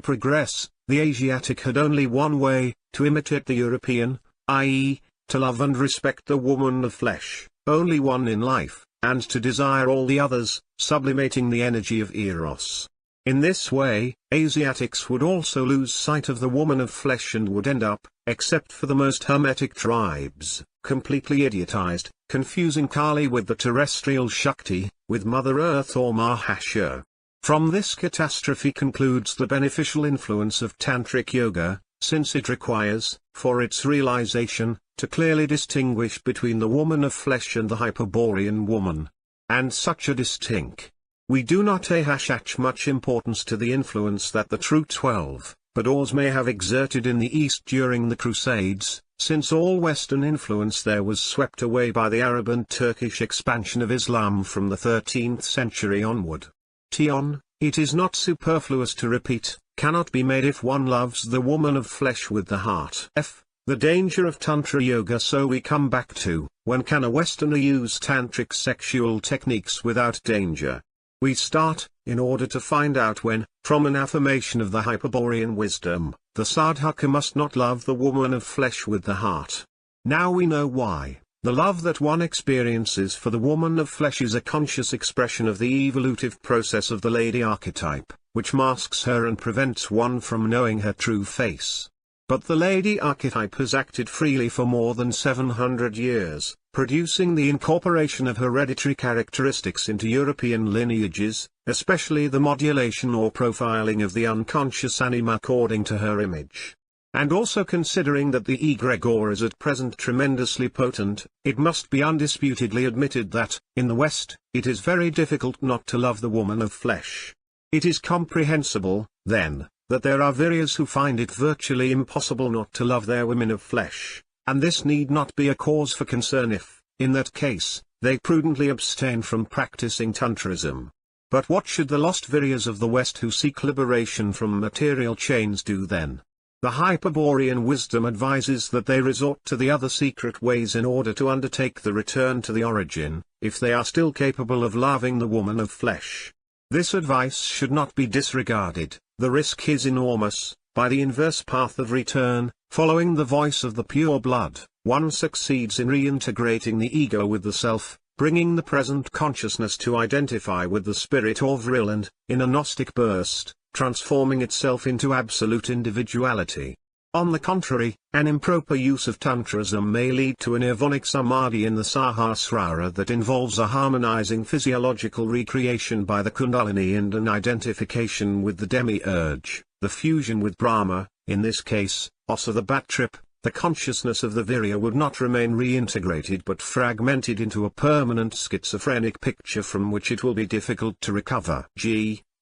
progress, the Asiatic had only one way, to imitate the European, i.e., to love and respect the woman of flesh, only one in life, and to desire all the others, sublimating the energy of Eros. In this way, Asiatics would also lose sight of the woman of flesh and would end up, except for the most hermetic tribes, completely idiotized, confusing Kali with the terrestrial Shakti, with Mother Earth or Mahasha. From this catastrophe concludes the beneficial influence of Tantric Yoga, since it requires, for its realization, to clearly distinguish between the woman of flesh and the Hyperborean woman. And such a distinct. We do not attach much importance to the influence that the true 12, Badors may have exerted in the East during the Crusades, since all Western influence there was swept away by the Arab and Turkish expansion of Islam from the 13th century onward. Tion, it is not superfluous to repeat, cannot be made if one loves the woman of flesh with the heart. The danger of Tantra Yoga. So we come back to, when can a Westerner use tantric sexual techniques without danger? We start, in order to find out when, from an affirmation of the Hyperborean wisdom, the sadhaka must not love the woman of flesh with the heart. Now we know why. The love that one experiences for the woman of flesh is a conscious expression of the evolutive process of the lady archetype, which masks her and prevents one from knowing her true face. But the lady archetype has acted freely for more than 700 years, producing the incorporation of hereditary characteristics into European lineages, especially the modulation or profiling of the unconscious anima according to her image. And also considering that the egregor is at present tremendously potent, it must be undisputedly admitted that, in the West, it is very difficult not to love the woman of flesh. It is comprehensible, then, that there are viryas who find it virtually impossible not to love their women of flesh, and this need not be a cause for concern if, in that case, they prudently abstain from practicing tantrism. But what should the lost viryas of the West who seek liberation from material chains do then? The Hyperborean wisdom advises that they resort to the other secret ways in order to undertake the return to the origin, if they are still capable of loving the woman of flesh. This advice should not be disregarded. The risk is enormous. By the inverse path of return, following the voice of the pure blood, one succeeds in reintegrating the ego with the self, bringing the present consciousness to identify with the spirit or vril and, in a Gnostic burst, transforming itself into absolute individuality. On the contrary, an improper use of tantrism may lead to a nirvanic samadhi in the sahasrara that involves a harmonizing physiological recreation by the kundalini and an identification with the demiurge, the fusion with Brahma. In this case, also the bat trip, the consciousness of the virya would not remain reintegrated but fragmented into a permanent schizophrenic picture from which it will be difficult to recover.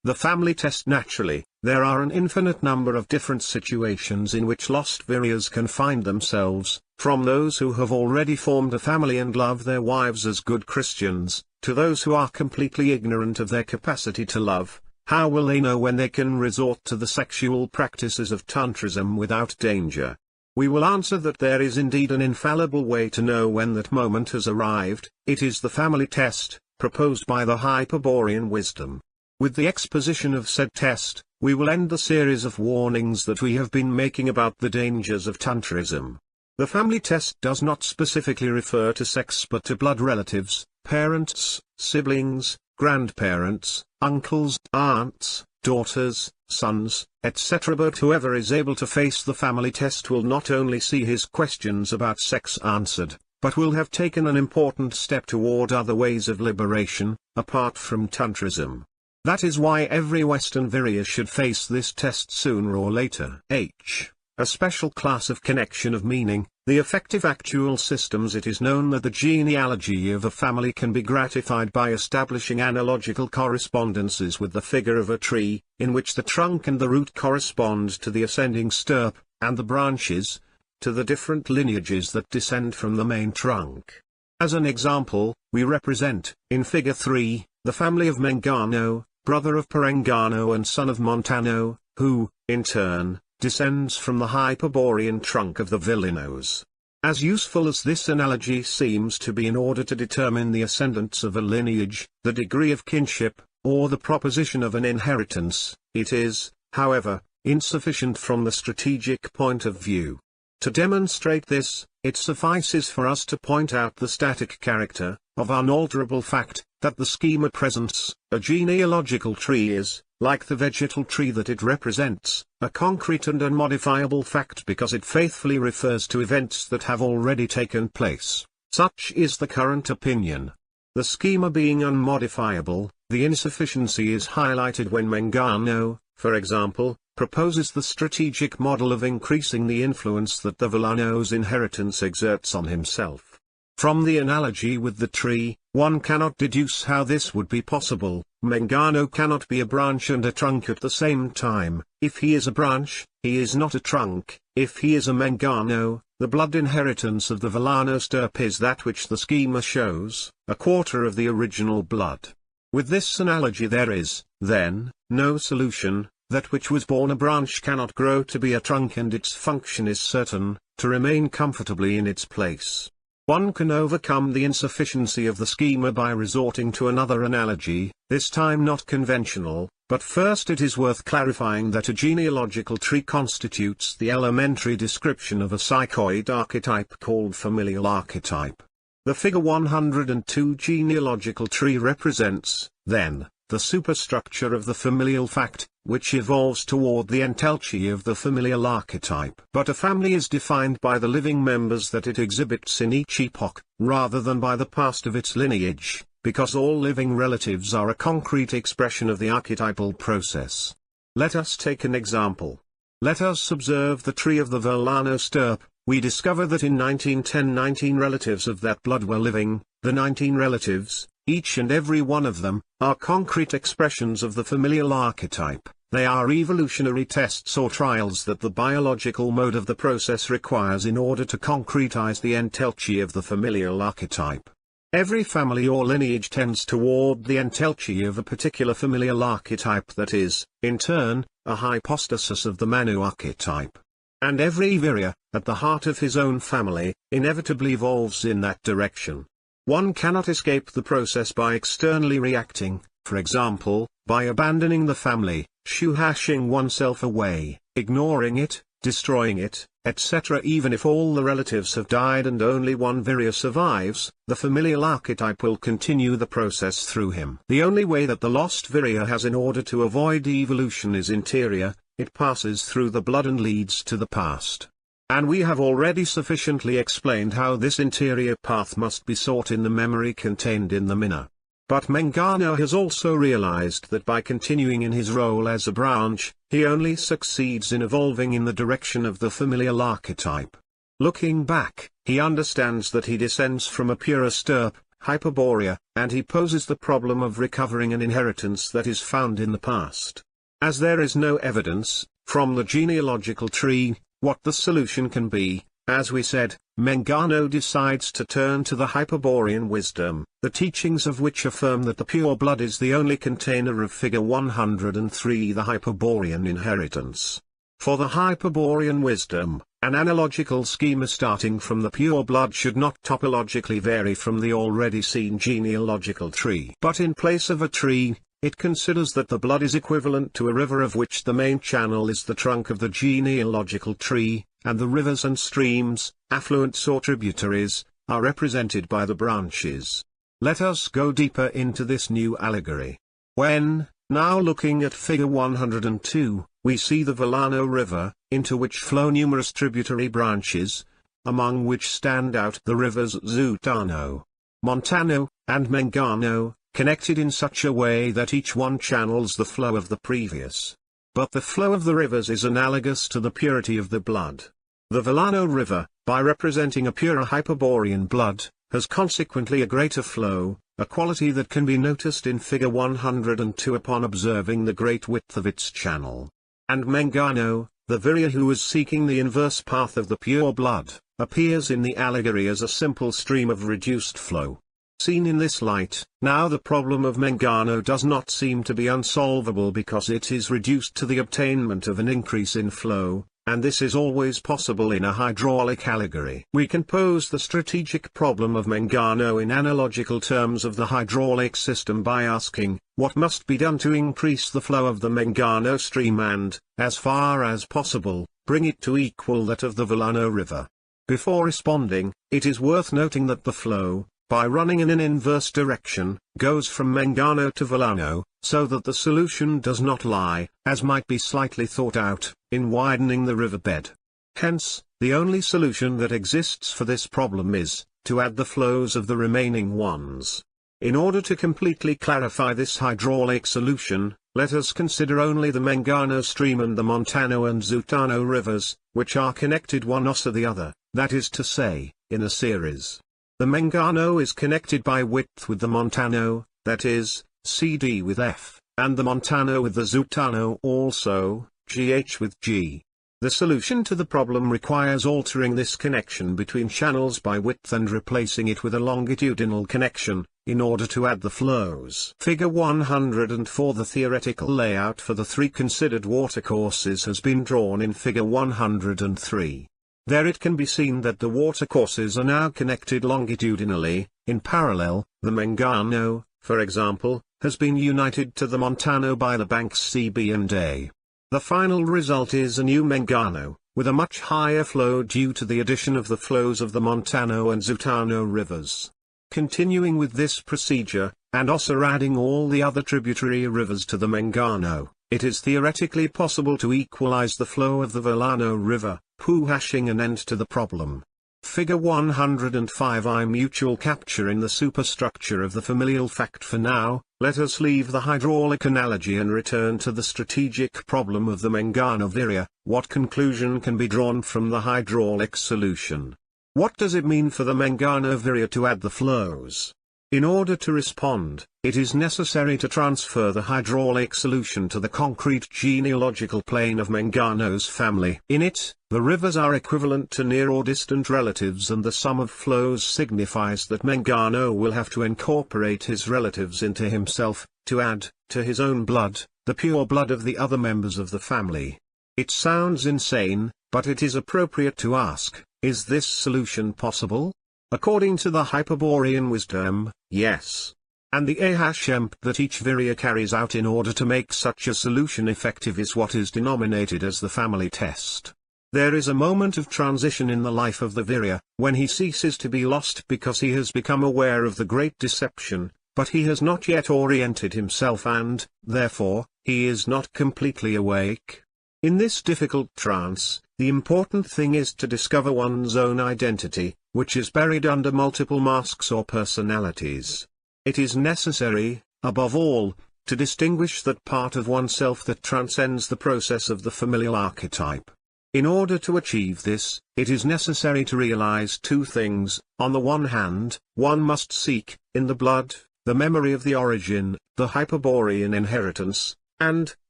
The family test. Naturally, there are an infinite number of different situations in which lost viryas can find themselves, from those who have already formed a family and love their wives as good Christians, to those who are completely ignorant of their capacity to love. How will they know when they can resort to the sexual practices of tantrism without danger? We will answer that there is indeed an infallible way to know when that moment has arrived. It is the family test, proposed by the Hyperborean wisdom. With the exposition of said test, we will end the series of warnings that we have been making about the dangers of tantrism. The family test does not specifically refer to sex but to blood relatives, parents, siblings, grandparents, uncles, aunts, daughters, sons, etc. But whoever is able to face the family test will not only see his questions about sex answered, but will have taken an important step toward other ways of liberation, apart from tantrism. That is why every Western virya should face this test sooner or later. A special class of connection of meaning, the effective actual systems. It is known that the genealogy of a family can be gratified by establishing analogical correspondences with the figure of a tree, in which the trunk and the root correspond to the ascending stirp, and the branches, to the different lineages that descend from the main trunk. As an example, we represent, in Figure 3, the family of Mengano, brother of Perengano and son of Montano, who, in turn, descends from the Hyperborean trunk of the Vilinos. As useful as this analogy seems to be in order to determine the ascendants of a lineage, the degree of kinship, or the proposition of an inheritance, it is, however, insufficient from the strategic point of view. To demonstrate this, it suffices for us to point out the static character, of unalterable fact, that the schema presents. A genealogical tree is, like the vegetal tree that it represents, a concrete and unmodifiable fact because it faithfully refers to events that have already taken place. Such is the current opinion. The schema being unmodifiable, The insufficiency is highlighted when Mangano, for example, proposes the strategic model of increasing the influence that the Villano's inheritance exerts on himself. From the analogy with the tree, one cannot deduce how this would be possible. Mangano cannot be a branch and a trunk at the same time. If he is a branch, he is not a trunk. If he is a Mangano, the blood inheritance of the Villano stirp is that which the schema shows, a quarter of the original blood. With this analogy there is, then, no solution. That which was born a branch cannot grow to be a trunk, and its function is certain, to remain comfortably in its place. One can overcome the insufficiency of the schema by resorting to another analogy, this time not conventional, but first it is worth clarifying that a genealogical tree constitutes the elementary description of a psychoid archetype called familial archetype. The figure 102 genealogical tree represents, then, the superstructure of the familial fact, which evolves toward the entelche of the familial archetype. But a family is defined by the living members that it exhibits in each epoch, rather than by the past of its lineage, because all living relatives are a concrete expression of the archetypal process. Let us take an example. Let us observe the tree of the Villano stirp. We discover that in 1910 19 relatives of that blood were living. The 19 relatives, each and every one of them, are concrete expressions of the familial archetype. They are evolutionary tests or trials that the biological mode of the process requires in order to concretize the entelche of the familial archetype. Every family or lineage tends toward the entelche of a particular familial archetype that is, in turn, a hypostasis of the Manu archetype. And every Virya, at the heart of his own family, inevitably evolves in that direction. One cannot escape the process by externally reacting, for example, by abandoning the family, shuhashing oneself away, ignoring it, destroying it, etc. Even if all the relatives have died and only one Virya survives, the familial archetype will continue the process through him. The only way that the lost Virya has in order to avoid evolution is interior. It passes through the blood and leads to the past. And we have already sufficiently explained how this interior path must be sought in the memory contained in the Minna. But Mangano has also realized that by continuing in his role as a branch, he only succeeds in evolving in the direction of the familial archetype. Looking back, he understands that he descends from a purer stirp, Hyperborea, and he poses the problem of recovering an inheritance that is found in the past. As there is no evidence, from the genealogical tree, what the solution can be, as we said, Mangano decides to turn to the Hyperborean wisdom, the teachings of which affirm that the pure blood is the only container of figure 103, the Hyperborean inheritance. For the Hyperborean wisdom, an analogical schema starting from the pure blood should not topologically vary from the already seen genealogical tree. But in place of a tree, it considers that the blood is equivalent to a river of which the main channel is the trunk of the genealogical tree, and the rivers and streams, affluents or tributaries, are represented by the branches. Let us go deeper into this new allegory. When, now looking at figure 102, we see the Villano River, into which flow numerous tributary branches, among which stand out the rivers Zutano, Montano, and Mangano, connected in such a way that each one channels the flow of the previous. But the flow of the rivers is analogous to the purity of the blood. The Villano River, by representing a purer Hyperborean blood, has consequently a greater flow, a quality that can be noticed in figure 102 upon observing the great width of its channel. And Mangano, the Virya who is seeking the inverse path of the pure blood, appears in the allegory as a simple stream of reduced flow. Seen in this light, now the problem of Mangano does not seem to be unsolvable because it is reduced to the obtainment of an increase in flow, and this is always possible in a hydraulic allegory. We can pose the strategic problem of Mangano in analogical terms of the hydraulic system by asking, what must be done to increase the flow of the Mangano stream and, as far as possible, bring it to equal that of the Villano River? Before responding, it is worth noting that the flow, by running in an inverse direction, goes from Mangano to Villano, so that the solution does not lie, as might be slightly thought out, in widening the riverbed. Hence, the only solution that exists for this problem is, to add the flows of the remaining ones. In order to completely clarify this hydraulic solution, let us consider only the Mengano stream and the Montano and Zutano rivers, which are connected one to the other, that is to say, in a series. The Mengano is connected by width with the Montano, that is, CD with F, and the Montano with the Zutano also, GH with G. The solution to the problem requires altering this connection between channels by width and replacing it with a longitudinal connection, in order to add the flows. Figure 104. The theoretical layout for the three considered watercourses has been drawn in Figure 103. There it can be seen that the watercourses are now connected longitudinally, in parallel. The Mengano, for example, has been united to the Montano by the banks CB and A. The final result is a new Mengano, with a much higher flow due to the addition of the flows of the Montano and Zutano rivers. Continuing with this procedure, and also adding all the other tributary rivers to the Mengano, it is theoretically possible to equalize the flow of the Volano River, pushing an end to the problem. Figure 105. I mutual capture in the superstructure of the familial fact. For now, let us leave the hydraulic analogy and return to the strategic problem of the Mengano Virya. What conclusion can be drawn from the hydraulic solution? What does it mean for the Mengano Virya to add the flows? In order to respond, it is necessary to transfer the hydraulic solution to the concrete genealogical plane of Mengano's family. In it, the rivers are equivalent to near or distant relatives, and the sum of flows signifies that Mengano will have to incorporate his relatives into himself, to add, to his own blood, the pure blood of the other members of the family. It sounds insane, but it is appropriate to ask, is this solution possible? According to the Hyperborean Wisdom, yes. And the ahemp that each Virya carries out in order to make such a solution effective is what is denominated as the family test. There is a moment of transition in the life of the Virya, when he ceases to be lost because he has become aware of the great deception, but he has not yet oriented himself and, therefore, he is not completely awake. In this difficult trance, the important thing is to discover one's own identity, which is buried under multiple masks or personalities. It is necessary, above all, to distinguish that part of oneself that transcends the process of the familial archetype. In order to achieve this, it is necessary to realize two things. On the one hand, one must seek, in the blood, the memory of the origin, the Hyperborean inheritance, and,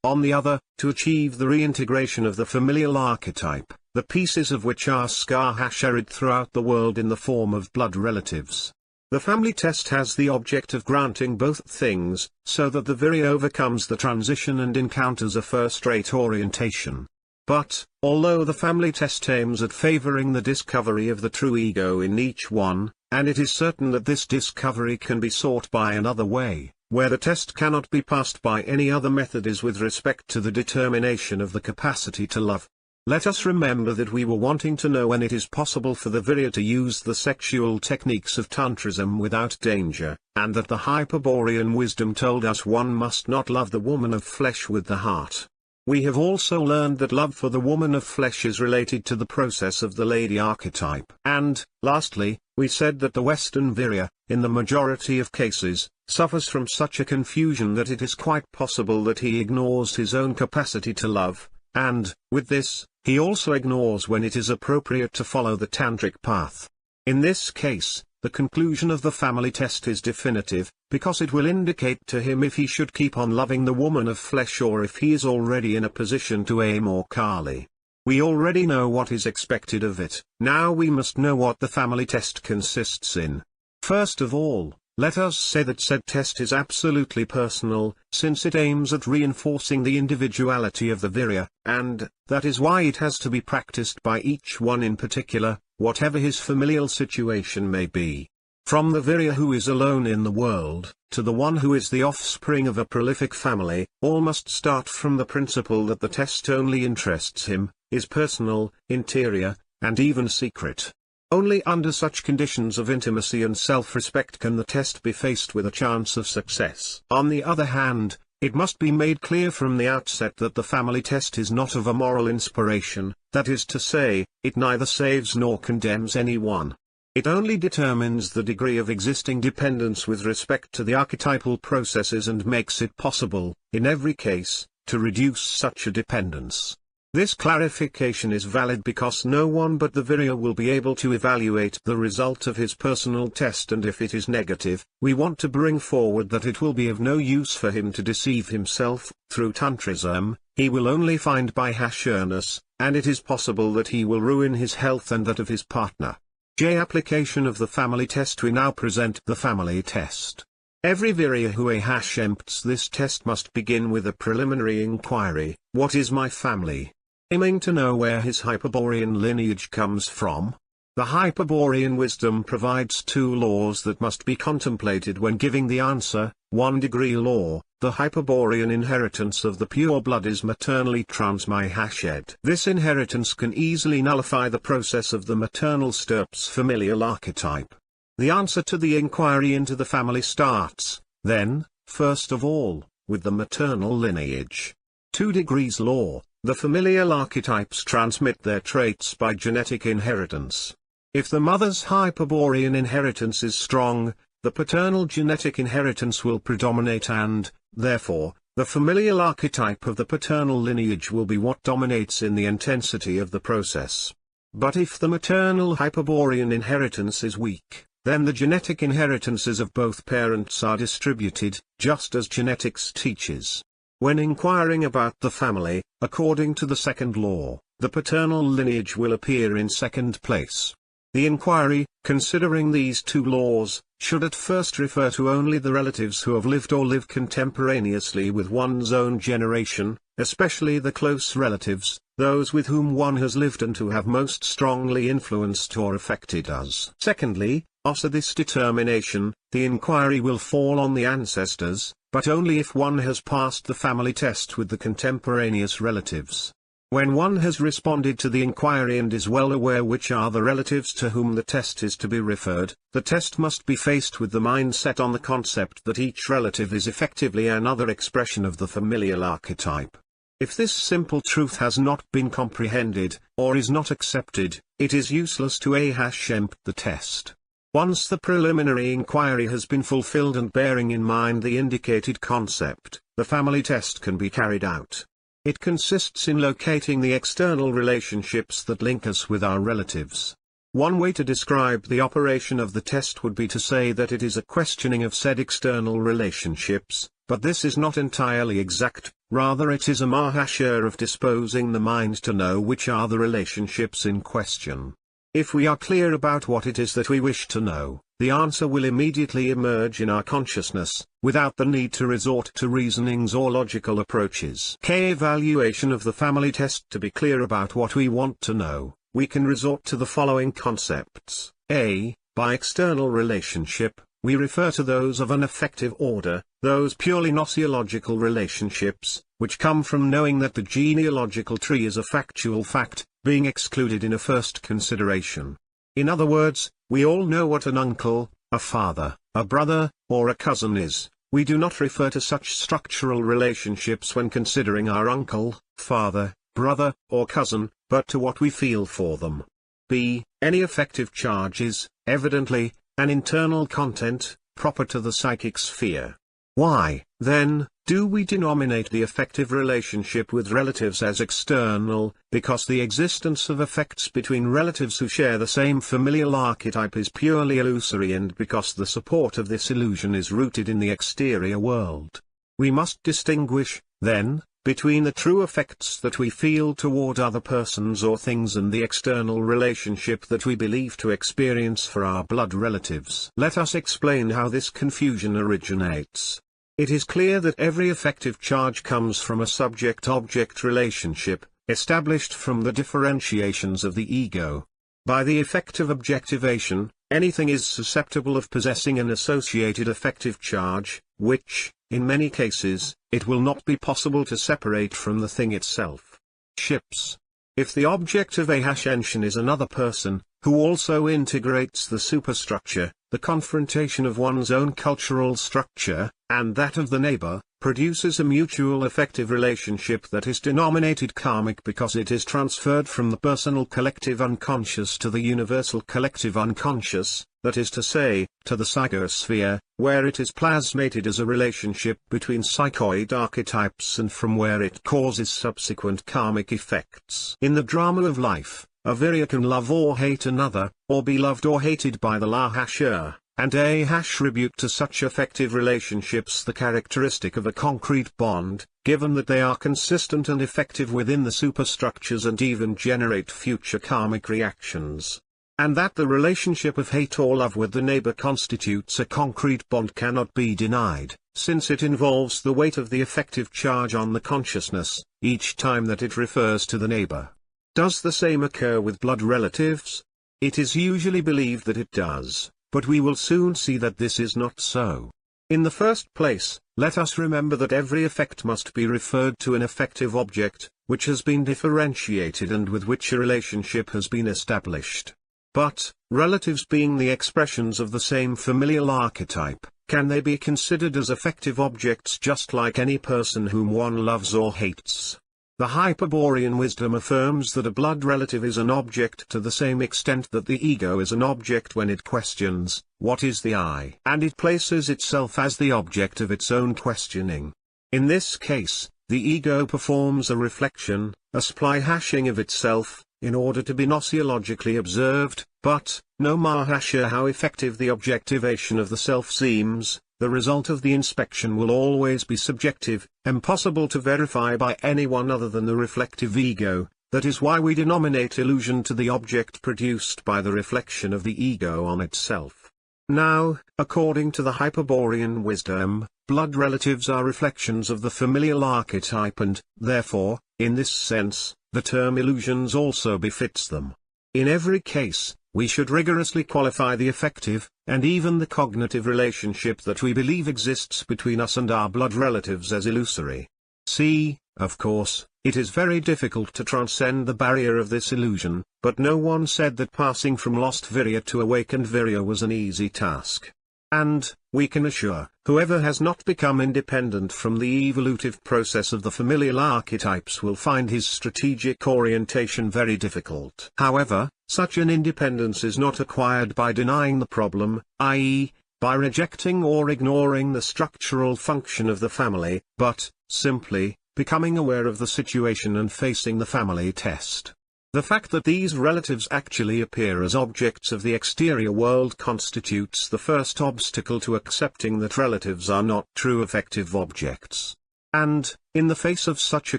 on the other, to achieve the reintegration of the familial archetype, the pieces of which are scattered throughout the world in the form of blood relatives. The family test has the object of granting both things, so that the Virya overcomes the transition and encounters a first-rate orientation. But, although the family test aims at favoring the discovery of the true ego in each one, and it is certain that this discovery can be sought by another way, where the test cannot be passed by any other method is with respect to the determination of the capacity to love. Let us remember that we were wanting to know when it is possible for the Virya to use the sexual techniques of Tantrism without danger, and that the Hyperborean Wisdom told us one must not love the woman of flesh with the heart. We have also learned that love for the woman of flesh is related to the process of the lady archetype. And, lastly, we said that the Western Virya, in the majority of cases, suffers from such a confusion that it is quite possible that he ignores his own capacity to love, and, with this, he also ignores when it is appropriate to follow the tantric path. In this case, the conclusion of the family test is definitive, because it will indicate to him if he should keep on loving the woman of flesh or if he is already in a position to aim or Kali. We already know what is expected of it, now we must know what the family test consists in. First of all, let us say that said test is absolutely personal, since it aims at reinforcing the individuality of the Virya, and that is why it has to be practiced by each one in particular, whatever his familial situation may be. From the Virya who is alone in the world, to the one who is the offspring of a prolific family, all must start from the principle that the test only interests him, is personal, interior, and even secret. Only under such conditions of intimacy and self-respect can the test be faced with a chance of success. On the other hand, it must be made clear from the outset that the family test is not of a moral inspiration, that is to say, it neither saves nor condemns anyone. It only determines the degree of existing dependence with respect to the archetypal processes and makes it possible, in every case, to reduce such a dependence. This clarification is valid because no one but the Virya will be able to evaluate the result of his personal test, and if it is negative, we want to bring forward that it will be of no use for him to deceive himself. Through Tantrism, he will only find by-earnest, and it is possible that he will ruin his health and that of his partner. Application of the family test. We now present the family test. Every Virya who empts this test must begin with a preliminary inquiry: what is my family? Aiming to know where his Hyperborean lineage comes from. The Hyperborean Wisdom provides two laws that must be contemplated when giving the answer. 1 degree law: the Hyperborean inheritance of the pure blood is maternally transmitted. This inheritance can easily nullify the process of the maternal stirp's familial archetype. The answer to the inquiry into the family starts, then, first of all, with the maternal lineage. 2 degrees law: the familial archetypes transmit their traits by genetic inheritance. If the mother's Hyperborean inheritance is strong, the paternal genetic inheritance will predominate and, therefore, the familial archetype of the paternal lineage will be what dominates in the intensity of the process. But if the maternal Hyperborean inheritance is weak, then the genetic inheritances of both parents are distributed, just as genetics teaches. When inquiring about the family, according to the second law, the paternal lineage will appear in second place. The inquiry, considering these two laws, should at first refer to only the relatives who have lived or live contemporaneously with one's own generation, especially the close relatives, those with whom one has lived and who have most strongly influenced or affected us. Secondly, after this determination, the inquiry will fall on the ancestors, but only if one has passed the family test with the contemporaneous relatives. When one has responded to the inquiry and is well aware which are the relatives to whom the test is to be referred, the test must be faced with the mind set on the concept that each relative is effectively another expression of the familial archetype. If this simple truth has not been comprehended, or is not accepted, it is useless to empt the test. Once the preliminary inquiry has been fulfilled and bearing in mind the indicated concept, the family test can be carried out. It consists in locating the external relationships that link us with our relatives. One way to describe the operation of the test would be to say that it is a questioning of said external relationships, but this is not entirely exact, rather it is a mahashya of disposing the mind to know which are the relationships in question. If we are clear about what it is that we wish to know, the answer will immediately emerge in our consciousness, without the need to resort to reasonings or logical approaches. Evaluation of the family test. To be clear about what we want to know, we can resort to the following concepts. A. By external relationship, we refer to those of an affective order, those purely gnosiological relationships, which come from knowing that the genealogical tree is a factual fact, being excluded in a first consideration. In other words, we all know what an uncle, a father, a brother, or a cousin is. We do not refer to such structural relationships when considering our uncle, father, brother, or cousin, but to what we feel for them. B. Any affective charge is, evidently, an internal content, proper to the psychic sphere. Why, then, do we denominate the affective relationship with relatives as external? Because the existence of affects between relatives who share the same familial archetype is purely illusory, and because the support of this illusion is rooted in the exterior world. We must distinguish, then, between the true affects that we feel toward other persons or things and the external relationship that we believe to experience for our blood relatives. Let us explain how this confusion originates. It is clear that every affective charge comes from a subject-object relationship, established from the differentiations of the ego. By the effect of objectivation, anything is susceptible of possessing an associated affective charge, which, in many cases, it will not be possible to separate from the thing itself. Ships. If the object of attention is another person, who also integrates the superstructure, the confrontation of one's own cultural structure, and that of the neighbor, produces a mutual affective relationship that is denominated karmic because it is transferred from the personal collective unconscious to the universal collective unconscious, that is to say, to the psychosphere, where it is plasmated as a relationship between psychoid archetypes and from where it causes subsequent karmic effects. In the drama of life, a Virya can love or hate another, or be loved or hated by the Lahasha, and attribute to such affective relationships the characteristic of a concrete bond, given that they are consistent and effective within the superstructures and even generate future karmic reactions. And that the relationship of hate or love with the neighbor constitutes a concrete bond cannot be denied, since it involves the weight of the affective charge on the consciousness, each time that it refers to the neighbor. Does the same occur with blood relatives? It is usually believed that it does, but we will soon see that this is not so. In the first place, let us remember that every effect must be referred to an affective object, which has been differentiated and with which a relationship has been established. But, relatives being the expressions of the same familial archetype, can they be considered as affective objects just like any person whom one loves or hates? The Hyperborean Wisdom affirms that a blood relative is an object to the same extent that the ego is an object when it questions, "What is the I?" and it places itself as the object of its own questioning. In this case, the ego performs a reflection, a sply-hashing of itself, in order to be gnosiologically observed, but, no matter how effective the objectivation of the self seems, the result of the inspection will always be subjective, impossible to verify by anyone other than the reflective ego. That is why we denominate illusion to the object produced by the reflection of the ego on itself. Now, according to the Hyperborean Wisdom, blood relatives are reflections of the familial archetype and, therefore, in this sense, the term illusions also befits them. In every case, we should rigorously qualify the affective, and even the cognitive relationship that we believe exists between us and our blood relatives as illusory. See, of course, it is very difficult to transcend the barrier of this illusion, but no one said that passing from lost Virya to awakened Virya was an easy task. And, we can assure, whoever has not become independent from the evolutive process of the familial archetypes will find his strategic orientation very difficult. However, such an independence is not acquired by denying the problem, i.e., by rejecting or ignoring the structural function of the family, but, simply, becoming aware of the situation and facing the family test. The fact that these relatives actually appear as objects of the exterior world constitutes the first obstacle to accepting that relatives are not true affective objects. And, in the face of such a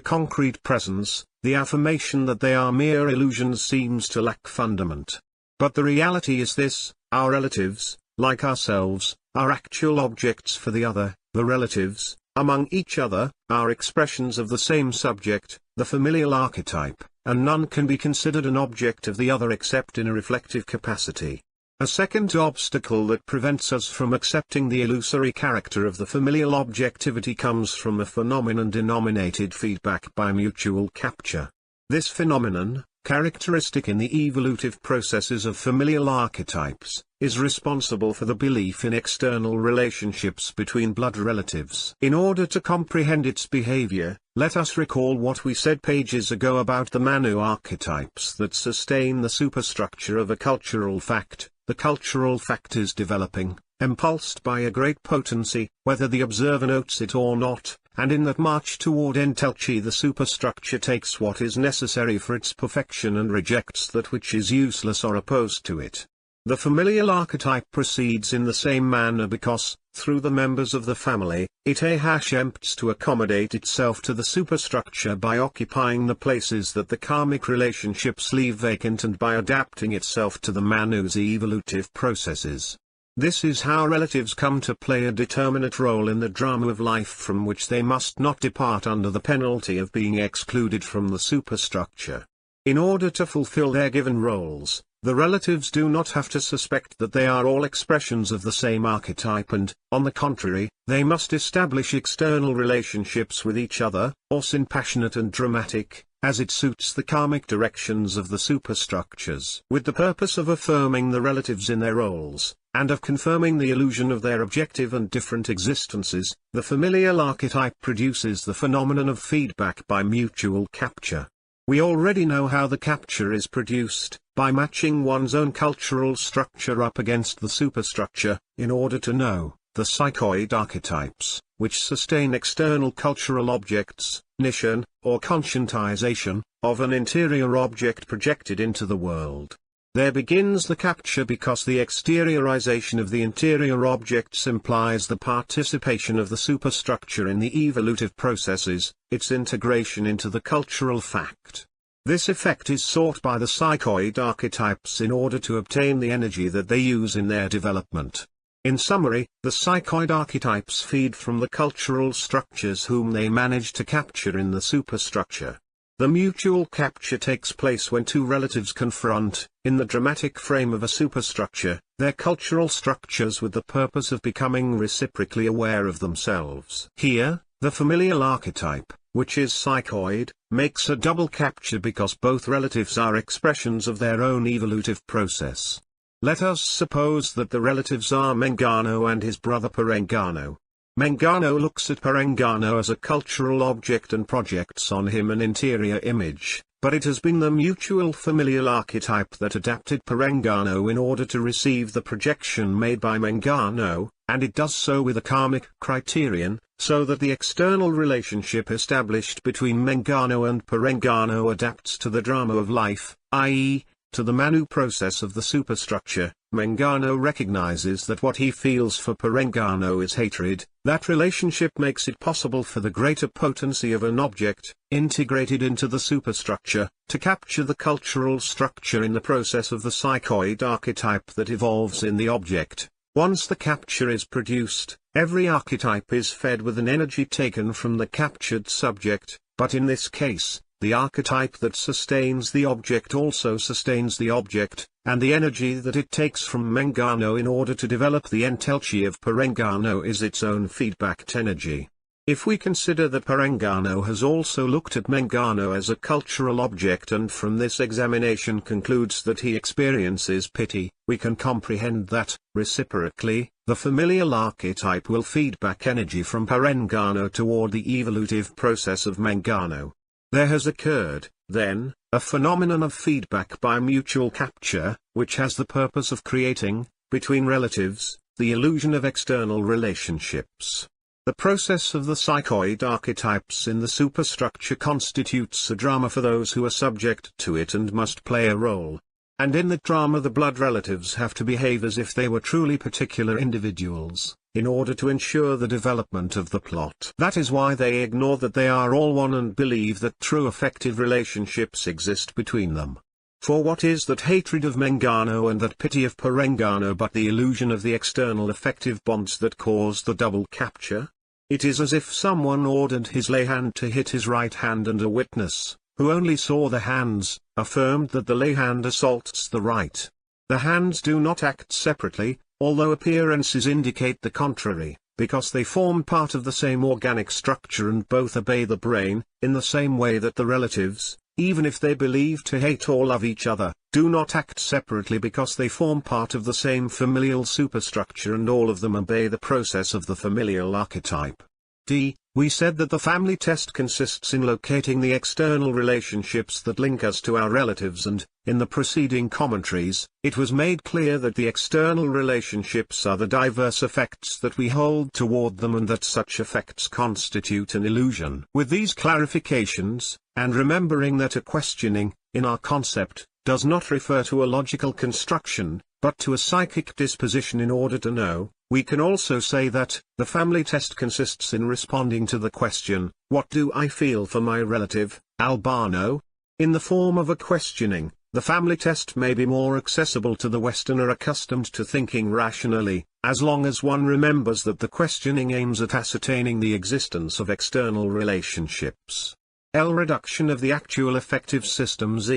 concrete presence, the affirmation that they are mere illusions seems to lack fundament. But the reality is this: our relatives, like ourselves, are actual objects for the other. The relatives, among each other, are expressions of the same subject, the familial archetype, and none can be considered an object of the other except in a reflective capacity. A second obstacle that prevents us from accepting the illusory character of the familial objectivity comes from a phenomenon denominated feedback by mutual capture. This phenomenon, characteristic in the evolutive processes of familial archetypes, is responsible for the belief in external relationships between blood relatives. In order to comprehend its behavior, let us recall what we said pages ago about the Manu archetypes that sustain the superstructure of a cultural fact. The cultural fact is developing, impulsed by a great potency, whether the observer notes it or not, and in that march toward entelchi the superstructure takes what is necessary for its perfection and rejects that which is useless or opposed to it. The familial archetype proceeds in the same manner because, through the members of the family, it attempts to accommodate itself to the superstructure by occupying the places that the karmic relationships leave vacant and by adapting itself to the Manu's evolutive processes. This is how relatives come to play a determinate role in the drama of life from which they must not depart under the penalty of being excluded from the superstructure. In order to fulfill their given roles, the relatives do not have to suspect that they are all expressions of the same archetype and, on the contrary, they must establish external relationships with each other, or sin passionate and dramatic, as it suits the karmic directions of the superstructures. With the purpose of affirming the relatives in their roles, and of confirming the illusion of their objective and different existences, the familial archetype produces the phenomenon of feedback by mutual capture. We already know how the capture is produced, by matching one's own cultural structure up against the superstructure, in order to know the psychoid archetypes, which sustain external cultural objects, nishan, or conscientization, of an interior object projected into the world. There begins the capture because the exteriorization of the interior objects implies the participation of the superstructure in the evolutive processes, its integration into the cultural fact. This effect is sought by the psychoid archetypes in order to obtain the energy that they use in their development. In summary, the psychoid archetypes feed from the cultural structures whom they manage to capture in the superstructure. The mutual capture takes place when two relatives confront, in the dramatic frame of a superstructure, their cultural structures with the purpose of becoming reciprocally aware of themselves. Here, the familial archetype, which is psychoid, makes a double capture because both relatives are expressions of their own evolutive process. Let us suppose that the relatives are Mengano and his brother Perengano. Mengano looks at Perengano as a cultural object and projects on him an interior image, but it has been the mutual familial archetype that adapted Perengano in order to receive the projection made by Mengano, and it does so with a karmic criterion, so that the external relationship established between Mengano and Perengano adapts to the drama of life, i.e., to the Manu process of the superstructure. Mengano recognizes that what he feels for Perengano is hatred. That relationship makes it possible for the greater potency of an object, integrated into the superstructure, to capture the cultural structure in the process of the psychoid archetype that evolves in the object. Once the capture is produced, every archetype is fed with an energy taken from the captured subject, but in this case, the archetype that sustains the object also sustains the object, and the energy that it takes from Mengano in order to develop the entelchi of Perengano is its own feedback energy. If we consider that Perengano has also looked at Mengano as a cultural object and from this examination concludes that he experiences pity, we can comprehend that, reciprocally, the familial archetype will feed back energy from Perengano toward the evolutive process of Mengano. There has occurred, then, a phenomenon of feedback by mutual capture, which has the purpose of creating, between relatives, the illusion of external relationships. The process of the psychoid archetypes in the superstructure constitutes a drama for those who are subject to it and must play a role. And in that drama the blood relatives have to behave as if they were truly particular individuals, in order to ensure the development of the plot. That is why they ignore that they are all one and believe that true affective relationships exist between them. For what is that hatred of Mengano and that pity of Perengano but the illusion of the external affective bonds that cause the double capture? It is as if someone ordered his lay hand to hit his right hand and a witness, who only saw the hands, affirmed that the lay hand assaults the right. The hands do not act separately, although appearances indicate the contrary, because they form part of the same organic structure and both obey the brain, in the same way that the relatives, even if they believe to hate or love each other, do not act separately because they form part of the same familial superstructure and all of them obey the process of the familial archetype. We said that the family test consists in locating the external relationships that link us to our relatives and, in the preceding commentaries, it was made clear that the external relationships are the diverse effects that we hold toward them and that such effects constitute an illusion. With these clarifications, and remembering that a questioning, in our concept, does not refer to a logical construction, but to a psychic disposition in order to know, we can also say that, the family test consists in responding to the question, what do I feel for my relative, Albano? In the form of a questioning, the family test may be more accessible to the Westerner accustomed to thinking rationally, as long as one remembers that the questioning aims at ascertaining the existence of external relationships. Reduction of the actual effective systems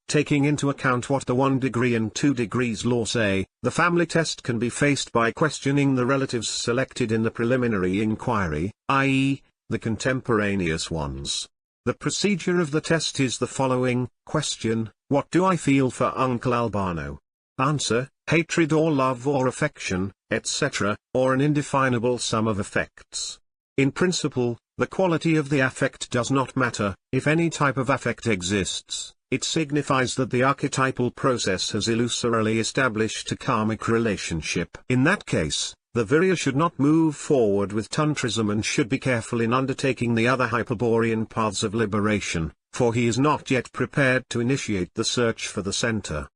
taking into account what the 1 degree and 2 degrees law say, the family test can be faced by questioning the relatives selected in the preliminary inquiry, i.e., the contemporaneous ones. The procedure of the test is the following. Question: what do I feel for Uncle Albano? Answer: hatred or love or affection, etc., or an indefinable sum of affects. In principle, the quality of the affect does not matter. If any type of affect exists, it signifies that the archetypal process has illusorily established a karmic relationship. In that case, the Virya should not move forward with tantrism and should be careful in undertaking the other Hyperborean paths of liberation, for he is not yet prepared to initiate the search for the center.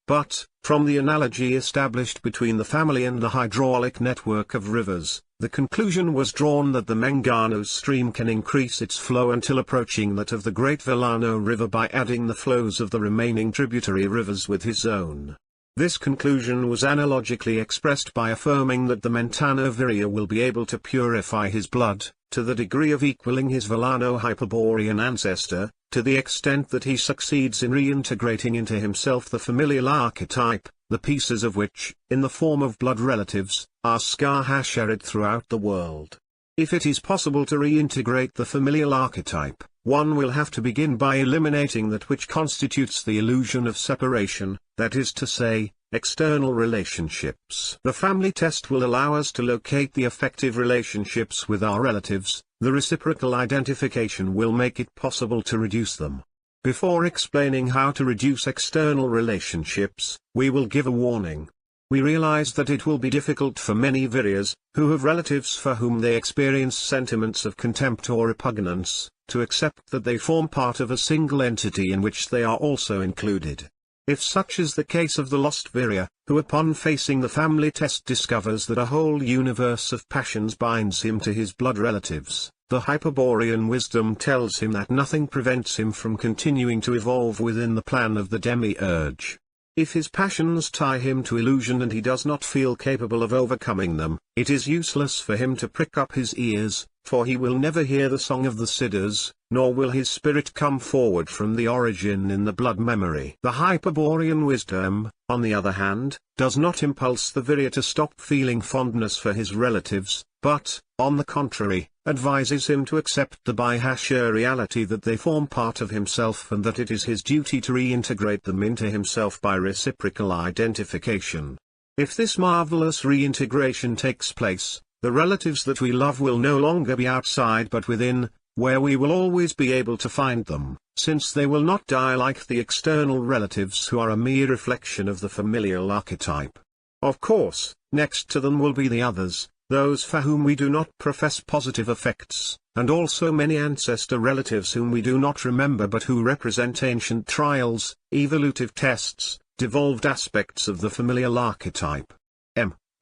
But, from the analogy established between the family and the hydraulic network of rivers, the conclusion was drawn that the Mangano stream can increase its flow until approaching that of the Great Villano River by adding the flows of the remaining tributary rivers with his own. This conclusion was analogically expressed by affirming that the Mentano Virya will be able to purify his blood, to the degree of equaling his Villano Hyperborean ancestor, to the extent that he succeeds in reintegrating into himself the familial archetype, the pieces of which, in the form of blood relatives, are scar-hashered throughout the world. If it is possible to reintegrate the familial archetype, one will have to begin by eliminating that which constitutes the illusion of separation, that is to say, external relationships. The family test will allow us to locate the affective relationships with our relatives. The reciprocal identification will make it possible to reduce them. Before explaining how to reduce external relationships, we will give a warning. We realize that it will be difficult for many Viryas, who have relatives for whom they experience sentiments of contempt or repugnance, to accept that they form part of a single entity in which they are also included. If such is the case of the lost Virya, who upon facing the family test discovers that a whole universe of passions binds him to his blood relatives, the Hyperborean wisdom tells him that nothing prevents him from continuing to evolve within the plan of the demiurge. If his passions tie him to illusion and he does not feel capable of overcoming them, it is useless for him to prick up his ears, for he will never hear the song of the Siddhas, nor will his spirit come forward from the origin in the blood memory. The Hyperborean wisdom, on the other hand, does not impulse the Virya to stop feeling fondness for his relatives, but, on the contrary, advises him to accept the bihasha reality that they form part of himself and that it is his duty to reintegrate them into himself by reciprocal identification. If this marvelous reintegration takes place, the relatives that we love will no longer be outside but within, where we will always be able to find them, since they will not die like the external relatives who are a mere reflection of the familial archetype. Of course, next to them will be the others, those for whom we do not profess positive affects, and also many ancestor relatives whom we do not remember but who represent ancient trials, evolutive tests, devolved aspects of the familial archetype.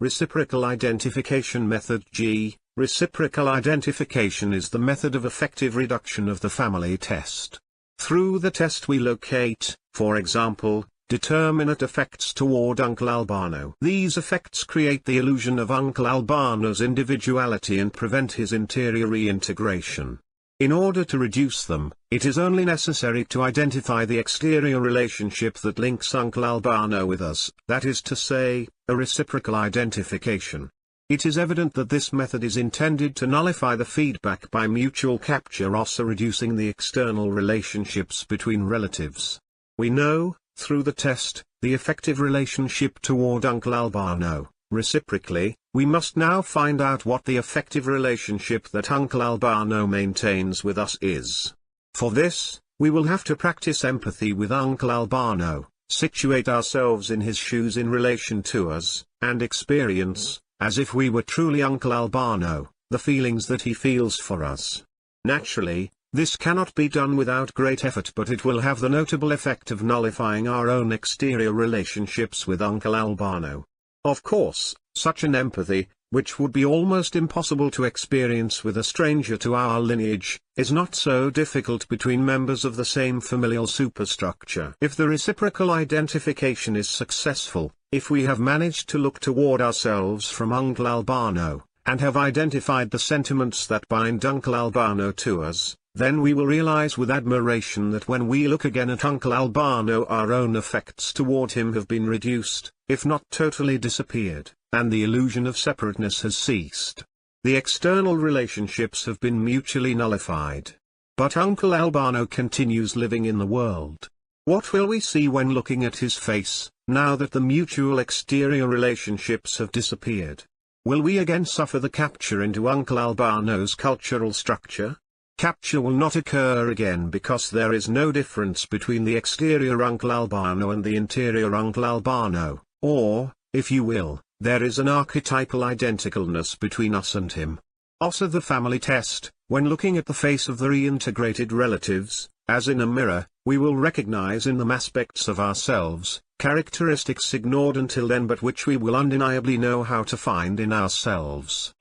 Reciprocal identification method. G. Reciprocal identification is the method of effective reduction of the family test. Through the test we locate, for example, determinate effects toward Uncle Albano. These effects create the illusion of Uncle Albano's individuality and prevent his interior reintegration. In order to reduce them, it is only necessary to identify the exterior relationship that links Uncle Albano with us, that is to say, a reciprocal identification. It is evident that this method is intended to nullify the feedback by mutual capture, also reducing the external relationships between relatives. We know, through the test, the effective relationship toward Uncle Albano. Reciprocally, we must now find out what the effective relationship that Uncle Albano maintains with us is. For this, we will have to practice empathy with Uncle Albano, situate ourselves in his shoes in relation to us, and experience, as if we were truly Uncle Albano, the feelings that he feels for us. Naturally, this cannot be done without great effort, but it will have the notable effect of nullifying our own exterior relationships with Uncle Albano. Of course, such an empathy, which would be almost impossible to experience with a stranger to our lineage, is not so difficult between members of the same familial superstructure. If the reciprocal identification is successful, if we have managed to look toward ourselves from Uncle Albano, and have identified the sentiments that bind Uncle Albano to us, then we will realize with admiration that when we look again at Uncle Albano, our own affects toward him have been reduced, if not totally disappeared, and the illusion of separateness has ceased. The external relationships have been mutually nullified. But Uncle Albano continues living in the world. What will we see when looking at his face, now that the mutual exterior relationships have disappeared? Will we again suffer the capture into Uncle Albano's cultural structure? Capture will not occur again because there is no difference between the exterior Uncle Albano and the interior Uncle Albano, or, if you will, there is an archetypal identicalness between us and him. Also the family test, when looking at the face of the reintegrated relatives, as in a mirror, we will recognize in them aspects of ourselves, characteristics ignored until then but which we will undeniably know how to find in ourselves.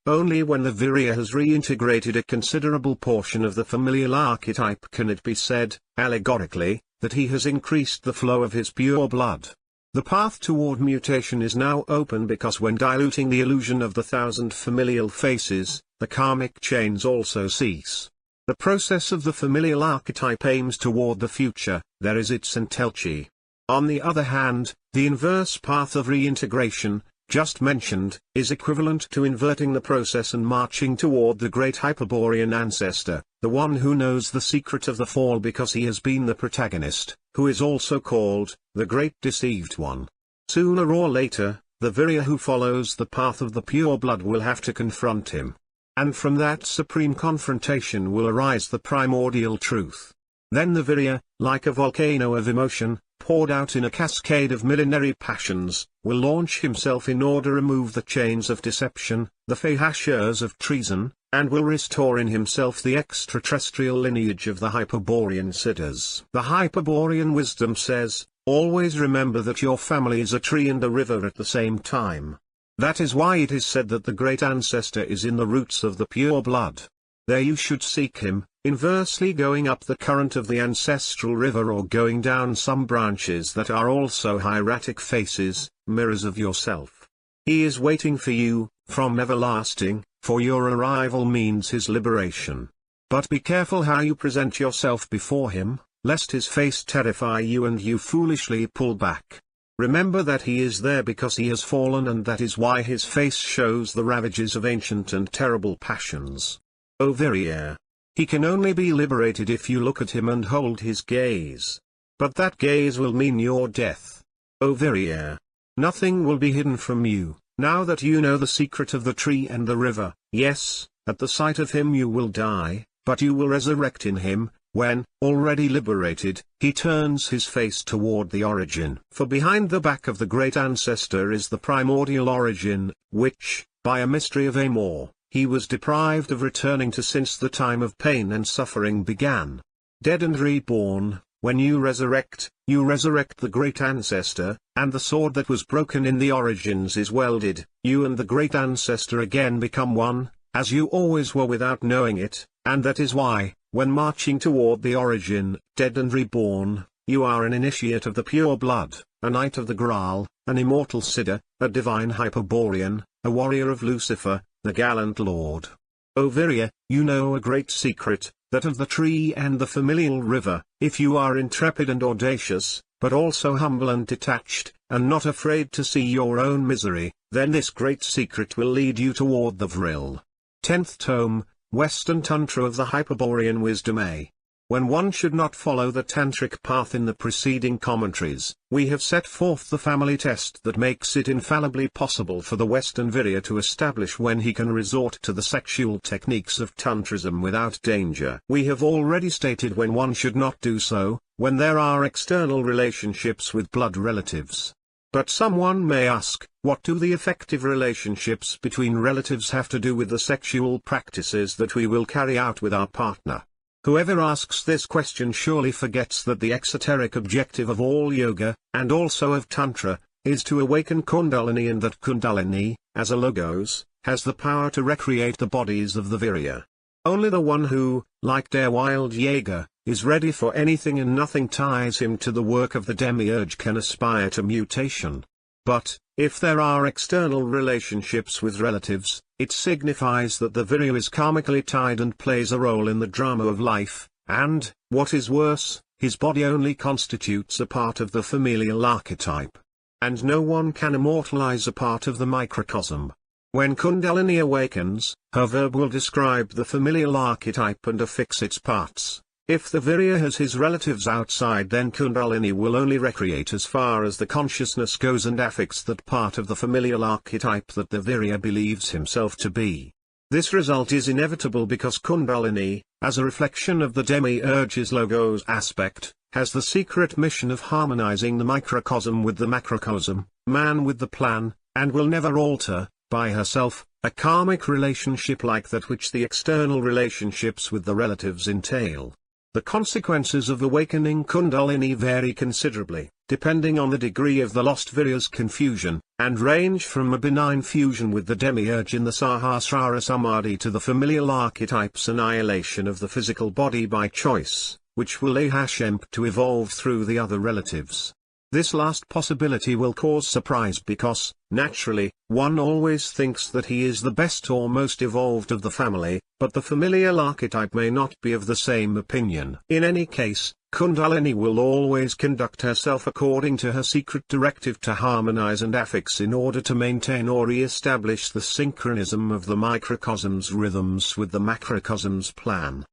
Only when the Virya has reintegrated a considerable portion of the familial archetype can it be said, allegorically, that he has increased the flow of his pure blood. The path toward mutation is now open because when diluting the illusion of the 1,000 familial faces, the karmic chains also cease. The process of the familial archetype aims toward the future, there is its entelchi. On the other hand, the inverse path of reintegration, just mentioned, is equivalent to inverting the process and marching toward the great Hyperborean ancestor, the one who knows the secret of the fall because he has been the protagonist, who is also called, the great deceived one. Sooner or later, the Virya who follows the path of the pure blood will have to confront him. And from that supreme confrontation will arise the primordial truth. Then the Virya, like a volcano of emotion, poured out in a cascade of millenary passions, will launch himself in order to remove the chains of deception, the fahashers of treason, and will restore in himself the extraterrestrial lineage of the Hyperborean Siddhas. The Hyperborean Wisdom says, always remember that your family is a tree and a river at the same time. That is why it is said that the great ancestor is in the roots of the pure blood. There you should seek him, inversely going up the current of the ancestral river or going down some branches that are also hieratic faces, mirrors of yourself. He is waiting for you, from everlasting, for your arrival means his liberation. But be careful how you present yourself before him, lest his face terrify you and you foolishly pull back. Remember that he is there because he has fallen and that is why his face shows the ravages of ancient and terrible passions. O Virya! He can only be liberated if you look at him and hold his gaze. But that gaze will mean your death. O Virya! Nothing will be hidden from you, now that you know the secret of the tree and the river. Yes, at the sight of him you will die, but you will resurrect in him, when, already liberated, he turns his face toward the origin. For behind the back of the great ancestor is the primordial origin, which, by a mystery of Amor, he was deprived of returning to since the time of pain and suffering began. Dead and reborn, when you resurrect the great ancestor, and the sword that was broken in the origins is welded, you and the great ancestor again become one, as you always were without knowing it, and that is why, when marching toward the origin, dead and reborn, you are an initiate of the pure blood, a knight of the Graal, an immortal Siddha, a divine Hyperborean, a warrior of Lucifer, the gallant lord. O Virya, you know a great secret, that of the tree and the familial river. If you are intrepid and audacious, but also humble and detached, and not afraid to see your own misery, then this great secret will lead you toward the Vril. 10th Tome, Western Tantra of the Hyperborean Wisdom A. When one should not follow the tantric path in the preceding commentaries, we have set forth the family test that makes it infallibly possible for the Western Virya to establish when he can resort to the sexual techniques of tantrism without danger. We have already stated when one should not do so, when there are external relationships with blood relatives. But someone may ask, what do the effective relationships between relatives have to do with the sexual practices that we will carry out with our partner? Whoever asks this question surely forgets that the exoteric objective of all yoga, and also of Tantra, is to awaken Kundalini, and that Kundalini, as a logos, has the power to recreate the bodies of the Virya. Only the one who, like der wild Jaeger, is ready for anything and nothing ties him to the work of the demiurge can aspire to mutation. But, if there are external relationships with relatives, it signifies that the Virya is karmically tied and plays a role in the drama of life, and, what is worse, his body only constitutes a part of the familial archetype. And no one can immortalize a part of the microcosm. When Kundalini awakens, her verb will describe the familial archetype and affix its parts. If the Virya has his relatives outside, then Kundalini will only recreate as far as the consciousness goes and affix that part of the familial archetype that the Virya believes himself to be. This result is inevitable because Kundalini, as a reflection of the demiurge's logos aspect, has the secret mission of harmonizing the microcosm with the macrocosm, man with the plan, and will never alter, by herself, a karmic relationship like that which the external relationships with the relatives entail. The consequences of awakening Kundalini vary considerably, depending on the degree of the lost Virya's confusion, and range from a benign fusion with the demiurge in the Sahasrara Samadhi to the familial archetype's annihilation of the physical body by choice, which will to evolve through the other relatives. This last possibility will cause surprise because, naturally, one always thinks that he is the best or most evolved of the family, but the familial archetype may not be of the same opinion. In any case, Kundalini will always conduct herself according to her secret directive to harmonize and affix in order to maintain or re-establish the synchronism of the microcosm's rhythms with the macrocosm's plan.